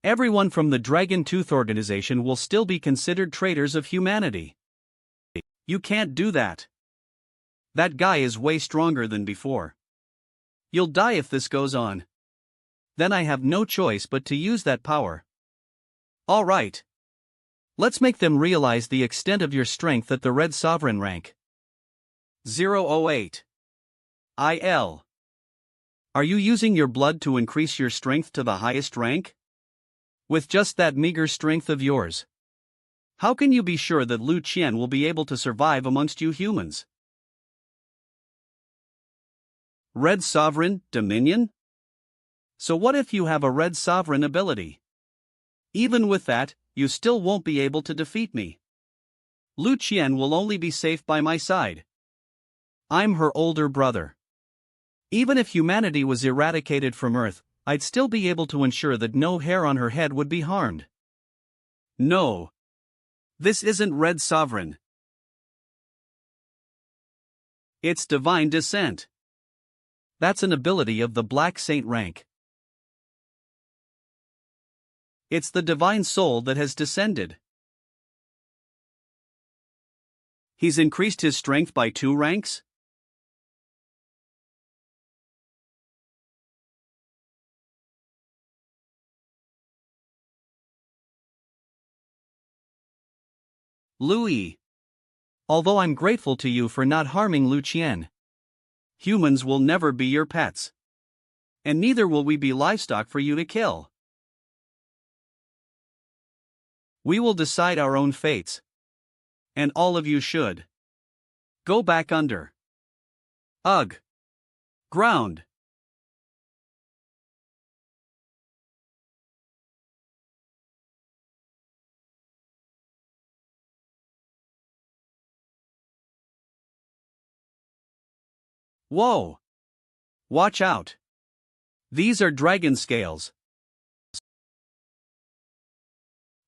everyone from the Dragon Tooth organization will still be considered traitors of humanity. You can't do that. That guy is way stronger than before. You'll die if this goes on. Then I have no choice but to use that power. All right. Let's make them realize the extent of your strength at the Red Sovereign rank. 008. IL. Are you using your blood to increase your strength to the highest rank? With just that meager strength of yours, how can you be sure that Lu Qian will be able to survive amongst you humans? Red Sovereign, Dominion? So what if you have a Red Sovereign ability? Even with that, you still won't be able to defeat me. Lu Qian will only be safe by my side. I'm her older brother. Even if humanity was eradicated from Earth, I'd still be able to ensure that no hair on her head would be harmed. No. This isn't Red Sovereign. It's Divine Descent. That's an ability of the Black Saint rank. It's the divine soul that has descended. He's increased his strength by 2 ranks? Louis. Although I'm grateful to you for not harming Lu Qian, humans will never be your pets. And neither will we be livestock for you to kill. We will decide our own fates. And all of you should go back under. Ugh. Ground. Whoa. Watch out. These are dragon scales.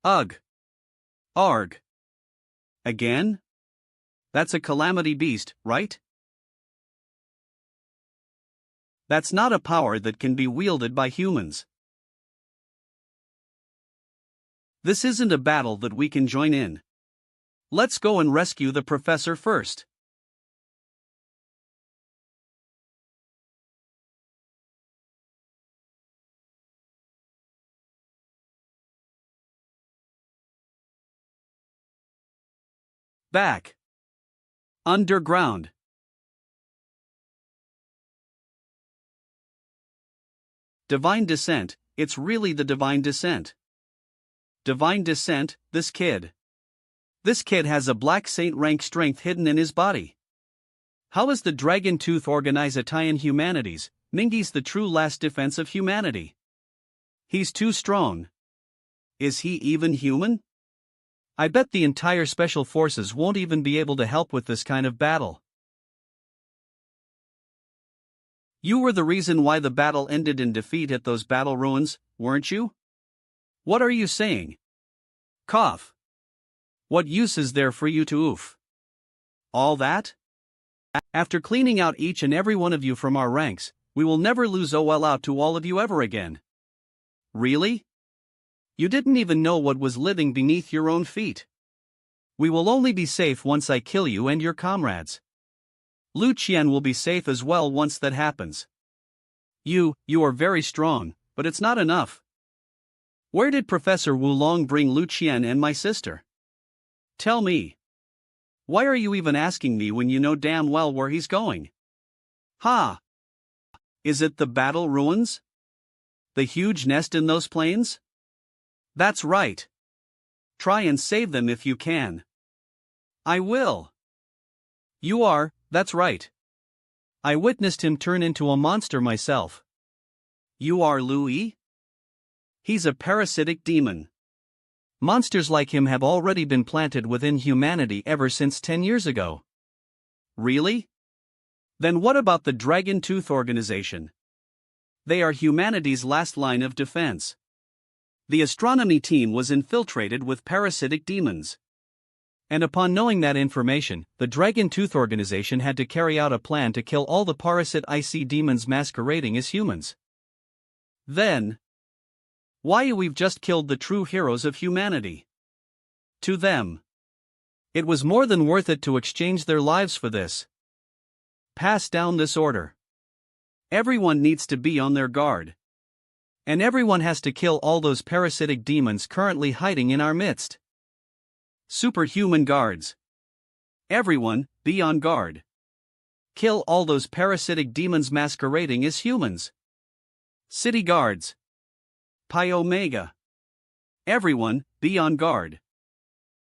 Ugh. Arg. Again? That's a calamity beast, right? That's not a power that can be wielded by humans. This isn't a battle that we can join in. Let's go and rescue the professor first. Back. Underground. Divine Descent, it's really the Divine Descent. Divine Descent, this kid. This kid has a black saint rank strength hidden in his body. How is the Dragon Tooth organize Italian humanities? Mingi's the true last defense of humanity. He's too strong. Is he even human? I bet the entire special forces won't even be able to help with this kind of battle. You were the reason why the battle ended in defeat at those battle ruins, weren't you? What are you saying? Cough. What use is there for you to oof? All that? After cleaning out each and every one of you from our ranks, we will never lose OL out to all of you ever again. Really? You didn't even know what was living beneath your own feet. We will only be safe once I kill you and your comrades. Lu Qian will be safe as well once that happens. You are very strong, but it's not enough. Where did Professor Wulong bring Lu Qian and my sister? Tell me. Why are you even asking me when you know damn well where he's going? Ha! Is it the battle ruins? The huge nest in those plains? That's right. Try and save them if you can. I will. That's right. I witnessed him turn into a monster myself. You are Louis? He's a parasitic demon. Monsters like him have already been planted within humanity ever since 10 years ago. Really? Then what about the Dragon Tooth organization? They are humanity's last line of defense. The astronomy team was infiltrated with parasitic demons. And upon knowing that information, the Dragon Tooth organization had to carry out a plan to kill all the parasite IC demons masquerading as humans. Then, why we've just killed the true heroes of humanity? To them, it was more than worth it to exchange their lives for this. Pass down this order. Everyone needs to be on their guard. And everyone has to kill all those parasitic demons currently hiding in our midst. Superhuman guards. Everyone, be on guard. Kill all those parasitic demons masquerading as humans. City guards. Pi Omega. Everyone, be on guard.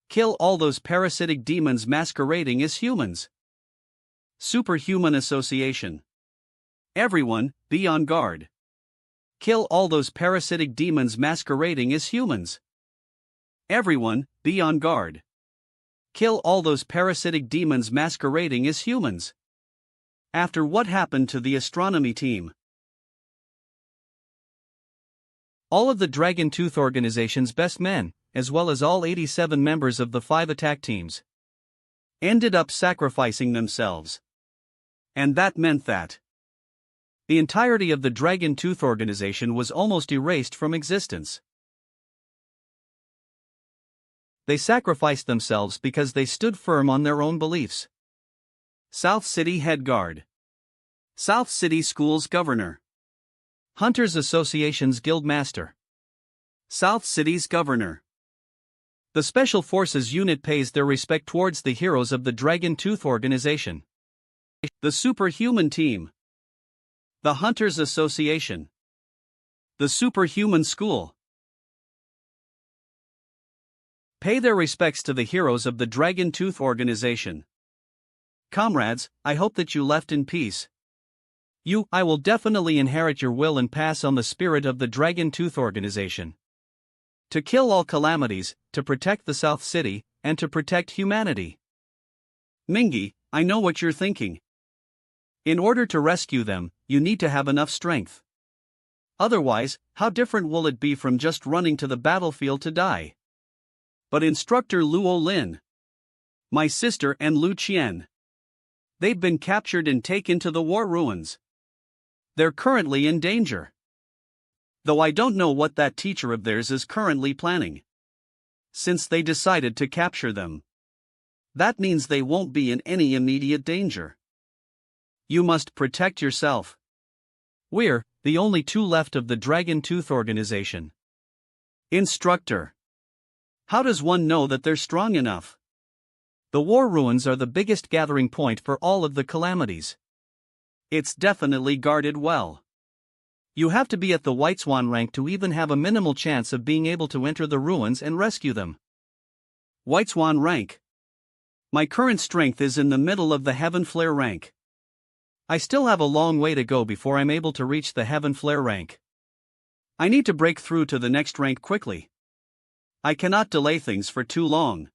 Kill all those parasitic demons masquerading as humans. Superhuman Association. Everyone, be on guard. Kill all those parasitic demons masquerading as humans. Everyone, be on guard. Kill all those parasitic demons masquerading as humans. After what happened to the astronomy team? All of the Dragon Tooth organization's best men, as well as all 87 members of the 5 attack teams, ended up sacrificing themselves. And that meant that the entirety of the Dragon Tooth organization was almost erased from existence. They sacrificed themselves because they stood firm on their own beliefs. South City Head Guard. South City School's Governor. Hunters Association's Guildmaster. South City's Governor. The Special Forces unit pays their respect towards the heroes of the Dragon Tooth organization. The Superhuman Team. The Hunters Association. The Superhuman School. Pay their respects to the heroes of the Dragon Tooth organization. Comrades, I hope that you left in peace. I will definitely inherit your will and pass on the spirit of the Dragon Tooth organization. To kill all calamities, to protect the South City, and to protect humanity. Mingi, I know what you're thinking. In order to rescue them, you need to have enough strength. Otherwise, how different will it be from just running to the battlefield to die? But Instructor Luo Lin, my sister and Lu Qian, they've been captured and taken to the war ruins. They're currently in danger. Though I don't know what that teacher of theirs is currently planning. since they decided to capture them. That means they won't be in any immediate danger. You must protect yourself. We're the only two left of the Dragon Tooth organization. Instructor. How does one know that they're strong enough? The war ruins are the biggest gathering point for all of the calamities. It's definitely guarded well. You have to be at the White Swan rank to even have a minimal chance of being able to enter the ruins and rescue them. White Swan rank. My current strength is in the middle of the Heaven Flare rank. I still have a long way to go before I'm able to reach the Heaven Flare rank. I need to break through to the next rank quickly. I cannot delay things for too long.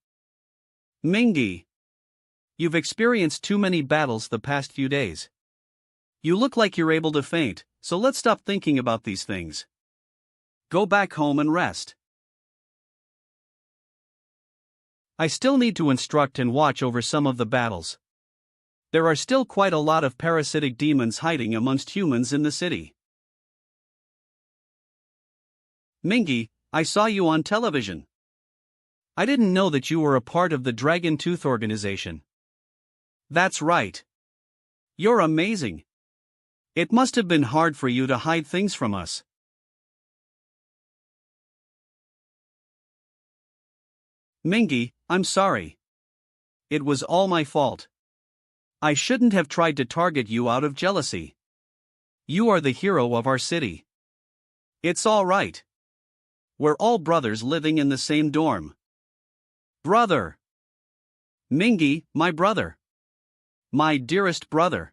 Mingy. You've experienced too many battles the past few days. You look like you're able to faint, so let's stop thinking about these things. Go back home and rest. I still need to instruct and watch over some of the battles. There are still quite a lot of parasitic demons hiding amongst humans in the city. Mingy, I saw you on television. I didn't know that you were a part of the Dragon Tooth organization. That's right. You're amazing. It must have been hard for you to hide things from us. Mingy, I'm sorry. It was all my fault. I shouldn't have tried to target you out of jealousy. You are the hero of our city. It's all right. We're all brothers living in the same dorm. Brother. Mingy, my brother. My dearest brother.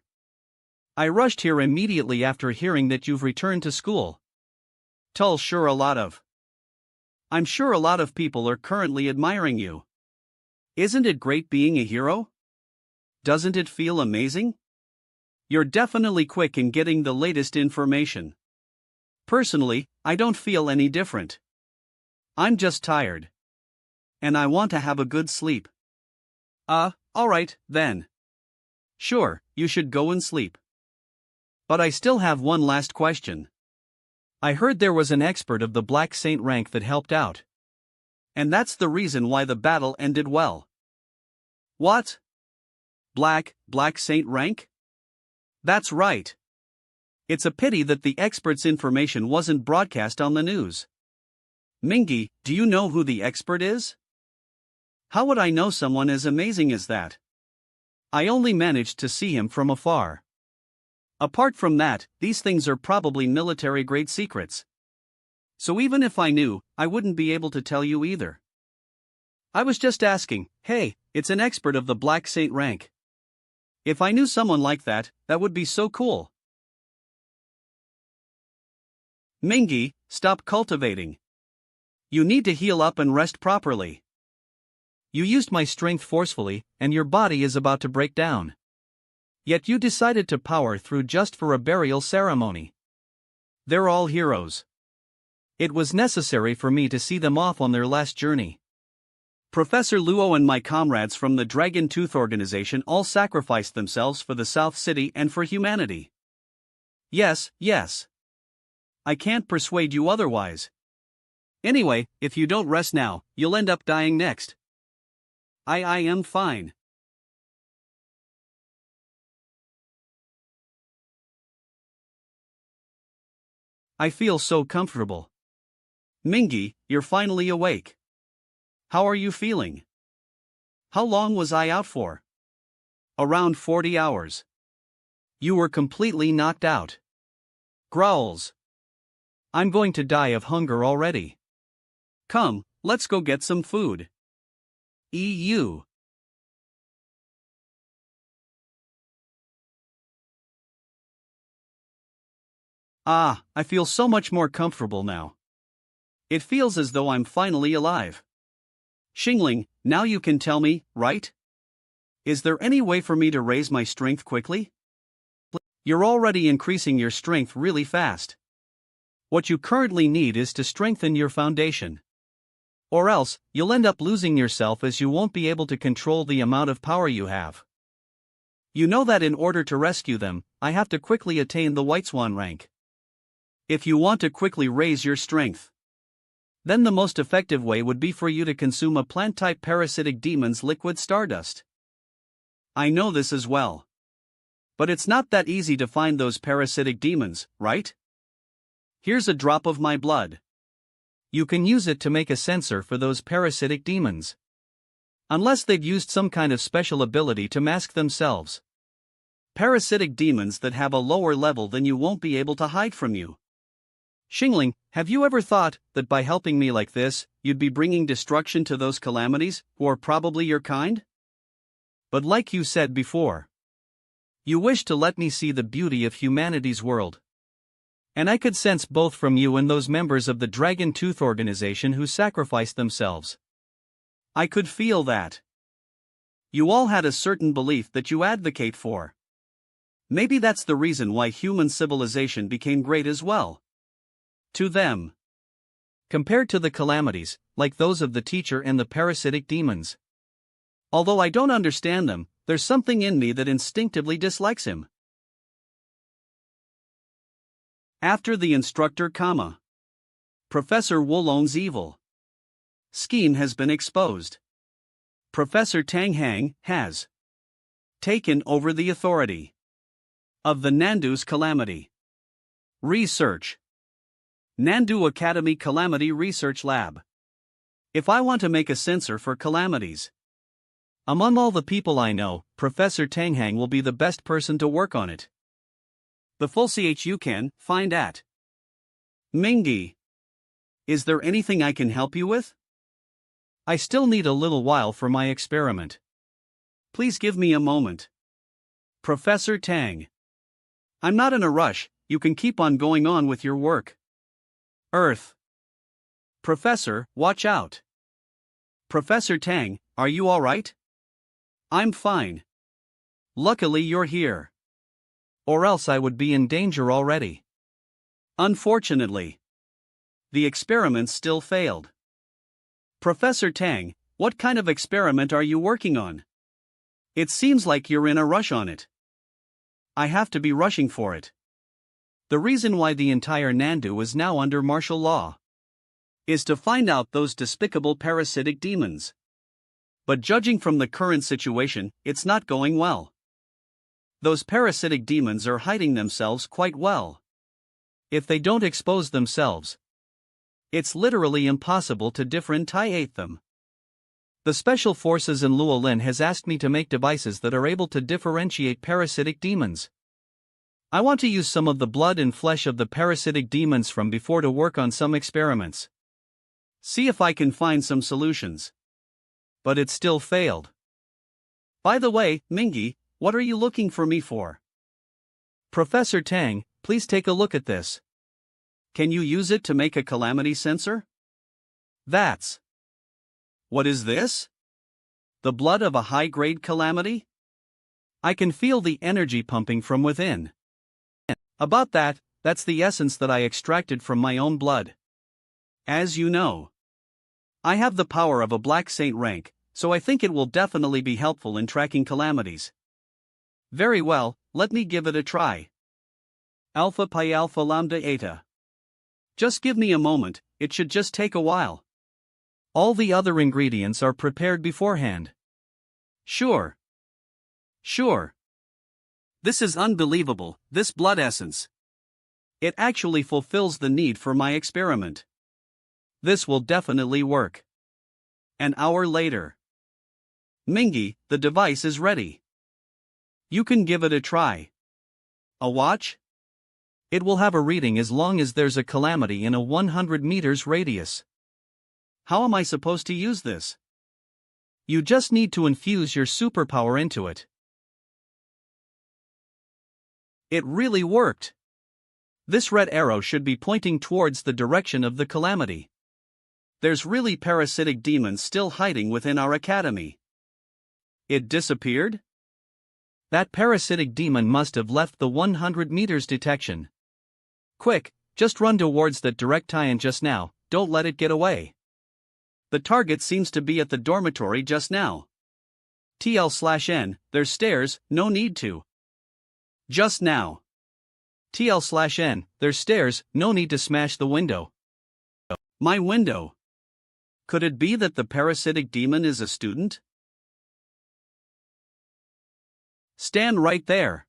I rushed here immediately after hearing that you've returned to school. I'm sure a lot of people are currently admiring you. Isn't it great being a hero? Doesn't it feel amazing? You're definitely quick in getting the latest information. Personally, I don't feel any different. I'm just tired. And I want to have a good sleep. Alright, then. Sure, you should go and sleep. But I still have one last question. I heard there was an expert of the Black Saint rank that helped out. And that's the reason why the battle ended well. What? Black Saint rank? That's right. It's a pity that the expert's information wasn't broadcast on the news. Mingy, do you know who the expert is? How would I know someone as amazing as that? I only managed to see him from afar. Apart from that, these things are probably military-grade secrets. So even if I knew, I wouldn't be able to tell you either. I was just asking, hey, it's an expert of the Black Saint rank. If I knew someone like that, that would be so cool. Mingy, stop cultivating. You need to heal up and rest properly. You used my strength forcefully, and your body is about to break down. Yet you decided to power through just for a burial ceremony. They're all heroes. It was necessary for me to see them off on their last journey. Professor Luo and my comrades from the Dragon Tooth organization all sacrificed themselves for the South City and for humanity. Yes. I can't persuade you otherwise. Anyway, if you don't rest now, you'll end up dying next. I am fine. I feel so comfortable. Mingy, you're finally awake. How are you feeling? How long was I out for? Around 40 hours. You were completely knocked out. Growls. I'm going to die of hunger already. Come, let's go get some food. EU. I feel so much more comfortable now. It feels as though I'm finally alive. Xingling, now you can tell me, right? Is there any way for me to raise my strength quickly? You're already increasing your strength really fast. What you currently need is to strengthen your foundation. Or else, you'll end up losing yourself as you won't be able to control the amount of power you have. You know that in order to rescue them, I have to quickly attain the White Swan rank. If you want to quickly raise your strength, Then the most effective way would be for you to consume a plant-type parasitic demon's liquid stardust. I know this as well. But it's not that easy to find those parasitic demons, right? Here's a drop of my blood. You can use it to make a sensor for those parasitic demons. Unless they've used some kind of special ability to mask themselves. Parasitic demons that have a lower level than you won't be able to hide from you. Xingling, have you ever thought that by helping me like this, you'd be bringing destruction to those calamities, who are probably your kind? But like you said before, you wish to let me see the beauty of humanity's world. And I could sense both from you and those members of the Dragon Tooth organization who sacrificed themselves. I could feel that. You all had a certain belief that you advocate for. Maybe that's the reason why human civilization became great as well. To them. Compared to the calamities, like those of the teacher and the parasitic demons. Although I don't understand them, there's something in me that instinctively dislikes him. After the instructor, Professor Wulong's evil scheme has been exposed. Professor Tang Hang has taken over the authority of the Nandu's Calamity Research. Nandu Academy Calamity Research Lab. If I want to make a sensor for calamities, among all the people I know, Professor Tang Hang will be the best person to work on it. The full you can find at Mingi. Is there anything I can help you with? I still need a little while for my experiment. Please give me a moment. Professor Tang. I'm not in a rush, you can keep on going on with your work. Earth. Professor, watch out. Professor Tang, are you alright? I'm fine. Luckily you're here. Or else I would be in danger already. Unfortunately, the experiments still failed. Professor Tang, what kind of experiment are you working on? It seems like you're in a rush on it. I have to be rushing for it. The reason why the entire Nandu is now under martial law is to find out those despicable parasitic demons. But judging from the current situation, it's not going well. Those parasitic demons are hiding themselves quite well. If they don't expose themselves, it's literally impossible to differentiate them. The Special Forces in Luolin has asked me to make devices that are able to differentiate parasitic demons. I want to use some of the blood and flesh of the parasitic demons from before to work on some experiments. See if I can find some solutions. But it still failed. By the way, Mingi, what are you looking for me for? Professor Tang, please take a look at this. Can you use it to make a calamity sensor? That's. What is this? The blood of a high-grade calamity? I can feel the energy pumping from within. About that, that's the essence that I extracted from my own blood. As you know, I have the power of a Black Saint rank, so I think it will definitely be helpful in tracking calamities. Very well, let me give it a try. Alpha Pi Alpha Lambda Eta. Just give me a moment, it should just take a while. All the other ingredients are prepared beforehand. Sure. This is unbelievable, this blood essence. It actually fulfills the need for my experiment. This will definitely work. An hour later. Mingi, the device is ready. You can give it a try. A watch? It will have a reading as long as there's a calamity in a 100 meters radius. How am I supposed to use this? You just need to infuse your superpower into it. It really worked. This red arrow should be pointing towards the direction of the calamity. There's really parasitic demons still hiding within our academy. It disappeared? That parasitic demon must have left the 100 meters detection. Quick, just run towards that direct tie-in just now, don't let it get away. The target seems to be at the dormitory just now. TL/N, there's stairs, no need to. Just now. TL/N, there's stairs, no need to smash the window. My window. Could it be that the parasitic demon is a student? Stand right there.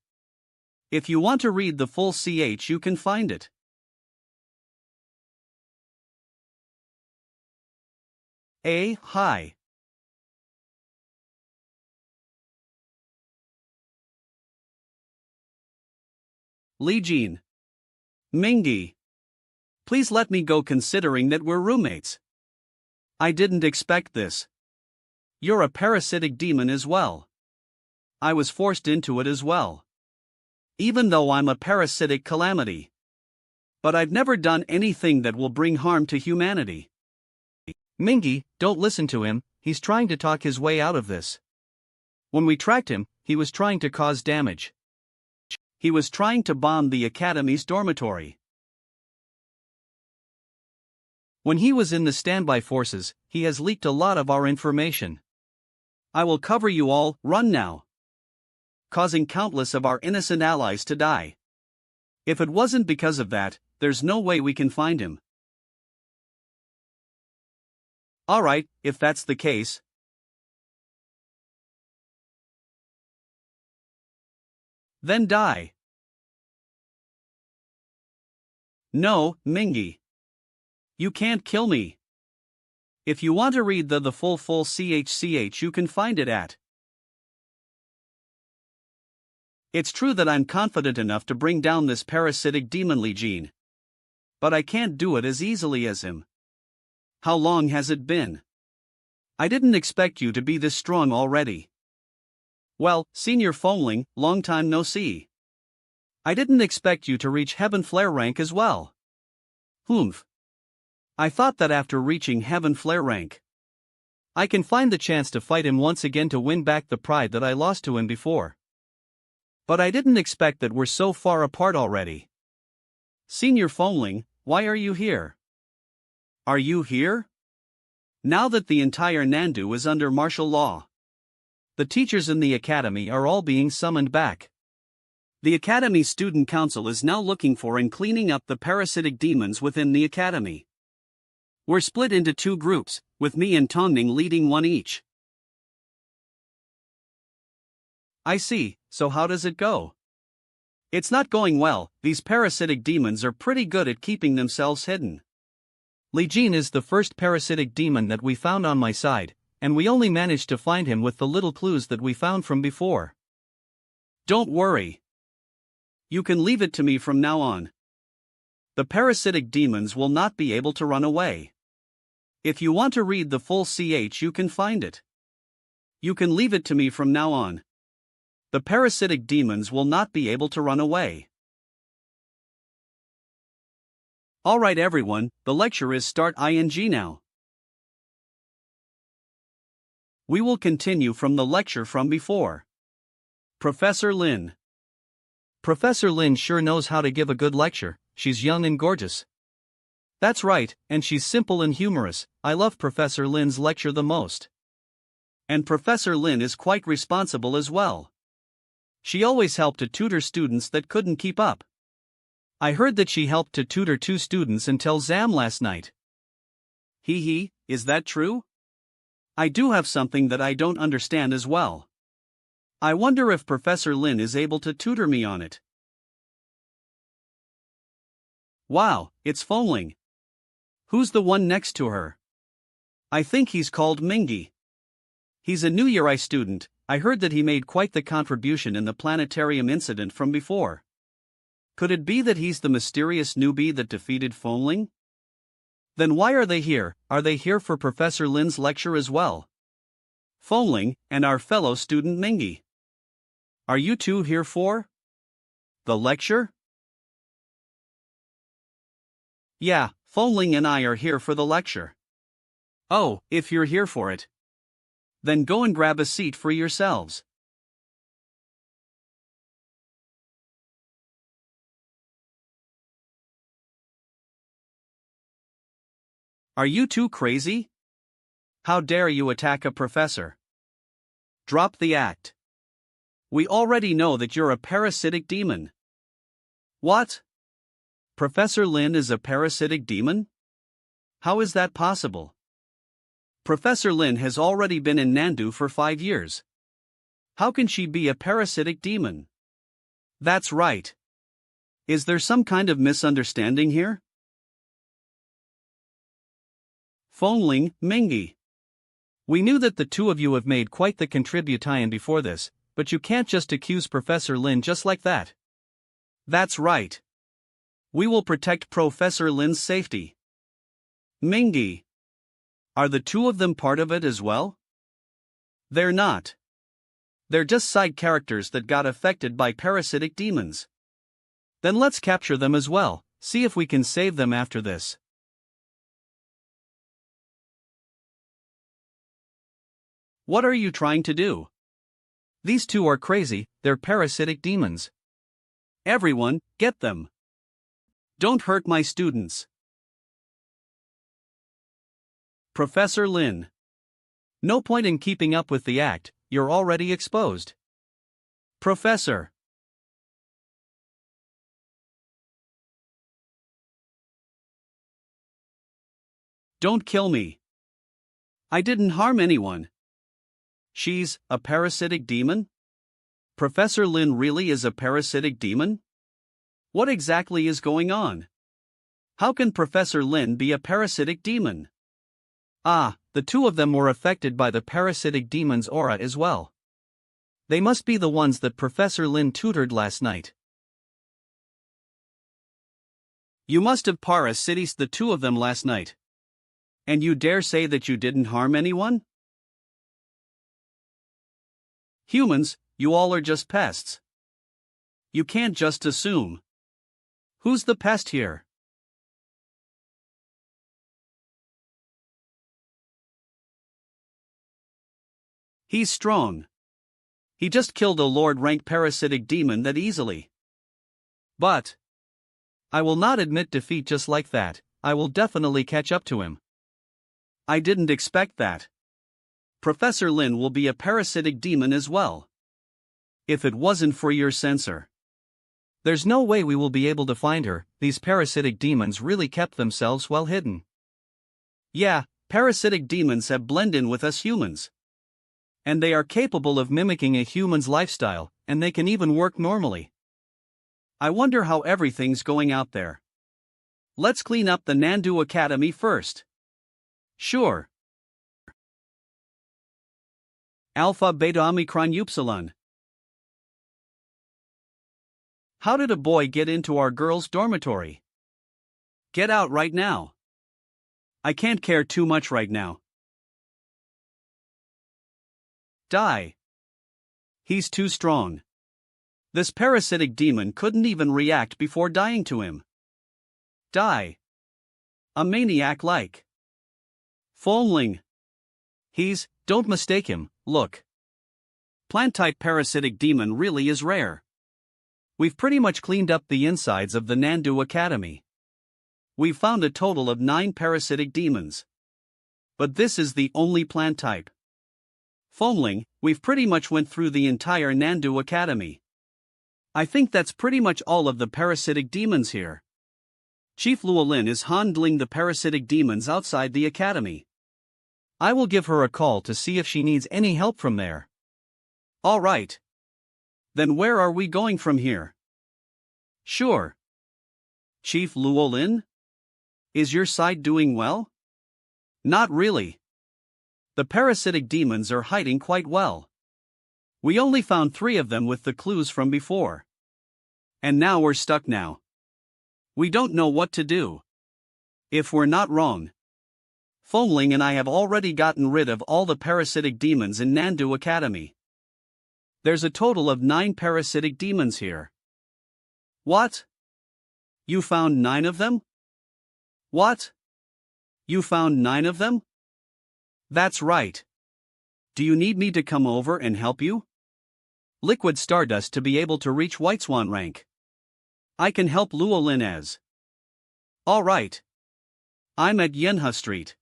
If you want to read the full CH, you can find it. A. Hi. Li Jin. Mingy. Please let me go considering that we're roommates. I didn't expect this. You're a parasitic demon as well. I was forced into it as well. Even though I'm a parasitic calamity. But I've never done anything that will bring harm to humanity. Mingy, don't listen to him, he's trying to talk his way out of this. When we tracked him, he was trying to cause damage. He was trying to bomb the academy's dormitory. When he was in the standby forces, he has leaked a lot of our information. I will cover you all, run now. Causing countless of our innocent allies to die. If it wasn't because of that, there's no way we can find him. Alright, if that's the case. Then die. No, Mingy. You can't kill me. If you want to read the full CHCH, you can find it at. It's true that I'm confident enough to bring down this parasitic demon Li Jin. But I can't do it as easily as him. How long has it been? I didn't expect you to be this strong already. Well, Senior Foamling, long time no see. I didn't expect you to reach Heaven Flare rank as well. Humph. I thought that after reaching Heaven Flare rank, I can find the chance to fight him once again to win back the pride that I lost to him before. But I didn't expect that we're so far apart already. Senior Foamling, why are you here? Are you here? Now that the entire Nandu is under martial law, the teachers in the academy are all being summoned back. The academy student council is now looking for and cleaning up the parasitic demons within the academy. We're split into two groups, with me and Tongning leading one each. I see, so how does it go? It's not going well. These parasitic demons are pretty good at keeping themselves hidden. Li Jin is the first parasitic demon that we found on my side, and we only managed to find him with the little clues that we found from before. Don't worry. You can leave it to me from now on. The parasitic demons will not be able to run away. If you want to read the full CH, you can find it. You can leave it to me from now on. The parasitic demons will not be able to run away. Alright everyone, the lecture is start ing now. We will continue from the lecture from before. Professor Lin. Professor Lin sure knows how to give a good lecture, she's young and gorgeous. That's right, and she's simple and humorous. I love Professor Lin's lecture the most. And Professor Lin is quite responsible as well. She always helped to tutor students that couldn't keep up. I heard that she helped to tutor 2 students until exam last night. Hee, is that true? I do have something that I don't understand as well. I wonder if Professor Lin is able to tutor me on it. Wow, it's Foamling. Who's the one next to her? I think he's called Mingy. He's a New Year I student. I heard that he made quite the contribution in the planetarium incident from before. Could it be that he's the mysterious newbie that defeated Foamling? Then why are they here? Are they here for Professor Lin's lecture as well? Foamling, and our fellow student Mingy. Are you two here for the lecture? Yeah, Foamling and I are here for the lecture. Oh, if you're here for it, then go and grab a seat for yourselves. Are you two crazy? How dare you attack a professor? Drop the act. We already know that you're a parasitic demon. What? Professor Lin is a parasitic demon? How is that possible? Professor Lin has already been in Nandu for 5 years. How can she be a parasitic demon? That's right. Is there some kind of misunderstanding here? Fengling, Mingi. We knew that the two of you have made quite the contribution before this, but you can't just accuse Professor Lin just like that. That's right. We will protect Professor Lin's safety. Mingi. Are the two of them part of it as well? They're not. They're just side characters that got affected by parasitic demons. Then let's capture them as well, see if we can save them after this. What are you trying to do? These two are crazy, they're parasitic demons. Everyone, get them. Don't hurt my students. Professor Lin. No point in keeping up with the act, you're already exposed. Professor. Don't kill me. I didn't harm anyone. She's a parasitic demon? Professor Lin really is a parasitic demon? What exactly is going on? How can Professor Lin be a parasitic demon? Ah, the two of them were affected by the parasitic demon's aura as well. They must be the ones that Professor Lin tutored last night. You must have parasiticed the two of them last night. And you dare say that you didn't harm anyone? Humans, you all are just pests. You can't just assume. Who's the pest here? He's strong. He just killed a Lord-rank parasitic demon that easily. But I will not admit defeat just like that, I will definitely catch up to him. I didn't expect that. Professor Lin will be a parasitic demon as well. If it wasn't for your sensor. There's no way we will be able to find her, these parasitic demons really kept themselves well hidden. Yeah, parasitic demons have blended in with us humans. And they are capable of mimicking a human's lifestyle, and they can even work normally. I wonder how everything's going out there. Let's clean up the Nandu Academy first. Sure. Alpha Beta Omicron Upsilon. How did a boy get into our girls' dormitory? Get out right now. I can't care too much right now. Die. He's too strong. This parasitic demon couldn't even react before dying to him. Die. A maniac like. Fengling. Don't mistake him, look. Plant-type parasitic demon really is rare. We've pretty much cleaned up the insides of the Nandu Academy. We've found a total of 9 parasitic demons. But this is the only plant type. Fengling, we've pretty much went through the entire Nandu Academy. I think that's pretty much all of the parasitic demons here. Chief Luolin is handling the parasitic demons outside the academy. I will give her a call to see if she needs any help from there. All right. Then where are we going from here? Sure. Chief Luolin? Is your side doing well? Not really. The parasitic demons are hiding quite well. We only found 3 of them with the clues from before. And now we're stuck now. We don't know what to do. If we're not wrong, Fengling and I have already gotten rid of all the parasitic demons in Nandu Academy. There's a total of 9 parasitic demons here. What? You found 9 of them? What? You found 9 of them? That's right. Do you need me to come over and help you? Liquid Stardust to be able to reach White Swan rank. I can help Luolin as. All right. I'm at Yenha Street.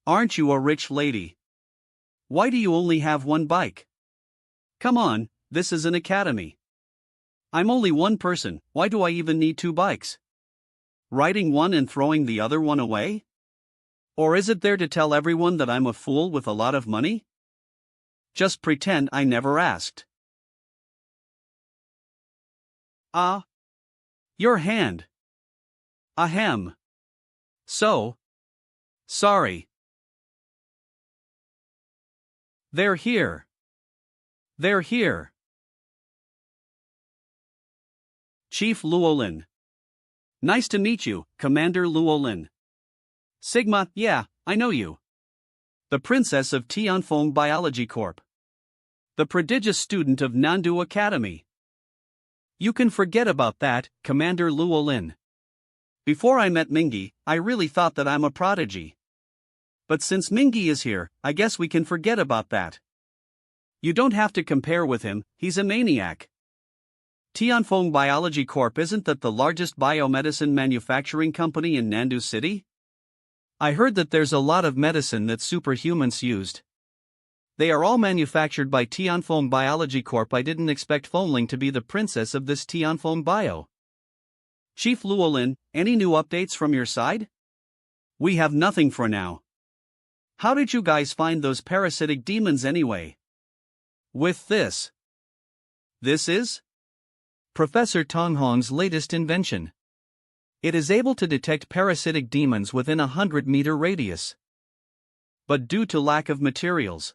Aren't you a rich lady? Why do you only have 1 bike? Come on, this is an academy. I'm only 1 person, why do I even need 2 bikes? Writing one and throwing the other one away? Or is it there to tell everyone that I'm a fool with a lot of money? Just pretend I never asked. Ah. Your hand. Ahem. So. Sorry. They're here. They're here. Chief Llewellyn. Nice to meet you, Commander Llewellyn. Sigma, yeah, I know you. The Princess of Tianfeng Biology Corp. The prodigious student of Nandu Academy. You can forget about that, Commander Llewellyn. Before I met Mingy, I really thought that I'm a prodigy. But since Mingy is here, I guess we can forget about that. You don't have to compare with him, he's a maniac. Tianfeng Biology Corp isn't that the largest biomedicine manufacturing company in Nandu City? I heard that there's a lot of medicine that superhumans used. They are all manufactured by Tianfeng Biology Corp. I didn't expect Fengling to be the princess of this Tianfeng Bio. Chief Llewellyn, any new updates from your side? We have nothing for now. How did you guys find those parasitic demons anyway? With this. This is? Professor Tonghong's latest invention. It is able to detect parasitic demons within a 100-meter radius. But due to lack of materials.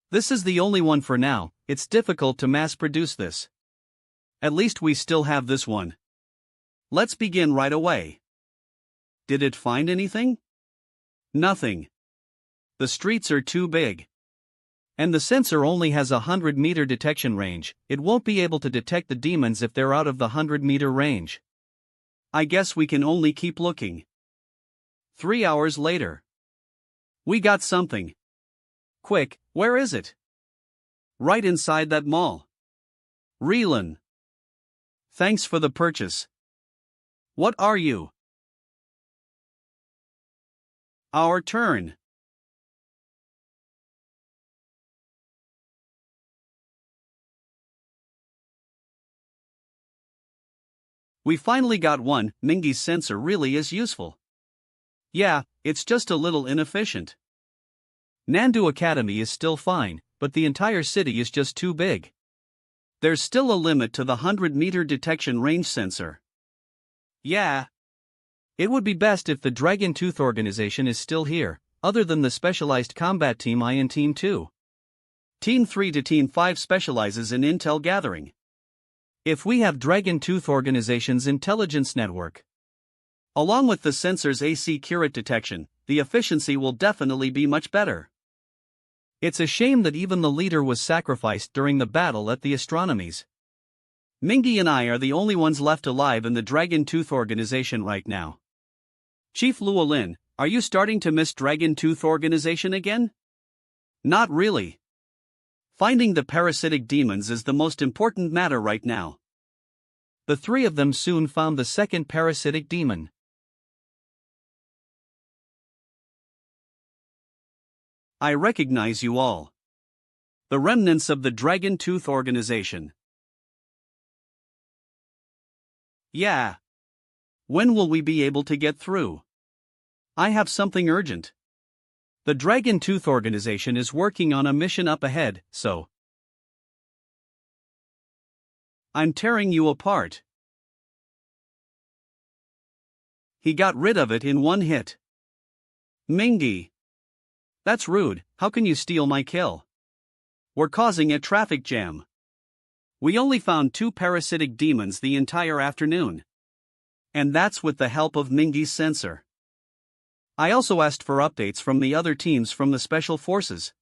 This is the only one for now, it's difficult to mass-produce this. At least we still have this one. Let's begin right away. Did it find anything? Nothing. The streets are too big. And the sensor only has a 100-meter detection range, it won't be able to detect the demons if they're out of the 100-meter range. I guess we can only keep looking. 3 hours later. We got something. Quick, where is it? Right inside that mall. Reelan. Thanks for the purchase. What are you? Our turn. We finally got one. Mingy's sensor really is useful. Yeah, it's just a little inefficient. Nandu Academy is still fine, but the entire city is just too big. There's still a limit to the 100-meter detection range sensor. Yeah. It would be best if the Dragon Tooth organization is still here, other than the specialized combat team I and Team 2. Team 3 to Team 5 specializes in intel gathering. If we have Dragon Tooth organization's intelligence network, along with the sensor's AC curate detection, the efficiency will definitely be much better. It's a shame that even the leader was sacrificed during the battle at the astronomies. Mingy and I are the only ones left alive in the Dragon Tooth organization right now. Chief Llewellyn, are you starting to miss Dragon Tooth organization again? Not really. Finding the parasitic demons is the most important matter right now. The three of them soon found the second parasitic demon. I recognize you all. The remnants of the Dragon Tooth organization. Yeah. When will we be able to get through? I have something urgent. The Dragon Tooth organization is working on a mission up ahead, so I'm tearing you apart. He got rid of it in one hit. Mingy. That's rude, how can you steal my kill? We're causing a traffic jam. We only found 2 parasitic demons the entire afternoon. And that's with the help of Mingy's sensor. I also asked for updates from the other teams from the Special Forces.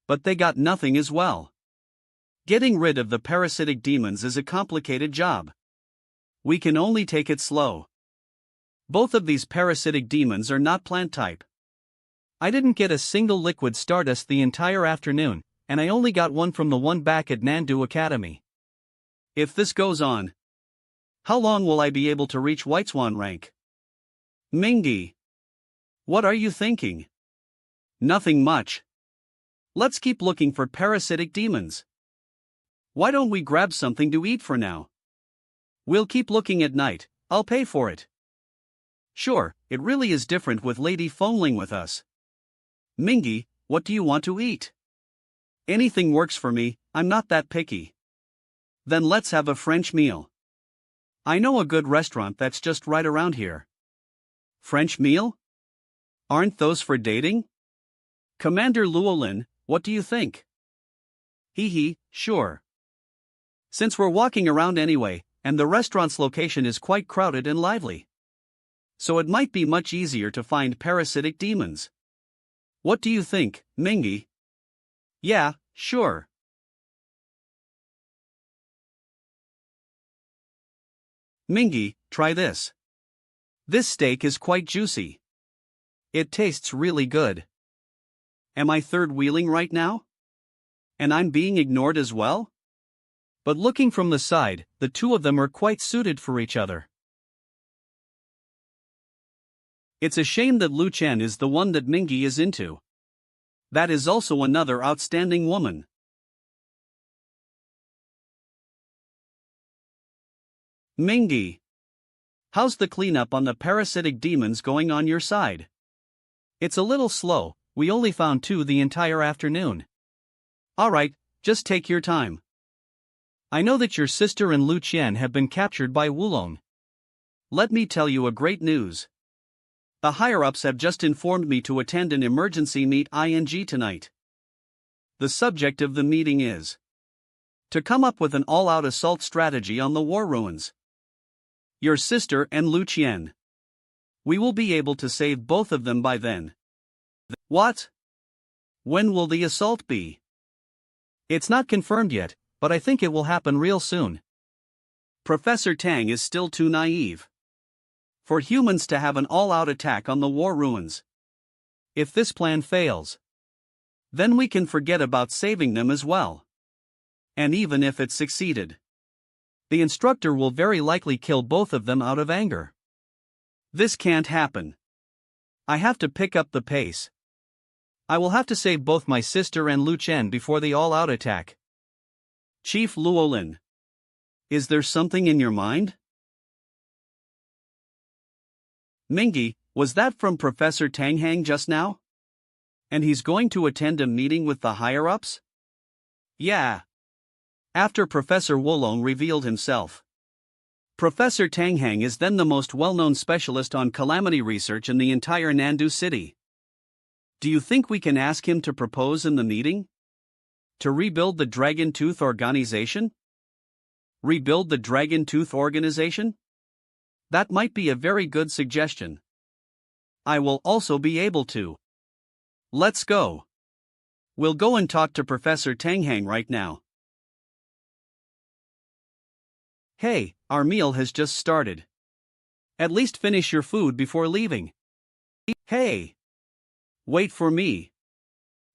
But they got nothing as well. Getting rid of the parasitic demons is a complicated job. We can only take it slow. Both of these parasitic demons are not plant type. I didn't get a single liquid stardust the entire afternoon, and I only got one from the one back at Nandu Academy. If this goes on, how long will I be able to reach White Swan rank? Mingy. What are you thinking? Nothing much. Let's keep looking for parasitic demons. Why don't we grab something to eat for now? We'll keep looking at night, I'll pay for it. Sure, it really is different with Lady Phoneling with us. Mingy, what do you want to eat? Anything works for me, I'm not that picky. Then let's have a French meal. I know a good restaurant that's just right around here. French meal? Aren't those for dating? Commander Llewellyn, what do you think? Hee hee, sure. Since we're walking around anyway, and the restaurant's location is quite crowded and lively. So it might be much easier to find parasitic demons. What do you think, Mingy? Yeah, sure. Mingy, try this. This steak is quite juicy. It tastes really good. Am I third wheeling right now? And I'm being ignored as well? But looking from the side, the two of them are quite suited for each other. It's a shame that Lu Chen is the one that Mingy is into. That is also another outstanding woman. Mingy, how's the cleanup on the parasitic demons going on your side? It's a little slow, we only found 2 the entire afternoon. Alright, just take your time. I know that your sister and Lu Qian have been captured by Wulong. Let me tell you a great news. The higher-ups have just informed me to attend an emergency meet tonight. The subject of the meeting is to come up with an all-out assault strategy on the war ruins. Your sister and Lu Qian. We will be able to save both of them by then. What? When will the assault be? It's not confirmed yet, but I think it will happen real soon. Professor Tang is still too naive for humans to have an all-out attack on the war ruins. If this plan fails, then we can forget about saving them as well. And even if it succeeded, the instructor will very likely kill both of them out of anger. This can't happen. I have to pick up the pace. I will have to save both my sister and Lu Chen before the all-out attack. Chief Llewellyn, is there something in your mind? Mingy, was that from Professor Tang Hang just now? And he's going to attend a meeting with the higher-ups? Yeah. After Professor Wulong revealed himself. Professor Tang Hang is then the most well-known specialist on calamity research in the entire Nandu city. Do you think we can ask him to propose in the meeting? To rebuild the Dragon Tooth Organization? Rebuild the Dragon Tooth Organization? That might be a very good suggestion. I will also be able to. Let's go. We'll go and talk to Professor Tang Hang right now. Hey, our meal has just started. At least finish your food before leaving. Hey! Wait for me.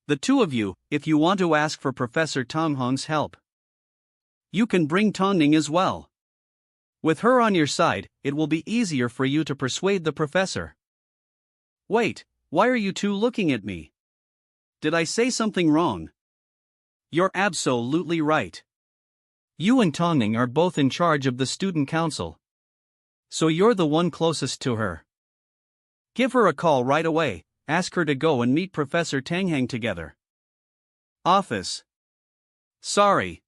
The two of you, if you want to ask for Professor Tang Hong's help. You can bring Tong Ning as well. With her on your side, it will be easier for you to persuade the professor. Wait, why are you two looking at me? Did I say something wrong? You're absolutely right. You and Tong Ning are both in charge of the student council. So you're the one closest to her. Give her a call right away, ask her to go and meet Professor Tang Hang together. Office. Sorry.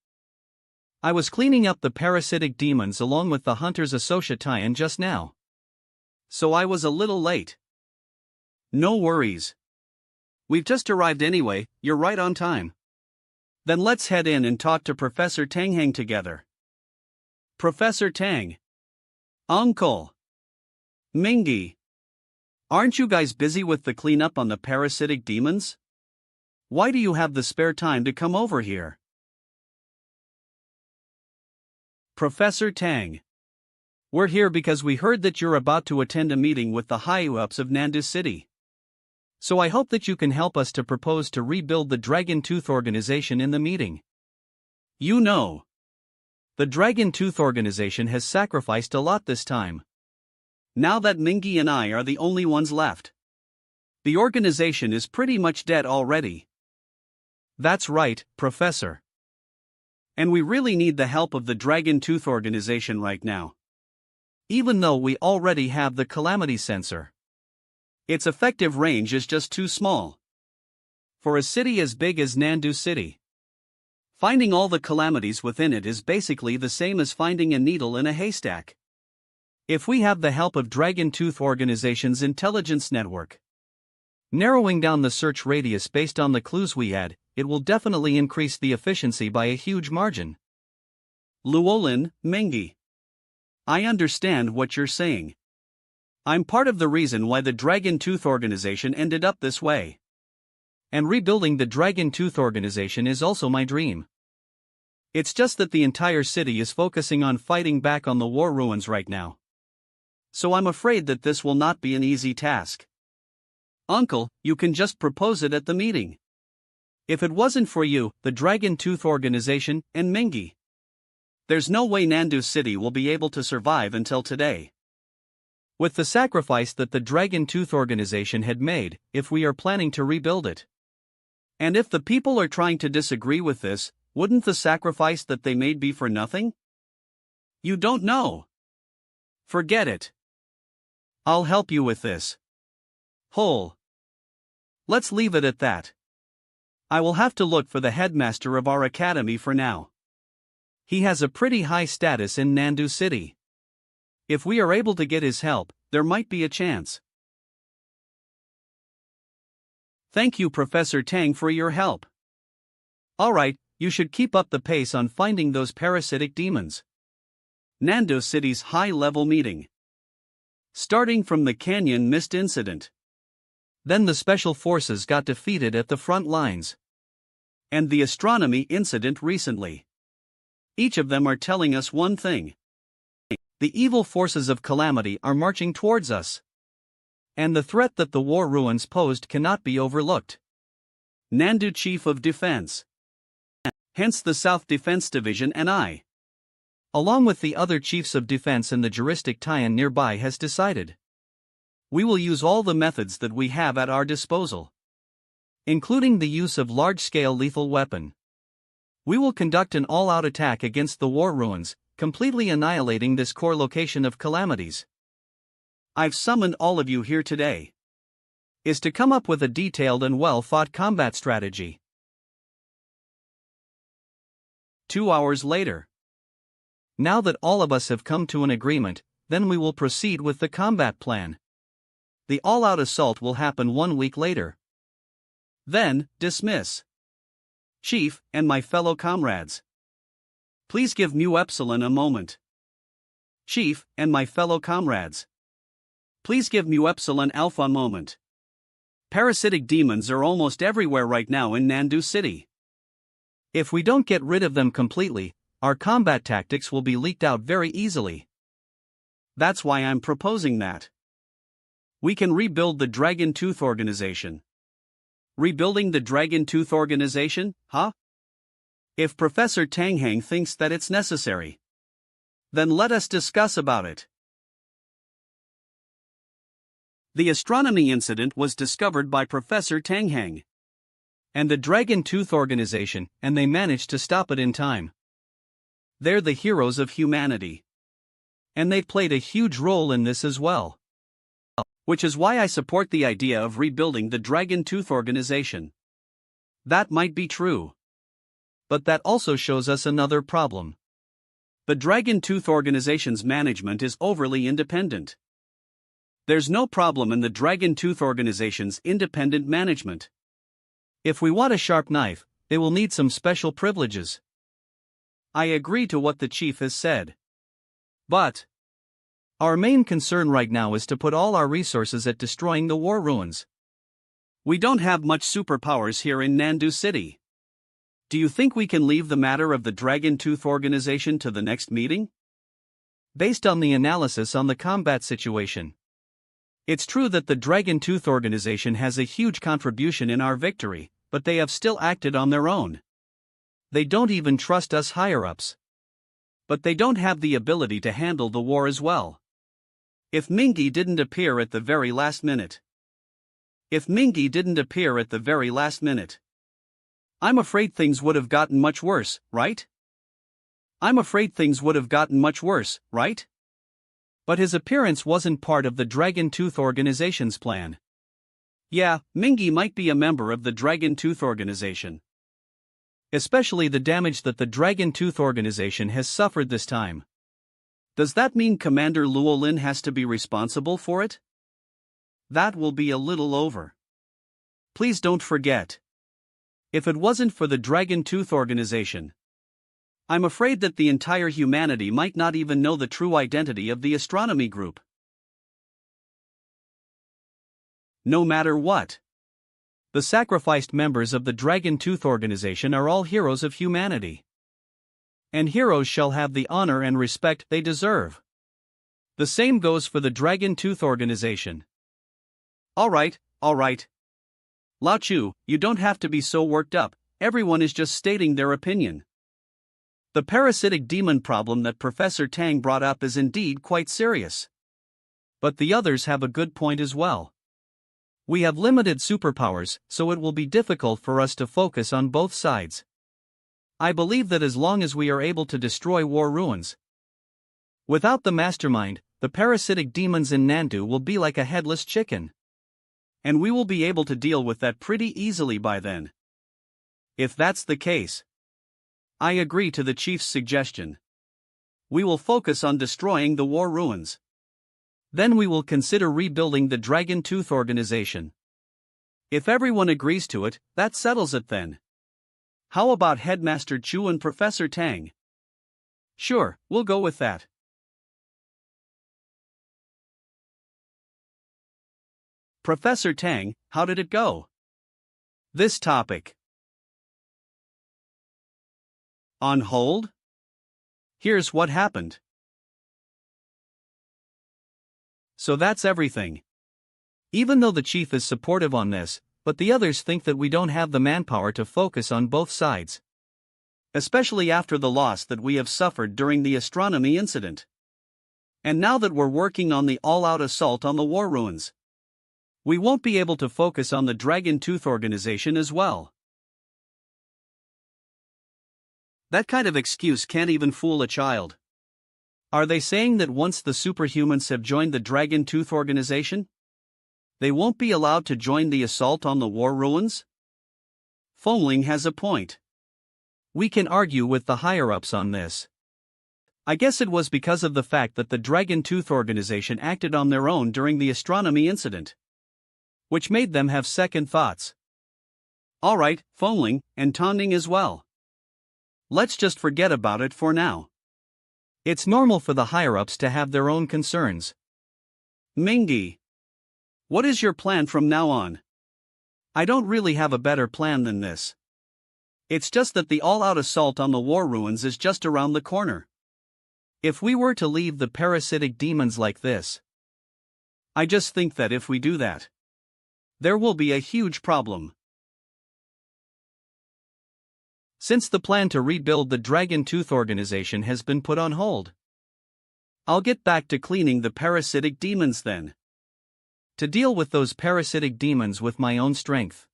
I was cleaning up the parasitic demons along with the Hunter's Associate Tian just now. So I was a little late. No worries. We've just arrived anyway, you're right on time. Then let's head in and talk to Professor Tang Hang together. Professor Tang. Uncle. Mingy. Aren't you guys busy with the cleanup on the parasitic demons? Why do you have the spare time to come over here? Professor Tang. We're here because we heard that you're about to attend a meeting with the high-ups of Nandu City. So I hope that you can help us to propose to rebuild the Dragon Tooth Organization in the meeting. You know, the Dragon Tooth Organization has sacrificed a lot this time. Now that Mingy and I are the only ones left, the organization is pretty much dead already. That's right, Professor. And we really need the help of the Dragon Tooth Organization right now. even though we already have the calamity sensor. Its effective range is just too small. For a city as big as Nandu City, finding all the calamities within it is basically the same as finding a needle in a haystack. If we have the help of Dragon Tooth Organization's intelligence network, narrowing down the search radius based on the clues we add, it will definitely increase the efficiency by a huge margin. Llewellyn, Mingy. I understand what you're saying. I'm part of the reason why the Dragon Tooth Organization ended up this way. And rebuilding the Dragon Tooth Organization is also my dream. It's just that the entire city is focusing on fighting back on the war ruins right now. So I'm afraid that this will not be an easy task. Uncle, you can just propose it at the meeting. If it wasn't for you, the Dragon Tooth Organization, and Mingy, there's no way Nandu City will be able to survive until today. With the sacrifice that the Dragon Tooth Organization had made, if we are planning to rebuild it. And if the people are trying to disagree with this, wouldn't the sacrifice that they made be for nothing? You don't know. Forget it. I'll help you with this. Whole. Let's leave it at that. I will have to look for the headmaster of our academy for now. He has a pretty high status in Nandu City. If we are able to get his help, there might be a chance. Thank you, Professor Tang, for your help. Alright, you should keep up the pace on finding those parasitic demons. Nandu City's high-level meeting. Starting from the Canyon Mist incident. Then the Special Forces got defeated at the front lines. And the astronomy incident recently. Each of them are telling us one thing. The evil forces of calamity are marching towards us. And the threat that the war ruins posed cannot be overlooked. Nandu Chief of Defense. Hence the South Defense Division and I, along with the other chiefs of defense in the juristic tie-in nearby, has decided. We will use all the methods that we have at our disposal, including the use of large-scale lethal weapon. We will conduct an all-out attack against the war ruins, completely annihilating this core location of calamities. I've summoned all of you here today is to come up with a detailed and well-thought combat strategy. 2 hours later. Now that all of us have come to an agreement, then we will proceed with the combat plan. The all-out assault will happen 1 week later. Then, dismiss. Chief, and my fellow comrades. Please give Mu Epsilon a moment. Chief, and my fellow comrades. Please give Mu Epsilon Alpha a moment. Parasitic demons are almost everywhere right now in Nandu City. If we don't get rid of them completely, our combat tactics will be leaked out very easily. That's why I'm proposing that we can rebuild the Dragon Tooth Organization. Rebuilding the Dragon Tooth Organization, huh? If Professor Tanghang thinks that it's necessary, then let us discuss about it. The astronomy incident was discovered by Professor Tanghang and the Dragon Tooth Organization, and they managed to stop it in time. They're the heroes of humanity. And they've played a huge role in this as well. Which is why I support the idea of rebuilding the Dragon Tooth Organization. That might be true. But that also shows us another problem. The Dragon Tooth Organization's management is overly independent. There's no problem in the Dragon Tooth Organization's independent management. If we want a sharp knife, they will need some special privileges. I agree to what the chief has said. But our main concern right now is to put all our resources at destroying the war ruins. We don't have much superpowers here in Nandu City. Do you think we can leave the matter of the Dragon Tooth Organization to the next meeting? Based on the analysis on the combat situation, it's true that the Dragon Tooth Organization has a huge contribution in our victory, but they have still acted on their own. They don't even trust us higher-ups. But they don't have the ability to handle the war as well. If Mingy didn't appear at the very last minute. I'm afraid things would have gotten much worse, right? But his appearance wasn't part of the Dragon Tooth organization's plan. Yeah, Mingy might be a member of the Dragon Tooth organization. Especially the damage that the Dragon Tooth organization has suffered this time. Does that mean Commander Luolin has to be responsible for it? That will be a little over. Please don't forget. If it wasn't for the Dragon Tooth organization, I'm afraid that the entire humanity might not even know the true identity of the astronomy group. No matter what, the sacrificed members of the Dragon Tooth organization are all heroes of humanity. And heroes shall have the honor and respect they deserve. The same goes for the Dragon Tooth organization. Alright. Lao Chu, you don't have to be so worked up, everyone is just stating their opinion. The parasitic demon problem that Professor Tang brought up is indeed quite serious. But the others have a good point as well. We have limited superpowers, so it will be difficult for us to focus on both sides. I believe that as long as we are able to destroy war ruins, without the mastermind, the parasitic demons in Nandu will be like a headless chicken. And we will be able to deal with that pretty easily by then. If that's the case, I agree to the chief's suggestion. We will focus on destroying the war ruins. Then we will consider rebuilding the Dragon Tooth organization. If everyone agrees to it, that settles it then. How about Headmaster Chu and Professor Tang? Sure, we'll go with that. Professor Tang, how did it go? This topic. On hold? Here's what happened. So that's everything. Even though the chief is supportive on this, but the others think that we don't have the manpower to focus on both sides. Especially after the loss that we have suffered during the astronomy incident. And now that we're working on the all-out assault on the war ruins, we won't be able to focus on the Dragon Tooth organization as well. That kind of excuse can't even fool a child. Are they saying that once the superhumans have joined the Dragon Tooth organization, they won't be allowed to join the assault on the war ruins? Fengling has a point. We can argue with the higher-ups on this. I guess it was because of the fact that the Dragon Tooth organization acted on their own during the astronomy incident, which made them have second thoughts. Alright, Fengling, and Tongning as well. Let's just forget about it for now. It's normal for the higher-ups to have their own concerns. Mingy, what is your plan from now on? I don't really have a better plan than this. It's just that the all-out assault on the war ruins is just around the corner. If we were to leave the parasitic demons like this, I just think that if we do that, there will be a huge problem. Since the plan to rebuild the Dragon Tooth organization has been put on hold, I'll get back to cleaning the parasitic demons then. To deal with those parasitic demons with my own strength.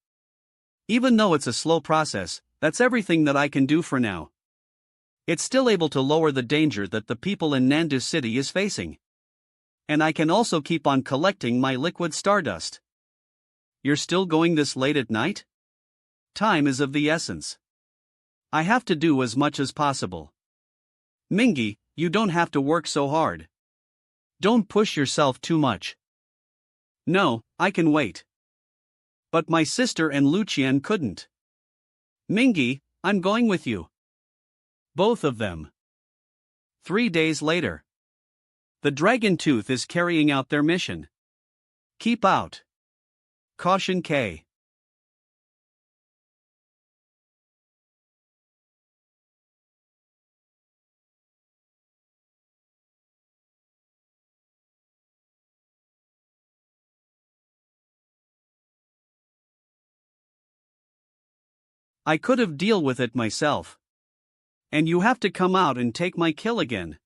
Even though it's a slow process, that's everything that I can do for now. It's still able to lower the danger that the people in Nandu City is facing. And I can also keep on collecting my liquid stardust. You're still going this late at night? Time is of the essence. I have to do as much as possible. Mingy, you don't have to work so hard. Don't push yourself too much. No, I can wait. But my sister and Lucian couldn't. Mingy, I'm going with you. Both of them. 3 days later. The Dragon Tooth is carrying out their mission. Keep out. Caution K. I could have dealt with it myself. And you have to come out and take my kill again.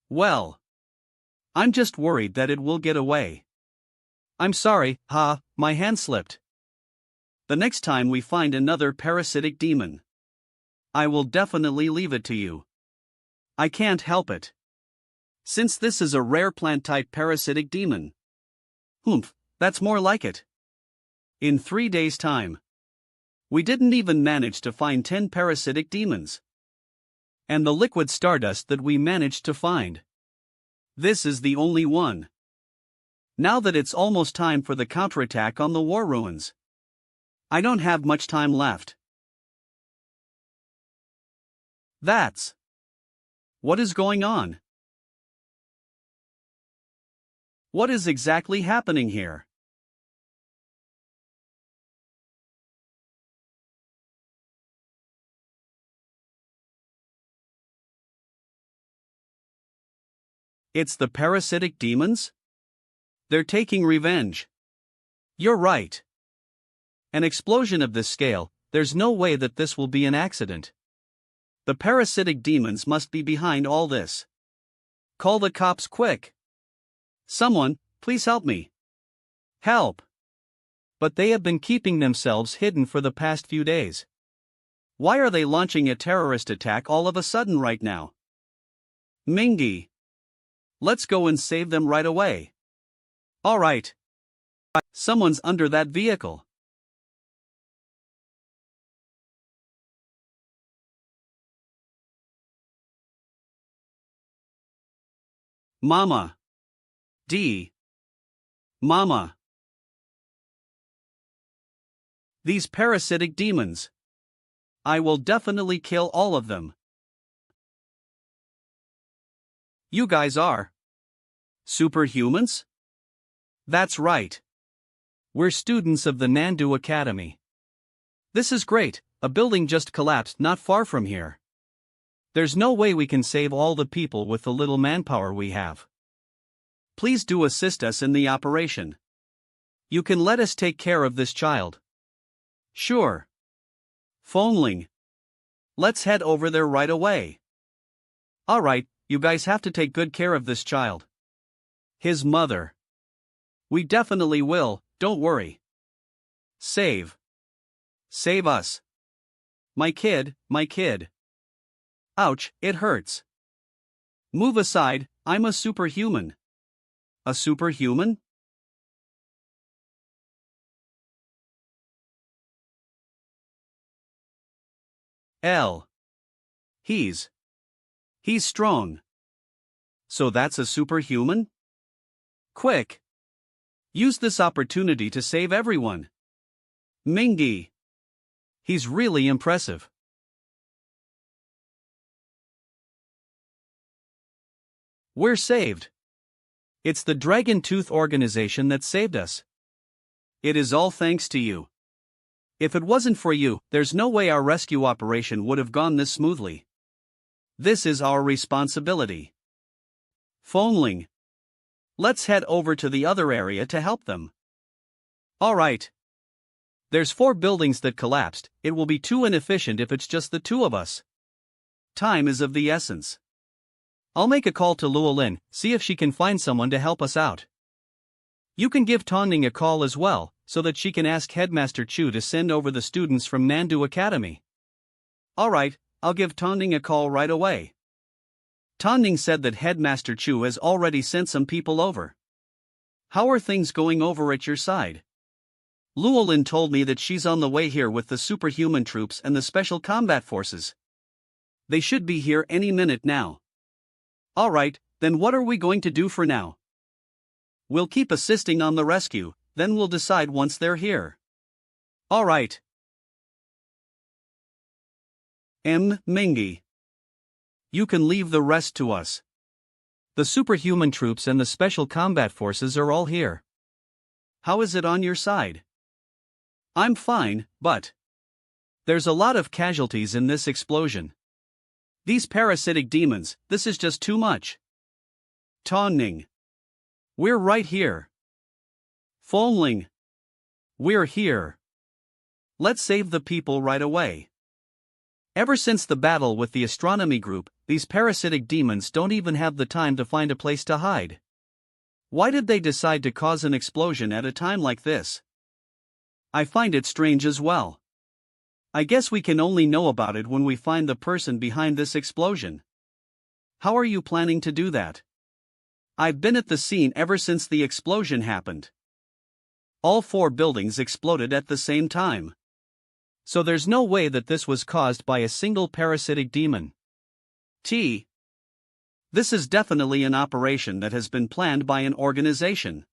Well, I'm just worried that it will get away. I'm sorry, my hand slipped. The next time we find another parasitic demon, I will definitely leave it to you. I can't help it. Since this is a rare plant-type parasitic demon. Humph, that's more like it. In 3 days' time, we didn't even manage to find 10 parasitic demons. And the liquid stardust that we managed to find. This is the only one. Now that it's almost time for the counterattack on the war ruins, I don't have much time left. That's. What is going on? What is exactly happening here? It's the parasitic demons? They're taking revenge. You're right. An explosion of this scale, there's no way that this will be an accident. The parasitic demons must be behind all this. Call the cops quick. Someone, please help me. Help! But they have been keeping themselves hidden for the past few days. Why are they launching a terrorist attack all of a sudden right now? Mingy. Let's go and save them right away. Alright. Someone's under that vehicle. Mama. D. Mama. These parasitic demons. I will definitely kill all of them. You guys are superhumans? That's right. We're students of the Nandu Academy. This is great, a building just collapsed not far from here. There's no way we can save all the people with the little manpower we have. Please do assist us in the operation. You can let us take care of this child. Sure. Phoneling. Let's head over there right away. Alright, you guys have to take good care of this child. His mother. We definitely will, don't worry. Save. Save us. My kid, my kid. Ouch, it hurts. Move aside, I'm a superhuman. A superhuman? L. He's strong. So that's a superhuman? Quick! Use this opportunity to save everyone. Mingy. He's really impressive. We're saved. It's the Dragon Tooth organization that saved us. It is all thanks to you. If it wasn't for you, there's no way our rescue operation would have gone this smoothly. This is our responsibility. Phoneling. Let's head over to the other area to help them. Alright. There's 4 buildings that collapsed, it will be too inefficient if it's just the 2 of us. Time is of the essence. I'll make a call to Llewellyn, see if she can find someone to help us out. You can give Tonning a call as well, so that she can ask Headmaster Chu to send over the students from Nandu Academy. Alright, I'll give Tonning a call right away. Tonning said that Headmaster Chu has already sent some people over. How are things going over at your side? Llewellyn told me that she's on the way here with the superhuman troops and the special combat forces. They should be here any minute now. Alright, then what are we going to do for now? We'll keep assisting on the rescue, then we'll decide once they're here. Alright. Mingy. You can leave the rest to us. The superhuman troops and the special combat forces are all here. How is it on your side? I'm fine, but there's a lot of casualties in this explosion. These parasitic demons, this is just too much. Tonning. We're right here. Phoneling. We're here. Let's save the people right away. Ever since the battle with the astronomy group, these parasitic demons don't even have the time to find a place to hide. Why did they decide to cause an explosion at a time like this? I find it strange as well. I guess we can only know about it when we find the person behind this explosion. How are you planning to do that? I've been at the scene ever since the explosion happened. All 4 buildings exploded at the same time. So there's no way that this was caused by a single parasitic demon. This is definitely an operation that has been planned by an organization.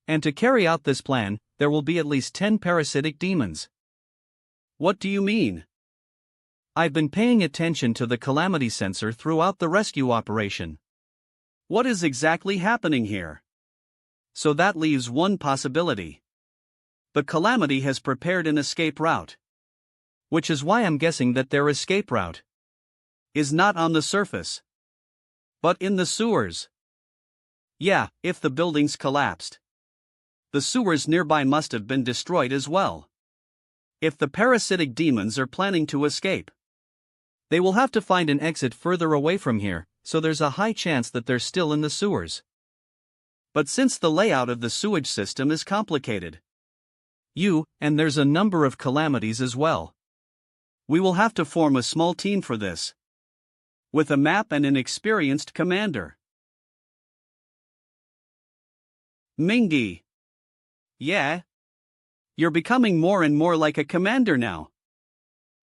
And to carry out this plan, there will be at least 10 parasitic demons. What do you mean? I've been paying attention to the calamity sensor throughout the rescue operation. What is exactly happening here? So that leaves one possibility. The calamity has prepared an escape route. Which is why I'm guessing that their escape route is not on the surface, but in the sewers. Yeah, if the buildings collapsed, the sewers nearby must have been destroyed as well. If the parasitic demons are planning to escape, they will have to find an exit further away from here, so there's a high chance that they're still in the sewers. But since the layout of the sewage system is complicated, and there's a number of calamities as well, we will have to form a small team for this, with a map and an experienced commander. Mingy. Yeah? You're becoming more and more like a commander now.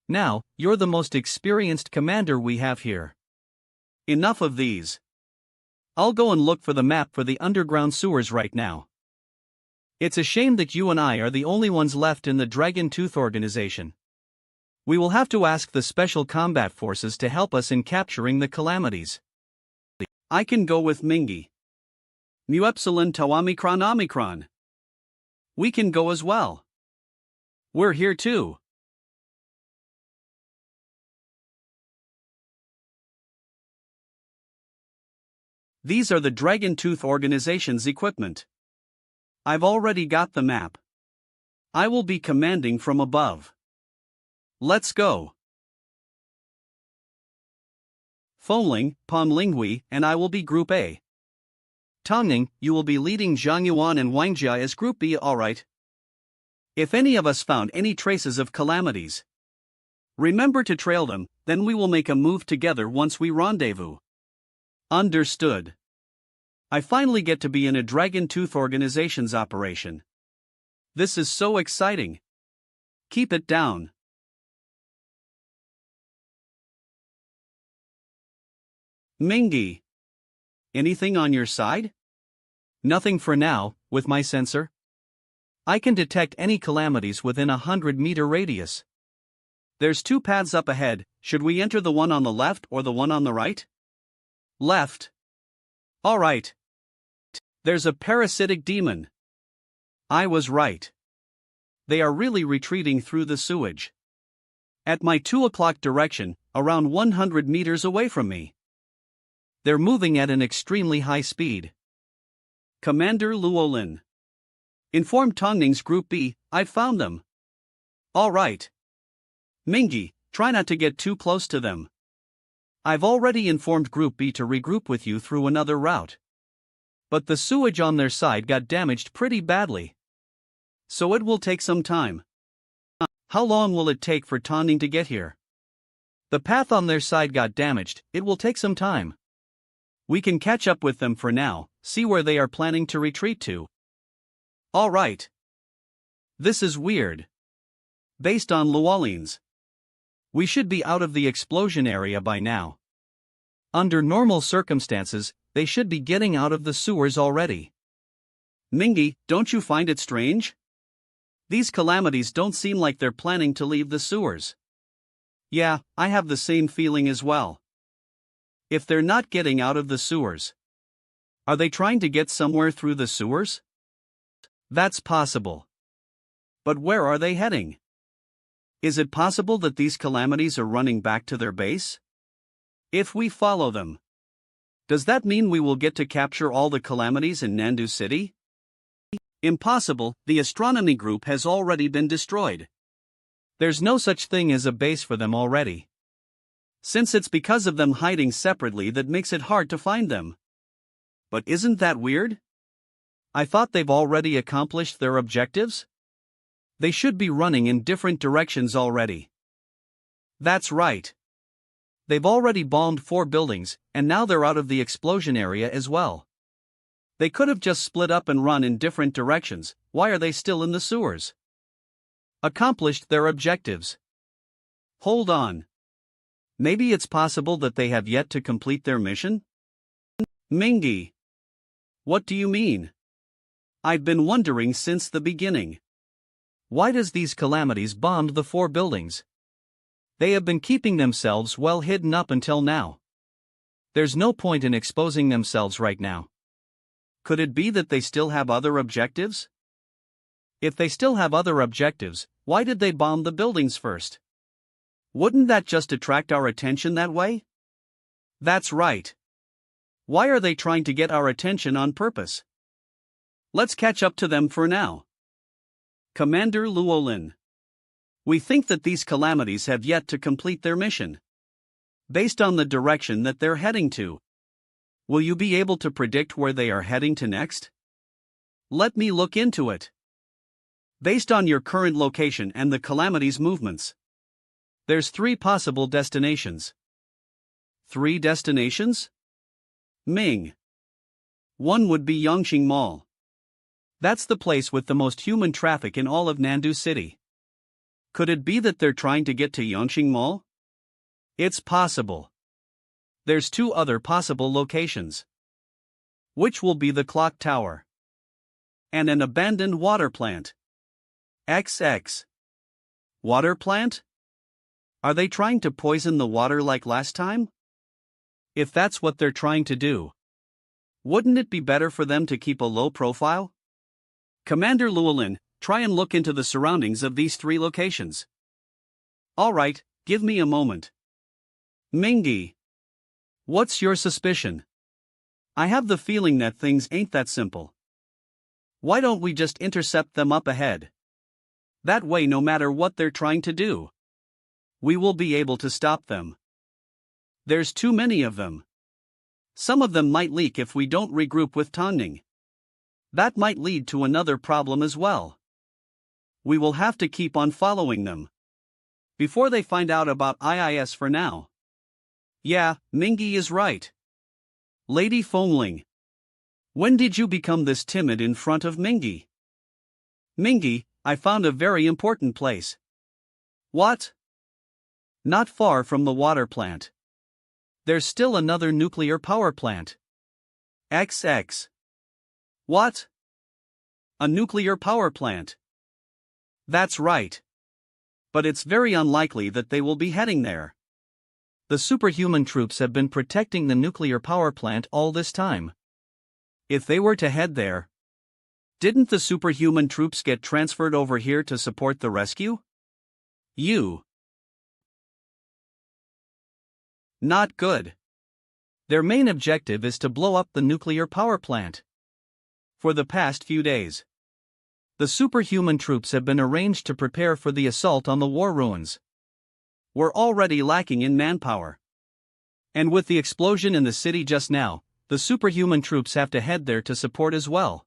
Now, you're the most experienced commander we have here. Enough of these. I'll go and look for the map for the underground sewers right now. It's a shame that you and I are the only ones left in the Dragon Tooth organization. We will have to ask the Special Combat Forces to help us in capturing the calamities. I can go with Mingy. Mu Epsilon Tau Omicron Omicron. We can go as well. We're here too. These are the Dragon Tooth organization's equipment. I've already got the map. I will be commanding from above. Let's go. Fengling, Panlinghui, and I will be Group A. Tongning, you will be leading Zhang Yuan and Wang Jia as Group B, alright. If any of us found any traces of calamities, remember to trail them, then we will make a move together once we rendezvous. Understood. I finally get to be in a Dragon Tooth organization's operation. This is so exciting. Keep it down. Mingy. Anything on your side? Nothing for now, with my sensor. I can detect any calamities within a 100-meter radius. There's 2 paths up ahead. Should we enter the one on the left or the one on the right? Left. Alright. There's a parasitic demon. I was right. They are really retreating through the sewage. At my 2 o'clock direction, around 100 meters away from me. They're moving at an extremely high speed. Commander Luolin. Inform Tongning's Group B, I've found them. Alright. Mingy, try not to get too close to them. I've already informed Group B to regroup with you through another route. But the sewage on their side got damaged pretty badly. So it will take some time. How long will it take for Tongning to get here? The path on their side got damaged, it will take some time. We can catch up with them for now, see where they are planning to retreat to. Alright. This is weird. Based on Luolin's, we should be out of the explosion area by now. Under normal circumstances, they should be getting out of the sewers already. Mingy, don't you find it strange? These calamities don't seem like they're planning to leave the sewers. Yeah, I have the same feeling as well. If they're not getting out of the sewers, are they trying to get somewhere through the sewers? That's possible. But where are they heading? Is it possible that these calamities are running back to their base? If we follow them, does that mean we will get to capture all the calamities in Nandu City? Impossible, the astronomy group has already been destroyed. There's no such thing as a base for them already. Since it's because of them hiding separately that makes it hard to find them. But isn't that weird? I thought they've already accomplished their objectives? They should be running in different directions already. That's right. They've already bombed 4 buildings, and now they're out of the explosion area as well. They could have just split up and run in different directions. Why are they still in the sewers? Accomplished their objectives. Hold on. Maybe it's possible that they have yet to complete their mission? Mingy. What do you mean? I've been wondering since the beginning. Why does these calamities bomb the 4 buildings? They have been keeping themselves well hidden up until now. There's no point in exposing themselves right now. Could it be that they still have other objectives? If they still have other objectives, why did they bomb the buildings first? Wouldn't that just attract our attention that way? That's right. Why are they trying to get our attention on purpose? Let's catch up to them for now. Commander Llewellyn. We think that these calamities have yet to complete their mission. Based on the direction that they're heading to. Will you be able to predict where they are heading to next? Let me look into it. Based on your current location and the calamities' movements, there's 3 possible destinations. 3 destinations? Ming. One would be Yongqing Mall. That's the place with the most human traffic in all of Nandu City. Could it be that they're trying to get to Yongqing Mall? It's possible. There's 2 other possible locations. Which will be the clock tower and an abandoned water plant. XX. Water plant? Are they trying to poison the water like last time? If that's what they're trying to do, wouldn't it be better for them to keep a low profile? Commander Llewellyn, try and look into the surroundings of these 3 locations. Alright, give me a moment. Mingy. What's your suspicion? I have the feeling that things ain't that simple. Why don't we just intercept them up ahead? That way, no matter what they're trying to do, we will be able to stop them. There's too many of them. Some of them might leak if we don't regroup with Tongning. That might lead to another problem as well. We will have to keep on following them before they find out about IIS for now. Yeah, Mingy is right. Lady Fengling. When did you become this timid in front of Mingy? Mingy, I found a very important place. What? Not far from the water plant. There's still another nuclear power plant. XX. What? A nuclear power plant. That's right. But it's very unlikely that they will be heading there. The superhuman troops have been protecting the nuclear power plant all this time. If they were to head there, didn't the superhuman troops get transferred over here to support the rescue? Not good. Their main objective is to blow up the nuclear power plant. For the past few days, the superhuman troops have been arranged to prepare for the assault on the war ruins. We're already lacking in manpower. And with the explosion in the city just now, the superhuman troops have to head there to support as well.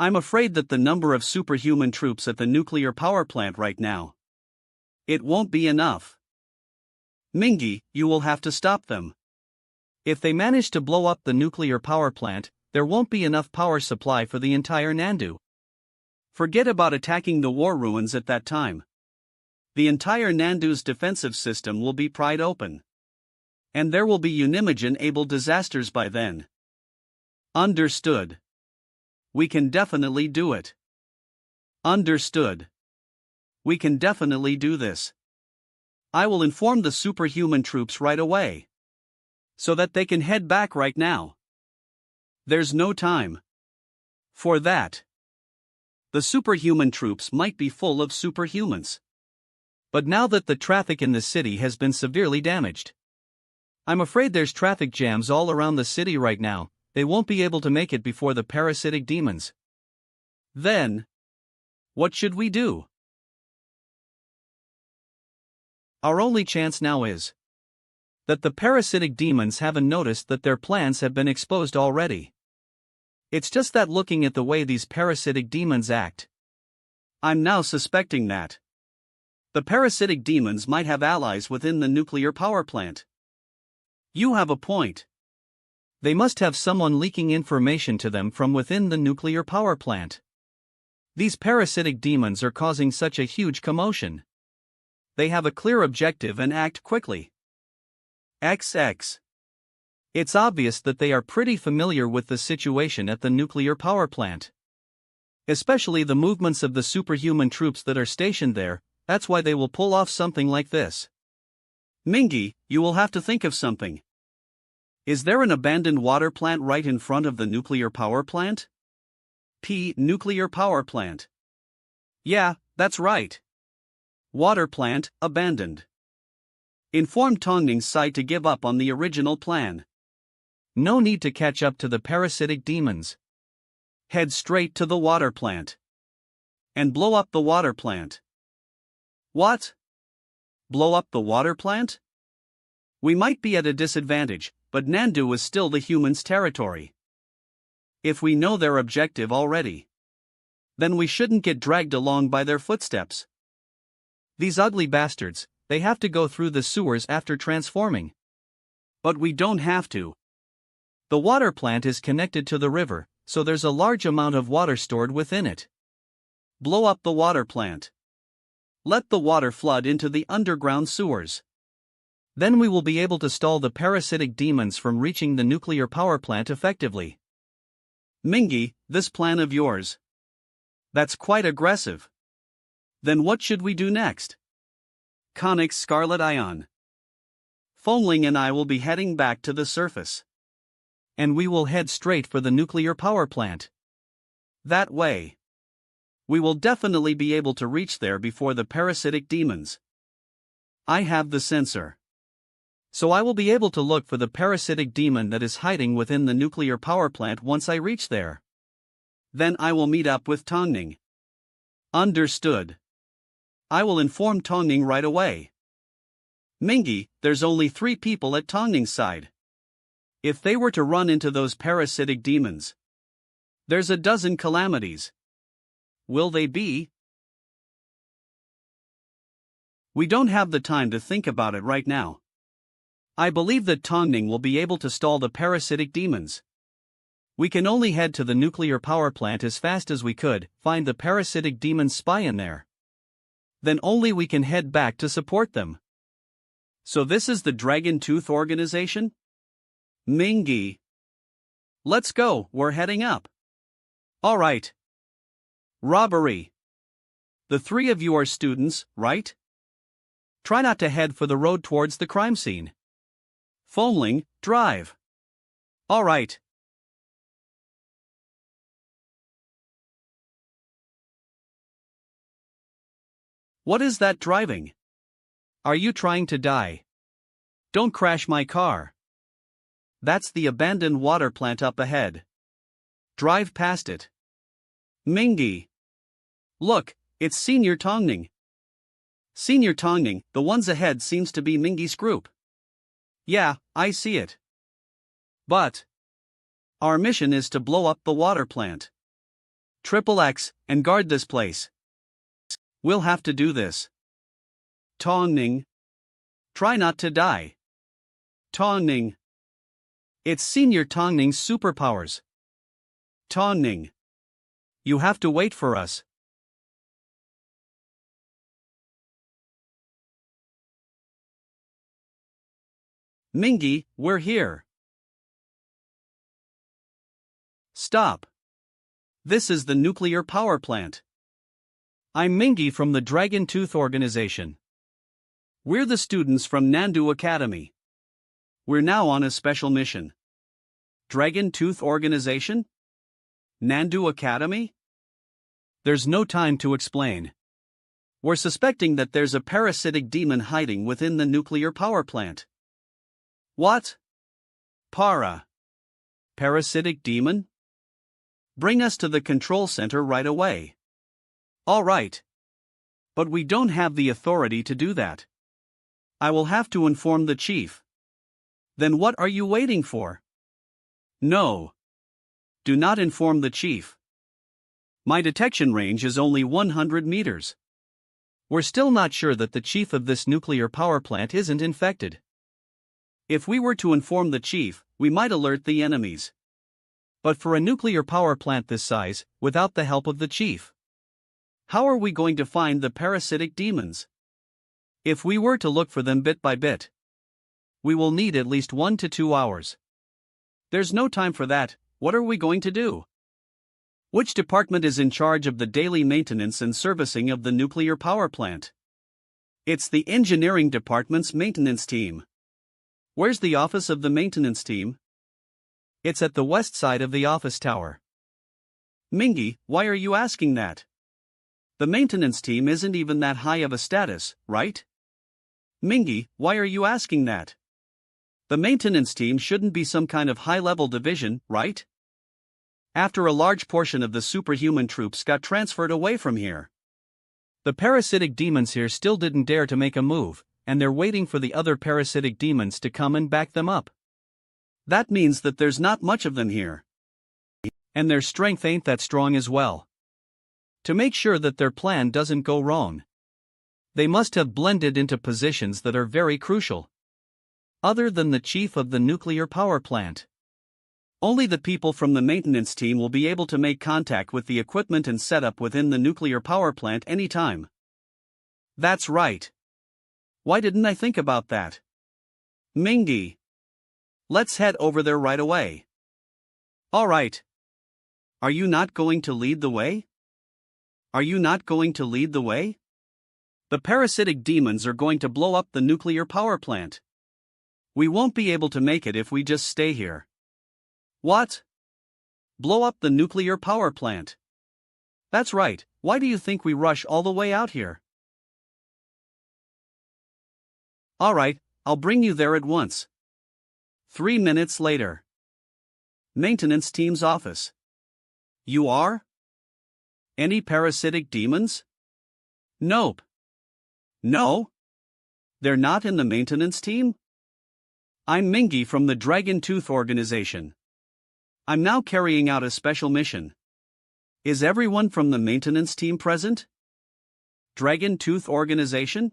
I'm afraid that the number of superhuman troops at the nuclear power plant right now, it won't be enough. Mingy, you will have to stop them. If they manage to blow up the nuclear power plant, there won't be enough power supply for the entire Nandu. Forget about attacking the war ruins at that time. The entire Nandu's defensive system will be pried open. And there will be Unimogen-able disasters by then. Understood. We can definitely do it. Understood. We can definitely do this. I will inform the superhuman troops right away, so that they can head back right now. There's no time for that. The superhuman troops might be full of superhumans. But now that the traffic in the city has been severely damaged, I'm afraid there's traffic jams all around the city right now. They won't be able to make it before the parasitic demons. Then, what should we do? Our only chance now is that the parasitic demons haven't noticed that their plans have been exposed already. It's just that looking at the way these parasitic demons act, I'm now suspecting that the parasitic demons might have allies within the nuclear power plant. You have a point. They must have someone leaking information to them from within the nuclear power plant. These parasitic demons are causing such a huge commotion. They have a clear objective and act quickly. XX. It's obvious that they are pretty familiar with the situation at the nuclear power plant. Especially the movements of the superhuman troops that are stationed there, that's why they will pull off something like this. Mingy, you will have to think of something. Is there an abandoned water plant right in front of the nuclear power plant? P. Nuclear power plant. Yeah, that's right. Water plant, abandoned. Inform Tongning's side to give up on the original plan. No need to catch up to the parasitic demons. Head straight to the water plant. And blow up the water plant. What? Blow up the water plant? We might be at a disadvantage, but Nandu is still the humans' territory. If we know their objective already, then we shouldn't get dragged along by their footsteps. These ugly bastards, they have to go through the sewers after transforming. But we don't have to. The water plant is connected to the river, so there's a large amount of water stored within it. Blow up the water plant. Let the water flood into the underground sewers. Then we will be able to stall the parasitic demons from reaching the nuclear power plant effectively. Mingy, this plan of yours. That's quite aggressive. Then what should we do next? Conic Scarlet Ion. Foamling and I will be heading back to the surface. And we will head straight for the nuclear power plant. That way, we will definitely be able to reach there before the parasitic demons. I have the sensor. So I will be able to look for the parasitic demon that is hiding within the nuclear power plant once I reach there. Then I will meet up with Tongning. Understood. I will inform Tongning right away. Mingy, there's only 3 people at Tongning's side. If they were to run into those parasitic demons, there's a dozen calamities. Will they be? We don't have the time to think about it right now. I believe that Tongning will be able to stall the parasitic demons. We can only head to the nuclear power plant as fast as we could, find the parasitic demons spy in there. Then only we can head back to support them. So this is the Dragon Tooth organization? Mingy. Let's go, we're heading up. Alright. Robbery. The 3 of you are students, right? Try not to head for the road towards the crime scene. Foamling, drive. Alright. What is that driving? Are you trying to die? Don't crash my car. That's the abandoned water plant up ahead. Drive past it. Mingy. Look, it's Senior Tongning. Senior Tongning, the ones ahead seems to be Mingy's group. Yeah, I see it. But our mission is to blow up the water plant. XXX, and guard this place. We'll have to do this. Tongning. Try not to die. Tongning. It's Senior Tongning's superpowers. Tongning. You have to wait for us. Mingy, we're here. Stop. This is the nuclear power plant. I'm Mingy from the Dragon Tooth organization. We're the students from Nandu Academy. We're now on a special mission. Dragon Tooth organization? Nandu Academy? There's no time to explain. We're suspecting that there's a parasitic demon hiding within the nuclear power plant. What? Parasitic demon? Bring us to the control center right away. All right. But we don't have the authority to do that. I will have to inform the chief. Then what are you waiting for? No. Do not inform the chief. My detection range is only 100 meters. We're still not sure that the chief of this nuclear power plant isn't infected. If we were to inform the chief, we might alert the enemies. But for a nuclear power plant this size, without the help of the chief, how are we going to find the parasitic demons? If we were to look for them bit by bit, we will need at least 1 to 2 hours. There's no time for that. What are we going to do? Which department is in charge of the daily maintenance and servicing of the nuclear power plant? It's the engineering department's maintenance team. Where's the office of the maintenance team? It's at the west side of the office tower. Mingy, why are you asking that? The maintenance team isn't even that high of a status, right? Mingy, why are you asking that? The maintenance team shouldn't be some kind of high-level division, right? After a large portion of the superhuman troops got transferred away from here, the parasitic demons here still didn't dare to make a move, and they're waiting for the other parasitic demons to come and back them up. That means that there's not much of them here. And their strength ain't that strong as well. To make sure that their plan doesn't go wrong, they must have blended into positions that are very crucial. Other than the chief of the nuclear power plant, only the people from the maintenance team will be able to make contact with the equipment and setup within the nuclear power plant anytime. That's right. Why didn't I think about that? Mingy, let's head over there right away. Alright. Are you not going to lead the way? Are you not going to lead the way? The parasitic demons are going to blow up the nuclear power plant. We won't be able to make it if we just stay here. What? Blow up the nuclear power plant? That's right, why do you think we rush all the way out here? Alright, I'll bring you there at once. 3 minutes later. Maintenance team's office. You are? Any parasitic demons? Nope. No? They're not in the maintenance team? I'm Mingy from the Dragon Tooth organization. I'm now carrying out a special mission. Is everyone from the maintenance team present? Dragon Tooth organization?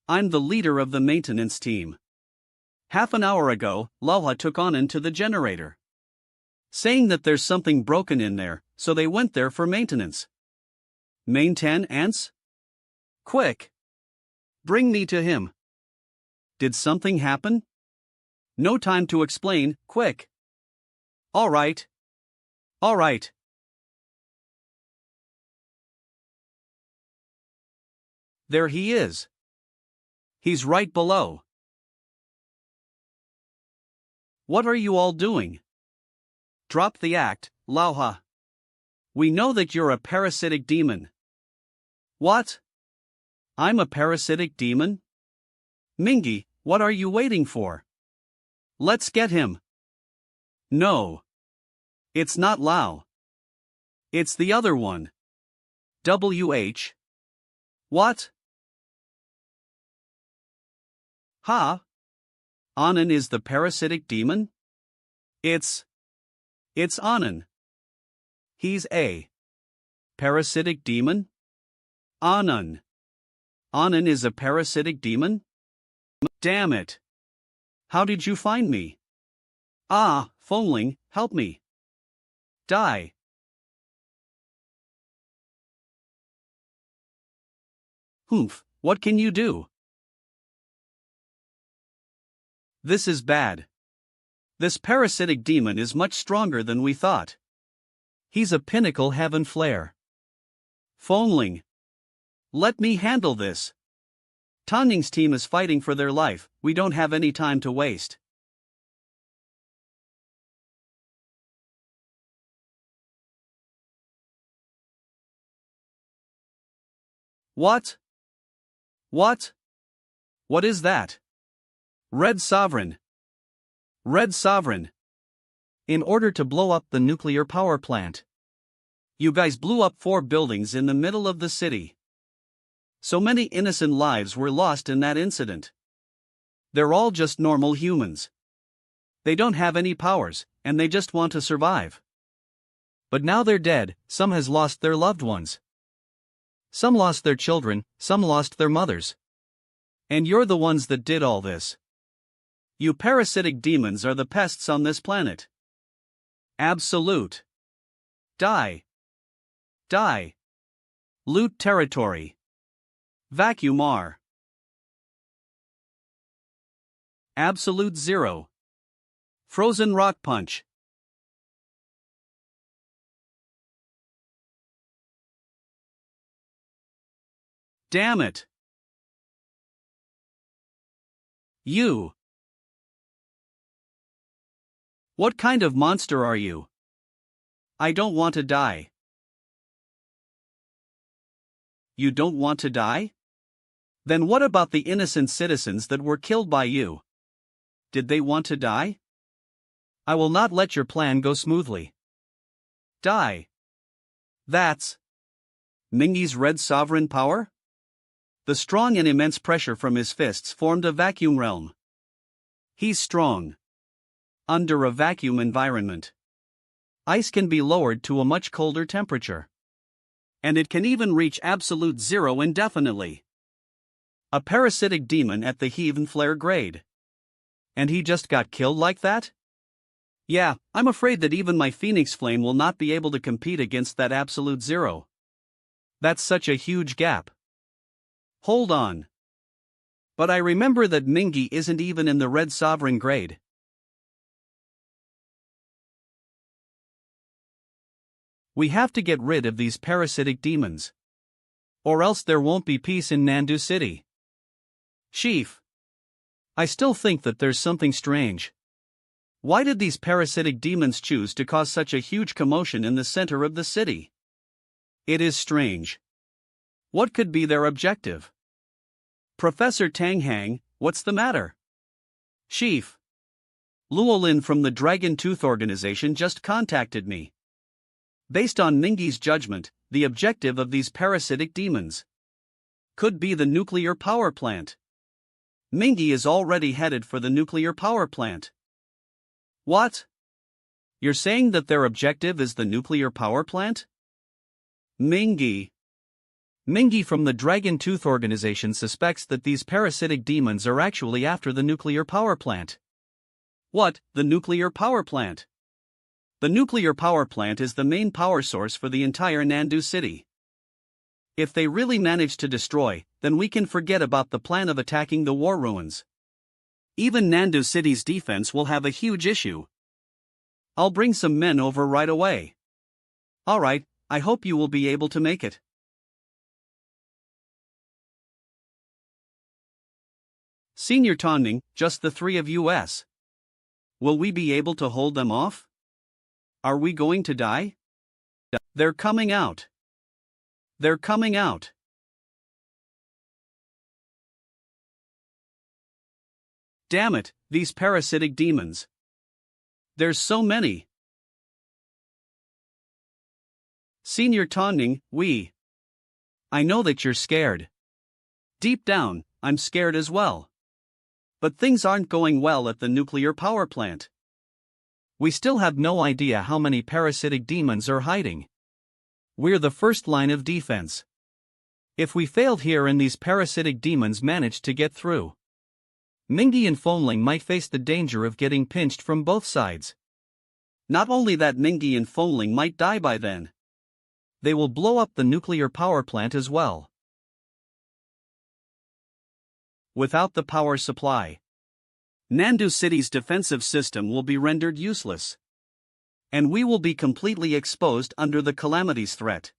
I'm the leader of the maintenance team. Half an hour ago, Manhua took on into the generator, saying that there's something broken in there, so they went there for maintenance. Maintenance? Quick! Bring me to him. Did something happen? No time to explain, quick. Alright. Alright. There he is. He's right below. What are you all doing? Drop the act, Manhua. We know that you're a parasitic demon. What? I'm a parasitic demon? Mingy, what are you waiting for? Let's get him. No. It's not Lao. It's the other one. WH. What? Ha? Anand is the parasitic demon? It's Anand. He's a parasitic demon? Anand. Anand is a parasitic demon? Damn it. How did you find me? Ah, Phoneling, help me. Die. Humph, what can you do? This is bad. This parasitic demon is much stronger than we thought. He's a pinnacle heaven flare. Phoneling. Let me handle this. Tanning's team is fighting for their life, we don't have any time to waste. What? What? What is that? Red Sovereign. Red Sovereign. In order to blow up the nuclear power plant. You guys blew up 4 buildings in the middle of the city. So many innocent lives were lost in that incident. They're all just normal humans. They don't have any powers, and they just want to survive. But now they're dead, some has lost their loved ones. Some lost their children, some lost their mothers. And you're the ones that did all this. You parasitic demons are the pests on this planet. Absolute. Die. Die. Loot territory. Vacuum R. Absolute zero. Frozen rock punch. Damn it. You. What kind of monster are you? I don't want to die. You don't want to die? Then what about the innocent citizens that were killed by you? Did they want to die? I will not let your plan go smoothly. Die. That's Mingyi's red sovereign power? The strong and immense pressure from his fists formed a vacuum realm. He's strong. Under a vacuum environment, ice can be lowered to a much colder temperature. And it can even reach absolute zero indefinitely. A parasitic demon at the heave and flare grade. And he just got killed like that? Yeah, I'm afraid that even my Phoenix Flame will not be able to compete against that absolute zero. That's such a huge gap. Hold on. But I remember that Mingyi isn't even in the red sovereign grade. We have to get rid of these parasitic demons. Or else there won't be peace in Nandu City. Chief. I still think that there's something strange. Why did these parasitic demons choose to cause such a huge commotion in the center of the city? It is strange. What could be their objective? Professor Tang Hang, what's the matter? Chief. Luolin from the Dragon Tooth Organization just contacted me. Based on Mingyi's judgment, the objective of these parasitic demons could be the nuclear power plant. Mingyi is already headed for the nuclear power plant. What? You're saying that their objective is the nuclear power plant? Mingyi from the Dragon Tooth Organization suspects that these parasitic demons are actually after the nuclear power plant. What, the nuclear power plant? The nuclear power plant is the main power source for the entire Nandu City. If they really manage to destroy, then we can forget about the plan of attacking the war ruins. Even Nandu City's defense will have a huge issue. I'll bring some men over right away. Alright, I hope you will be able to make it. Senior Tonning, just the three of us. Will we be able to hold them off? Are we going to die? They're coming out. They're coming out. Damn it, these parasitic demons. There's so many. Senior Tonning, I know that you're scared. Deep down, I'm scared as well. But things aren't going well at the nuclear power plant. We still have no idea how many parasitic demons are hiding. We're the first line of defense. If we failed here and these parasitic demons managed to get through, Mingyi and Fengling might face the danger of getting pinched from both sides. Not only that, Mingyi and Fengling might die by then. They will blow up the nuclear power plant as well. Without the power supply, Nandu City's defensive system will be rendered useless. And we will be completely exposed under the calamity's threat.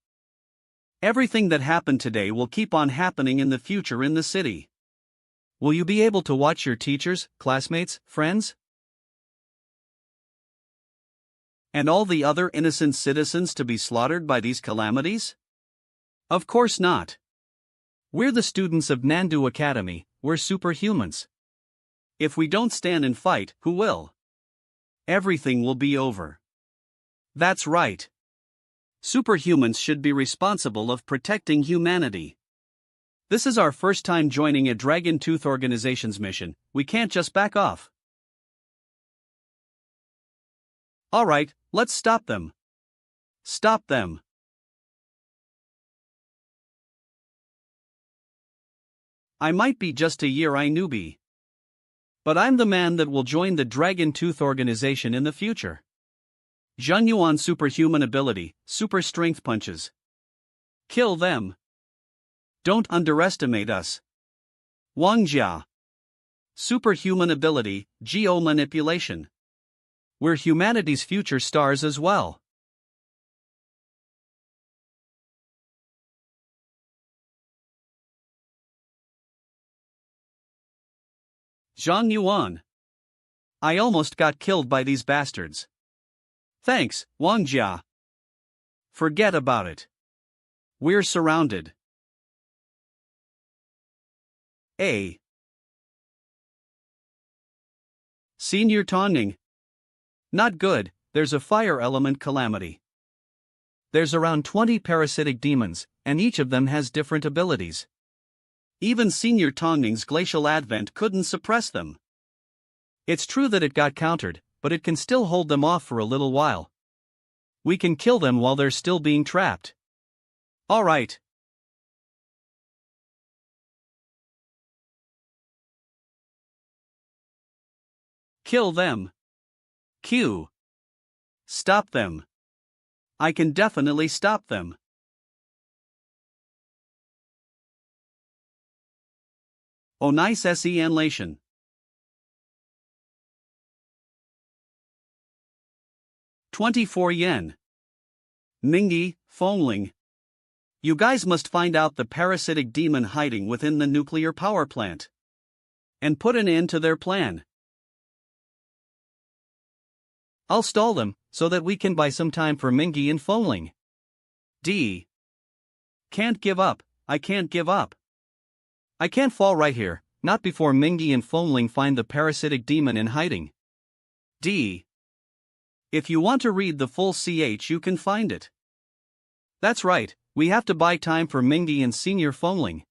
Everything that happened today will keep on happening in the future in the city. Will you be able to watch your teachers, classmates, friends, and all the other innocent citizens to be slaughtered by these calamities? Of course not. We're the students of Nandu Academy, we're superhumans. If we don't stand and fight, who will? Everything will be over. That's right. Superhumans should be responsible of protecting humanity. This is our first time joining a Dragon Tooth Organization's mission, we can't just back off. Alright, let's stop them. Stop them. I might be just a year newbie. But I'm the man that will join the Dragon Tooth organization in the future. Zhang Yuan superhuman ability, super strength punches. Kill them. Don't underestimate us. Wang Jia. Superhuman ability, geo manipulation. We're humanity's future stars as well. Zhang Yuan. I almost got killed by these bastards. Thanks, Wang Jia. Forget about it. We're surrounded. A. Senior Tongning. Not good, there's a fire element calamity. There's around 20 parasitic demons, and each of them has different abilities. Even Senior Tongning's glacial advent couldn't suppress them. It's true that it got countered, but it can still hold them off for a little while. We can kill them while they're still being trapped. Alright. Kill them. Q. Stop them. I can definitely stop them. Oh nice se anlation. yen. Mingyi, Fengling. You guys must find out the parasitic demon hiding within the nuclear power plant. And put an end to their plan. I'll stall them, so that we can buy some time for Mingyi and Fengling. D. Can't give up, I can't give up. I can't fall right here, not before Mingyi and Fengling find the parasitic demon in hiding. D. If you want to read the full CH you can find it. That's right, we have to buy time for Mingyi and Senior Fengling.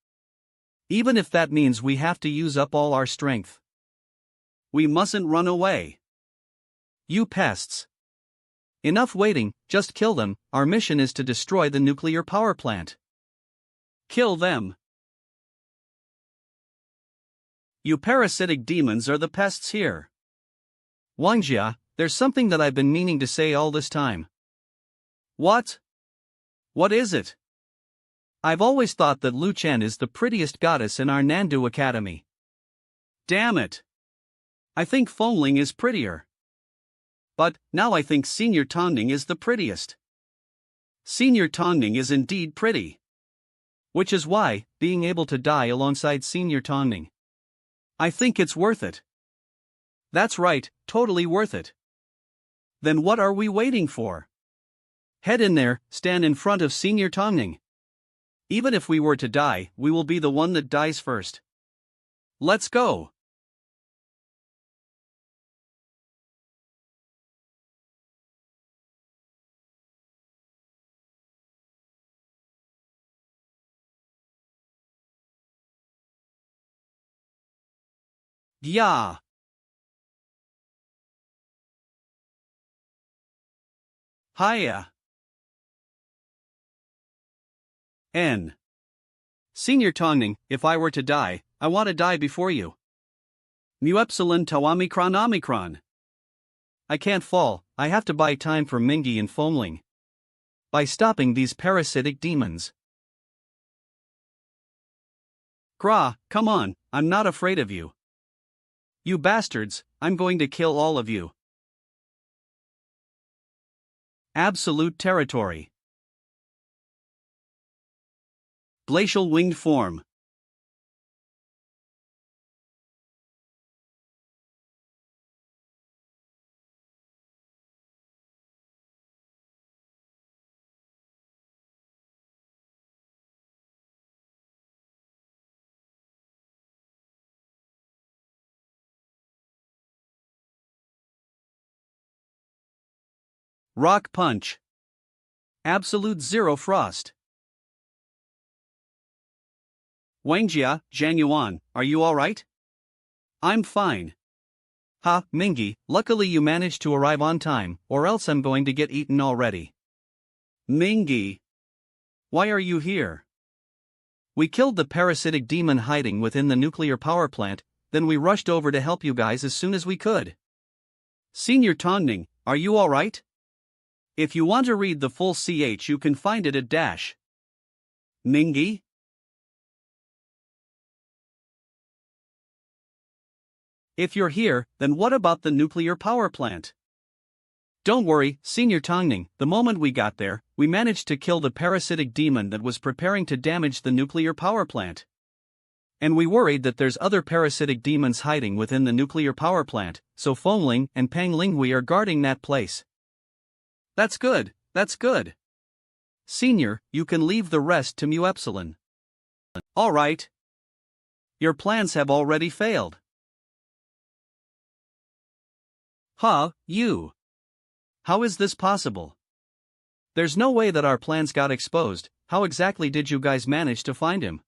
Even if that means we have to use up all our strength. We mustn't run away. You pests. Enough waiting, just kill them, our mission is to destroy the nuclear power plant. Kill them. You parasitic demons are the pests here. Wang Jia, there's something that I've been meaning to say all this time. What? What is it? I've always thought that Lu Chen is the prettiest goddess in our Nandu Academy. Damn it. I think Fengling is prettier. But, now I think Senior Tongning is the prettiest. Senior Tongning is indeed pretty. Which is why, being able to die alongside Senior Tongning. I think it's worth it. That's right, totally worth it. Then what are we waiting for? Head in there, stand in front of Senior Tongning. Even if we were to die, we will be the one that dies first. Let's go. Yeah. Hiya. N. Senior Tongning, if I were to die, I want to die before you. Mu epsilon tau omicron omicron. I can't fall, I have to buy time for Mingyi and Fengling. By stopping these parasitic demons. Gra, come on, I'm not afraid of you. You bastards, I'm going to kill all of you. Absolute territory. Glacial winged form. Rock punch. Absolute zero frost. Wang Jia, Zhang Yuan, are you alright? I'm fine. Ha, Mingyi, luckily you managed to arrive on time, or else I'm going to get eaten already. Mingyi. Why are you here? We killed the parasitic demon hiding within the nuclear power plant, then we rushed over to help you guys as soon as we could. Senior Tongning, are you alright? If you want to read the full CH, you can find it at dash. Mingy? If you're here, then what about the nuclear power plant? Don't worry, Senior Tongning, the moment we got there, we managed to kill the parasitic demon that was preparing to damage the nuclear power plant. And we worried that there's other parasitic demons hiding within the nuclear power plant, so Fengling and Panglinghui are guarding that place. That's good, that's good. Senior, you can leave the rest to Mu Epsilon. Alright. Your plans have already failed. Huh, you. How is this possible? There's no way that our plans got exposed. How exactly did you guys manage to find him?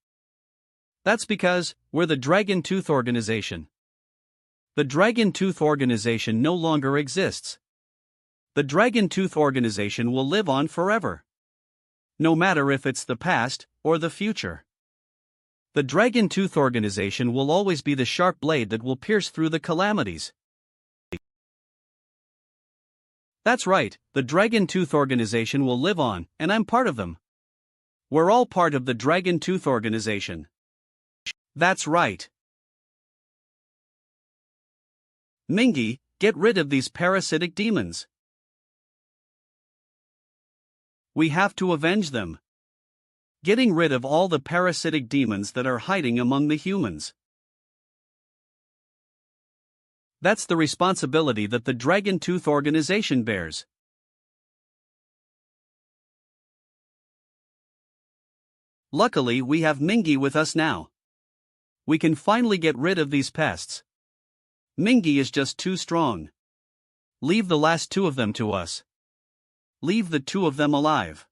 That's because we're the Dragon Tooth Organization. The Dragon Tooth Organization no longer exists. The Dragon Tooth Organization will live on forever. No matter if it's the past or the future. The Dragon Tooth Organization will always be the sharp blade that will pierce through the calamities. That's right, the Dragon Tooth Organization will live on, and I'm part of them. We're all part of the Dragon Tooth Organization. That's right. Mingy, get rid of these parasitic demons. We have to avenge them. Getting rid of all the parasitic demons that are hiding among the humans. That's the responsibility that the Dragon Tooth Organization bears. Luckily, we have Mingy with us now. We can finally get rid of these pests. Mingy is just too strong. Leave the last two of them to us. Leave the two of them alive.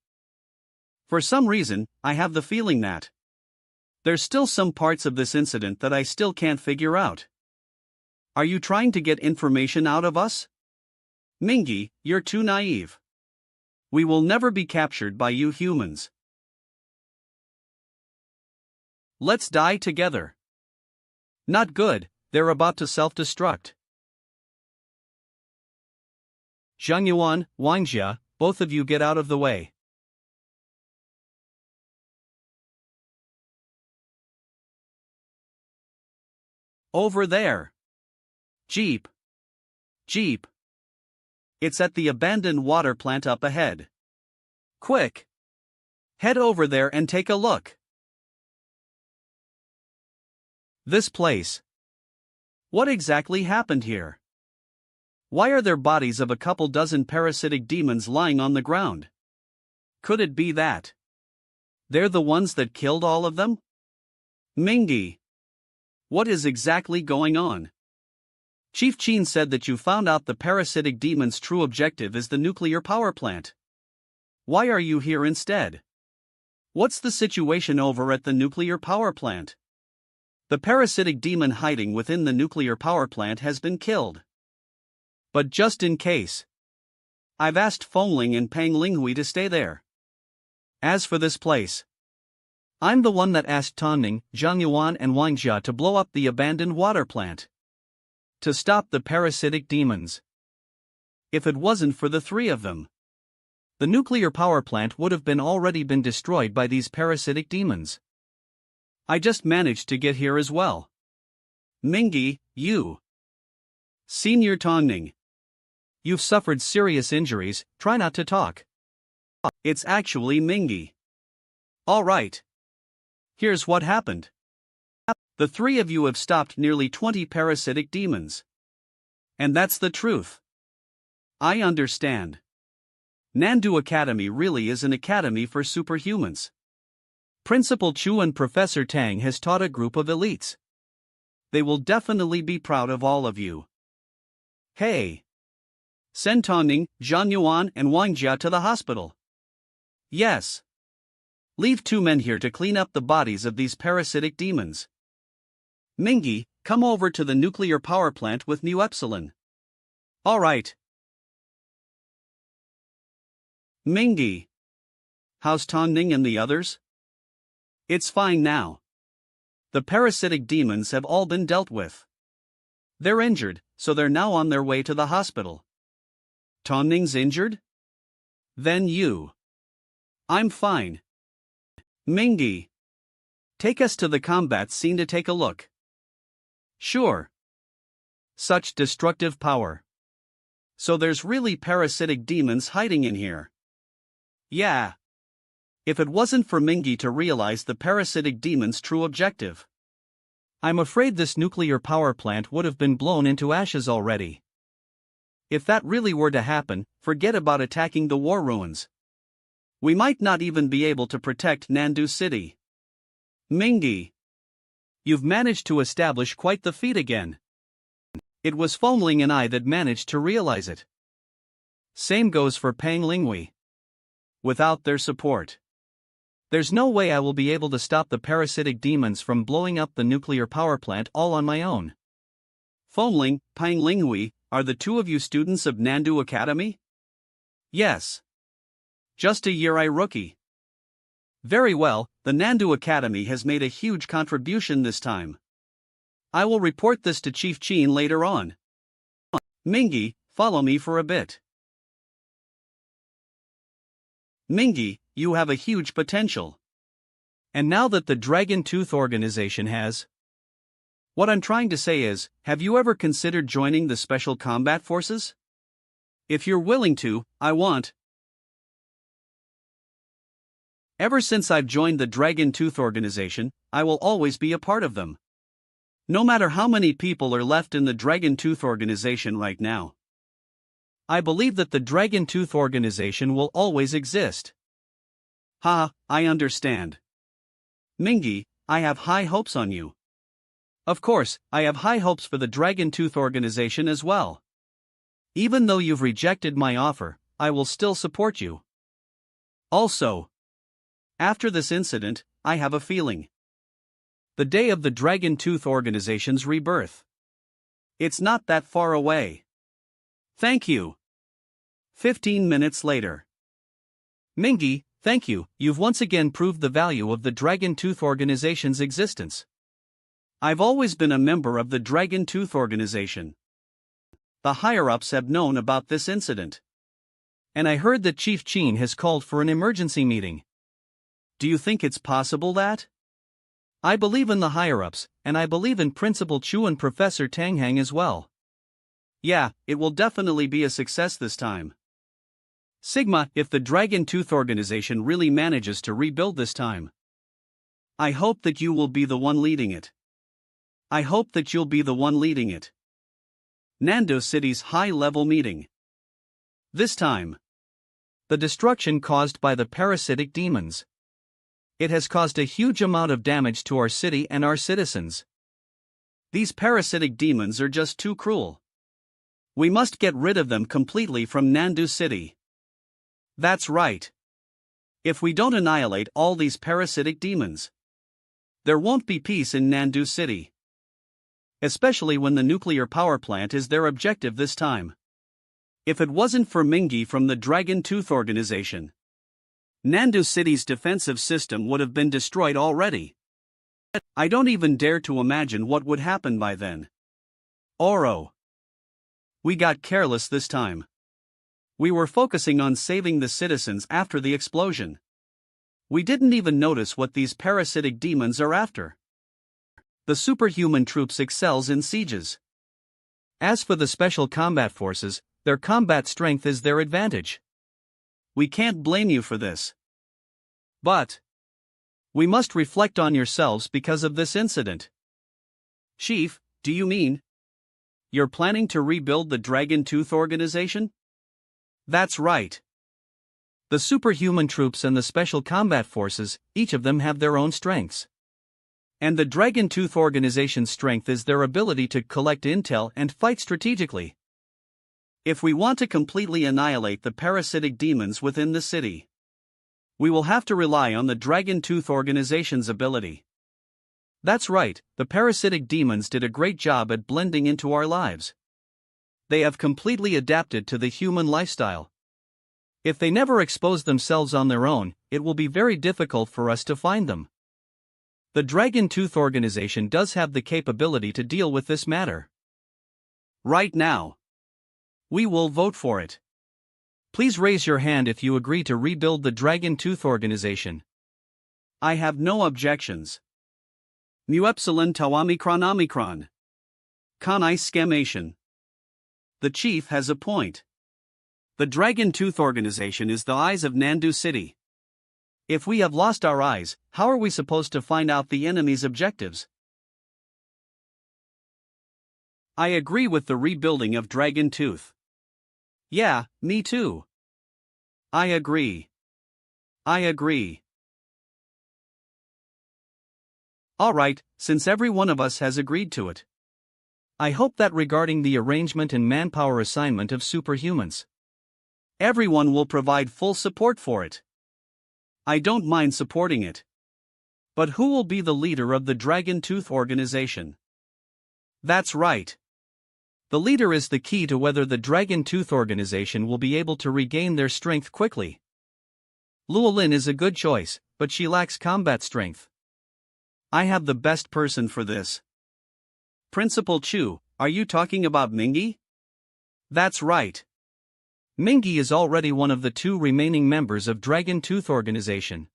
For some reason, I have the feeling that there's still some parts of this incident that I still can't figure out. Are you trying to get information out of us? Mingy, you're too naive. We will never be captured by you humans. Let's die together. Not good, they're about to self-destruct. Zhang Yuan, Wang Jia, both of you get out of the way. Over there. Jeep. Jeep. It's at the abandoned water plant up ahead. Quick. Head over there and take a look. This place. What exactly happened here? Why are there bodies of a couple dozen parasitic demons lying on the ground? Could it be that they're the ones that killed all of them? Mingy. What is exactly going on? Chief Qin said that you found out the parasitic demon's true objective is the nuclear power plant. Why are you here instead? What's the situation over at the nuclear power plant? The parasitic demon hiding within the nuclear power plant has been killed. But just in case, I've asked Fengling and Panglinghui to stay there. As for this place, I'm the one that asked Tongning, Zhang Yuan and Wang Jia to blow up the abandoned water plant. To stop the parasitic demons. If it wasn't for the three of them, the nuclear power plant would have already been destroyed by these parasitic demons. I just managed to get here as well. Mingy, you. Senior Tongning. You've suffered serious injuries, try not to talk. It's actually Mingy. Alright. Here's what happened. The three of you have stopped nearly 20 parasitic demons. And that's the truth. I understand. Nandu Academy really is an academy for superhumans. Principal Chu and Professor Tang has taught a group of elites. They will definitely be proud of all of you. Hey! Send Tongning, Zhang Yuan and Wang Jia to the hospital. Yes. Leave 2 men here to clean up the bodies of these parasitic demons. Mingy, come over to the nuclear power plant with Mu Epsilon. Alright. Mingy. How's Tongning and the others? It's fine now. The parasitic demons have all been dealt with. They're injured, so they're now on their way to the hospital. Tongning's injured? Then you. I'm fine. Mingy. Take us to the combat scene to take a look. Sure. Such destructive power. So there's really parasitic demons hiding in here. Yeah. If it wasn't for Mingy to realize the parasitic demon's true objective, I'm afraid this nuclear power plant would have been blown into ashes already. If that really were to happen, forget about attacking the war ruins. We might not even be able to protect Nandu City. Mingy. You've managed to establish quite the feat again. It was Fengling and I that managed to realize it. Same goes for Pang Linghui. Without their support, there's no way I will be able to stop the parasitic demons from blowing up the nuclear power plant all on my own. Fengling, Pang Linghui, are the two of you students of Nandu Academy? Yes. Just a year rookie. Very well, the Nandu Academy has made a huge contribution this time. I will report this to Chief Qin later on. Mingy, follow me for a bit. Mingy, you have a huge potential. And now that the Dragon Tooth organization has... What I'm trying to say is, have you ever considered joining the Special Combat Forces? If you're willing to, I want. Ever since I've joined the Dragon Tooth organization, I will always be a part of them. No matter how many people are left in the Dragon Tooth organization right now. I believe that the Dragon Tooth organization will always exist. Ha, I understand. Mingy, I have high hopes on you. Of course, I have high hopes for the Dragon Tooth organization as well. Even though you've rejected my offer, I will still support you. Also, after this incident, I have a feeling. The day of the Dragon Tooth organization's rebirth. It's not that far away. Thank you. 15 minutes later. Mingy, thank you, you've once again proved the value of the Dragon Tooth organization's existence. I've always been a member of the Dragon Tooth organization. The higher-ups have known about this incident. And I heard that Chief Qin has called for an emergency meeting. Do you think it's possible that? I believe in the higher-ups, and I believe in Principal Chu and Professor Tanghang as well. Yeah, it will definitely be a success this time. Sigma, if the Dragon Tooth organization really manages to rebuild this time, I hope that you will be the one leading it. I hope that you'll be the one leading it. Nandu City's high-level meeting. This time, the destruction caused by the parasitic demons. It has caused a huge amount of damage to our city and our citizens. These parasitic demons are just too cruel. We must get rid of them completely from Nandu City. That's right. If we don't annihilate all these parasitic demons, there won't be peace in Nandu City. Especially when the nuclear power plant is their objective this time. If it wasn't for Mingy from the Dragon Tooth organization, Nandu City's defensive system would have been destroyed already. I don't even dare to imagine what would happen by then. Oro. We got careless this time. We were focusing on saving the citizens after the explosion. We didn't even notice what these parasitic demons are after. The superhuman troops excels in sieges. As for the special combat forces, their combat strength is their advantage. We can't blame you for this. But we must reflect on yourselves because of this incident. Chief, do you mean you're planning to rebuild the Dragon Tooth organization? That's right. The superhuman troops and the special combat forces, each of them have their own strengths. And the Dragon Tooth organization's strength is their ability to collect intel and fight strategically. If we want to completely annihilate the parasitic demons within the city, we will have to rely on the Dragon Tooth organization's ability. That's right, the parasitic demons did a great job at blending into our lives. They have completely adapted to the human lifestyle. If they never expose themselves on their own, it will be very difficult for us to find them. The Dragon Tooth organization does have the capability to deal with this matter. Right now. We will vote for it. Please raise your hand if you agree to rebuild the Dragon Tooth organization. I have no objections. Mu epsilon tau omicron omicron. Kanai schemation. The chief has a point. The Dragon Tooth organization is the eyes of Nandu City. If we have lost our eyes, how are we supposed to find out the enemy's objectives? I agree with the rebuilding of Dragon Tooth. Yeah, me too. I agree. I agree. Alright, since every one of us has agreed to it. I hope that regarding the arrangement and manpower assignment of superhumans, everyone will provide full support for it. I don't mind supporting it. But who will be the leader of the Dragon Tooth organization? That's right. The leader is the key to whether the Dragon Tooth organization will be able to regain their strength quickly. Luolin is a good choice, but she lacks combat strength. I have the best person for this. Principal Chu, are you talking about Mingi? That's right. Mingi is already one of the 2 remaining members of Dragon Tooth organization.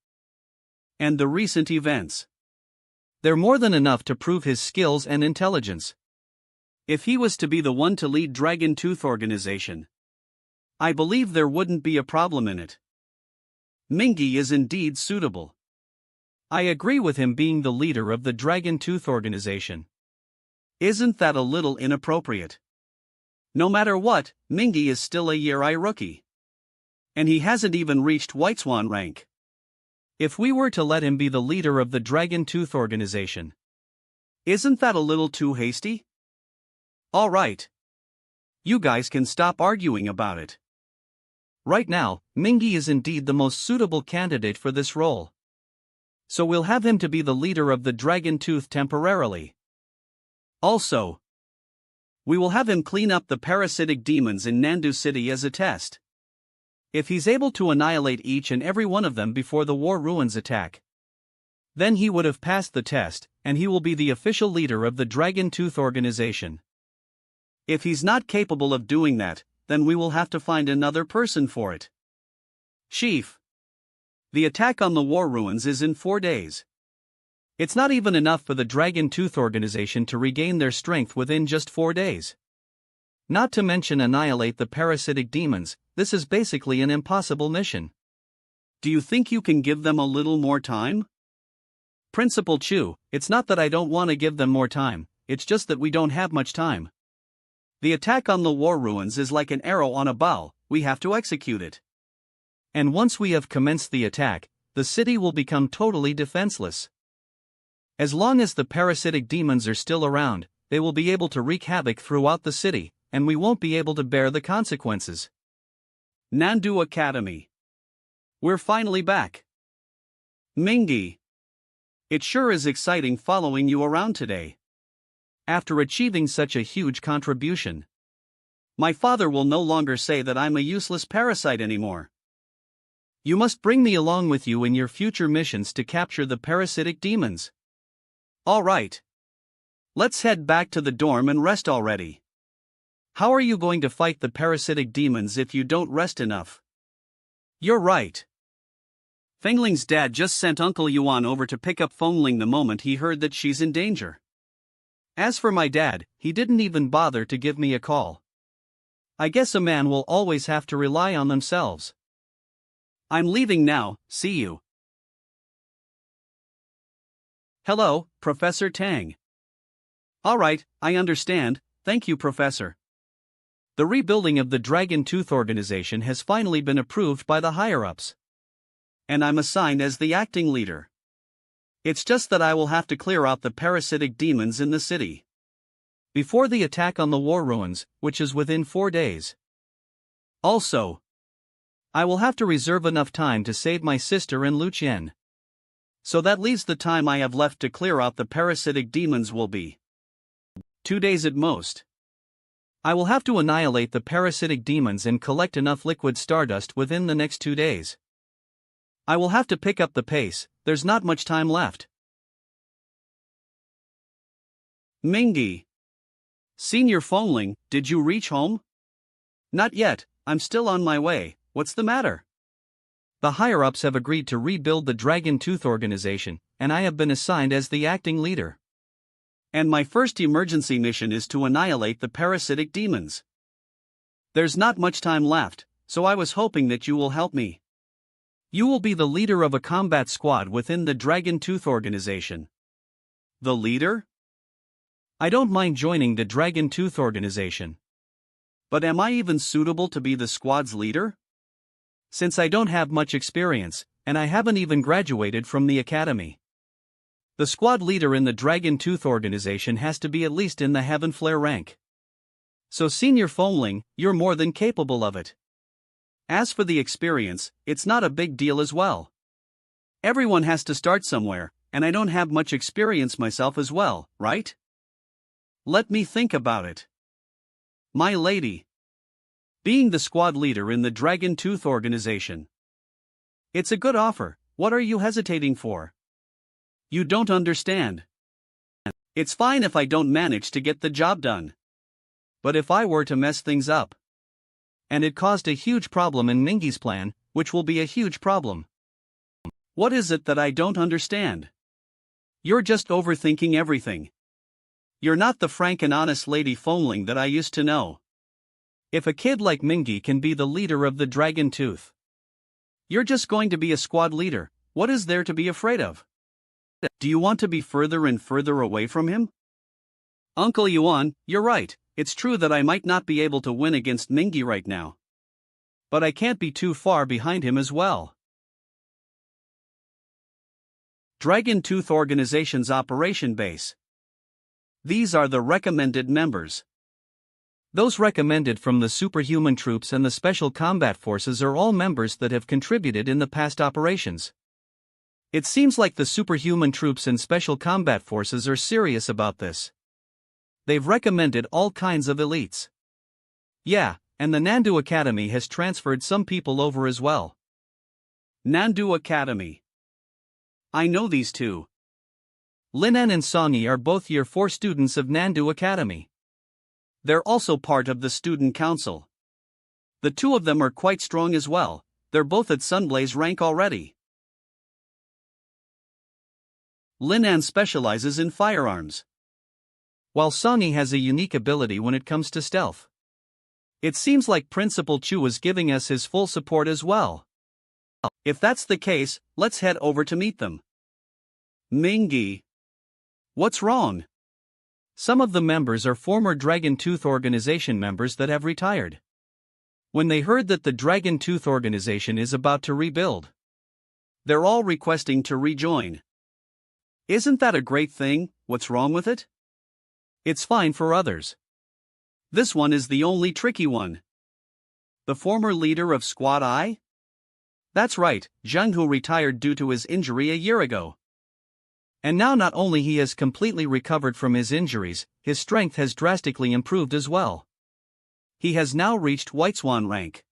And the recent events. They're more than enough to prove his skills and intelligence. If he was to be the one to lead Dragon Tooth organization, I believe there wouldn't be a problem in it. Mingi is indeed suitable. I agree with him being the leader of the Dragon Tooth organization. Isn't that a little inappropriate? No matter what, Mingi is still a year I rookie. And he hasn't even reached White Swan rank. If we were to let him be the leader of the Dragon Tooth organization, isn't that a little too hasty? Alright. You guys can stop arguing about it. Right now, Mingi is indeed the most suitable candidate for this role. So we'll have him to be the leader of the Dragon Tooth temporarily. Also, we will have him clean up the parasitic demons in Nandu City as a test. If he's able to annihilate each and every one of them before the War Ruins attack, then he would have passed the test, and he will be the official leader of the Dragon Tooth organization. If he's not capable of doing that, then we will have to find another person for it. Chief, the attack on the War Ruins is in 4 days. It's not even enough for the Dragon Tooth organization to regain their strength within just 4 days. Not to mention annihilate the parasitic demons, this is basically an impossible mission. Do you think you can give them a little more time? Principal Chu, it's not that I don't want to give them more time, it's just that we don't have much time. The attack on the War Ruins is like an arrow on a bow, we have to execute it. And once we have commenced the attack, the city will become totally defenseless. As long as the parasitic demons are still around, they will be able to wreak havoc throughout the city, and we won't be able to bear the consequences. Nandu Academy. We're finally back. Mingi. It sure is exciting following you around today. After achieving such a huge contribution, my father will no longer say that I'm a useless parasite anymore. You must bring me along with you in your future missions to capture the parasitic demons. Alright. Let's head back to the dorm and rest already. How are you going to fight the parasitic demons if you don't rest enough? You're right. Fengling's dad just sent Uncle Yuan over to pick up Fengling the moment he heard that she's in danger. As for my dad, he didn't even bother to give me a call. I guess a man will always have to rely on themselves. I'm leaving now, see you. Hello, Professor Tang. Alright, I understand, thank you, Professor. The rebuilding of the Dragon Tooth organization has finally been approved by the higher-ups. And I'm assigned as the acting leader. It's just that I will have to clear out the parasitic demons in the city before the attack on the War Ruins, which is within 4 days. Also, I will have to reserve enough time to save my sister and Luqian. So that leaves the time I have left to clear out the parasitic demons will be 2 days at most. I will have to annihilate the parasitic demons and collect enough liquid stardust within the next 2 days. I will have to pick up the pace, there's not much time left. Mingy. Senior Phoneling, did you reach home? Not yet, I'm still on my way, what's the matter? The higher-ups have agreed to rebuild the Dragon Tooth organization, and I have been assigned as the acting leader. And my first emergency mission is to annihilate the parasitic demons. There's not much time left, so I was hoping that you will help me. You will be the leader of a combat squad within the Dragon Tooth organization. The leader? I don't mind joining the Dragon Tooth organization. But am I even suitable to be the squad's leader? Since I don't have much experience, and I haven't even graduated from the academy. The squad leader in the Dragon Tooth organization has to be at least in the Heaven Flare rank. So Senior Phoneling, you're more than capable of it. As for the experience, it's not a big deal as well. Everyone has to start somewhere, and I don't have much experience myself as well, right? Let me think about it. My lady. Being the squad leader in the Dragon Tooth organization. It's a good offer, what are you hesitating for? You don't understand. It's fine if I don't manage to get the job done. But if I were to mess things up, and it caused a huge problem in Mingy's plan, which will be a huge problem. What is it that I don't understand? You're just overthinking everything. You're not the frank and honest Lady Phoneling that I used to know. If a kid like Mingy can be the leader of the Dragon Tooth, you're just going to be a squad leader, what is there to be afraid of? Do you want to be further and further away from him? Uncle Yuan, you're right, it's true that I might not be able to win against Mingy right now. But I can't be too far behind him as well. Dragon Tooth Organization's Operation Base. These are the recommended members. Those recommended from the superhuman troops and the special combat forces are all members that have contributed in the past operations. It seems like the superhuman troops and special combat forces are serious about this. They've recommended all kinds of elites. Yeah, and the Nandu Academy has transferred some people over as well. Nandu Academy. I know these two. Linan and Songi are both Year 4 students of Nandu Academy. They're also part of the student council. The two of them are quite strong as well, they're both at Sunblaze rank already. Linan specializes in firearms, while Songi has a unique ability when it comes to stealth. It seems like Principal Chu is giving us his full support as well. If that's the case, let's head over to meet them. Mingy. What's wrong? Some of the members are former Dragon Tooth organization members that have retired. When they heard that the Dragon Tooth organization is about to rebuild, they're all requesting to rejoin. Isn't that a great thing? What's wrong with it? It's fine for others. This one is the only tricky one. The former leader of Squad I? That's right, Zhang Hu retired due to his injury a year ago. And now not only he has completely recovered from his injuries, his strength has drastically improved as well. He has now reached White Swan rank.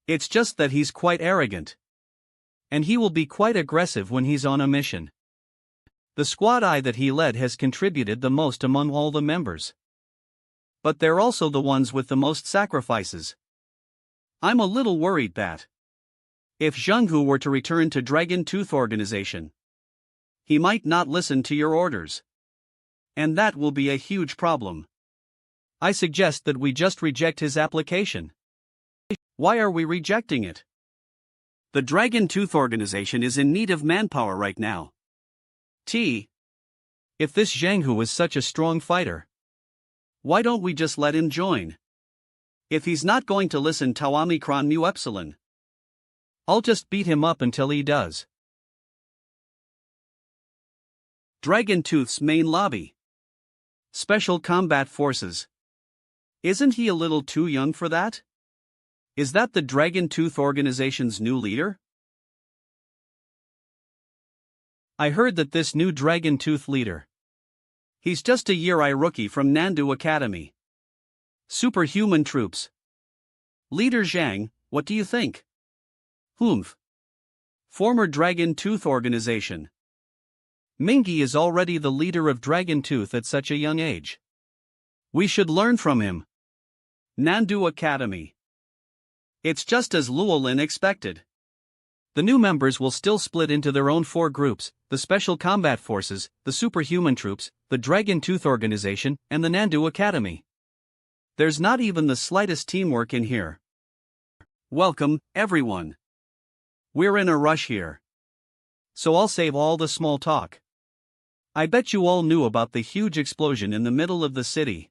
It's just that he's quite arrogant. And he will be quite aggressive when he's on a mission. The Squad I that he led has contributed the most among all the members. But they're also the ones with the most sacrifices. I'm a little worried that if Zhang Hu were to return to Dragon Tooth organization, he might not listen to your orders. And that will be a huge problem. I suggest that we just reject his application. Why are we rejecting it? The Dragon Tooth organization is in need of manpower right now. If this Zhang Hu is such a strong fighter, why don't we just let him join? If he's not going to listen to Omicron Mu Epsilon, I'll just beat him up until he does. Dragon Tooth's main lobby. Special Combat Forces. Isn't he a little too young for that? Is that the Dragon Tooth organization's new leader? I heard that this new Dragon Tooth leader, he's just a year-I rookie from Nandu Academy. Superhuman troops. Leader Zhang, what do you think? Humph. Former Dragon Tooth organization. Mingy is already the leader of Dragon Tooth at such a young age. We should learn from him. Nandu Academy. It's just as Llewellyn expected. The new members will still split into their own 4 groups: the Special Combat Forces, the Superhuman Troops, the Dragon Tooth Organization, and the Nandu Academy. There's not even the slightest teamwork in here. Welcome, everyone. We're in a rush here, so I'll save all the small talk. I bet you all knew about the huge explosion in the middle of the city.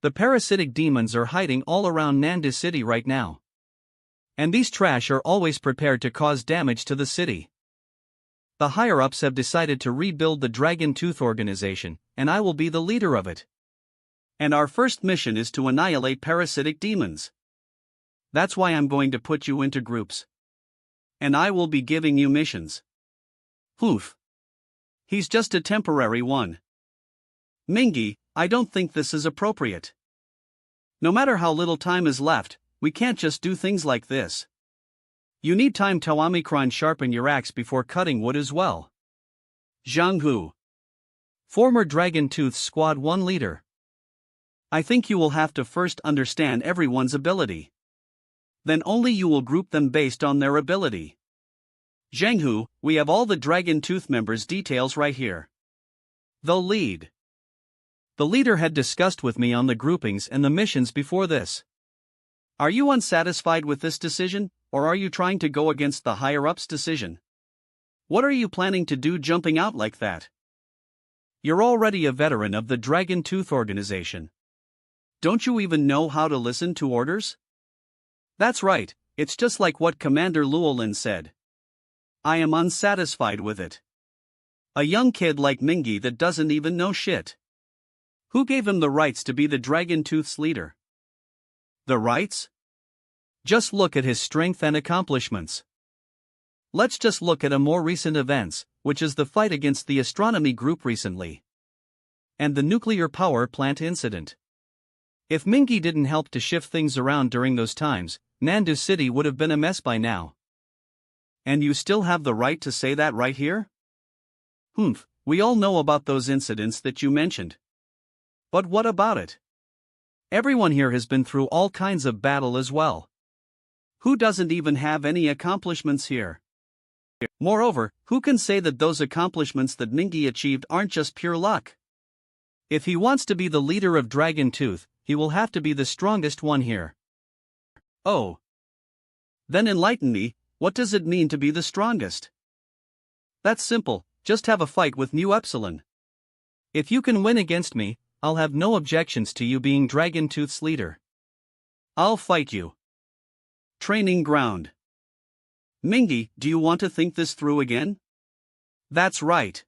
The parasitic demons are hiding all around Nandu City right now. And these trash are always prepared to cause damage to the city. The higher-ups have decided to rebuild the Dragon Tooth Organization, and I will be the leader of it. And our first mission is to annihilate parasitic demons. That's why I'm going to put you into groups. And I will be giving you missions. Oof. He's just a temporary one. Mingy, I don't think this is appropriate. No matter how little time is left, we can't just do things like this. You need time to Omicron sharpen your axe before cutting wood as well. Zhang Hu. Former Dragon Tooth Squad 1 leader. I think you will have to first understand everyone's ability. Then only you will group them based on their ability. Zhang Hu, we have all the Dragon Tooth members' details right here. They'll lead. The leader had discussed with me on the groupings and the missions before this. Are you unsatisfied with this decision, or are you trying to go against the higher-ups' decision? What are you planning to do jumping out like that? You're already a veteran of the Dragon Tooth Organization. Don't you even know how to listen to orders? That's right, it's just like what Commander Llewellyn said. I am unsatisfied with it. A young kid like Mingy that doesn't even know shit. Who gave him the rights to be the Dragon Tooth's leader? The rights? Just look at his strength and accomplishments. Let's just look at a more recent events, which is the fight against the astronomy group recently. And the nuclear power plant incident. If Mingy didn't help to shift things around during those times, Nandu City would have been a mess by now. And you still have the right to say that right here? We all know about those incidents that you mentioned. But what about it? Everyone here has been through all kinds of battle as well. Who doesn't even have any accomplishments here? Moreover, who can say that those accomplishments that Mingy achieved aren't just pure luck? If he wants to be the leader of Dragon Tooth, he will have to be the strongest one here. Oh. Then enlighten me, what does it mean to be the strongest? That's simple, just have a fight with New Epsilon. If you can win against me, I'll have no objections to you being Dragon Tooth's leader. I'll fight you. Training ground. Mingy, do you want to think this through again? That's right.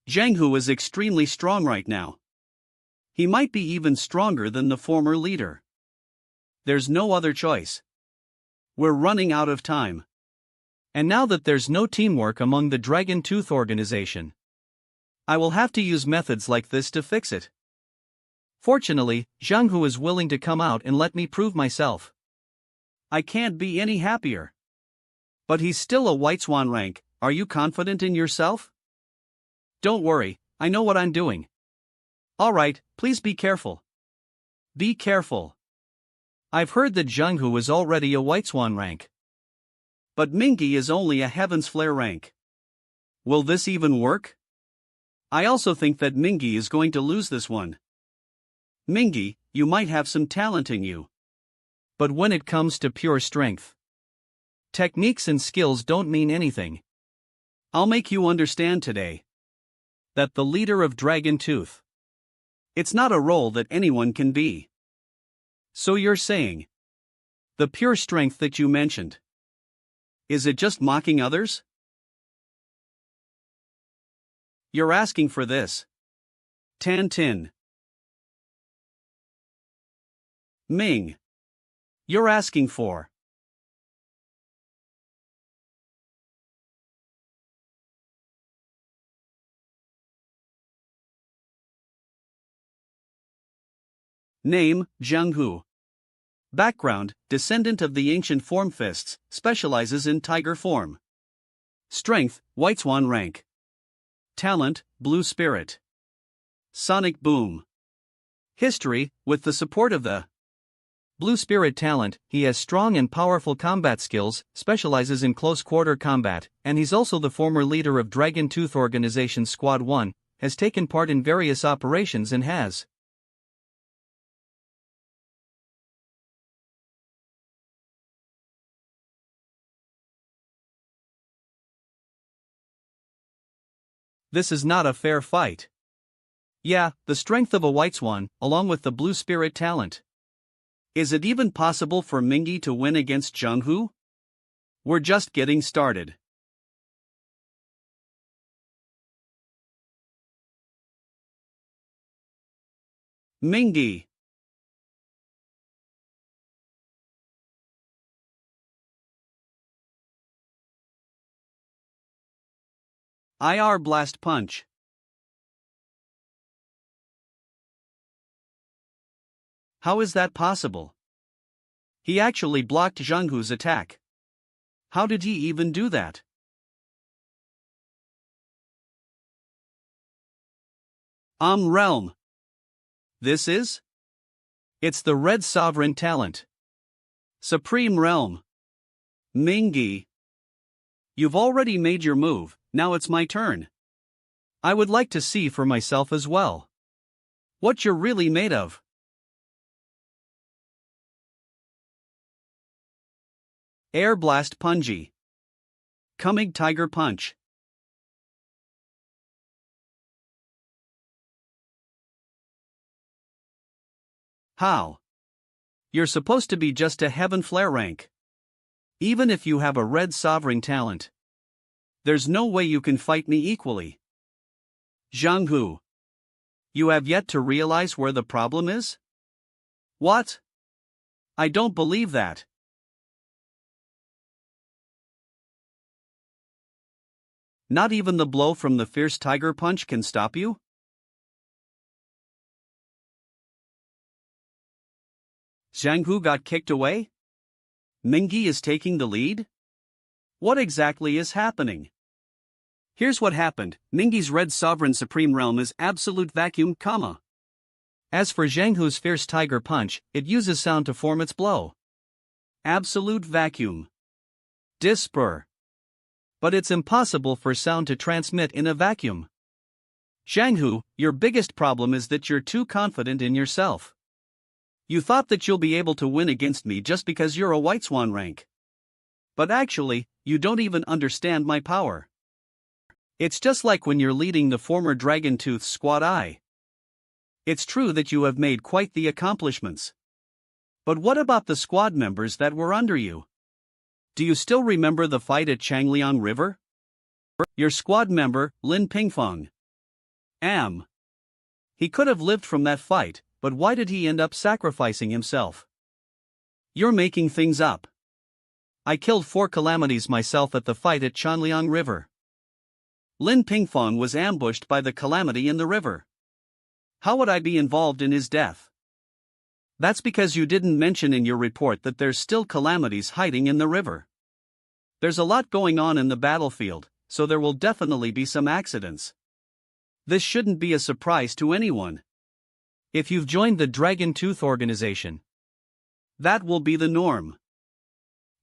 Zhang Hu is extremely strong right now. He might be even stronger than the former leader. There's no other choice. We're running out of time. And now that there's no teamwork among the Dragon Tooth Organization, I will have to use methods like this to fix it. Fortunately, Zhang Hu is willing to come out and let me prove myself. I can't be any happier. But he's still a White Swan rank. Are you confident in yourself? Don't worry, I know what I'm doing. Alright, please be careful. Be careful. I've heard that Zhang Hu is already a White Swan rank. But Mingy is only a Heaven's Flare rank. Will this even work? I also think that Mingy is going to lose this one. Mingy, you might have some talent in you. But when it comes to pure strength, techniques and skills don't mean anything. I'll make you understand today that the leader of Dragon Tooth, it's not a role that anyone can be. So you're saying, the pure strength that you mentioned, is it just mocking others? You're asking for this. Tan Tin. Ming. You're asking for. Name, Zhang Hu. Background, descendant of the ancient form fists, specializes in tiger form. Strength, White Swan rank. Talent, Blue Spirit. Sonic Boom. History, with the support of the Blue Spirit talent, he has strong and powerful combat skills, specializes in close-quarter combat, and he's also the former leader of Dragon Tooth Organization Squad 1, has taken part in various operations and has This is not a fair fight. Yeah, the strength of a White Swan, along with the Blue Spirit talent. Is it even possible for Mingi to win against Zhenghu? We're just getting started. Mingi. IR Blast Punch. How is that possible? He actually blocked Zhenghu's attack. How did he even do that? Realm. This is? It's the Red Sovereign talent. Supreme Realm. Mingi. You've already made your move, now it's my turn. I would like to see for myself as well what you're really made of. Air Blast Punji. Coming Tiger Punch. How? You're supposed to be just a Heaven Flare rank. Even if you have a Red Sovereign talent, there's no way you can fight me equally. Zhenghu. You have yet to realize where the problem is? What? I don't believe that. Not even the blow from the Fierce Tiger Punch can stop you? Zhenghu got kicked away? Mingi is taking the lead? What exactly is happening? Here's what happened. Mingi's Red Sovereign Supreme Realm is Absolute Vacuum, As for Zhenghu's Fierce Tiger Punch, it uses sound to form its blow. Absolute Vacuum. Disper. But it's impossible for sound to transmit in a vacuum. Zhenghu, your biggest problem is that you're too confident in yourself. You thought that you'll be able to win against me just because you're a White Swan rank. But actually, you don't even understand my power. It's just like when you're leading the former Dragon Tooth Squad I. It's true that you have made quite the accomplishments. But what about the squad members that were under you? Do you still remember the fight at Changliang River? Your squad member, Lin Pingfeng. He could have lived from that fight, but why did he end up sacrificing himself? You're making things up. I killed 4 calamities myself at the fight at Changliang River. Lin Pingfeng was ambushed by the calamity in the river. How would I be involved in his death? That's because you didn't mention in your report that there's still calamities hiding in the river. There's a lot going on in the battlefield, so there will definitely be some accidents. This shouldn't be a surprise to anyone. If you've joined the Dragon Tooth Organization, that will be the norm.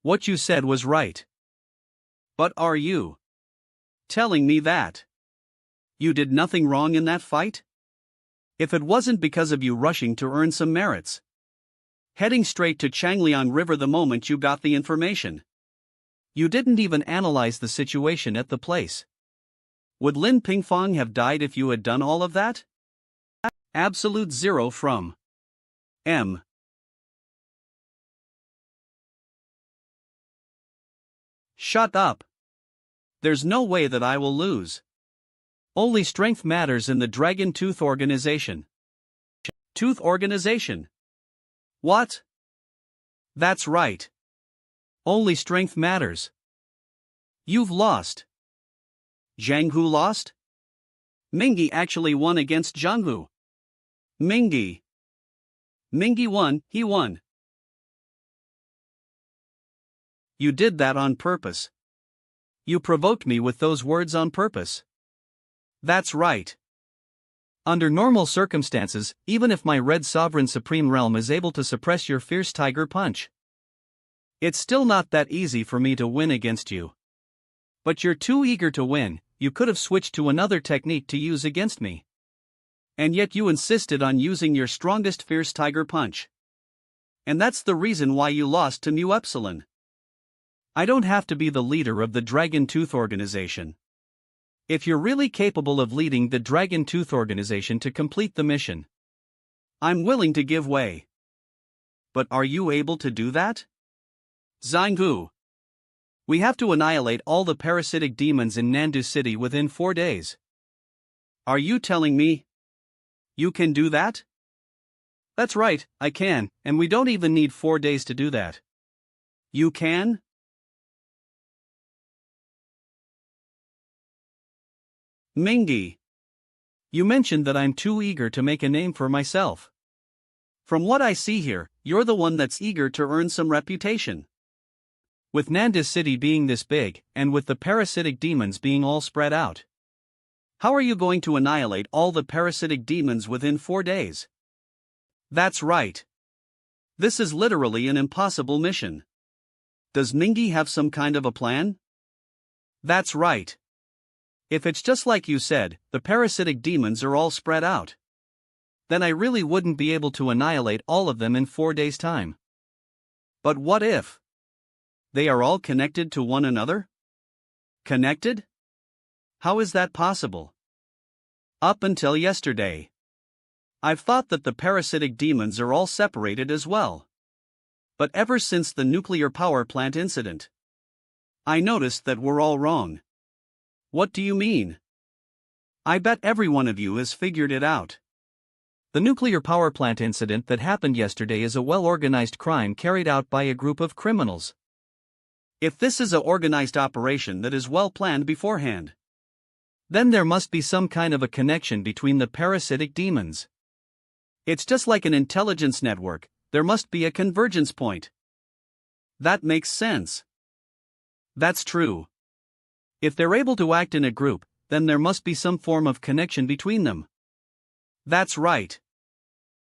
What you said was right. But are you telling me that you did nothing wrong in that fight? If it wasn't because of you rushing to earn some merits, heading straight to Changliang River the moment you got the information, you didn't even analyze the situation at the place. Would Lin Pingfeng have died if you had done all of that? Absolute zero from M. Shut up. There's no way that I will lose. Only strength matters in the Dragon Tooth Organization. Tooth Organization? What? That's right. Only strength matters. You've lost. Zhenghu lost? Mingi actually won against Zhenghu. Mingi won, he won. You did that on purpose. You provoked me with those words on purpose. That's right. Under normal circumstances, even if my Red Sovereign Supreme Realm is able to suppress your fierce tiger punch, it's still not that easy for me to win against you. But you're too eager to win, you could have switched to another technique to use against me. And yet you insisted on using your strongest fierce tiger punch. And that's the reason why you lost to Mu Epsilon. I don't have to be the leader of the Dragon Tooth Organization. If you're really capable of leading the Dragon Tooth Organization to complete the mission, I'm willing to give way. But are you able to do that? Zhanghu. We have to annihilate all the parasitic demons in Nandu City within 4 days. Are you telling me you can do that? That's right, I can, and we don't even need 4 days to do that. You can? Mingy. You mentioned that I'm too eager to make a name for myself. From what I see here, you're the one that's eager to earn some reputation. With Nandu City being this big, and with the parasitic demons being all spread out, how are you going to annihilate all the parasitic demons within 4 days? That's right. This is literally an impossible mission. Does Mingy have some kind of a plan? That's right. If it's just like you said, the parasitic demons are all spread out, then I really wouldn't be able to annihilate all of them in 4 days' time. But what if they are all connected to one another? Connected? How is that possible? Up until yesterday, I've thought that the parasitic demons are all separated as well. But ever since the nuclear power plant incident, I noticed that we're all wrong. What do you mean? I bet every one of you has figured it out. The nuclear power plant incident that happened yesterday is a well-organized crime carried out by a group of criminals. If this is an organized operation that is well planned beforehand, then there must be some kind of a connection between the parasitic demons. It's just like an intelligence network, there must be a convergence point. That makes sense. That's true. If they're able to act in a group, then there must be some form of connection between them. That's right.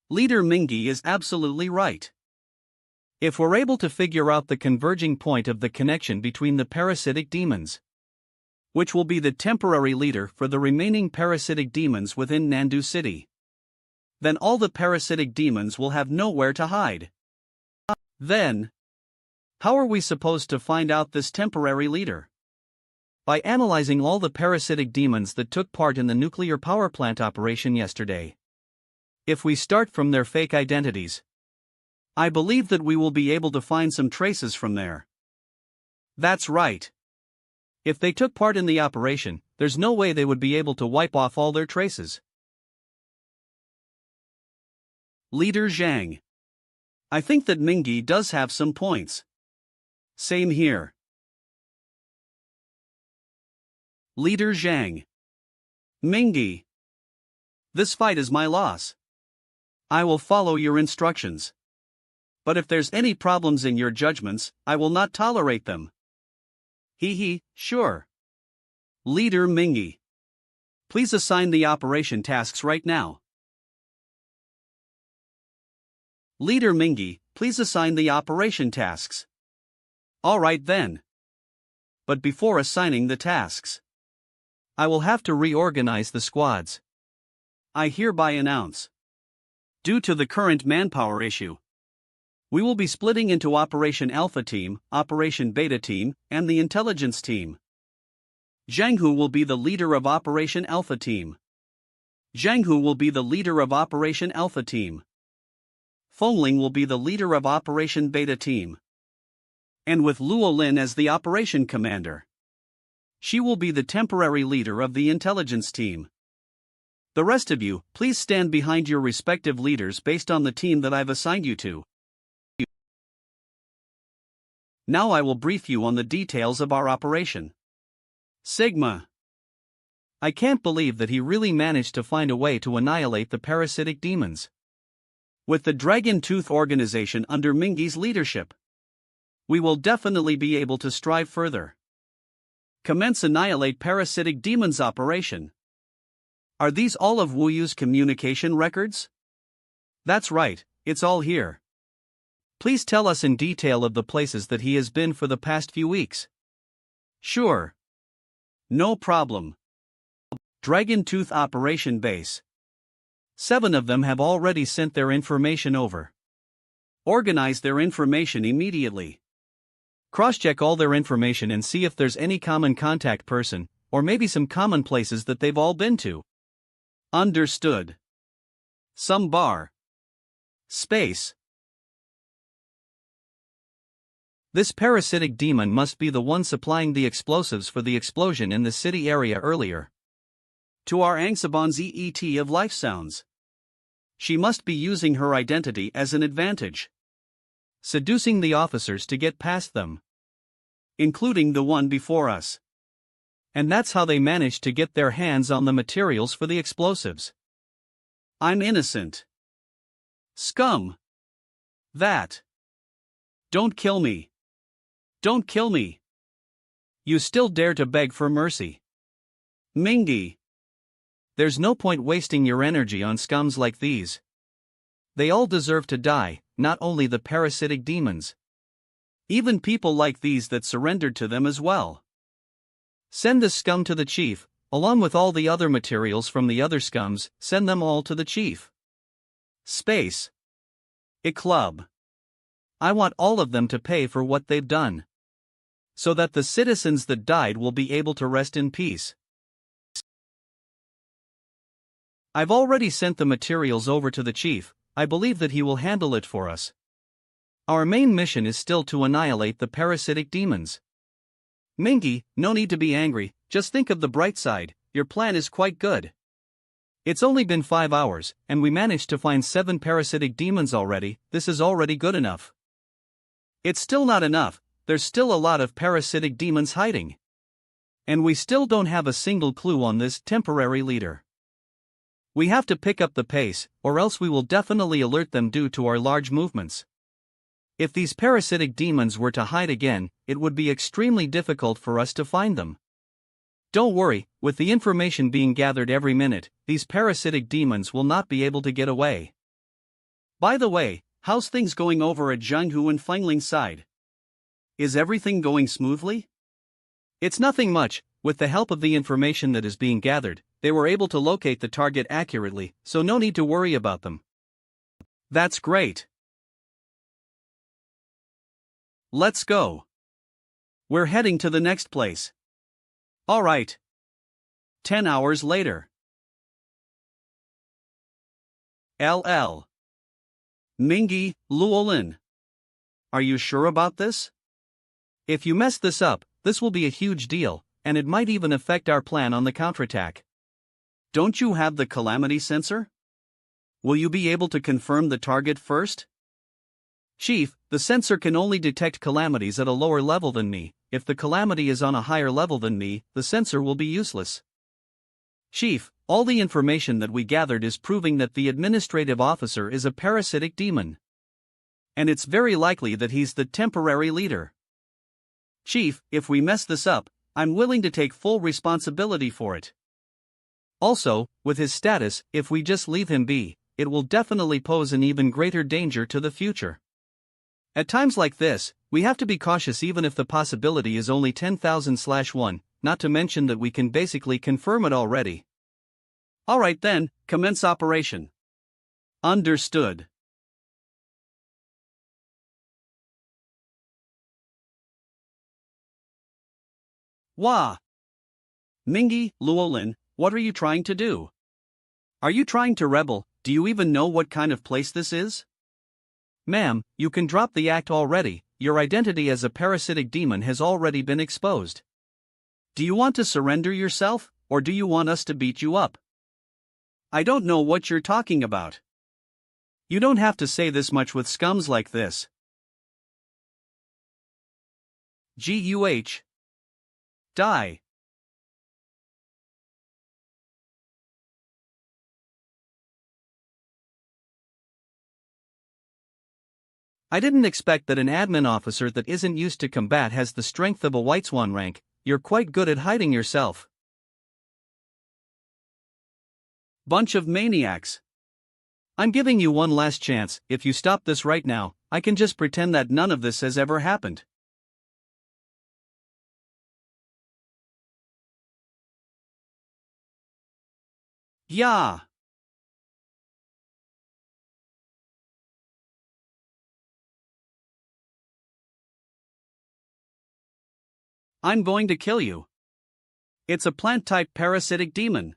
Leader Mingy is absolutely right. If we're able to figure out the converging point of the connection between the parasitic demons, which will be the temporary leader for the remaining parasitic demons within Nandu City, then all the parasitic demons will have nowhere to hide. Then, how are we supposed to find out this temporary leader? By analyzing all the parasitic demons that took part in the nuclear power plant operation yesterday. If we start from their fake identities, I believe that we will be able to find some traces from there. That's right. If they took part in the operation, there's no way they would be able to wipe off all their traces. Leader Zhang. I think that Mingy does have some points. Same here. Leader Zhang. Mingy. This fight is my loss. I will follow your instructions. But if there's any problems in your judgments, I will not tolerate them. Sure. Leader Mingy. Please assign the operation tasks right now. Leader Mingy, please assign the operation tasks. Alright then. But before assigning the tasks, I will have to reorganize the squads. I hereby announce, due to the current manpower issue, we will be splitting into Operation Alpha Team, Operation Beta Team, and the Intelligence Team. Zhanghu will be the leader of Operation Alpha Team. Zhanghu will be the leader of Operation Alpha Team. Fengling will be the leader of Operation Beta Team. And with Luo Lin as the Operation Commander, she will be the temporary leader of the Intelligence Team. The rest of you, please stand behind your respective leaders based on the team that I've assigned you to. Now I will brief you on the details of our operation. Sigma. I can't believe that he really managed to find a way to annihilate the parasitic demons. With the Dragon Tooth Organization under Mingy's leadership, we will definitely be able to strive further. Commence Annihilate Parasitic Demons operation. Are these all of Wu Yu's communication records? That's right, it's all here. Please tell us in detail of the places that he has been for the past few weeks. Sure. No problem. Dragon Tooth Operation Base. 7 of them have already sent their information over. Organize their information immediately. Cross-check all their information and see if there's any common contact person, or maybe some common places that they've all been to. Understood. Some bar. Space. This parasitic demon must be the one supplying the explosives for the explosion in the city area earlier. To our Angsabon's EET of life sounds. She must be using her identity as an advantage. Seducing the officers to get past them. Including the one before us. And that's how they managed to get their hands on the materials for the explosives. I'm innocent. Scum. That. Don't kill me. Don't kill me. You still dare to beg for mercy. Mingy. There's no point wasting your energy on scums like these. They all deserve to die, not only the parasitic demons. Even people like these that surrendered to them as well. Send the scum to the chief, along with all the other materials from the other scums, send them all to the chief. Space. A club. I want all of them to pay for what they've done. So that the citizens that died will be able to rest in peace. I've already sent the materials over to the chief. I believe that he will handle it for us. Our main mission is still to annihilate the parasitic demons. Mingy, no need to be angry, just think of the bright side, your plan is quite good. It's only been 5 hours, and we managed to find 7 parasitic demons already. This is already good enough. It's still not enough, there's still a lot of parasitic demons hiding. And we still don't have a single clue on this temporary leader. We have to pick up the pace, or else we will definitely alert them due to our large movements. If these parasitic demons were to hide again, it would be extremely difficult for us to find them. Don't worry, with the information being gathered every minute, these parasitic demons will not be able to get away. By the way, how's things going over at Zhenghu and Fengling's side? Is everything going smoothly? It's nothing much. With the help of the information that is being gathered, they were able to locate the target accurately, so no need to worry about them. That's great. Let's go. We're heading to the next place. Alright. 10 hours later. LL. Mingy, Luolin. Are you sure about this? If you mess this up, this will be a huge deal, and it might even affect our plan on the counterattack. Don't you have the calamity sensor? Will you be able to confirm the target first? Chief, the sensor can only detect calamities at a lower level than me. If the calamity is on a higher level than me, the sensor will be useless. Chief, all the information that we gathered is proving that the administrative officer is a parasitic demon. And it's very likely that he's the temporary leader. Chief, if we mess this up, I'm willing to take full responsibility for it. Also, with his status, if we just leave him be, it will definitely pose an even greater danger to the future. At times like this, we have to be cautious even if the possibility is only 10,000/1, not to mention that we can basically confirm it already. Alright then, commence operation. Understood. Wah! Mingy, Luolin, what are you trying to do? Are you trying to rebel? Do you even know what kind of place this is? Ma'am, you can drop the act already, your identity as a parasitic demon has already been exposed. Do you want to surrender yourself, or do you want us to beat you up? I don't know what you're talking about. You don't have to say this much with scums like this. GUH. Die. I didn't expect that an admin officer that isn't used to combat has the strength of a White Swan rank. You're quite good at hiding yourself. Bunch of maniacs. I'm giving you one last chance. If you stop this right now, I can just pretend that none of this has ever happened. Yeah. I'm going to kill you. It's a plant-type parasitic demon.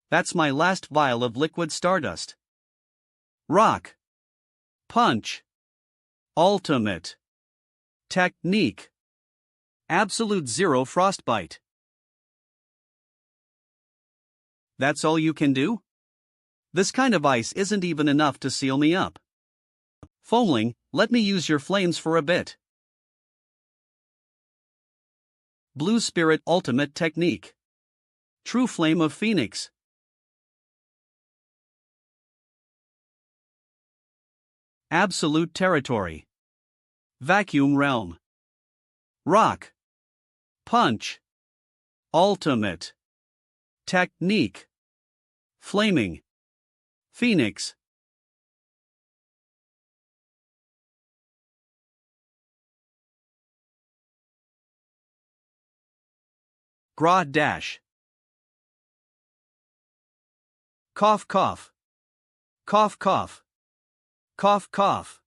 That's my last vial of liquid stardust. Rock. Punch. Ultimate. Technique. Absolute zero frostbite. That's all you can do? This kind of ice isn't even enough to seal me up. Foamling, let me use your flames for a bit. Blue Spirit Ultimate Technique. True Flame of Phoenix. Absolute Territory. Vacuum Realm. Rock. Punch. Ultimate. Technique. Flaming. Phoenix. Gra dash. Cough cough. Cough cough. Cough cough.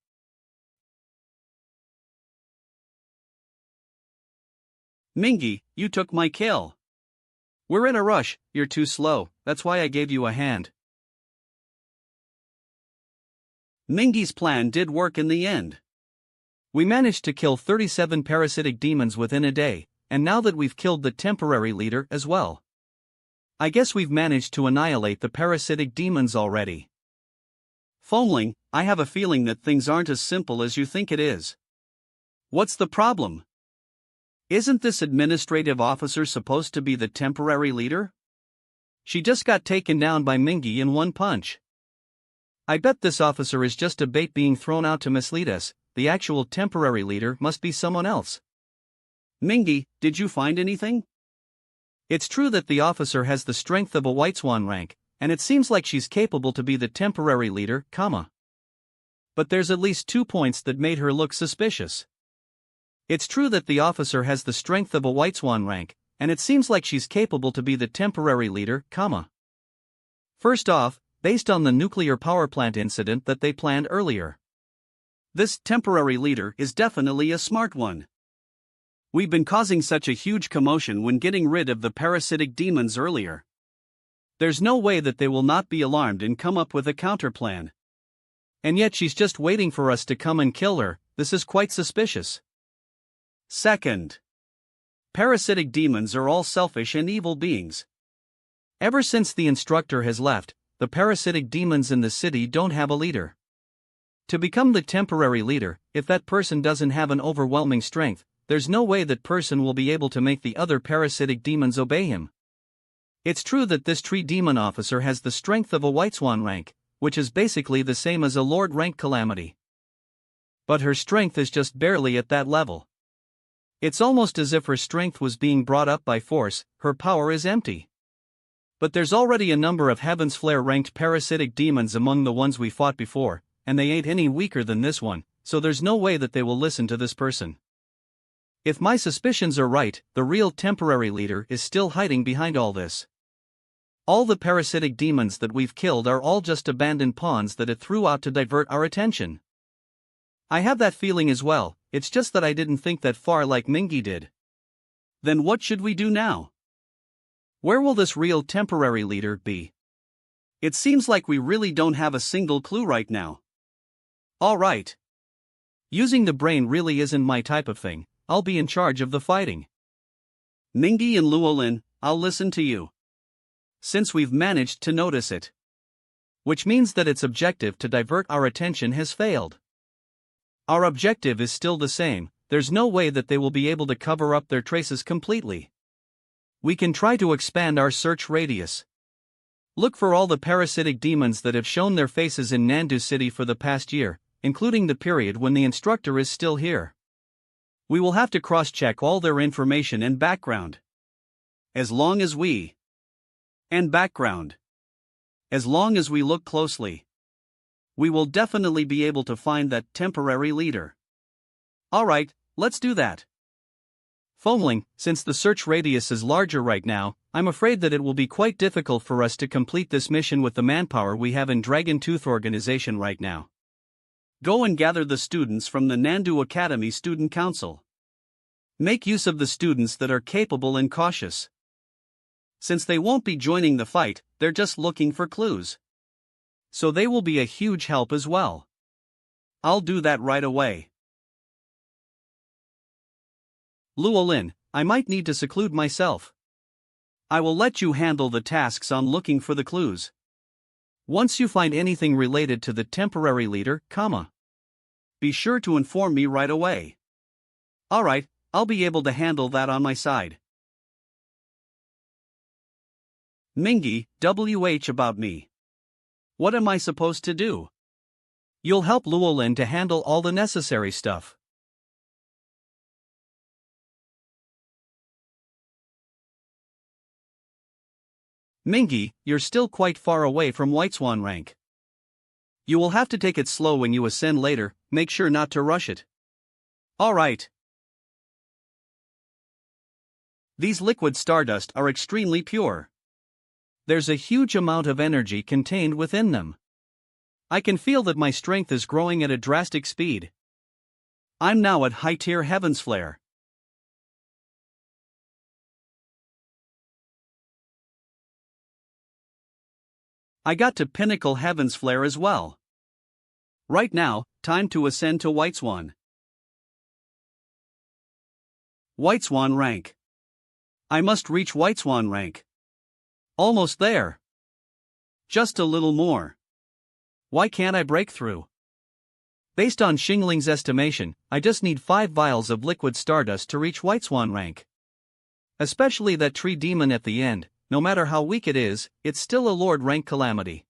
Mingy, you took my kill. We're in a rush, you're too slow, that's why I gave you a hand. Mingy's plan did work in the end. We managed to kill 37 parasitic demons within a day, and now that we've killed the temporary leader as well, I guess we've managed to annihilate the parasitic demons already. Foamling, I have a feeling that things aren't as simple as you think it is. What's the problem? Isn't this administrative officer supposed to be the temporary leader? She just got taken down by Mingy in one punch. I bet this officer is just a bait being thrown out to mislead us. The actual temporary leader must be someone else. Mingy, did you find anything? It's true that the officer has the strength of a White Swan rank, and it seems like she's capable to be the temporary leader, but there's at least 2 points that made her look suspicious. It's true that the officer has the strength of a White Swan rank, and it seems like she's capable to be the temporary leader, First off, based on the nuclear power plant incident that they planned earlier, this temporary leader is definitely a smart one. We've been causing such a huge commotion when getting rid of the parasitic demons earlier. There's no way that they will not be alarmed and come up with a counterplan. And yet she's just waiting for us to come and kill her. This is quite suspicious. Second, parasitic demons are all selfish and evil beings. Ever since the instructor has left, the parasitic demons in the city don't have a leader. To become the temporary leader, if that person doesn't have an overwhelming strength, there's no way that person will be able to make the other parasitic demons obey him. It's true that this tree demon officer has the strength of a White Swan rank, which is basically the same as a Lord rank Calamity. But her strength is just barely at that level. It's almost as if her strength was being brought up by force, her power is empty. But there's already a number of Heaven's Flare ranked parasitic demons among the ones we fought before, and they ain't any weaker than this one, so there's no way that they will listen to this person. If my suspicions are right, the real temporary leader is still hiding behind all this. All the parasitic demons that we've killed are all just abandoned pawns that it threw out to divert our attention. I have that feeling as well, it's just that I didn't think that far like Mingy did. Then what should we do now? Where will this real temporary leader be? It seems like we really don't have a single clue right now. Alright. Using the brain really isn't my type of thing. I'll be in charge of the fighting. Mingy and Luolin, I'll listen to you. Since we've managed to notice it. Which means that its objective to divert our attention has failed. Our objective is still the same, there's no way that they will be able to cover up their traces completely. We can try to expand our search radius. Look for all the parasitic demons that have shown their faces in Nandu City for the past year, including the period when the instructor is still here. We will have to cross-check all their information and background. As long as we... and background. As long as we look closely, we will definitely be able to find that temporary leader. Alright, let's do that. Foamling, since the search radius is larger right now, I'm afraid that it will be quite difficult for us to complete this mission with the manpower we have in Dragon Tooth organization right now. Go and gather the students from the Nandu Academy Student Council. Make use of the students that are capable and cautious. Since they won't be joining the fight, they're just looking for clues. So they will be a huge help as well. I'll do that right away. Luolin, I might need to seclude myself. I will let you handle the tasks on looking for the clues. Once you find anything related to the temporary leader, be sure to inform me right away. Alright, I'll be able to handle that on my side. Mingy, WH about me. What am I supposed to do? You'll help Luolin to handle all the necessary stuff. Mingy, you're still quite far away from White Swan rank. You will have to take it slow when you ascend later, make sure not to rush it. Alright. These liquid stardust are extremely pure. There's a huge amount of energy contained within them. I can feel that my strength is growing at a drastic speed. I'm now at high tier Heaven's Flare. I got to Pinnacle Heaven's Flare as well. Right now, time to ascend to White Swan. White Swan rank. I must reach White Swan rank. Almost there. Just a little more. Why can't I break through? Based on Xingling's estimation, I just need 5 vials of liquid stardust to reach White Swan rank. Especially that tree demon at the end, no matter how weak it is, it's still a Lord rank calamity.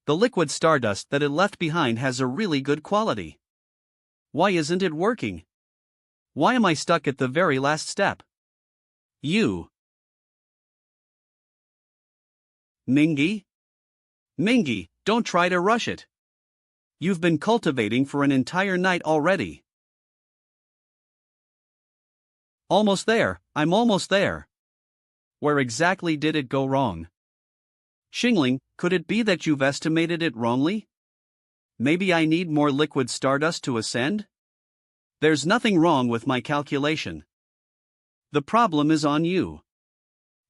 The liquid stardust that it left behind has a really good quality. Why isn't it working? Why am I stuck at the very last step? Mingy? Mingy, don't try to rush it. You've been cultivating for an entire night already. Almost there, I'm almost there. Where exactly did it go wrong? Xingling, could it be that you've estimated it wrongly? Maybe I need more liquid stardust to ascend? There's nothing wrong with my calculation. The problem is on you.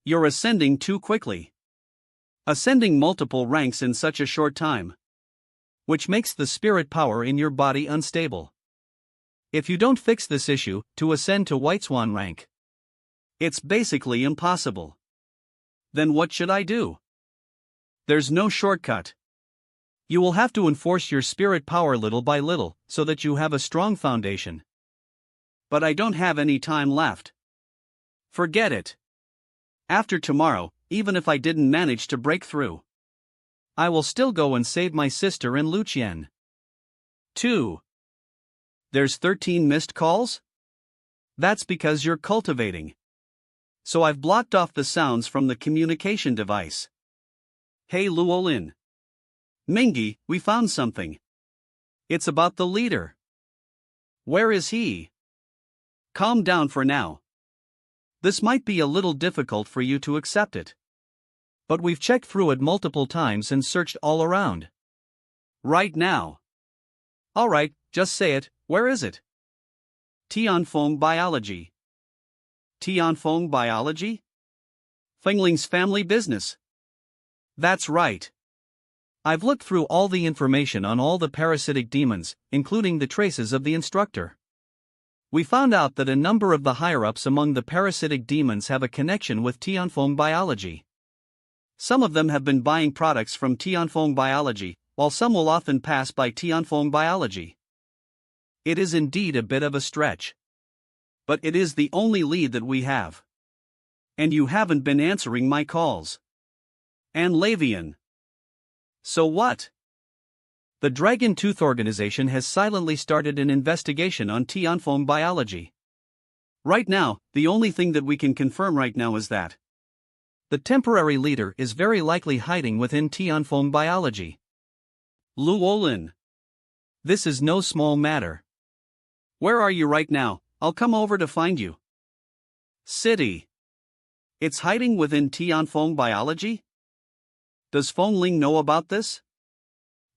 You're ascending too quickly. Ascending multiple ranks in such a short time. Which makes the spirit power in your body unstable. If you don't fix this issue, to ascend to White Swan rank, it's basically impossible. Then what should I do? There's no shortcut. You will have to enforce your spirit power little by little, so that you have a strong foundation. But I don't have any time left. Forget it. After tomorrow, even if I didn't manage to break through, I will still go and save my sister and Luqian. 2. There's 13 missed calls? That's because you're cultivating. So I've blocked off the sounds from the communication device. Hey Luolin. Mingy, we found something. It's about the leader. Where is he? Calm down for now. This might be a little difficult for you to accept it. But we've checked through it multiple times and searched all around. Right now. Alright, just say it, where is it? Tianfeng Biology. Tianfeng Biology? Fengling's family business. That's right. I've looked through all the information on all the parasitic demons, including the traces of the instructor. We found out that a number of the higher-ups among the parasitic demons have a connection with Tianfeng Biology. Some of them have been buying products from Tianfeng Biology, while some will often pass by Tianfeng Biology. It is indeed a bit of a stretch. But it is the only lead that we have. And you haven't been answering my calls. And Lavian. So what? The Dragon Tooth organization has silently started an investigation on Tianfeng Biology. Right now, the only thing that we can confirm right now is that The temporary leader is very likely hiding within Tianfeng biology. Luolin. This is no small matter. Where are you right now? I'll come over to find you. City. It's hiding within Tianfeng biology? Does Fengling know about this?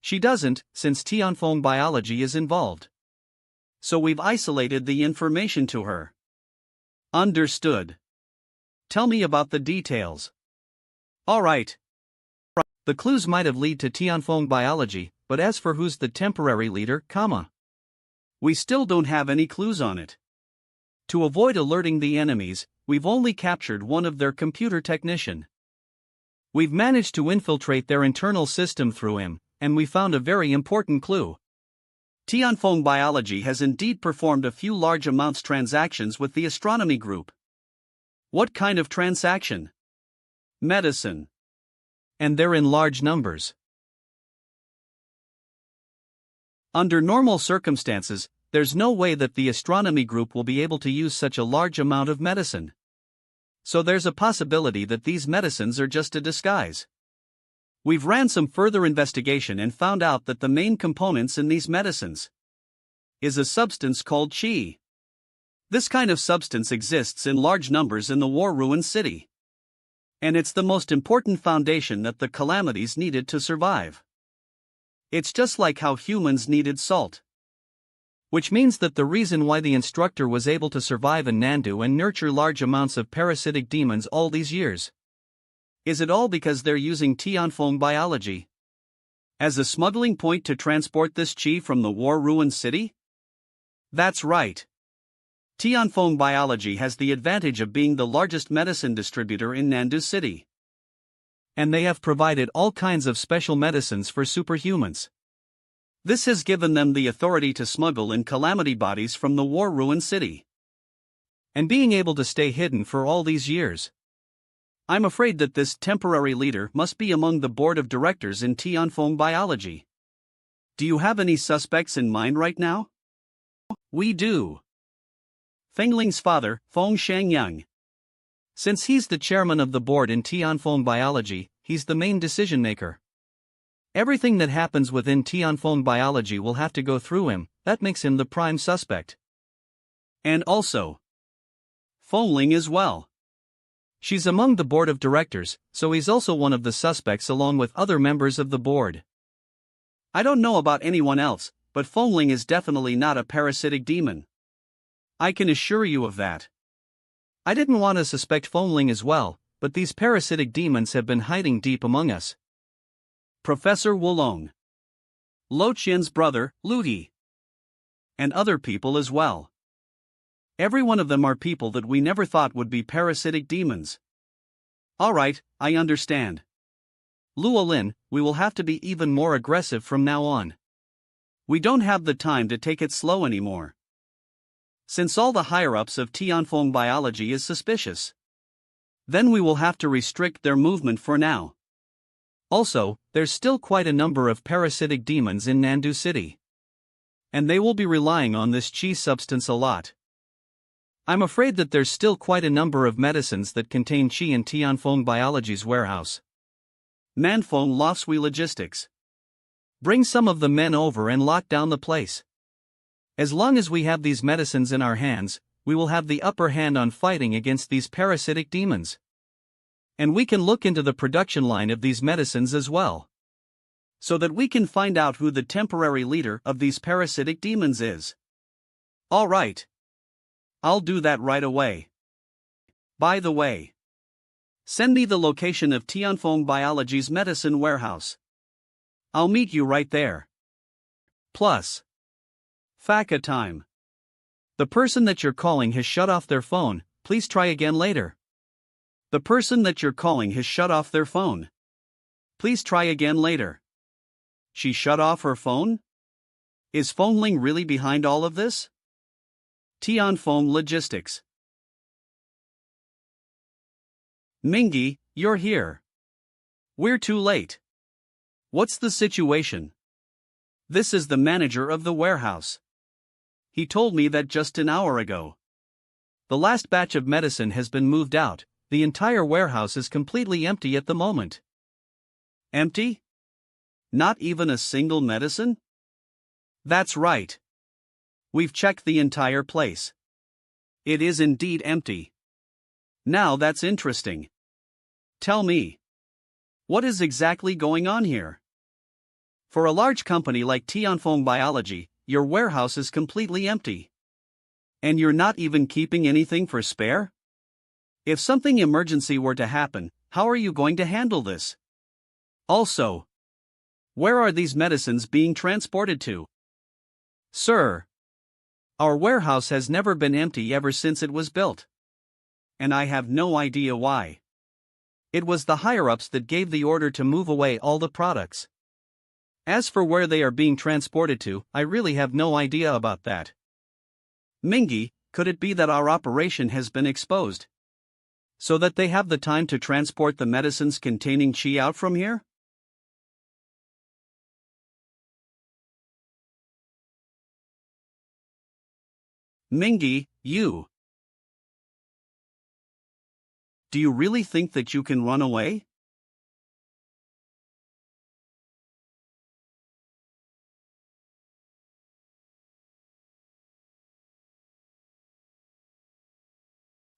She doesn't, since Tianfeng biology is involved. So we've isolated the information to her. Understood. Tell me about the details. Alright. The clues might have led to Tianfeng biology, but as for who's the temporary leader, we still don't have any clues on it. To avoid alerting the enemies, we've only captured one of their computer technician. We've managed to infiltrate their internal system through him, and we found a very important clue. Tianfeng biology has indeed performed a few large amounts transactions with the astronomy group. What kind of transaction? Medicine. And they're in large numbers. Under normal circumstances, there's no way that the astronomy group will be able to use such a large amount of medicine. So there's a possibility that these medicines are just a disguise. We've ran some further investigation and found out that the main components in these medicines is a substance called qi. This kind of substance exists in large numbers in the war-ruined city. And it's the most important foundation that the calamities needed to survive. It's just like how humans needed salt. Which means that the reason why the instructor was able to survive in Nandu and nurture large amounts of parasitic demons all these years. Is it all because they're using Tianfeng biology as a smuggling point to transport this qi from the war-ruined city? That's right. Tianfeng biology has the advantage of being the largest medicine distributor in Nandu City. And they have provided all kinds of special medicines for superhumans. This has given them the authority to smuggle in calamity bodies from the war-ruined city. And being able to stay hidden for all these years. I'm afraid that this temporary leader must be among the board of directors in Tianfeng biology. Do you have any suspects in mind right now? We do. Fengling's father, Feng Shangyang. Since he's the chairman of the board in Tianfeng biology, he's the main decision maker. Everything that happens within Tianfeng biology will have to go through him. That makes him the prime suspect. And also, Fengling as well. She's among the board of directors, so he's also one of the suspects along with other members of the board. I don't know about anyone else, but Fengling is definitely not a parasitic demon. I can assure you of that. I didn't want to suspect Fengling as well, but these parasitic demons have been hiding deep among us. Professor Wulong. Lo Qian's brother, Ludi. And other people as well. Every one of them are people that we never thought would be parasitic demons. Alright, I understand. Luolin, we will have to be even more aggressive from now on. We don't have the time to take it slow anymore. Since all the higher-ups of Tianfeng biology is suspicious. Then we will have to restrict their movement for now. Also, there's still quite a number of parasitic demons in Nandu City. And they will be relying on this qi substance a lot. I'm afraid that there's still quite a number of medicines that contain qi in Tianfeng biology's warehouse. Manfeng Lofsui Logistics. Bring some of the men over and lock down the place. As long as we have these medicines in our hands, we will have the upper hand on fighting against these parasitic demons. And we can look into the production line of these medicines as well. So that we can find out who the temporary leader of these parasitic demons is. Alright. I'll do that right away. By the way, send me the location of Tianfeng Biology's medicine warehouse. I'll meet you right there. Plus, Faka time. The person that you're calling has shut off their phone, please try again later. The person that you're calling has shut off their phone. Please try again later. She shut off her phone? Is Fengling really behind all of this? Tianfeng Logistics. Mingy, you're here. We're too late. What's the situation? This is the manager of the warehouse. He told me that just an hour ago. The last batch of medicine has been moved out, the entire warehouse is completely empty at the moment. Empty? Not even a single medicine? That's right. We've checked the entire place. It is indeed empty. Now that's interesting. Tell me, what is exactly going on here? For a large company like Tianfeng Biology, your warehouse is completely empty. And you're not even keeping anything for spare? If something emergency were to happen, how are you going to handle this? Also, where are these medicines being transported to? Sir, our warehouse has never been empty ever since it was built. And I have no idea why. It was the higher-ups that gave the order to move away all the products. As for where they are being transported to, I really have no idea about that. Mingy, could it be that our operation has been exposed, so that they have the time to transport the medicines containing qi out from here? Mingy, you. Do you really think that you can run away?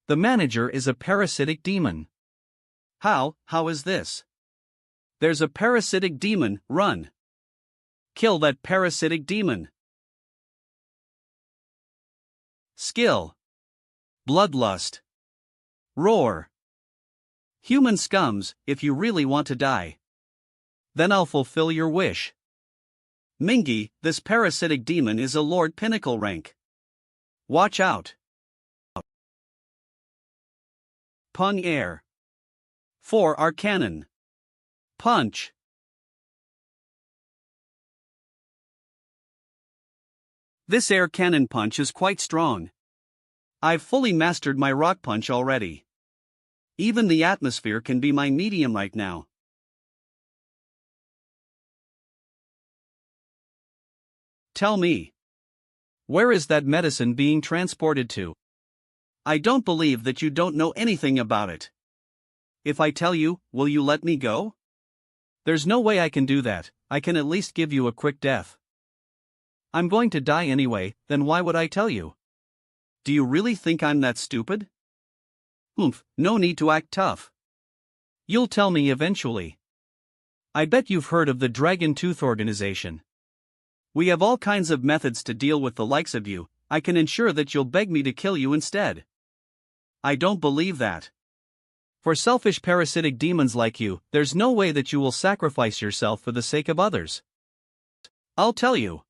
The manager is a parasitic demon. How is this? There's a parasitic demon, run. Kill that parasitic demon. Skill. Bloodlust. Roar. Human scums, if you really want to die, then I'll fulfill your wish. Mingy, this parasitic demon is a Lord Pinnacle rank. Watch out. Pung air. 4 Arcanon. Punch. This air cannon punch is quite strong. I've fully mastered my rock punch already. Even the atmosphere can be my medium right now. Tell me, where is that medicine being transported to? I don't believe that you don't know anything about it. If I tell you, will you let me go? There's no way I can do that. I can at least give you a quick death. I'm going to die anyway, then why would I tell you? Do you really think I'm that stupid? No need to act tough. You'll tell me eventually. I bet you've heard of the Dragon Tooth Organization. We have all kinds of methods to deal with the likes of you. I can ensure that you'll beg me to kill you instead. I don't believe that. For selfish parasitic demons like you, there's no way that you will sacrifice yourself for the sake of others. I'll tell you.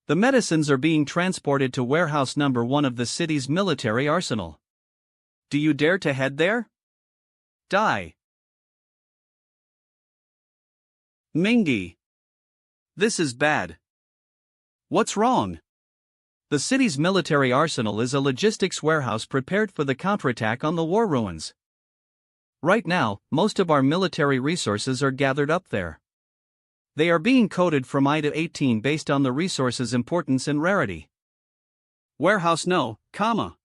The medicines are being transported to warehouse number 1 of the city's military arsenal. Do you dare to head there? Die. Mingy. This is bad. What's wrong? The city's military arsenal is a logistics warehouse prepared for the counterattack on the war ruins. Right now, most of our military resources are gathered up there. They are being coded from I to 18 based on the resource's importance and rarity. Warehouse no, comma.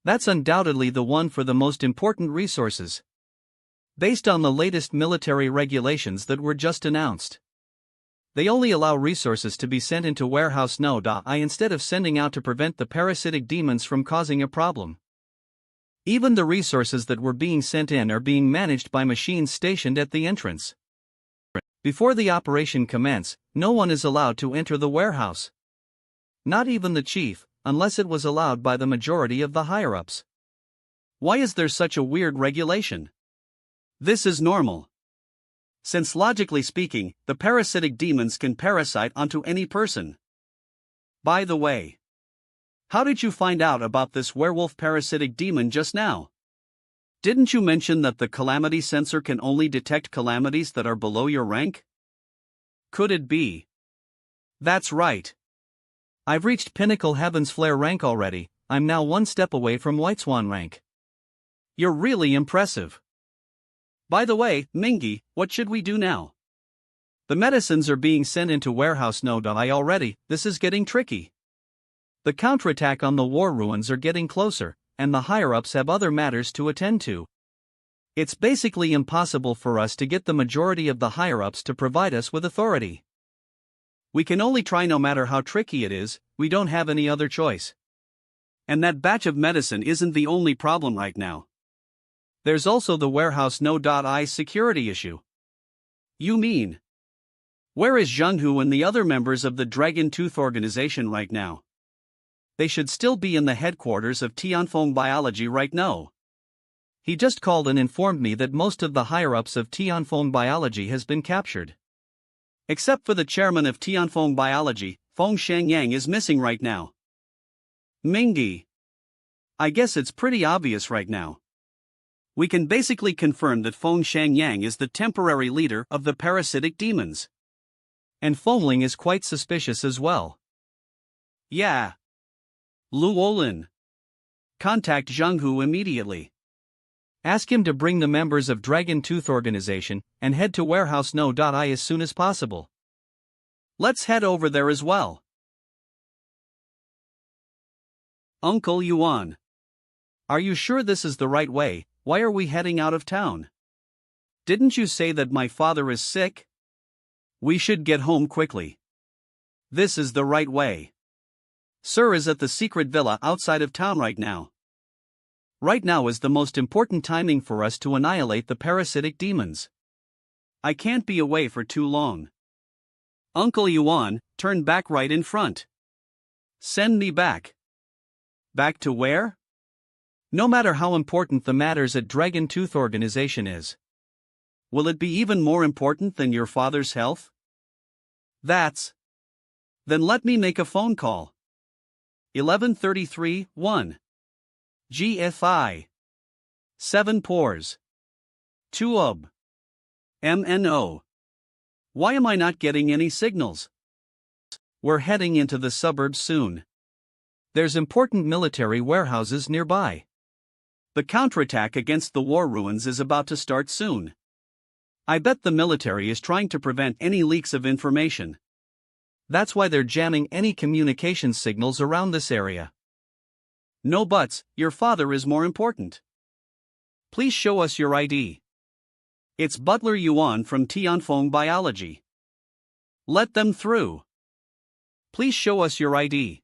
That's undoubtedly the one for the most important resources. Based on the latest military regulations that were just announced, they only allow resources to be sent into warehouse no. I instead of sending out to prevent the parasitic demons from causing a problem. Even the resources that were being sent in are being managed by machines stationed at the entrance. Before the operation commence, no one is allowed to enter the warehouse. Not even the chief, unless it was allowed by the majority of the higher-ups. Why is there such a weird regulation? This is normal. Since logically speaking, the parasitic demons can parasite onto any person. By the way, how did you find out about this werewolf parasitic demon just now? Didn't you mention that the calamity sensor can only detect calamities that are below your rank? Could it be? That's right. I've reached Pinnacle Heaven's Flare rank already. I'm now 1 step away from White Swan rank. You're really impressive. By the way, Mingy, what should we do now? The medicines are being sent into warehouse no. I already, this is getting tricky. The counterattack on the war ruins are getting closer, and the higher-ups have other matters to attend to. It's basically impossible for us to get the majority of the higher-ups to provide us with authority. We can only try no matter how tricky it is, we don't have any other choice. And that batch of medicine isn't the only problem right now. There's also the warehouse No.I security issue. You mean? Where is Zhenghu and the other members of the Dragon Tooth organization right now? They should still be in the headquarters of Tianfeng Biology right now. He just called and informed me that most of the higher-ups of Tianfeng Biology has been captured. Except for the chairman of Tianfeng Biology, Feng Shangyang is missing right now. Mingi. I guess it's pretty obvious right now. We can basically confirm that Feng Shangyang is the temporary leader of the parasitic demons. And Fengling is quite suspicious as well. Yeah. Lu Olin. Contact Zhenghu immediately. Ask him to bring the members of Dragon Tooth Organization and head to Warehouse No.I as soon as possible. Let's head over there as well. Uncle Yuan. Are you sure this is the right way? Why are we heading out of town? Didn't you say that my father is sick? We should get home quickly. This is the right way. Sir is at the secret villa outside of town right now. Right now is the most important timing for us to annihilate the parasitic demons. I can't be away for too long. Uncle Yuan, turn back right in front. Send me back. Back to where? No matter how important the matters at Dragon Tooth Organization is. Will it be even more important than your father's health? Then let me make a phone call. 1133-1. GFI. 7 pores. 2 ob. MNO. Why am I not getting any signals? We're heading into the suburbs soon. There's important military warehouses nearby. The counterattack against the war ruins is about to start soon. I bet the military is trying to prevent any leaks of information. That's why they're jamming any communication signals around this area. No buts, your father is more important. Please show us your ID. It's Butler Yuan from Tianfeng Biology. Let them through. Please show us your ID.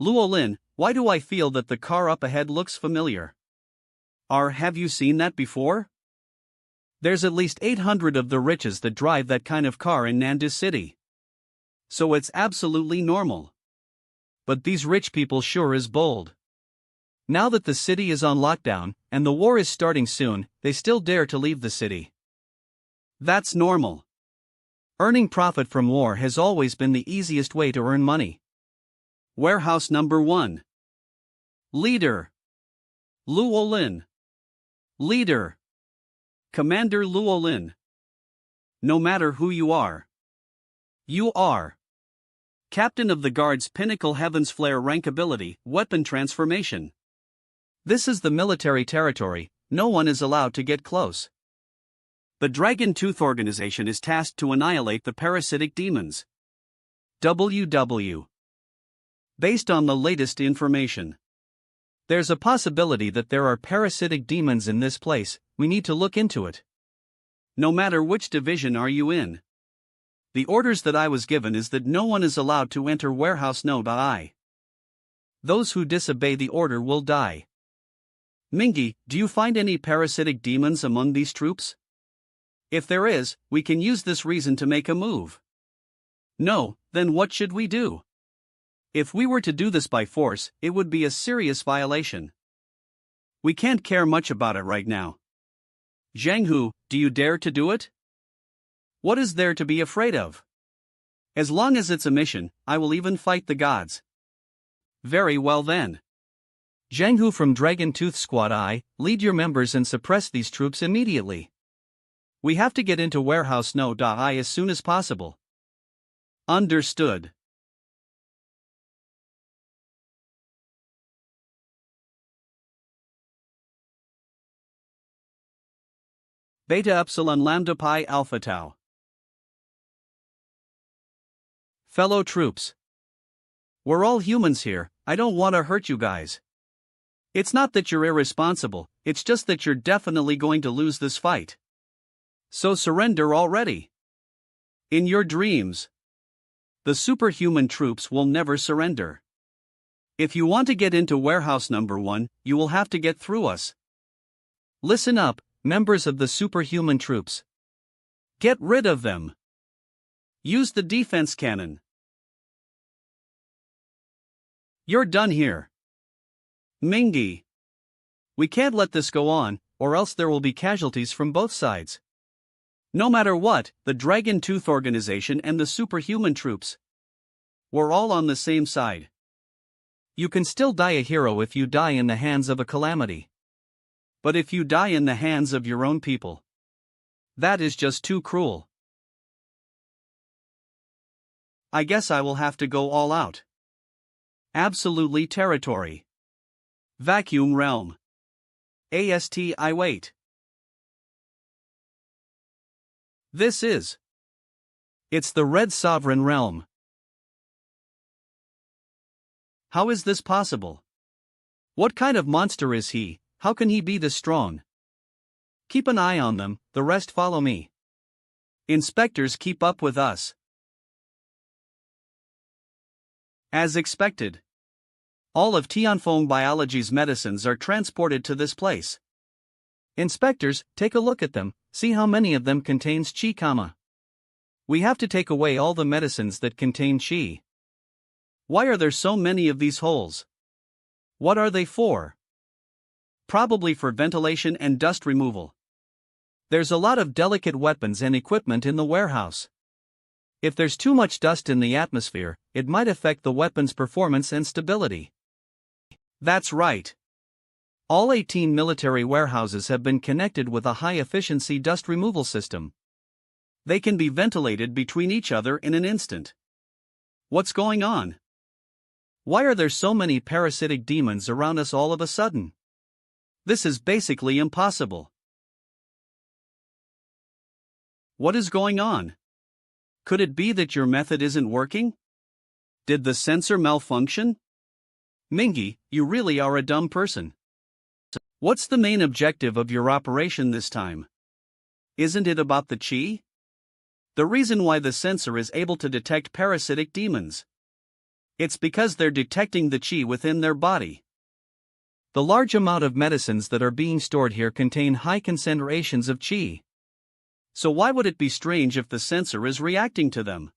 Luolin, why do I feel that the car up ahead looks familiar? Have you seen that before? There's at least 800 of the riches that drive that kind of car in Nandu City. So it's absolutely normal. But these rich people sure is bold. Now that the city is on lockdown, and the war is starting soon, they still dare to leave the city. That's normal. Earning profit from war has always been the easiest way to earn money. Warehouse number 1. Leader. Luolin. Leader. Commander Luolin. No matter who you are. You are Captain of the Guard's Pinnacle Heavens Flare rank ability, Weapon Transformation. This is the military territory, no one is allowed to get close. The Dragon Tooth Organization is tasked to annihilate the parasitic demons. WW. Based on the latest information. There's a possibility that there are parasitic demons in this place, we need to look into it. No matter which division are you in. The orders that I was given is that no one is allowed to enter Warehouse No.I. Those who disobey the order will die. Mingi, do you find any parasitic demons among these troops? If there is, we can use this reason to make a move. No, then what should we do? If we were to do this by force, it would be a serious violation. We can't care much about it right now. Zhenghu, do you dare to do it? What is there to be afraid of? As long as it's a mission, I will even fight the gods. Very well then. Zhenghu from Dragon Tooth Squad I, lead your members and suppress these troops immediately. We have to get into Warehouse No.I as soon as possible. Understood. Beta Epsilon Lambda Pi Alpha Tau. Fellow troops. We're all humans here, I don't want to hurt you guys. It's not that you're irresponsible, it's just that you're definitely going to lose this fight. So surrender already. In your dreams, the superhuman troops will never surrender. If you want to get into warehouse number 1, you will have to get through us. Listen up, members of the superhuman troops. Get rid of them. Use the defense cannon. You're done here. Mingy. We can't let this go on, or else there will be casualties from both sides. No matter what, the Dragon Tooth Organization and the superhuman troops, we're all on the same side. You can still die a hero if you die in the hands of a calamity. But if you die in the hands of your own people, that is just too cruel. I guess I will have to go all out. Absolutely territory. Vacuum realm. I wait. It's the Red Sovereign realm. How is this possible? What kind of monster is he? How can he be this strong? Keep an eye on them, the rest follow me. Inspectors keep up with us. As expected, all of Tianfeng Biology's medicines are transported to this place. Inspectors, take a look at them, see how many of them contains qi. We have to take away all the medicines that contain qi. Why are there so many of these holes? What are they for? Probably for ventilation and dust removal. There's a lot of delicate weapons and equipment in the warehouse. If there's too much dust in the atmosphere, it might affect the weapon's performance and stability. That's right. All 18 military warehouses have been connected with a high-efficiency dust removal system. They can be ventilated between each other in an instant. What's going on? Why are there so many parasitic demons around us all of a sudden? This is basically impossible. What is going on? Could it be that your method isn't working? Did the sensor malfunction? Mingy, you really are a dumb person. What's the main objective of your operation this time? Isn't it about the qi? The reason why the sensor is able to detect parasitic demons. It's because they're detecting the qi within their body. The large amount of medicines that are being stored here contain high concentrations of qi. So why would it be strange if the sensor is reacting to them?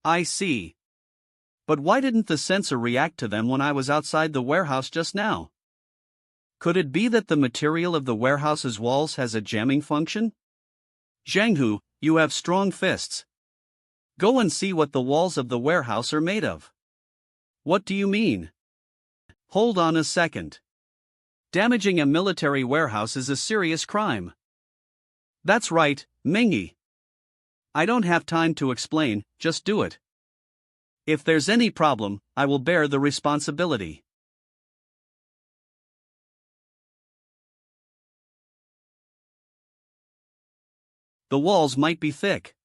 I see. But why didn't the sensor react to them when I was outside the warehouse just now? Could it be that the material of the warehouse's walls has a jamming function? Zhanghu, you have strong fists. Go and see what the walls of the warehouse are made of. What do you mean? Hold on a second. Damaging a military warehouse is a serious crime. That's right, Mingy. I don't have time to explain, just do it. If there's any problem, I will bear the responsibility. The walls might be thick,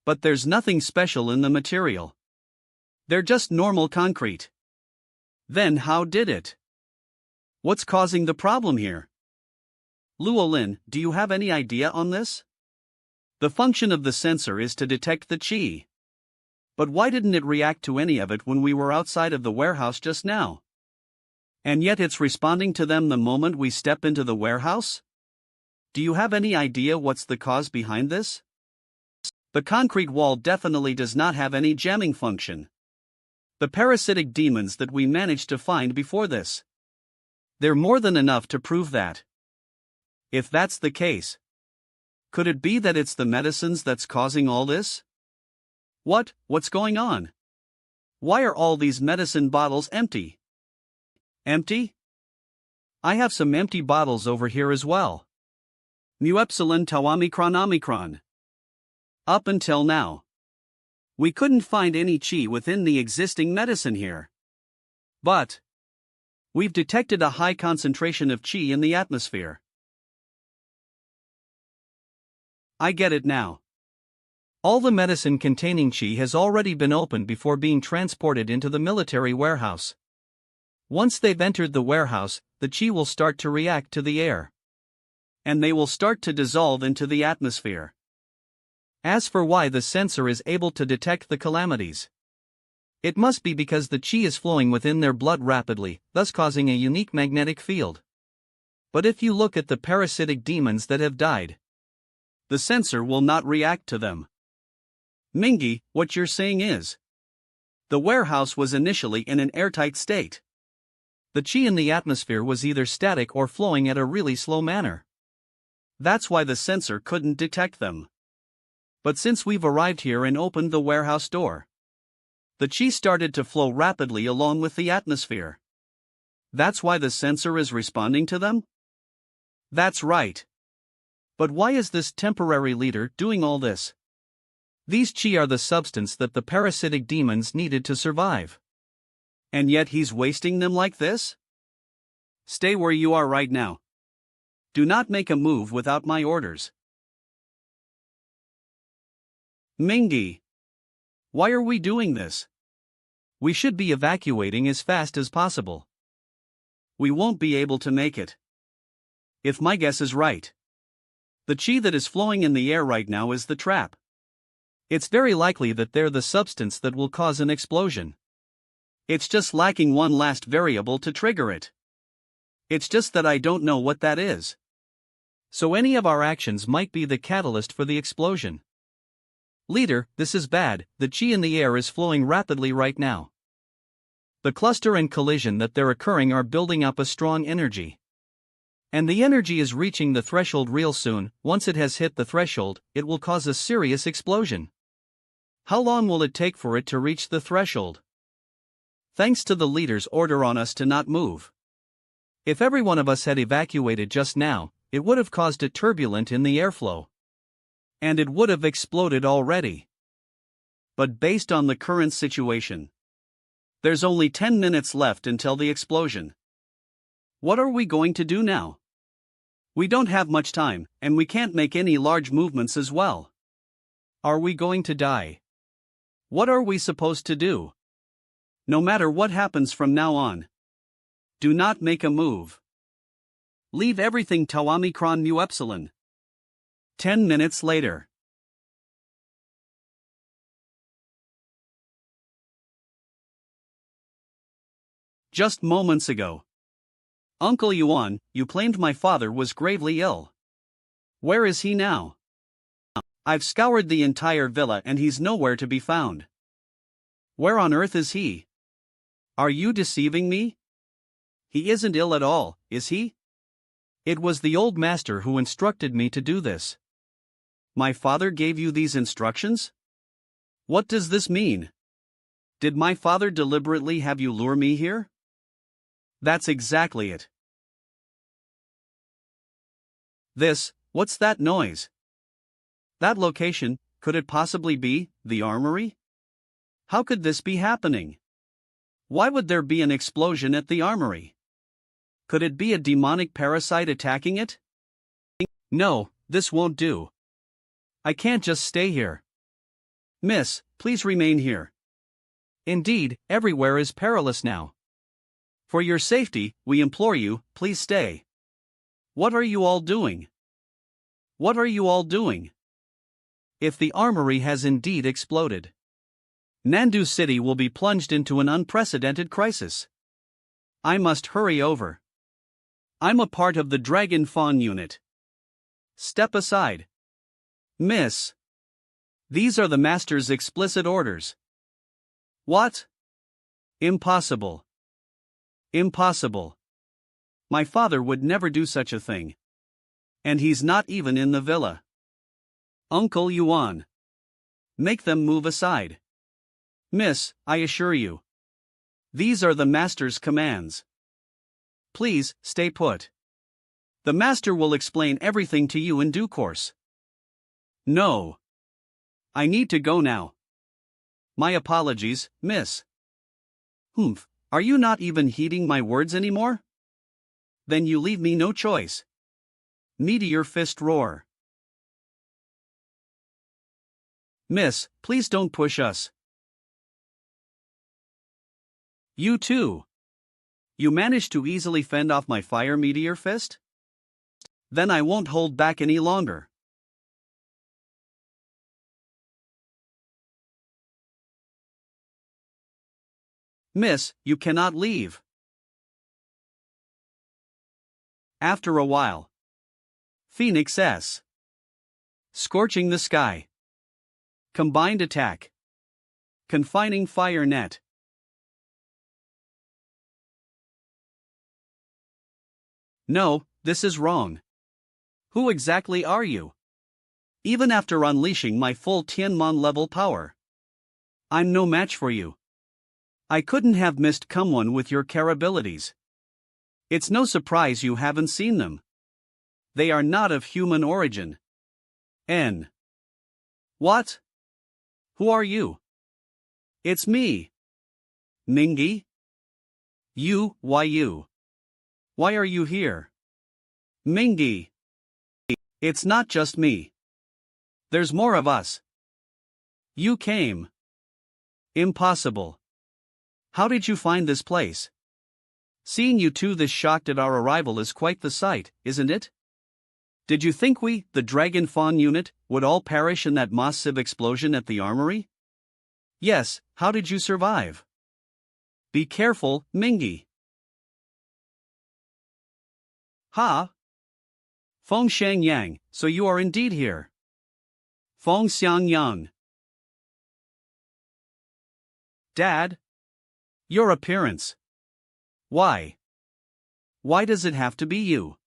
but there's nothing special in the material. They're just normal concrete. Then how did it? What's causing the problem here? Luolin, do you have any idea on this? The function of the sensor is to detect the qi. But why didn't it react to any of it when we were outside of the warehouse just now? And yet it's responding to them the moment we step into the warehouse? Do you have any idea what's the cause behind this? The concrete wall definitely does not have any jamming function. The parasitic demons that we managed to find before this, they're more than enough to prove that. If that's the case, could it be that it's the medicines that's causing all this? What's going on? Why are all these medicine bottles empty? Empty? I have some empty bottles over here as well. Mu epsilon tau omicron omicron. Up until now, we couldn't find any qi within the existing medicine here. But we've detected a high concentration of qi in the atmosphere. I get it now. All the medicine containing qi has already been opened before being transported into the military warehouse. Once they've entered the warehouse, the chi will start to react to the air. And they will start to dissolve into the atmosphere. As for why the sensor is able to detect the calamities, it must be because the chi is flowing within their blood rapidly, thus causing a unique magnetic field. But if you look at the parasitic demons that have died, the sensor will not react to them. Mingy, what you're saying is, the warehouse was initially in an airtight state. The chi in the atmosphere was either static or flowing at a really slow manner. That's why the sensor couldn't detect them. But since we've arrived here and opened the warehouse door, the chi started to flow rapidly along with the atmosphere. That's why the sensor is responding to them? That's right. But why is this temporary leader doing all this? These chi are the substance that the parasitic demons needed to survive. And yet he's wasting them like this? Stay where you are right now. Do not make a move without my orders. Mingy. Why are we doing this? We should be evacuating as fast as possible. We won't be able to make it. If my guess is right, the chi that is flowing in the air right now is the trap. It's very likely that they're the substance that will cause an explosion. It's just lacking one last variable to trigger it. It's just that I don't know what that is. So any of our actions might be the catalyst for the explosion. Leader, this is bad. The chi in the air is flowing rapidly right now. The cluster and collision that they're occurring are building up a strong energy. And the energy is reaching the threshold real soon. Once it has hit the threshold, it will cause a serious explosion. How long will it take for it to reach the threshold? Thanks to the leader's order on us to not move. If every one of us had evacuated just now, it would have caused a turbulent in the airflow. And it would have exploded already. But based on the current situation, there's only 10 minutes left until the explosion. What are we going to do now? We don't have much time, and we can't make any large movements as well. Are we going to die? What are we supposed to do? No matter what happens from now on, do not make a move. Leave everything Tau Omicron Mu Epsilon. 10 minutes later. Just moments ago. Uncle Yuan, you claimed my father was gravely ill. Where is he now? I've scoured the entire villa and he's nowhere to be found. Where on earth is he? Are you deceiving me? He isn't ill at all, is he? It was the old master who instructed me to do this. My father gave you these instructions? What does this mean? Did my father deliberately have you lure me here? That's exactly it. What's that noise? That location, could it possibly be the armory? How could this be happening? Why would there be an explosion at the armory? Could it be a demonic parasite attacking it? No, this won't do. I can't just stay here. Miss, please remain here. Indeed, everywhere is perilous now. For your safety, we implore you, please stay. What are you all doing? What are you all doing? If the armory has indeed exploded, Nandu City will be plunged into an unprecedented crisis. I must hurry over. I'm a part of the Dragon Fawn unit. Step aside. Miss. These are the master's explicit orders. What? Impossible. Impossible. My father would never do such a thing. And he's not even in the villa. Uncle Yuan. Make them move aside. Miss, I assure you. These are the master's commands. Please, stay put. The master will explain everything to you in due course. No. I need to go now. My apologies, miss. Humph, are you not even heeding my words anymore? Then you leave me no choice. Meteor fist roar. Miss, please don't push us. You too. You managed to easily fend off my fire meteor fist? Then I won't hold back any longer. Miss, you cannot leave. After a while. Phoenix S. Scorching the sky. Combined attack. Confining fire net. No, this is wrong. Who exactly are you? Even after unleashing my full Tianmon level power, I'm no match for you. I couldn't have missed someone with your care abilities. It's no surprise you haven't seen them. They are not of human origin. N. What? Who are you? It's me. Mingy? You, why you? Why are you here? Mingy. It's not just me. There's more of us. You came. Impossible. How did you find this place? Seeing you two this shocked at our arrival is quite the sight, isn't it? Did you think we, the Dragon Fawn unit, would all perish in that massive explosion at the armory? Yes, how did you survive? Be careful, Mingy. Ha? Feng Shang Yang, so you are indeed here. Feng Xiang Yang. Dad? Your appearance. Why? Why does it have to be you?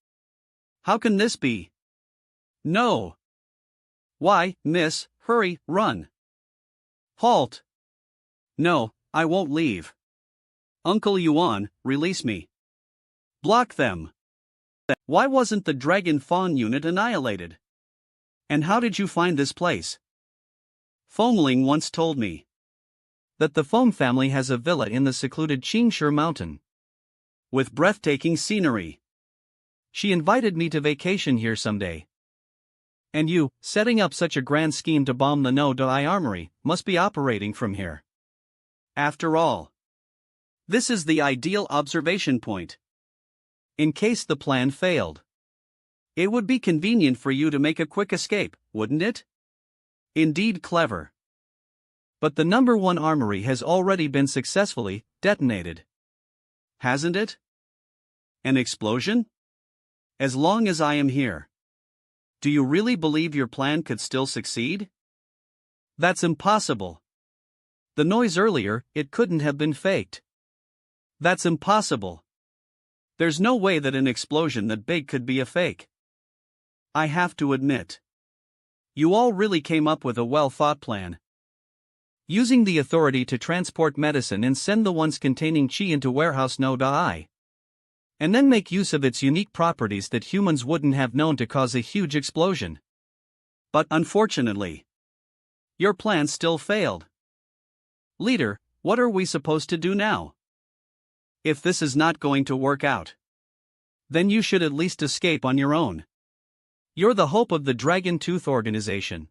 How can this be? No. Why, miss, hurry, run. Halt. No, I won't leave. Uncle Yuan, release me. Block them. Why wasn't the Dragon Fawn unit annihilated? And how did you find this place? Fengling once told me that the Feng family has a villa in the secluded Qingshi mountain with breathtaking scenery. She invited me to vacation here someday. And you, setting up such a grand scheme to bomb the No Dai armory, must be operating from here. After all, this is the ideal observation point. In case the plan failed, it would be convenient for you to make a quick escape, wouldn't it? Indeed clever. But the number 1 armory has already been successfully detonated. Hasn't it? An explosion? As long as I am here. Do you really believe your plan could still succeed? That's impossible. The noise earlier, it couldn't have been faked. That's impossible. There's no way that an explosion that big could be a fake. I have to admit, you all really came up with a well-thought plan. Using the authority to transport medicine and send the ones containing qi into warehouse No Dai. And then make use of its unique properties that humans wouldn't have known to cause a huge explosion. But unfortunately, your plan still failed. Leader, what are we supposed to do now? If this is not going to work out, then you should at least escape on your own. You're the hope of the Dragon Tooth organization.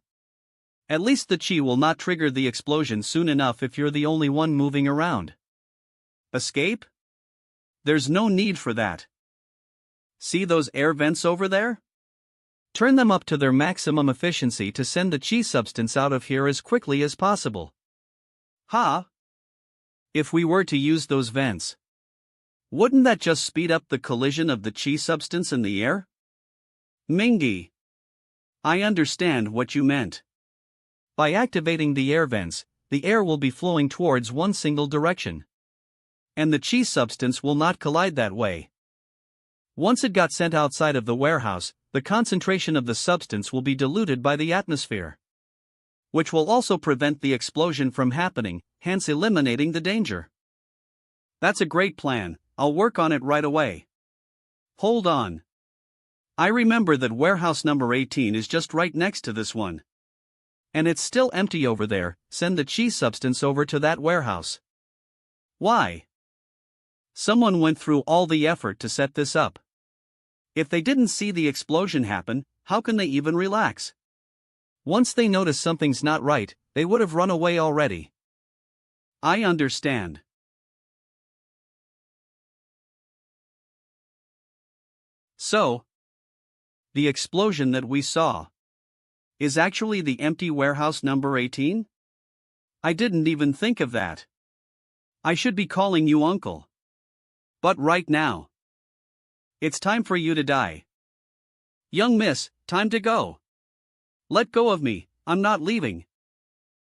At least the Qi will not trigger the explosion soon enough if you're the only one moving around. Escape? There's no need for that. See those air vents over there? Turn them up to their maximum efficiency to send the Qi substance out of here as quickly as possible. Ha! If we were to use those vents, wouldn't that just speed up the collision of the Qi substance in the air? Mingy. I understand what you meant. By activating the air vents, the air will be flowing towards one single direction. And the Qi substance will not collide that way. Once it got sent outside of the warehouse, the concentration of the substance will be diluted by the atmosphere, which will also prevent the explosion from happening, hence eliminating the danger. That's a great plan, I'll work on it right away. Hold on. I remember that warehouse number 18 is just right next to this one. And it's still empty over there, send the Qi substance over to that warehouse. Why? Someone went through all the effort to set this up. If they didn't see the explosion happen, how can they even relax? Once they notice something's not right, they would have run away already. I understand. So, the explosion that we saw is actually the empty warehouse number 18? I didn't even think of that. I should be calling you uncle. But right now, it's time for you to die. Young miss, time to go. Let go of me, I'm not leaving.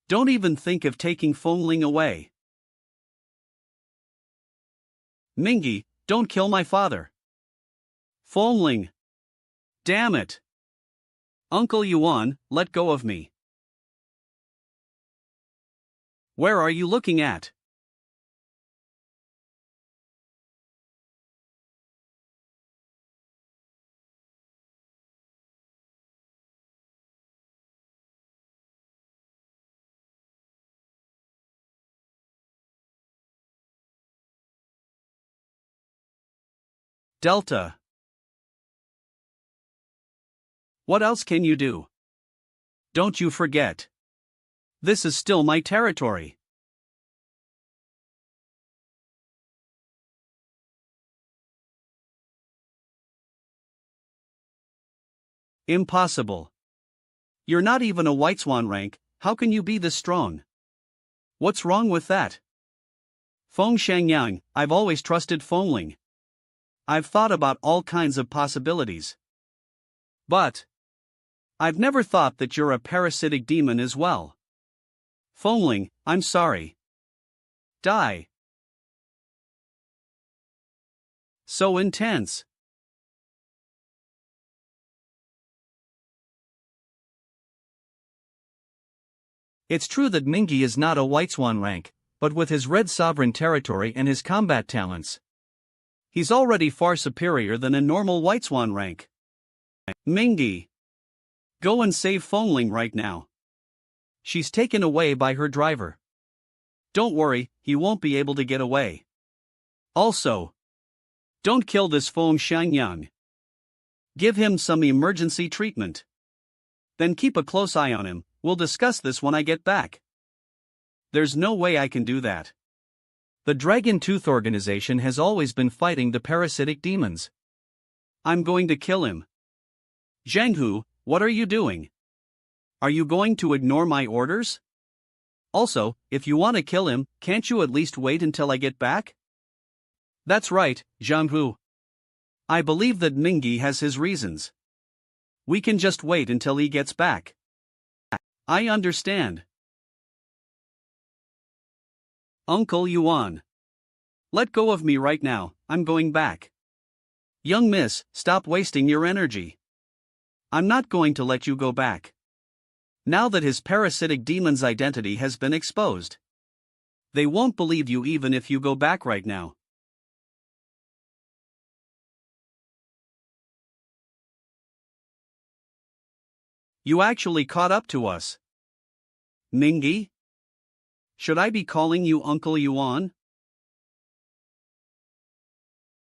Don't even think of taking Feng Ling away. Mingy, don't kill my father. Feng Ling. Damn it. Uncle Yuan, let go of me. Where are you looking at? Delta. What else can you do? Don't you forget. This is still my territory. Impossible. You're not even a White Swan rank, how can you be this strong? What's wrong with that? Feng Shangyang, I've always trusted Feng Ling. I've thought about all kinds of possibilities. But I've never thought that you're a parasitic demon as well. Feng Ling, I'm sorry. Die. So intense. It's true that Mingy is not a White Swan rank, but with his Red Sovereign territory and his combat talents, he's already far superior than a normal White Swan rank. Mingy. Go and save Feng Ling right now. She's taken away by her driver. Don't worry, he won't be able to get away. Also, don't kill this Feng Shangyang. Give him some emergency treatment. Then keep a close eye on him, we'll discuss this when I get back. There's no way I can do that. The Dragon Tooth organization has always been fighting the parasitic demons. I'm going to kill him. Zhang Hu, what are you doing? Are you going to ignore my orders? Also, if you want to kill him, can't you at least wait until I get back? That's right, Zhang Hu. I believe that Mingy has his reasons. We can just wait until he gets back. I understand. Uncle Yuan. Let go of me right now, I'm going back. Young miss, stop wasting your energy. I'm not going to let you go back. Now that his parasitic demon's identity has been exposed, they won't believe you even if you go back right now. You actually caught up to us. Mingy? Should I be calling you Uncle Yuan?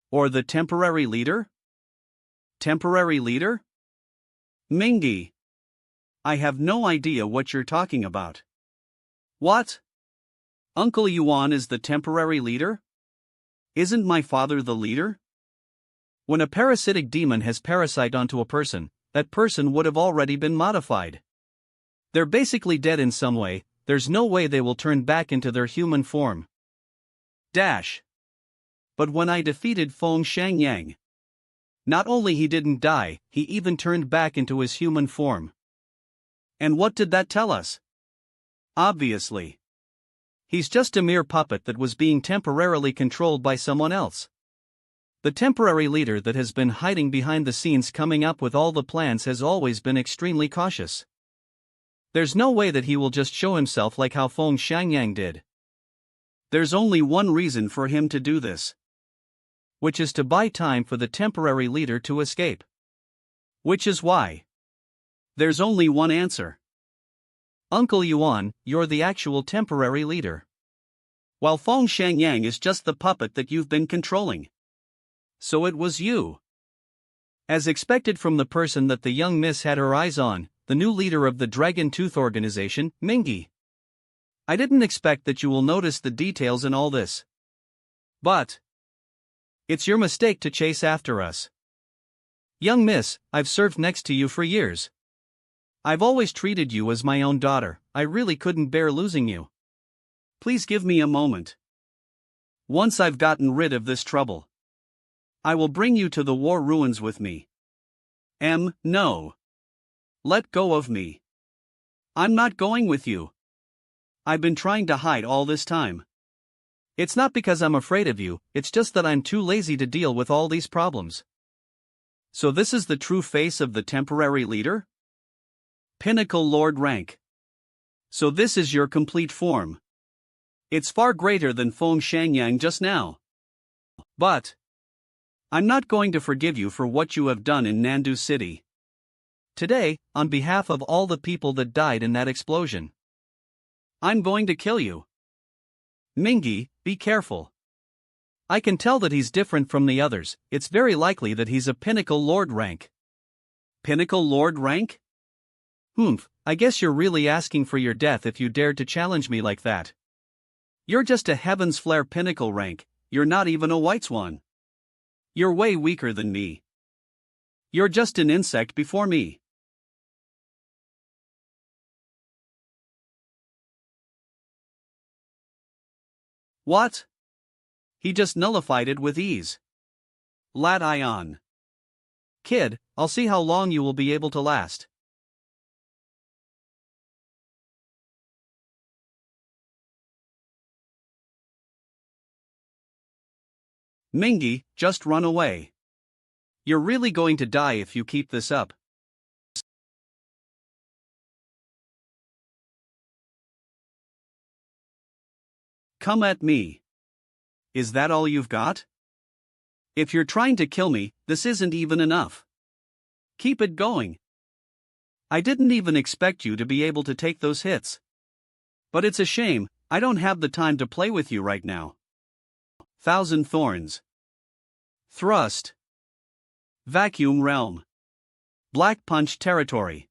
Or the temporary leader? Temporary leader? Mingy. I have no idea what you're talking about. What? Uncle Yuan is the temporary leader? Isn't my father the leader? When a parasitic demon has parasite onto a person, that person would have already been modified. They're basically dead in some way, there's no way they will turn back into their human form. Dash. But when I defeated Feng Shangyang, not only he didn't die, he even turned back into his human form. And what did that tell us? Obviously, he's just a mere puppet that was being temporarily controlled by someone else. The temporary leader that has been hiding behind the scenes coming up with all the plans has always been extremely cautious. There's no way that he will just show himself like how Feng Shangyang did. There's only one reason for him to do this, which is to buy time for the temporary leader to escape. Which is why there's only one answer. Uncle Yuan, you're the actual temporary leader, while Feng Shangyang is just the puppet that you've been controlling. So it was you. As expected from the person that the young miss had her eyes on, the new leader of the Dragon Tooth organization, Mingy. I didn't expect that you will notice the details in all this. But it's your mistake to chase after us. Young miss, I've served next to you for years. I've always treated you as my own daughter, I really couldn't bear losing you. Please give me a moment. Once I've gotten rid of this trouble, I will bring you to the war ruins with me. No. Let go of me. I'm not going with you. I've been trying to hide all this time. It's not because I'm afraid of you, it's just that I'm too lazy to deal with all these problems. So this is the true face of the temporary leader? Pinnacle Lord rank. So this is your complete form. It's far greater than Feng Shangyang just now. But I'm not going to forgive you for what you have done in Nandu City. Today, on behalf of all the people that died in that explosion, I'm going to kill you. Mingi, be careful. I can tell that he's different from the others, it's very likely that he's a Pinnacle Lord rank. Pinnacle Lord rank? I guess you're really asking for your death if you dared to challenge me like that. You're just a Heaven's Flare Pinnacle rank, you're not even a White Swan. You're way weaker than me. You're just an insect before me. What? He just nullified it with ease. Lat Ion. Kid, I'll see how long you will be able to last. Mingi, just run away. You're really going to die if you keep this up. Come at me. Is that all you've got? If you're trying to kill me, this isn't even enough. Keep it going. I didn't even expect you to be able to take those hits. But it's a shame, I don't have the time to play with you right now. Thousand Thorns. Thrust. Vacuum Realm. Black Punch Territory.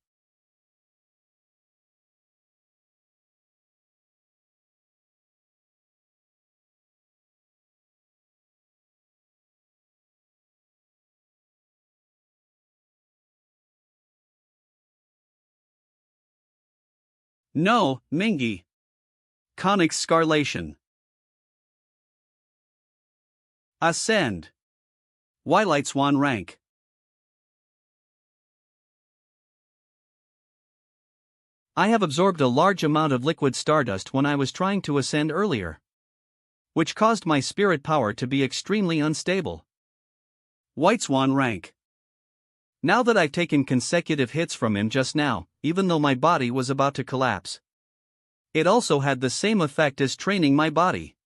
No, Mingi. Conic Scarlation. Ascend. Twilight Swan rank. I have absorbed a large amount of liquid stardust when I was trying to ascend earlier, which caused my spirit power to be extremely unstable. White Swan rank. Now that I've taken consecutive hits from him just now, even though my body was about to collapse, it also had the same effect as training my body.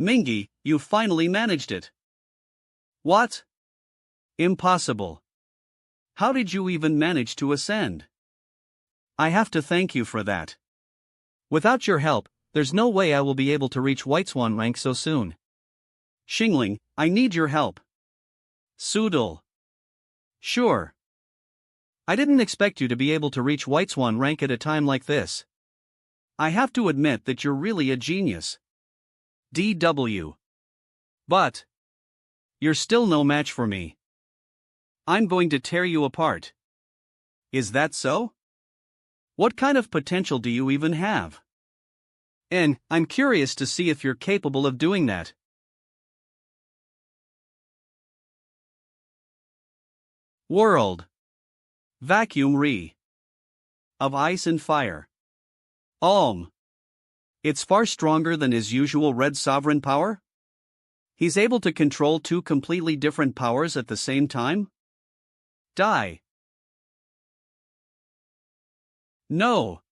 Mingi, you finally managed it. What? Impossible. How did you even manage to ascend? I have to thank you for that. Without your help, there's no way I will be able to reach White Swan rank so soon. Xingling, I need your help. Sudal. Sure. I didn't expect you to be able to reach White Swan rank at a time like this. I have to admit that you're really a genius. DW. But you're still no match for me. I'm going to tear you apart. Is that so? What kind of potential do you even have? And I'm curious to see if you're capable of doing that. World. Vacuum Re. Of Ice and Fire. It's far stronger than his usual red sovereign power? He's able to control two completely different powers at the same time? Die. No.